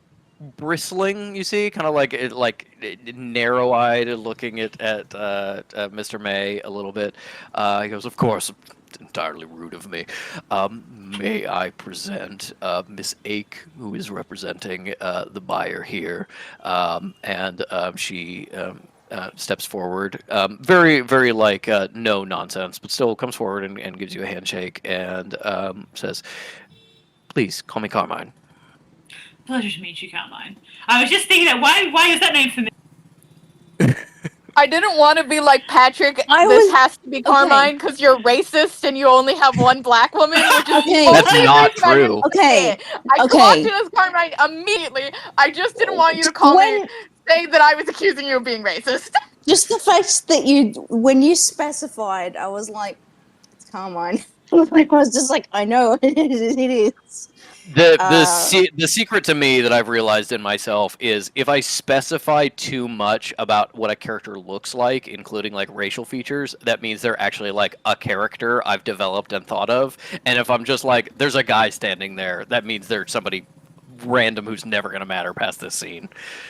[SPEAKER 2] bristling, you see, kind of like narrow-eyed, looking at Mr. May a little bit. He goes, "Of course, entirely rude of me. May I present Miss Ake, who is representing the buyer here?" And she steps forward, very, very like no nonsense, but still comes forward and gives you a handshake and says, "Please call me Carmine."
[SPEAKER 4] Pleasure to meet you, Carmine. I was just thinking that why is that name familiar?
[SPEAKER 5] I didn't want to be like, Patrick, has to be Carmine because you're racist and you only have one black woman, which is
[SPEAKER 1] Okay.
[SPEAKER 5] the
[SPEAKER 2] That's
[SPEAKER 5] only
[SPEAKER 2] not
[SPEAKER 5] reason I
[SPEAKER 2] true.
[SPEAKER 5] didn't
[SPEAKER 1] Okay.
[SPEAKER 5] say it. I clocked it as Carmine immediately. I just didn't want you to call me saying that I was accusing you of being racist.
[SPEAKER 1] Just the fact that when you specified, I was like, it's Carmine. I was just like, I know it is.
[SPEAKER 2] The secret to me that I've realized in myself is if I specify too much about what a character looks like, including like racial features, that means they're actually like a character I've developed and thought of. And if I'm just like, there's a guy standing there, that means there's somebody random who's never going to matter past this scene.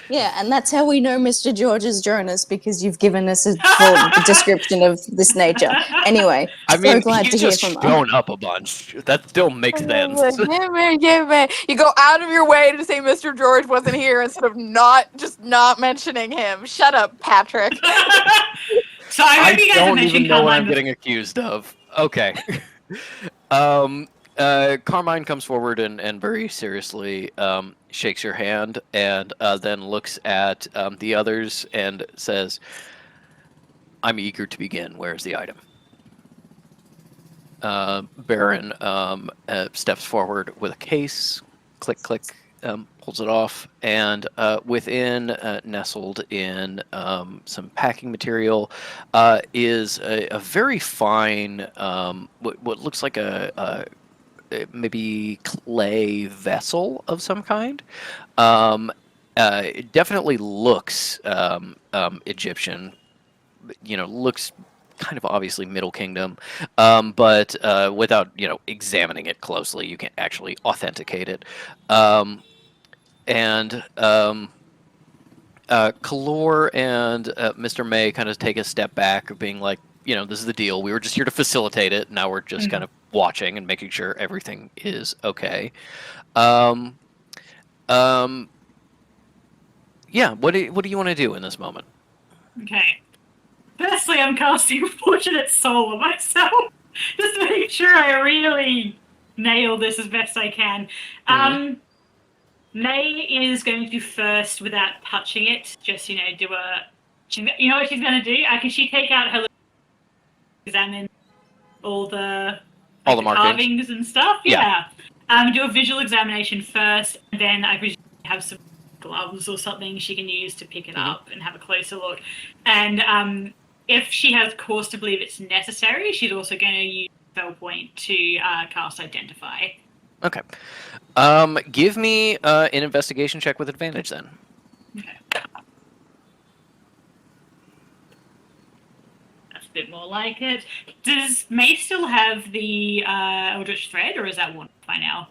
[SPEAKER 1] Yeah, and that's how we know Mr. George is Jonas, because you've given us a full description of this nature. Anyway,
[SPEAKER 2] I mean,
[SPEAKER 1] glad
[SPEAKER 2] he's
[SPEAKER 1] to hear
[SPEAKER 2] just
[SPEAKER 1] from
[SPEAKER 2] shown up a bunch. That still makes sense.
[SPEAKER 5] Yeah, man. You go out of your way to say Mr. George wasn't here instead of not mentioning him. Shut up, Patrick.
[SPEAKER 4] So I hope you guys
[SPEAKER 2] don't
[SPEAKER 4] have mentioned
[SPEAKER 2] even know what
[SPEAKER 4] Carmine
[SPEAKER 2] I'm getting accused of. Okay. Carmine comes forward and very seriously shakes your hand and then looks at the others and says, "I'm eager to begin. Where's the item?" Baron steps forward with a case, click, click, pulls it off, and within, nestled in some packing material, is a very fine, what looks like a maybe clay vessel of some kind. It definitely looks Egyptian. Looks kind of obviously Middle Kingdom, but without examining it closely, you can't actually authenticate it. Kalor and Mr. May kind of take a step back, being like, this is the deal. We were just here to facilitate it. Now we're just kind of watching and making sure everything is okay. Yeah. What do you want to do in this moment?
[SPEAKER 4] Okay. Firstly, I'm casting Fortunate Soul on myself. Just to make sure I really nail this as best I can. May is going to do first without touching it. Just, do a... You know what she's going to do? Can she take out her... Examine all the carvings and stuff?
[SPEAKER 2] Yeah.
[SPEAKER 4] Do a visual examination first, and then I presume have some gloves or something she can use to pick it up and have a closer look. And if she has cause to believe it's necessary, she's also going to use spell point to cast Identify.
[SPEAKER 2] Okay. Give me an investigation check with advantage then.
[SPEAKER 4] Okay. That's a bit more like it. Does May still have the Eldritch Thread, or is that worn off by now?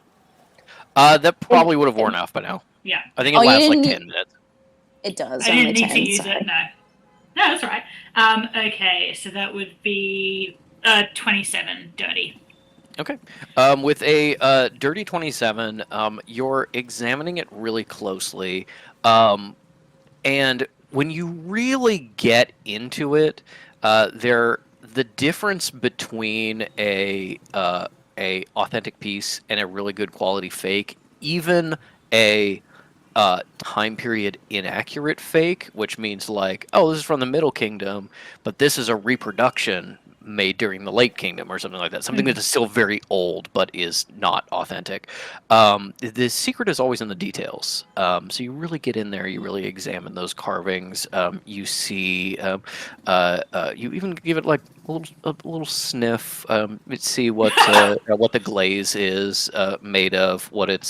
[SPEAKER 2] That probably would have worn off by now.
[SPEAKER 4] Yeah.
[SPEAKER 2] I think it lasts like 10 minutes.
[SPEAKER 1] It does.
[SPEAKER 4] I didn't need
[SPEAKER 1] 10,
[SPEAKER 4] to use it, no. No, that's all right. Okay, so that would be 27 dirty.
[SPEAKER 2] Okay. With a dirty 27, you're examining it really closely, and when you really get into it, the difference between a authentic piece and a really good quality fake, even a time period inaccurate fake, which means like, oh, this is from the Middle Kingdom, but this is a reproduction made during the Late Kingdom or something like that. Something that is still very old but is not authentic. The secret is always in the details. So you really get in there, you really examine those carvings. You see, you even give it like a little sniff. See what the glaze is made of, what it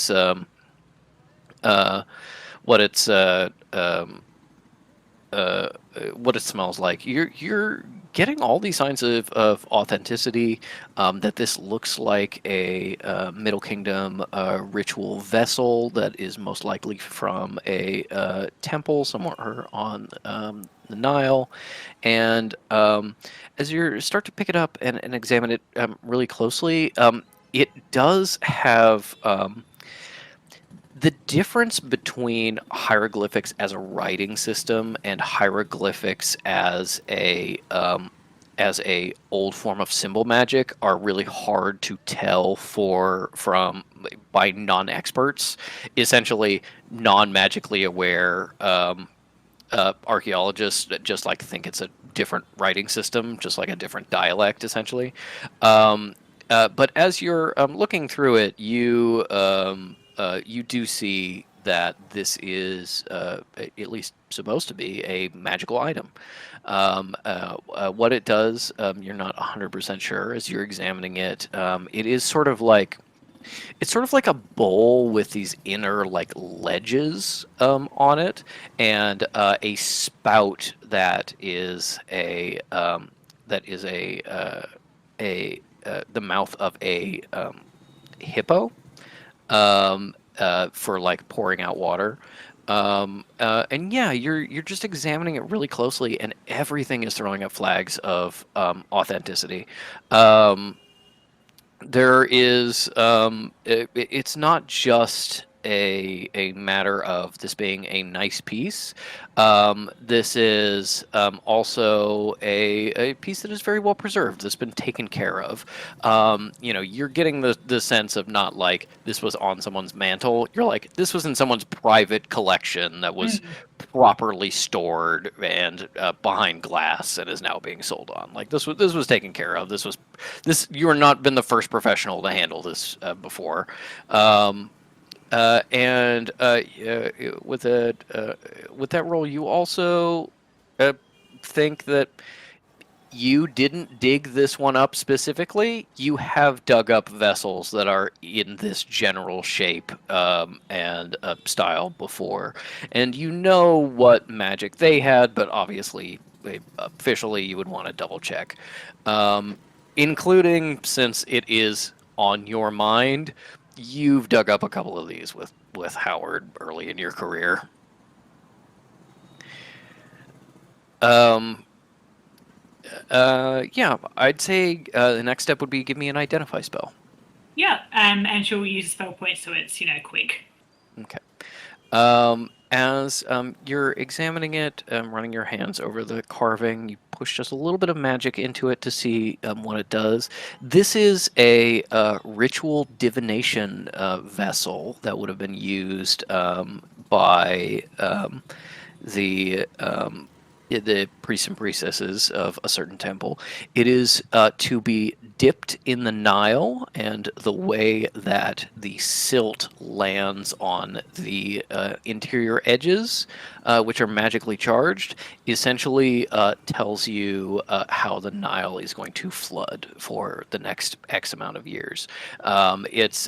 [SPEAKER 2] smells like. You're getting all these signs of authenticity, that this looks like a Middle Kingdom ritual vessel that is most likely from a temple somewhere on the Nile. And as you start to pick it up and examine it really closely, it does have... the difference between hieroglyphics as a writing system and hieroglyphics as a old form of symbol magic are really hard to tell by non-experts. Essentially, non-magically aware archaeologists just think it's a different writing system, just like a different dialect, essentially. But as you're looking through it, you do see that this is at least supposed to be a magical item. What it does, you're not 100% sure as you're examining it. It is sort of like a bowl with these inner ledges on it, and a spout that is the mouth of a hippo. for like pouring out water. And yeah, you're just examining it really closely, and everything is throwing up flags of authenticity. There is it's not just a matter of this being a nice piece. This is also a piece that is very well preserved, that's been taken care of. You're getting the sense of not like this was on someone's mantle. You're like, this was in someone's private collection that was properly stored and behind glass and is now being sold on. Like this was taken care of. You are not been the first professional to handle this before. With that role, you also think that you didn't dig this one up specifically. You have dug up vessels that are in this general shape and style before, and you know what magic they had, but obviously, officially, you would want to double check, including, since it is on your mind, you've dug up a couple of these with Howard early in your career. Yeah, I'd say the next step would be give me an identify spell.
[SPEAKER 4] Yeah, and she'll use spell points, so it's quick.
[SPEAKER 2] Okay. As you're examining it, running your hands over the carving, you push just a little bit of magic into it to see what it does. This is a ritual divination vessel that would have been used by the priests and priestesses of a certain temple. It is to be dipped in the Nile, and the way that the silt lands on the interior edges, which are magically charged, essentially tells you how the Nile is going to flood for the next X amount of years. It's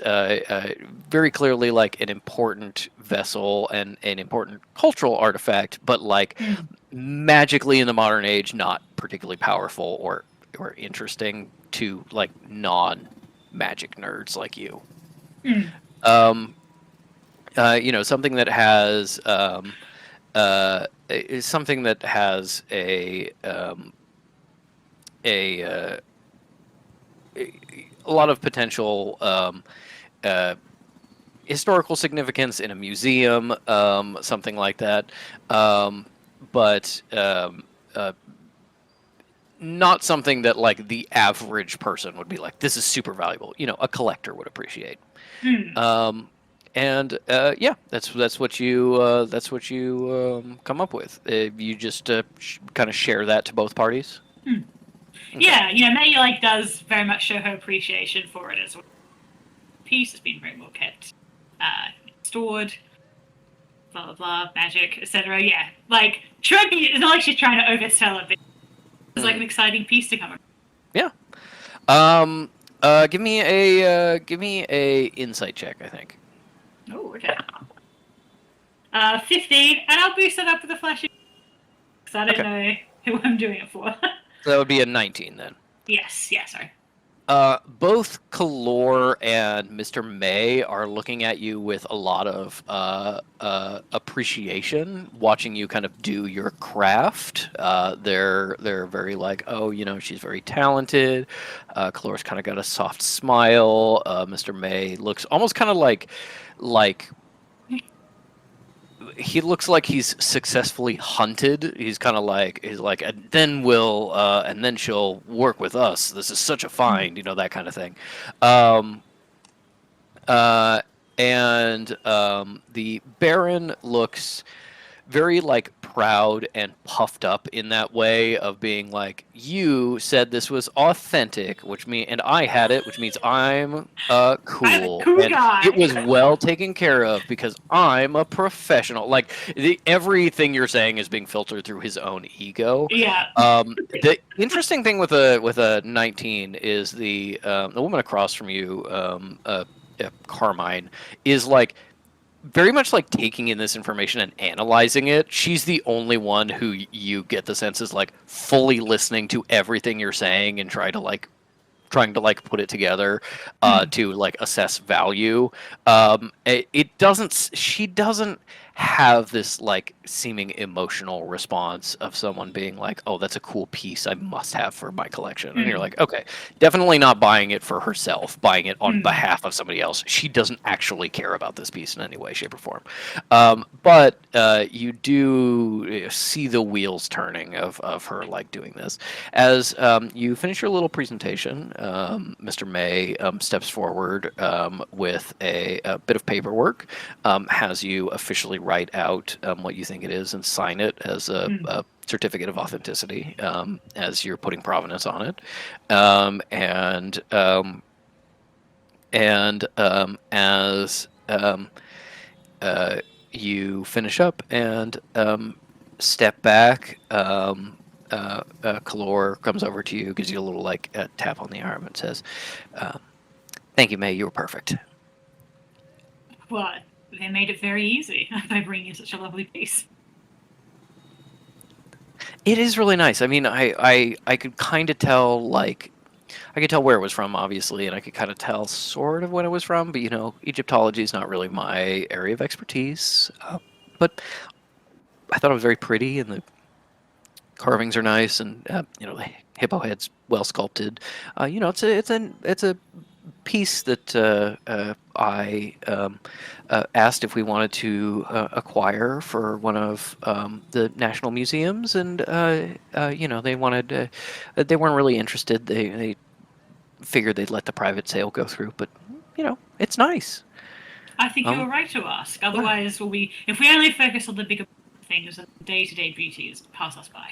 [SPEAKER 2] very clearly like an important vessel and an important cultural artifact, but like magically in the modern age, not particularly powerful or interesting to like non-magic nerds like you. Something that has is something that has a lot of potential historical significance in a museum, something like that. But not something that like the average person would be like, this is super valuable. A collector would appreciate. Yeah, that's what you come up with. You just kind of share that to both parties.
[SPEAKER 4] Okay. Yeah, May does very much show her appreciation for it as well. The piece has been very well kept, stored. Blah blah blah, magic, etc. Yeah, it's not like she's trying to oversell it, but it's like an exciting piece to come across.
[SPEAKER 2] Yeah. Give me a insight check, I think.
[SPEAKER 4] Oh, okay. 15, and I'll boost it up with a flashing because I don't know who I'm doing it for.
[SPEAKER 2] So that would be a 19 then.
[SPEAKER 4] Yes. Yeah. Sorry.
[SPEAKER 2] Both Kalor and Mr. May are looking at you with a lot of appreciation, watching you kind of do your craft. They're very like, oh, she's very talented. Kalor's kind of got a soft smile. Mr. May looks almost kind of like he looks like he's successfully hunted. He's kind of like, and then she'll work with us. This is such a find, that kind of thing. The Baron looks very proud and puffed up in that way of being like, you said this was authentic, and I had it, which means I'm cool.
[SPEAKER 4] I'm a cool guy.
[SPEAKER 2] It was well taken care of because I'm a professional. Everything you're saying is being filtered through his own ego.
[SPEAKER 4] Yeah.
[SPEAKER 2] The interesting thing with a 19 is the woman across from you, Carmine, is very much taking in this information and analyzing it. She's the only one who you get the sense is fully listening to everything you're saying and trying trying to like put it together to like assess value. It doesn't. She doesn't have this like seeming emotional response of someone being like, "Oh, that's a cool piece. I must have for my collection." And you're like, "Okay, definitely not buying it for herself, buying it on behalf of somebody else. She doesn't actually care about this piece in any way, shape, or form." But you do see the wheels turning of her like doing this. As you finish your little presentation, Mr. May steps forward with a bit of paperwork, has you officially write out what you think it is and sign it as a certificate of authenticity as you're putting provenance on it, as you finish up and step back, Kalor comes over to you, gives you a little like tap on the arm, and says, "Thank you, May. You were perfect."
[SPEAKER 4] Well, they made it very easy by bringing you such a lovely piece.
[SPEAKER 2] It is really nice. I mean, I could kind of tell like. I could tell where it was from, obviously, and I could kind of tell sort of when it was from, but, you know, Egyptology is not really my area of expertise. But I thought it was very pretty, and the carvings are nice, and, you know, the hippo head's well sculpted. You know, it's a piece that I asked if we wanted to acquire for one of the national museums, and, you know, they wanted, they weren't really interested. They figured they'd let the private sale go through, but you know, it's nice.
[SPEAKER 4] I think you were right to ask. Otherwise, if we only focus on the bigger things, and day-to-day beauties pass us by.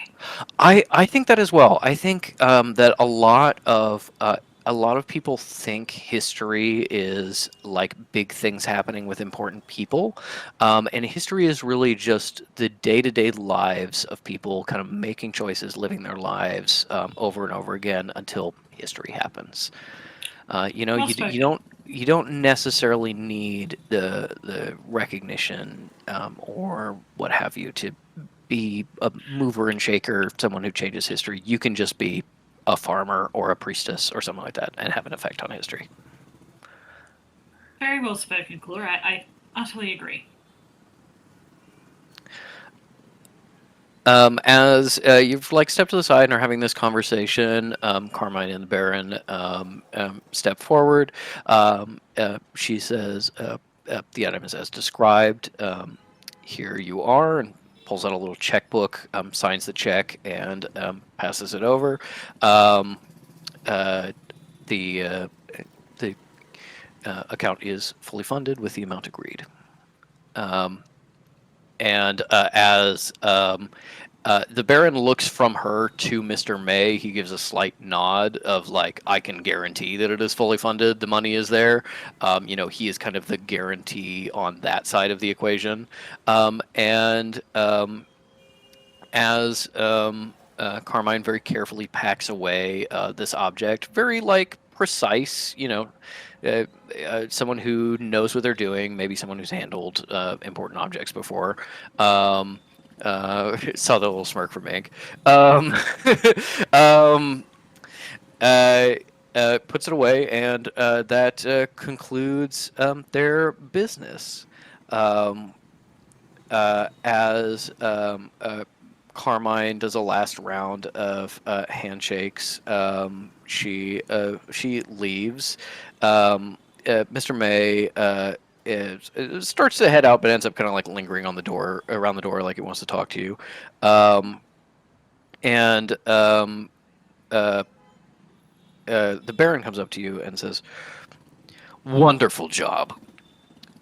[SPEAKER 2] I think that as well. I think that a lot of people think history is like big things happening with important people, and history is really just the day-to-day lives of people, kind of making choices, living their lives over and over again until history happens. You know, you don't necessarily need the recognition or what have you to be a mover and shaker, someone who changes history. You can just be a farmer or a priestess or something like that and have an effect on history.
[SPEAKER 4] Very well spoken, Clara. I utterly agree.
[SPEAKER 2] As you've like stepped to the side and are having this conversation, Carmine and the Baron step forward. She says, "The item is as described. Here you are," and pulls out a little checkbook, signs the check, and passes it over. The account is fully funded with the amount agreed. And as the Baron looks from her to Mr. May, he gives a slight nod of like, "I can guarantee that it is fully funded. The money is there." You know, he is kind of the guarantee on that side of the equation. As Carmine very carefully packs away this object, very like precise, you know, someone who knows what they're doing, maybe someone who's handled important objects before. Saw the little smirk from Meg. Puts it away, and that concludes their business. As Carmine does a last round of handshakes, she leaves. Mr. May starts to head out, but ends up kind of like lingering on the door, around the door, like he wants to talk to you. The Baron comes up to you and says, "Wonderful job.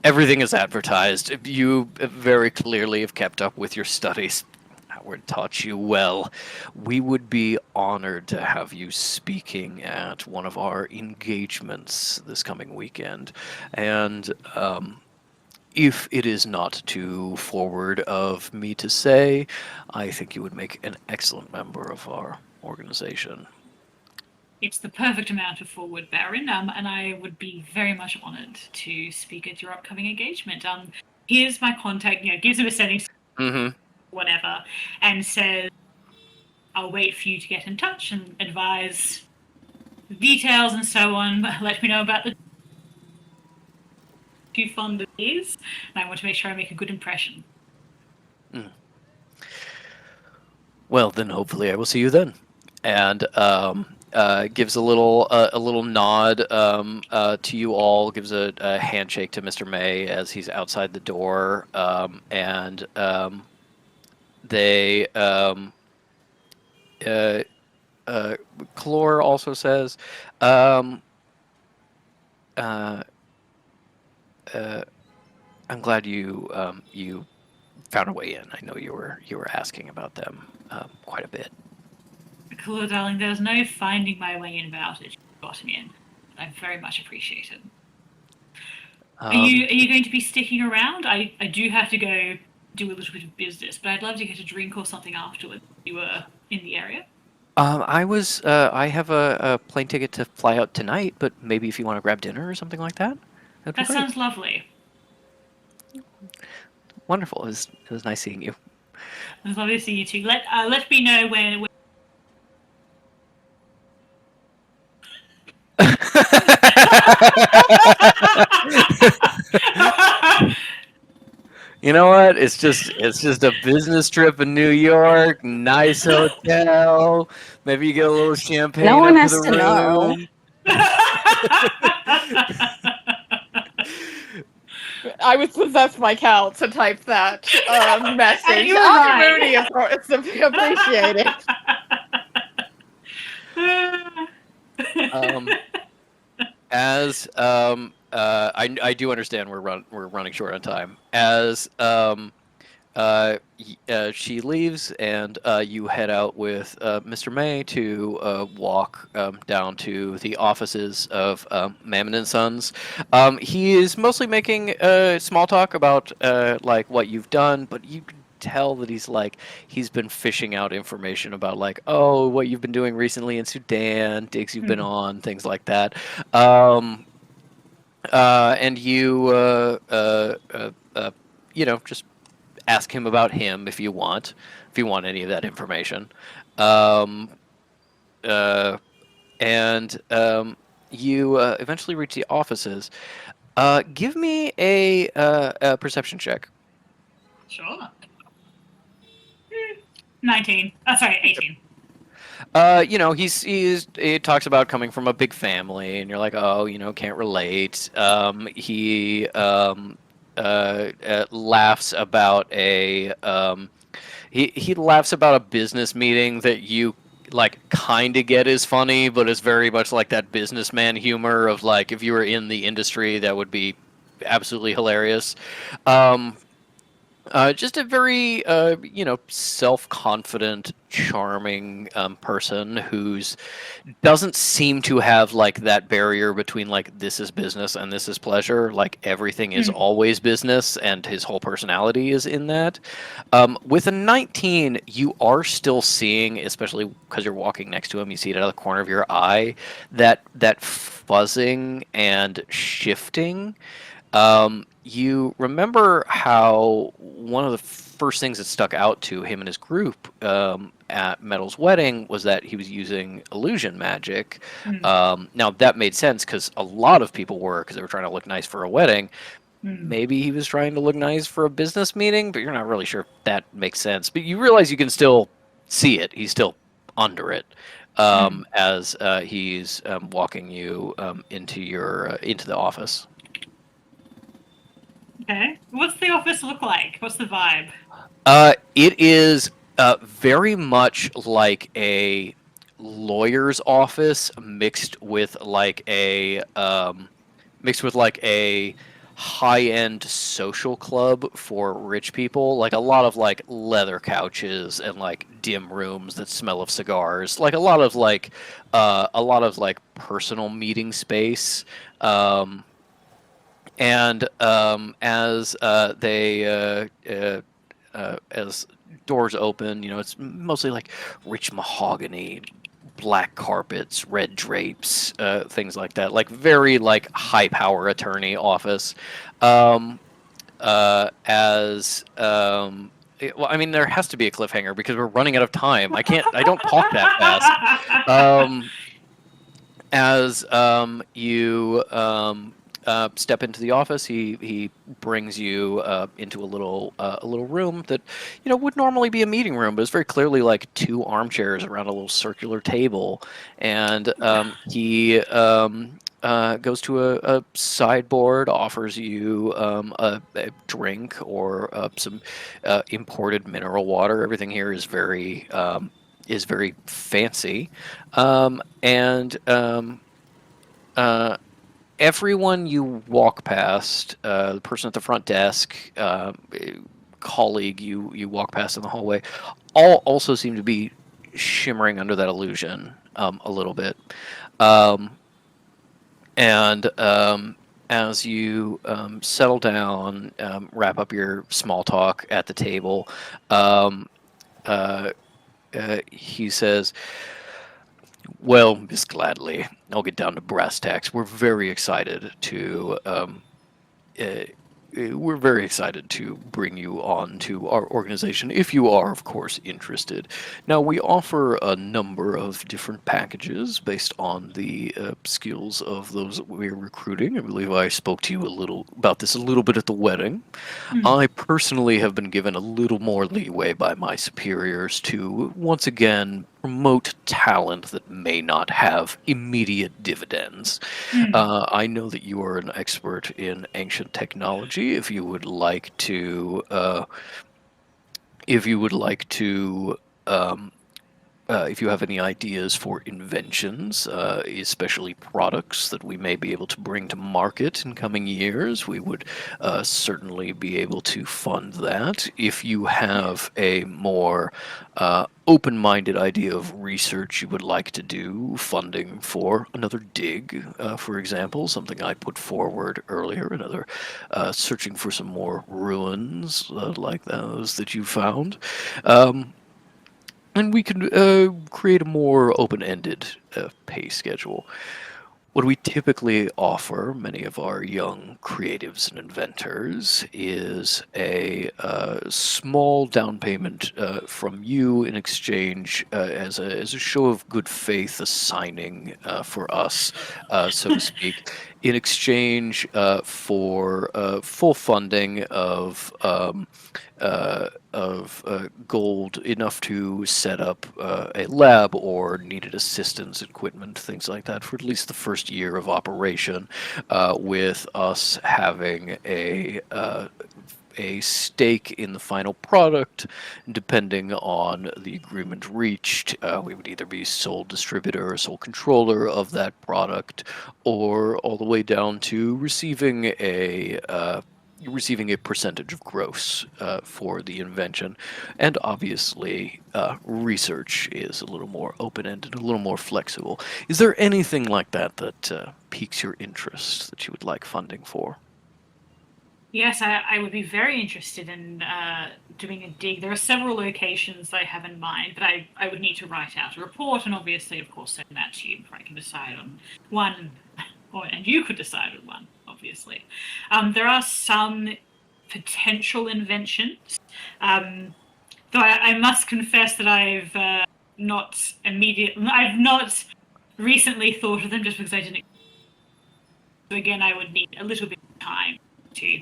[SPEAKER 2] Everything is advertised. You very clearly have kept up with your studies. Howard taught you well. We would be honored to have you speaking at one of our engagements this coming weekend. And if it is not too forward of me to say, I think you would make an excellent member of our organization."
[SPEAKER 4] It's the perfect amount of forward, Baron, and I would be very much honored to speak at your upcoming engagement. Here's my contact, you know, gives him a setting, whatever, and says, "I'll wait for you to get in touch and advise details and so on. Let me know about the too fond of these, and I want to make sure I make a good impression.
[SPEAKER 2] Well, then hopefully I will see you then. And gives a little nod to you all, gives a handshake to Mr. May as he's outside the door, and they Clore also says, I'm glad you found a way in. I know you were asking about them quite a bit.
[SPEAKER 4] Cool, darling. There's no finding my way in about it. You got me in. I very much appreciate it. Are you going to be sticking around? I do have to go do a little bit of business, but I'd love to get a drink or something afterwards. If you were in the area.
[SPEAKER 2] I have a plane ticket to fly out tonight, but maybe if you want to grab dinner or something like that. That'd be
[SPEAKER 4] That
[SPEAKER 2] great.
[SPEAKER 4] sounds lovely.
[SPEAKER 2] Wonderful. It was nice seeing you.
[SPEAKER 4] It was lovely to see you too. Let me know when
[SPEAKER 2] You know what? It's just a business trip in New York. Nice hotel. Maybe you get a little champagne.
[SPEAKER 1] No one
[SPEAKER 2] up
[SPEAKER 1] has
[SPEAKER 2] the
[SPEAKER 1] to know.
[SPEAKER 2] room.
[SPEAKER 5] I would possess my cow to type that message.
[SPEAKER 4] You were
[SPEAKER 5] Oh,
[SPEAKER 4] right.
[SPEAKER 5] Moody, of course, appreciate it.
[SPEAKER 2] I do understand we're running short on time. As she leaves and you head out with Mr. May to walk down to the offices of Mammon and Sons. He is mostly making small talk about like what you've done, but you can tell that he's been fishing out information about what you've been doing recently in Sudan, digs you've been on, things like that. And you just ask him about him if you want any of that information. You eventually reach the offices. Give me a perception check.
[SPEAKER 4] Sure. 19. Oh, sorry, 18.
[SPEAKER 2] He talks about coming from a big family, and you're like, oh, can't relate. He laughs about he laughs about a business meeting that you kind of get is funny, but it's very much like that businessman humor of if you were in the industry, that would be absolutely hilarious. Just a very, self-confident, charming person who's doesn't seem to have that barrier between this is business and this is pleasure. Everything is always business, and his whole personality is in that. With a 19, you are still seeing, especially because you're walking next to him, you see it out of the corner of your eye, that fuzzing and shifting. You remember how one of the first things that stuck out to him and his group at Metal's wedding was that he was using illusion magic. Now, that made sense because a lot of people were, because they were trying to look nice for a wedding. Maybe he was trying to look nice for a business meeting, but you're not really sure if that makes sense. But you realize you can still see it. He's still under it as he's walking you into the office.
[SPEAKER 4] Okay. What's the office look like? What's the vibe?
[SPEAKER 2] It is very much like a lawyer's office mixed with a high-end social club for rich people. A lot of leather couches and dim rooms that smell of cigars. A lot of personal meeting space. And as doors open, it's mostly rich mahogany, black carpets, red drapes, things like that. Very high power attorney office. Well, I mean, there has to be a cliffhanger because we're running out of time. I don't talk that fast. as you step into the office, he brings you into a little room that would normally be a meeting room, but it's very clearly like two armchairs around a little circular table, and he goes to a sideboard, offers you a drink or some imported mineral water. Everything here is very fancy, and everyone you walk past, the person at the front desk, colleague you walk past in the hallway, all also seem to be shimmering under that illusion a little bit. And as you settle down, wrap up your small talk at the table, he says, "Well, Miss Gladly, I'll get down to brass tacks. We're very excited to bring you on to our organization, if you are, of course, interested. Now, we offer a number of different packages based on the skills of those that we're recruiting. I believe I spoke to you about this a little bit at the wedding. I personally have been given a little more leeway by my superiors to, once again, promote talent that may not have immediate dividends. I know that you are an expert in ancient technology. If you would like to, if you have any ideas for inventions, especially products that we may be able to bring to market in coming years, we would certainly be able to fund that. If you have a more open-minded idea of research you would like to do, funding for another dig, for example, something I put forward earlier, another searching for some more ruins like those that you found. And we can create a more open-ended pay schedule. What we typically offer many of our young creatives and inventors is a small down payment from you in exchange as a show of good faith, a signing for us, so to speak, in exchange for full funding of gold enough to set up a lab or needed assistance, equipment, things like that for at least the first year of operation, with us having a stake in the final product. Depending on the agreement reached, we would either be sole distributor or sole controller of that product, or all the way down to receiving a percentage of gross for the invention. And obviously, research is a little more open-ended, a little more flexible. Is there anything like that that piques your interest that you would like funding for?
[SPEAKER 4] Yes, I would be very interested in doing a dig. There are several locations I have in mind, but I would need to write out a report and obviously, of course, send that to you before I can decide on one, and you could decide on one, obviously. There are some potential inventions, though I must confess that I've not recently thought of them just because I didn't. So again, I would need a little bit of time to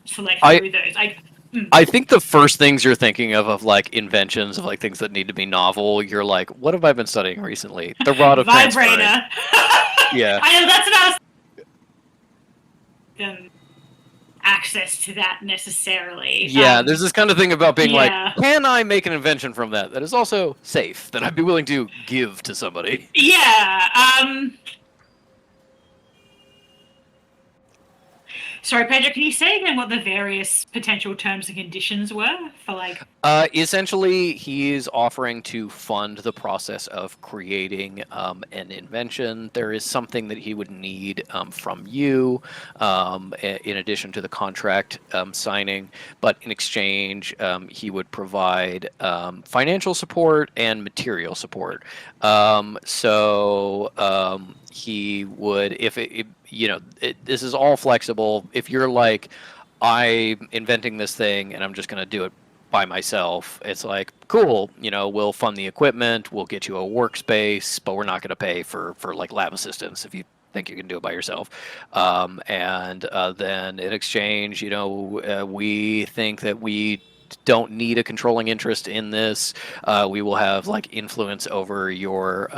[SPEAKER 4] select through those.
[SPEAKER 2] I think the first things you're thinking of like inventions, of like things that need to be novel, you're like, what have I been studying recently? The rod of
[SPEAKER 4] vibrator.
[SPEAKER 2] Yeah.
[SPEAKER 4] I know that's what I was access to that necessarily.
[SPEAKER 2] Yeah, there's this kind of thing about being like, can I make an invention from that is also safe, that I'd be willing to give to somebody?
[SPEAKER 4] Yeah. Sorry, Pedro, can you say again what the various potential terms and conditions were for like?
[SPEAKER 2] Essentially, he's offering to fund the process of creating an invention. There is something that he would need from you, in addition to the contract signing, but in exchange, he would provide financial support and material support. He would, this is all flexible. If you're like, I'm inventing this thing and I'm just going to do it by myself. It's like, cool, we'll fund the equipment, we'll get you a workspace, but we're not going to pay for like lab assistance if you think you can do it by yourself. And then in exchange, we think that we don't need a controlling interest in this. We will have like influence over your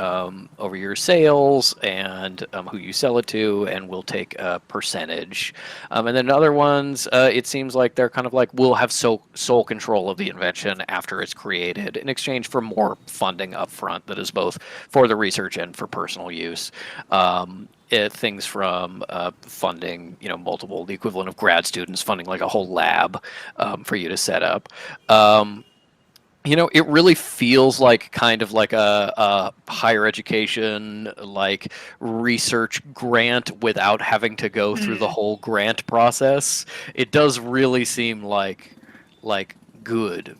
[SPEAKER 2] sales and who you sell it to, and we'll take a percentage. And then other ones, it seems like they're kind of like, we'll have sole control of the invention after it's created in exchange for more funding up front that is both for the research and for personal use. Things from funding, the equivalent of grad students funding like a whole lab for you to set up. It really feels like kind of like a higher education, like research grant without having to go through the whole grant process. It does really seem like good.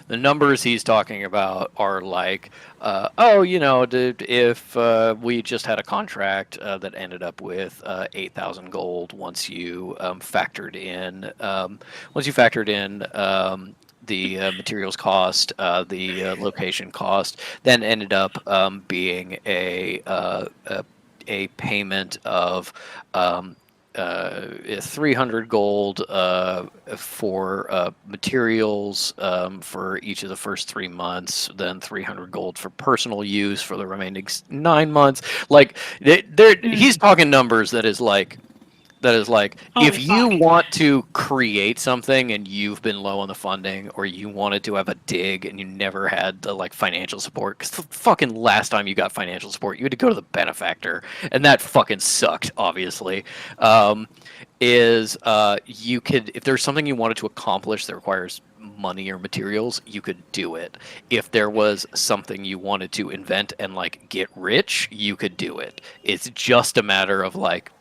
[SPEAKER 2] The numbers he's talking about are like, if we just had a contract that ended up with 8,000 gold once you factored in the materials cost, the location cost, then ended up being a payment of 300 gold for materials for each of the first 3 months, then 300 gold for personal use for the remaining 9 months. Like, he's talking numbers that is like, if you want to create something and you've been low on the funding, or you wanted to have a dig and you never had the like financial support, because the fucking last time you got financial support, you had to go to the benefactor, and that fucking sucked, obviously. You could, if there's something you wanted to accomplish that requires money or materials, you could do it. If there was something you wanted to invent and like get rich, you could do it. It's just a matter of like,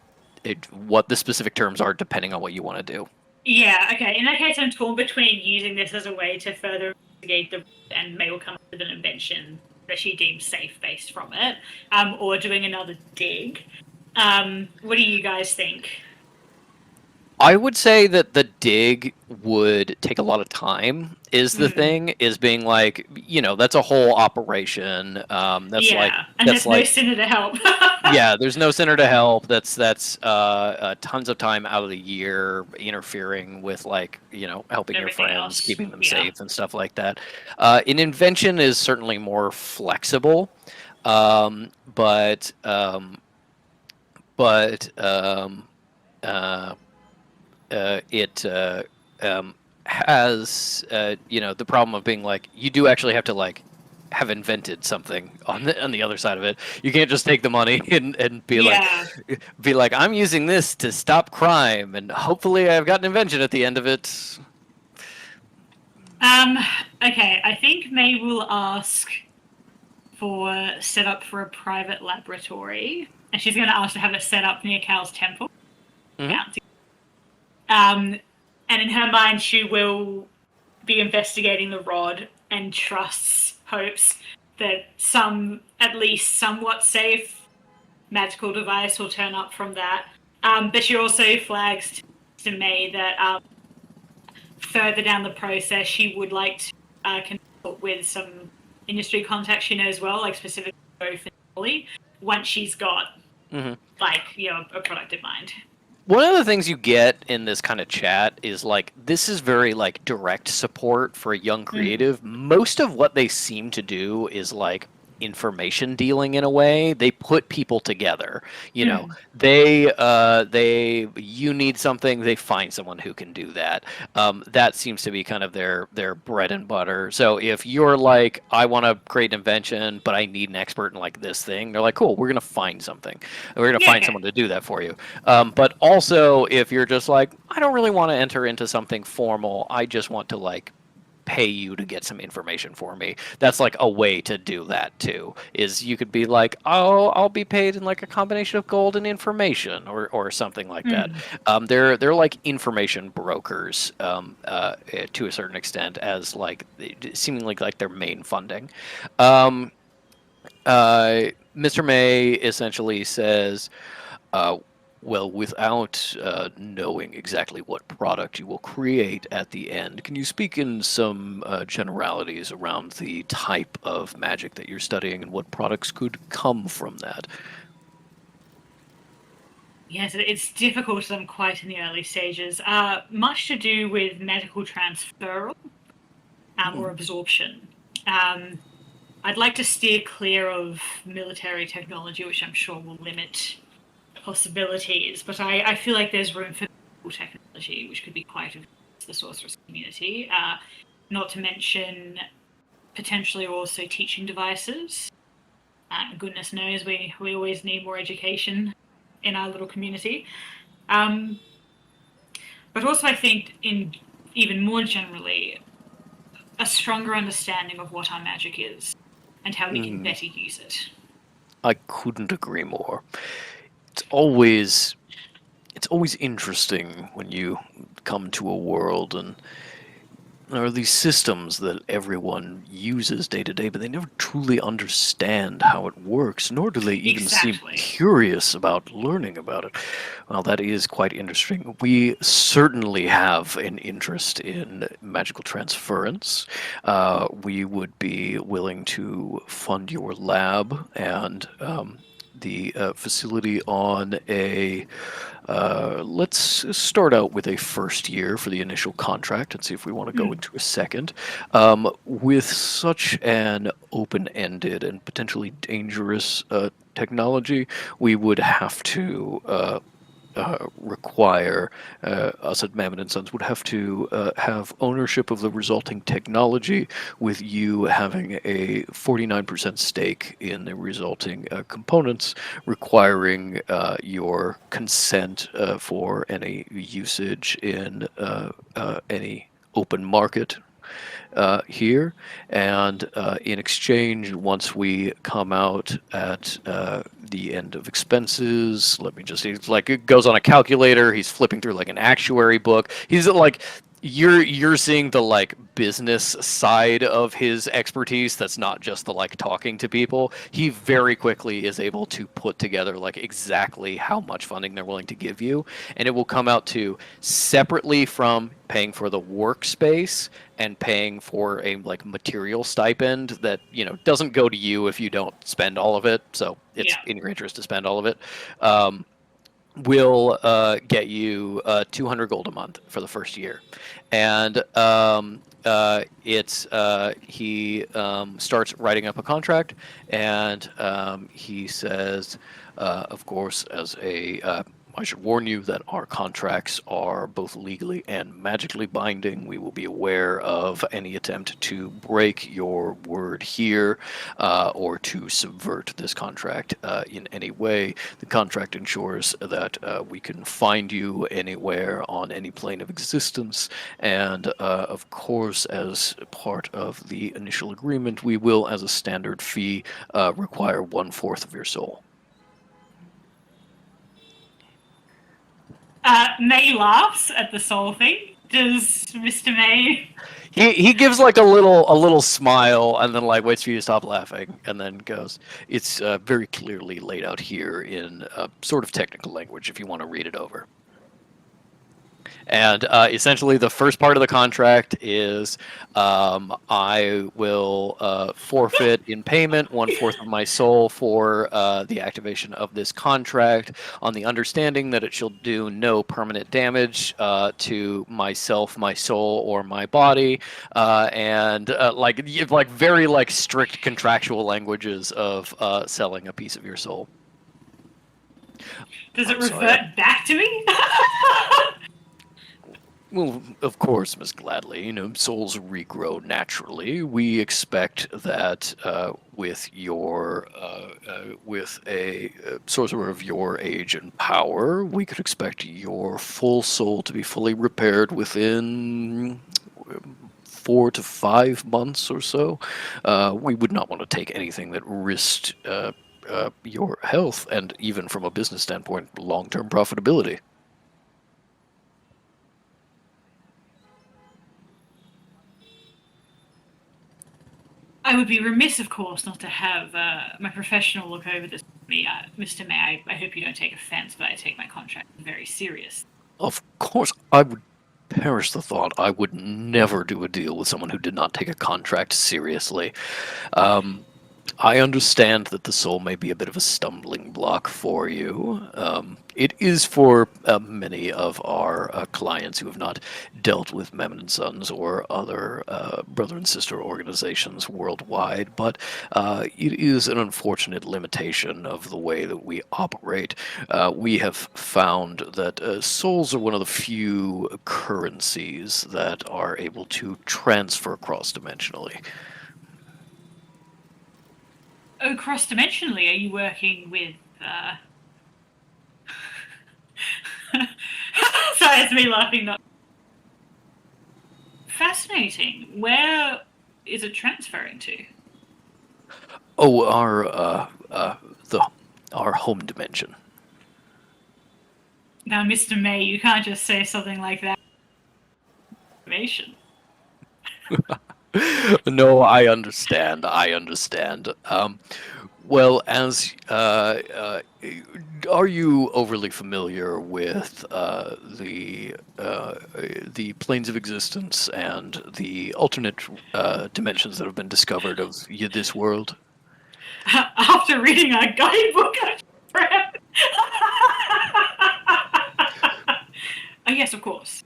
[SPEAKER 2] what the specific terms are depending on what you want to do.
[SPEAKER 4] Yeah, okay. In that case, I'm torn between using this as a way to further investigate and May will come up with an invention that she deems safe based from it, or doing another dig. What do you guys think?
[SPEAKER 2] I would say that the dig would take a lot of time, is the thing, is being like, that's a whole operation. And there's no
[SPEAKER 4] center to help.
[SPEAKER 2] Yeah, there's no center to help. That's tons of time out of the year interfering with like, helping
[SPEAKER 4] everything
[SPEAKER 2] your friends,
[SPEAKER 4] else.
[SPEAKER 2] keeping them safe and stuff like that. An invention is certainly more flexible, but it has the problem of being like, you do actually have to like have invented something on the other side of it. You can't just take the money and be like, I'm using this to stop crime, and hopefully I've got an invention at the end of it.
[SPEAKER 4] Okay, I think May will ask for set up for a private laboratory, and she's going to ask to have it set up near Cal's temple. And in her mind, she will be investigating the rod and hopes that some, at least somewhat safe magical device will turn up from that. But she also flags to May that further down the process, she would like to consult with some industry contacts she knows well, like specifically Golf and Holly, once she's got a product in mind.
[SPEAKER 2] One of the things you get in this kind of chat is like, this is very like direct support for a young creative. Most of what they seem to do is like information dealing in a way. They put people together. You need something, they find someone who can do that. That seems to be kind of their bread and butter. So if you're like, I want to create an invention, but I need an expert in like this thing, they're like, cool, we're gonna find something. We're gonna find someone to do that for you. But also, if you're just like, I don't really want to enter into something formal, I just want to like pay you to get some information for me. That's like a way to do that too, is you could be like, oh, I'll be paid in like a combination of gold and information or something like that. They're like information brokers to a certain extent, as like seemingly like their main funding. Mr. May essentially says, Well, without knowing exactly what product you will create at the end, can you speak in some generalities around the type of magic that you're studying and what products could come from that?
[SPEAKER 4] Yes, it's difficult as I'm quite in the early stages. Much to do with medical transfer or absorption. I'd like to steer clear of military technology, which I'm sure will limit possibilities, but I feel like there's room for medical technology, which could be quite of the sorceress community. Not to mention potentially also teaching devices. Goodness knows we always need more education in our little community. But also I think in even more generally, a stronger understanding of what our magic is and how we can better use it.
[SPEAKER 2] I couldn't agree more. It's always interesting when you come to a world and there are these systems that everyone uses day to day, but they never truly understand how it works, nor do they even seem
[SPEAKER 4] Exactly.
[SPEAKER 2] curious about learning about it. Well, that is quite interesting. We certainly have an interest in magical transference. We would be willing to fund your lab and the facility on a let's start out with a first year for the initial contract and see if we want to go into a second. With such an open-ended and potentially dangerous technology, we would have to require us at Mammon and Sons would have to have ownership of the resulting technology, with you having a 49% stake in the resulting components, requiring your consent for any usage in any open market here, and in exchange, once we come out at the end of expenses, let me just, it's like it goes on a calculator, he's flipping through like an actuary book, he's like, you're seeing the like business side of his expertise that's not just the like talking to people. He very quickly is able to put together like exactly how much funding they're willing to give you, and it will come out to, separately from paying for the workspace and paying for a like material stipend that, you know, doesn't go to you if you don't spend all of it, so it's in your interest to spend all of it. Will get you 200 gold a month for the first year, and he starts writing up a contract, and he says, of course, as a I should warn you that our contracts are both legally and magically binding. We will be aware of any attempt to break your word here or to subvert this contract in any way. The contract ensures that we can find you anywhere on any plane of existence, and of course, as part of the initial agreement, we will, as a standard fee, require 1/4 of your soul.
[SPEAKER 4] May laughs at the soul thing. Does Mr. May?
[SPEAKER 2] He gives like a little smile and then like waits for you to stop laughing and then goes, "It's very clearly laid out here in sort of technical language if you want to read it over." And essentially, the first part of the contract is I will forfeit in payment 1/4 of my soul for the activation of this contract, on the understanding that it shall do no permanent damage to myself, my soul, or my body, and like very like strict contractual languages of selling a piece of your soul.
[SPEAKER 4] Does it revert back to me?
[SPEAKER 2] Well, of course, Miss Gladly. You know, souls regrow naturally. We expect that with a sorcerer of your age and power, we could expect your full soul to be fully repaired within 4 to 5 months or so. We would not want to take anything that risked your health, and even from a business standpoint, long-term profitability.
[SPEAKER 4] I would be remiss, of course, not to have my professional look over this me, Mr. May, I hope you don't take offense, but I take my contract very serious.
[SPEAKER 2] Of course, I would perish the thought. I would never do a deal with someone who did not take a contract seriously. I understand that the soul may be a bit of a stumbling block for you. It is for many of our clients who have not dealt with Mammon & Sons or other brother and sister organizations worldwide, but it is an unfortunate limitation of the way that we operate. We have found that souls are one of the few currencies that are able to transfer cross-dimensionally.
[SPEAKER 4] Oh, cross-dimensionally, are you working with, Sorry, it's me laughing. Not fascinating. Where is it transferring to?
[SPEAKER 2] Oh, our home dimension.
[SPEAKER 4] Now, Mr. May, you can't just say something like that. Information.
[SPEAKER 2] No, I understand. Well, as are you overly familiar with the planes of existence and the alternate dimensions that have been discovered of this world?
[SPEAKER 4] After reading a guidebook, yes, of course.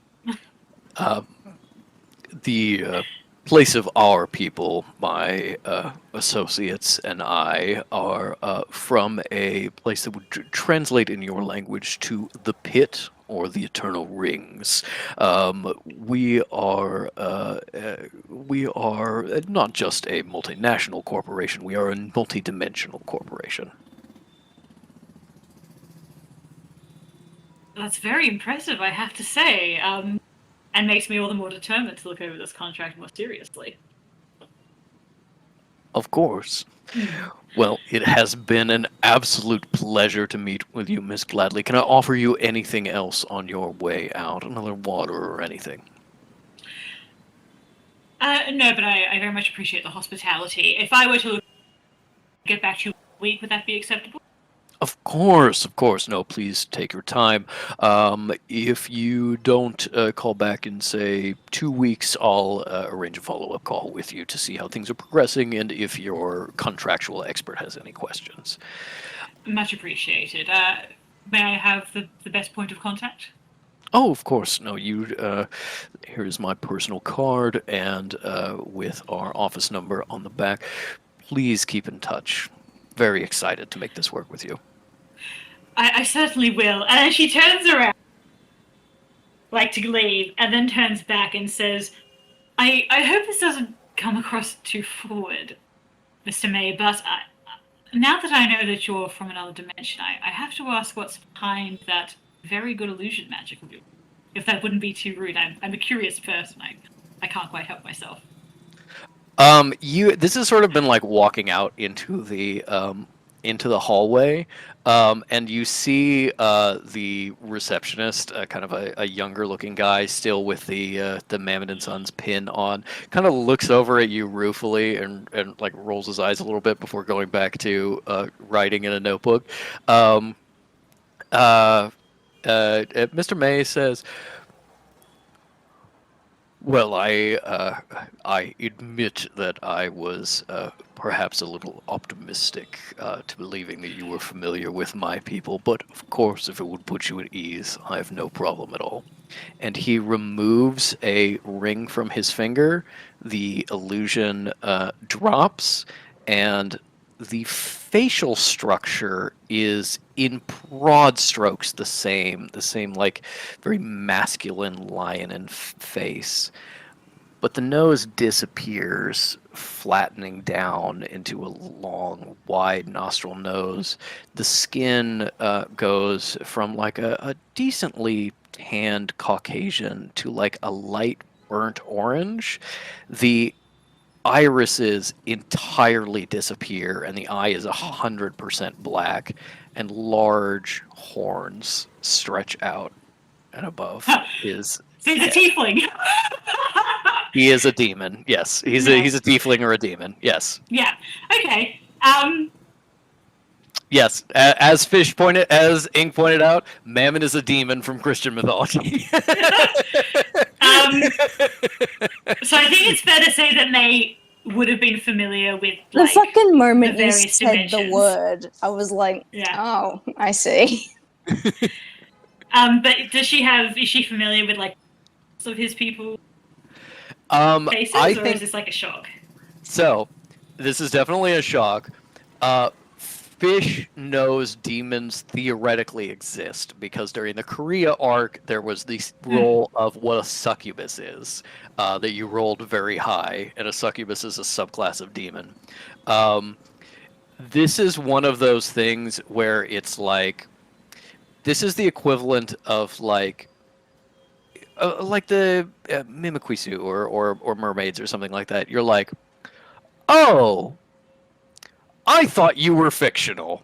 [SPEAKER 2] The place of our people, my associates and I, are from a place that would translate in your language to the pit or the eternal rings. We are not just a multinational corporation, we are a multidimensional corporation.
[SPEAKER 4] That's very impressive, I have to say. And makes me all the more determined to look over this contract more seriously.
[SPEAKER 2] Of course. Well, it has been an absolute pleasure to meet with you, Miss Gladly. Can I offer you anything else on your way out? Another water or anything?
[SPEAKER 4] No, but I very much appreciate the hospitality. If I were to get back to you in a week, would that be acceptable?
[SPEAKER 2] Of course. No, please take your time. If you don't call back in, say, 2 weeks, I'll arrange a follow-up call with you to see how things are progressing and if your contractual expert has any questions.
[SPEAKER 4] Much appreciated. May I have the best point of contact?
[SPEAKER 2] Oh, of course. No, here's my personal card and with our office number on the back. Please keep in touch. Very excited to make this work with you.
[SPEAKER 4] I certainly will. And then she turns around, like to leave, and then turns back and says, I hope this doesn't come across too forward, Mr. May, but now that I know that you're from another dimension, I have to ask what's behind that very good illusion magic of yours. If that wouldn't be too rude. I'm a curious person. I can't quite help myself.
[SPEAKER 2] This has sort of been like walking out into the hallway, and you see the receptionist, kind of a younger looking guy, still with the Mammon & Sons pin on, kind of looks over at you ruefully and like rolls his eyes a little bit before going back to writing in a notebook. Mr. May says, well, I admit that I was perhaps a little optimistic to believing that you were familiar with my people, but of course, if it would put you at ease, I have no problem at all. And he removes a ring from his finger, the illusion drops, and the facial structure is in broad strokes the same like very masculine lion face, but the nose disappears, flattening down into a long, wide nostril nose. The skin goes from like a decently tanned Caucasian to like a light burnt orange. The irises entirely disappear, and the eye is 100% black, and large horns stretch out and above his
[SPEAKER 4] So he's a
[SPEAKER 2] head.
[SPEAKER 4] tiefling.
[SPEAKER 2] He is a demon. Yes, he's a tiefling or a demon. Yes.
[SPEAKER 4] Yeah. Okay.
[SPEAKER 2] Yes, as Ink pointed out, Mammon is a demon from Christian mythology.
[SPEAKER 4] So I think it's fair to say that May would have been familiar with
[SPEAKER 1] The
[SPEAKER 4] like
[SPEAKER 1] fucking moment
[SPEAKER 4] the
[SPEAKER 1] you
[SPEAKER 4] various
[SPEAKER 1] said the
[SPEAKER 4] dimensions.
[SPEAKER 1] word, I was like,
[SPEAKER 4] Yeah.
[SPEAKER 1] oh, I see.
[SPEAKER 4] But is she familiar with like of his people faces,
[SPEAKER 2] I
[SPEAKER 4] or
[SPEAKER 2] think
[SPEAKER 4] is this like a shock?
[SPEAKER 2] so. This is definitely a shock. Fish knows demons theoretically exist because during the Korea arc there was this roll of what a succubus is, that you rolled very high, and a succubus is a subclass of demon. This is one of those things where it's like, this is the equivalent of like the Mimikwisu or mermaids or something like that. You're like, oh, I thought you were fictional.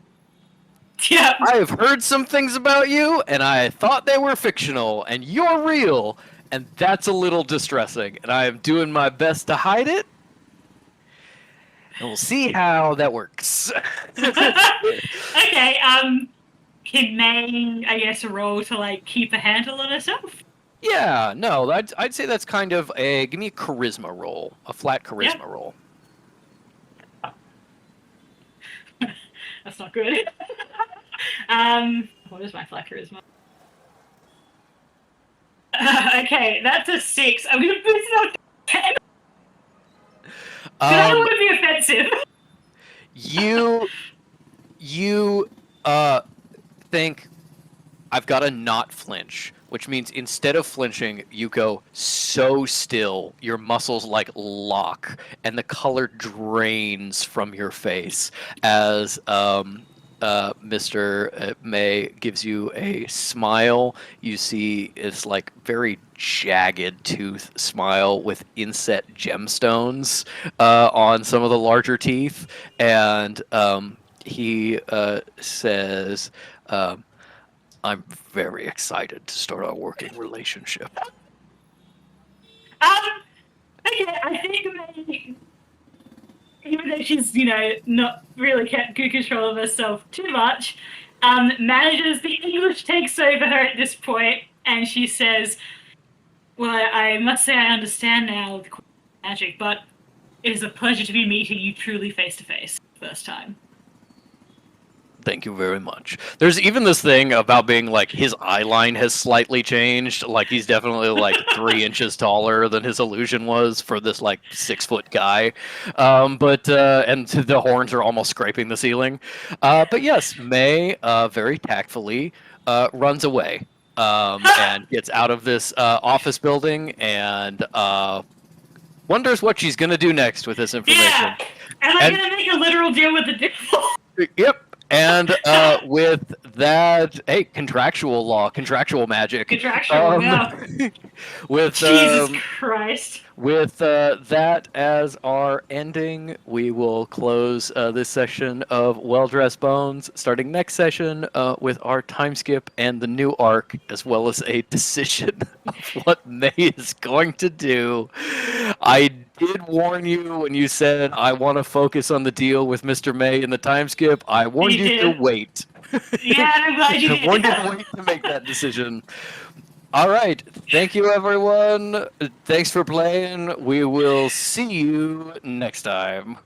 [SPEAKER 4] Yeah.
[SPEAKER 2] I have heard some things about you, and I thought they were fictional, and you're real, and that's a little distressing, and I am doing my best to hide it, and we'll see how that works.
[SPEAKER 4] Okay. Can May, I guess, roll to like keep a handle on herself?
[SPEAKER 2] Yeah, no, I'd say that's kind of give me a charisma roll, a flat charisma roll.
[SPEAKER 4] That's not good. What is my flat charisma? Okay, that's a 6. I'm gonna boost it up to 10. I don't want to be offensive.
[SPEAKER 2] You think I've got to not flinch, which means instead of flinching, you go so still, your muscles like lock, and the color drains from your face as Mr. May gives you a smile. You see it's like very jagged tooth smile with inset gemstones on some of the larger teeth, and he says, I'm very excited to start our working relationship.
[SPEAKER 4] Okay, I think May, even though she's, not really kept good control of herself too much, manages, the English takes over her at this point, and she says, well, I must say I understand now the magic, but it is a pleasure to be meeting you truly face to face first time.
[SPEAKER 2] Thank you very much. There's even this thing about being like his eye line has slightly changed. Like he's definitely like 3 inches taller than his illusion was for this like 6-foot guy. But and the horns are almost scraping the ceiling. But yes, May very tactfully runs away and gets out of this office building and wonders what she's gonna do next with this information.
[SPEAKER 4] Yeah, am I gonna make a literal deal with the devil?
[SPEAKER 2] Yep. And with that, hey, contractual magic.
[SPEAKER 4] Contractual, yeah.
[SPEAKER 2] With
[SPEAKER 4] Jesus Christ.
[SPEAKER 2] With that as our ending, we will close this session of Well Dressed Bones. Starting next session with our time skip and the new arc, as well as a decision of what May is going to do. I did warn you when you said I want to focus on the deal with Mr. May in the time skip. I warned you to wait.
[SPEAKER 4] Yeah, I'm glad you did.
[SPEAKER 2] I warned you to wait to make that decision. All right. Thank you, everyone. Thanks for playing. We will see you next time.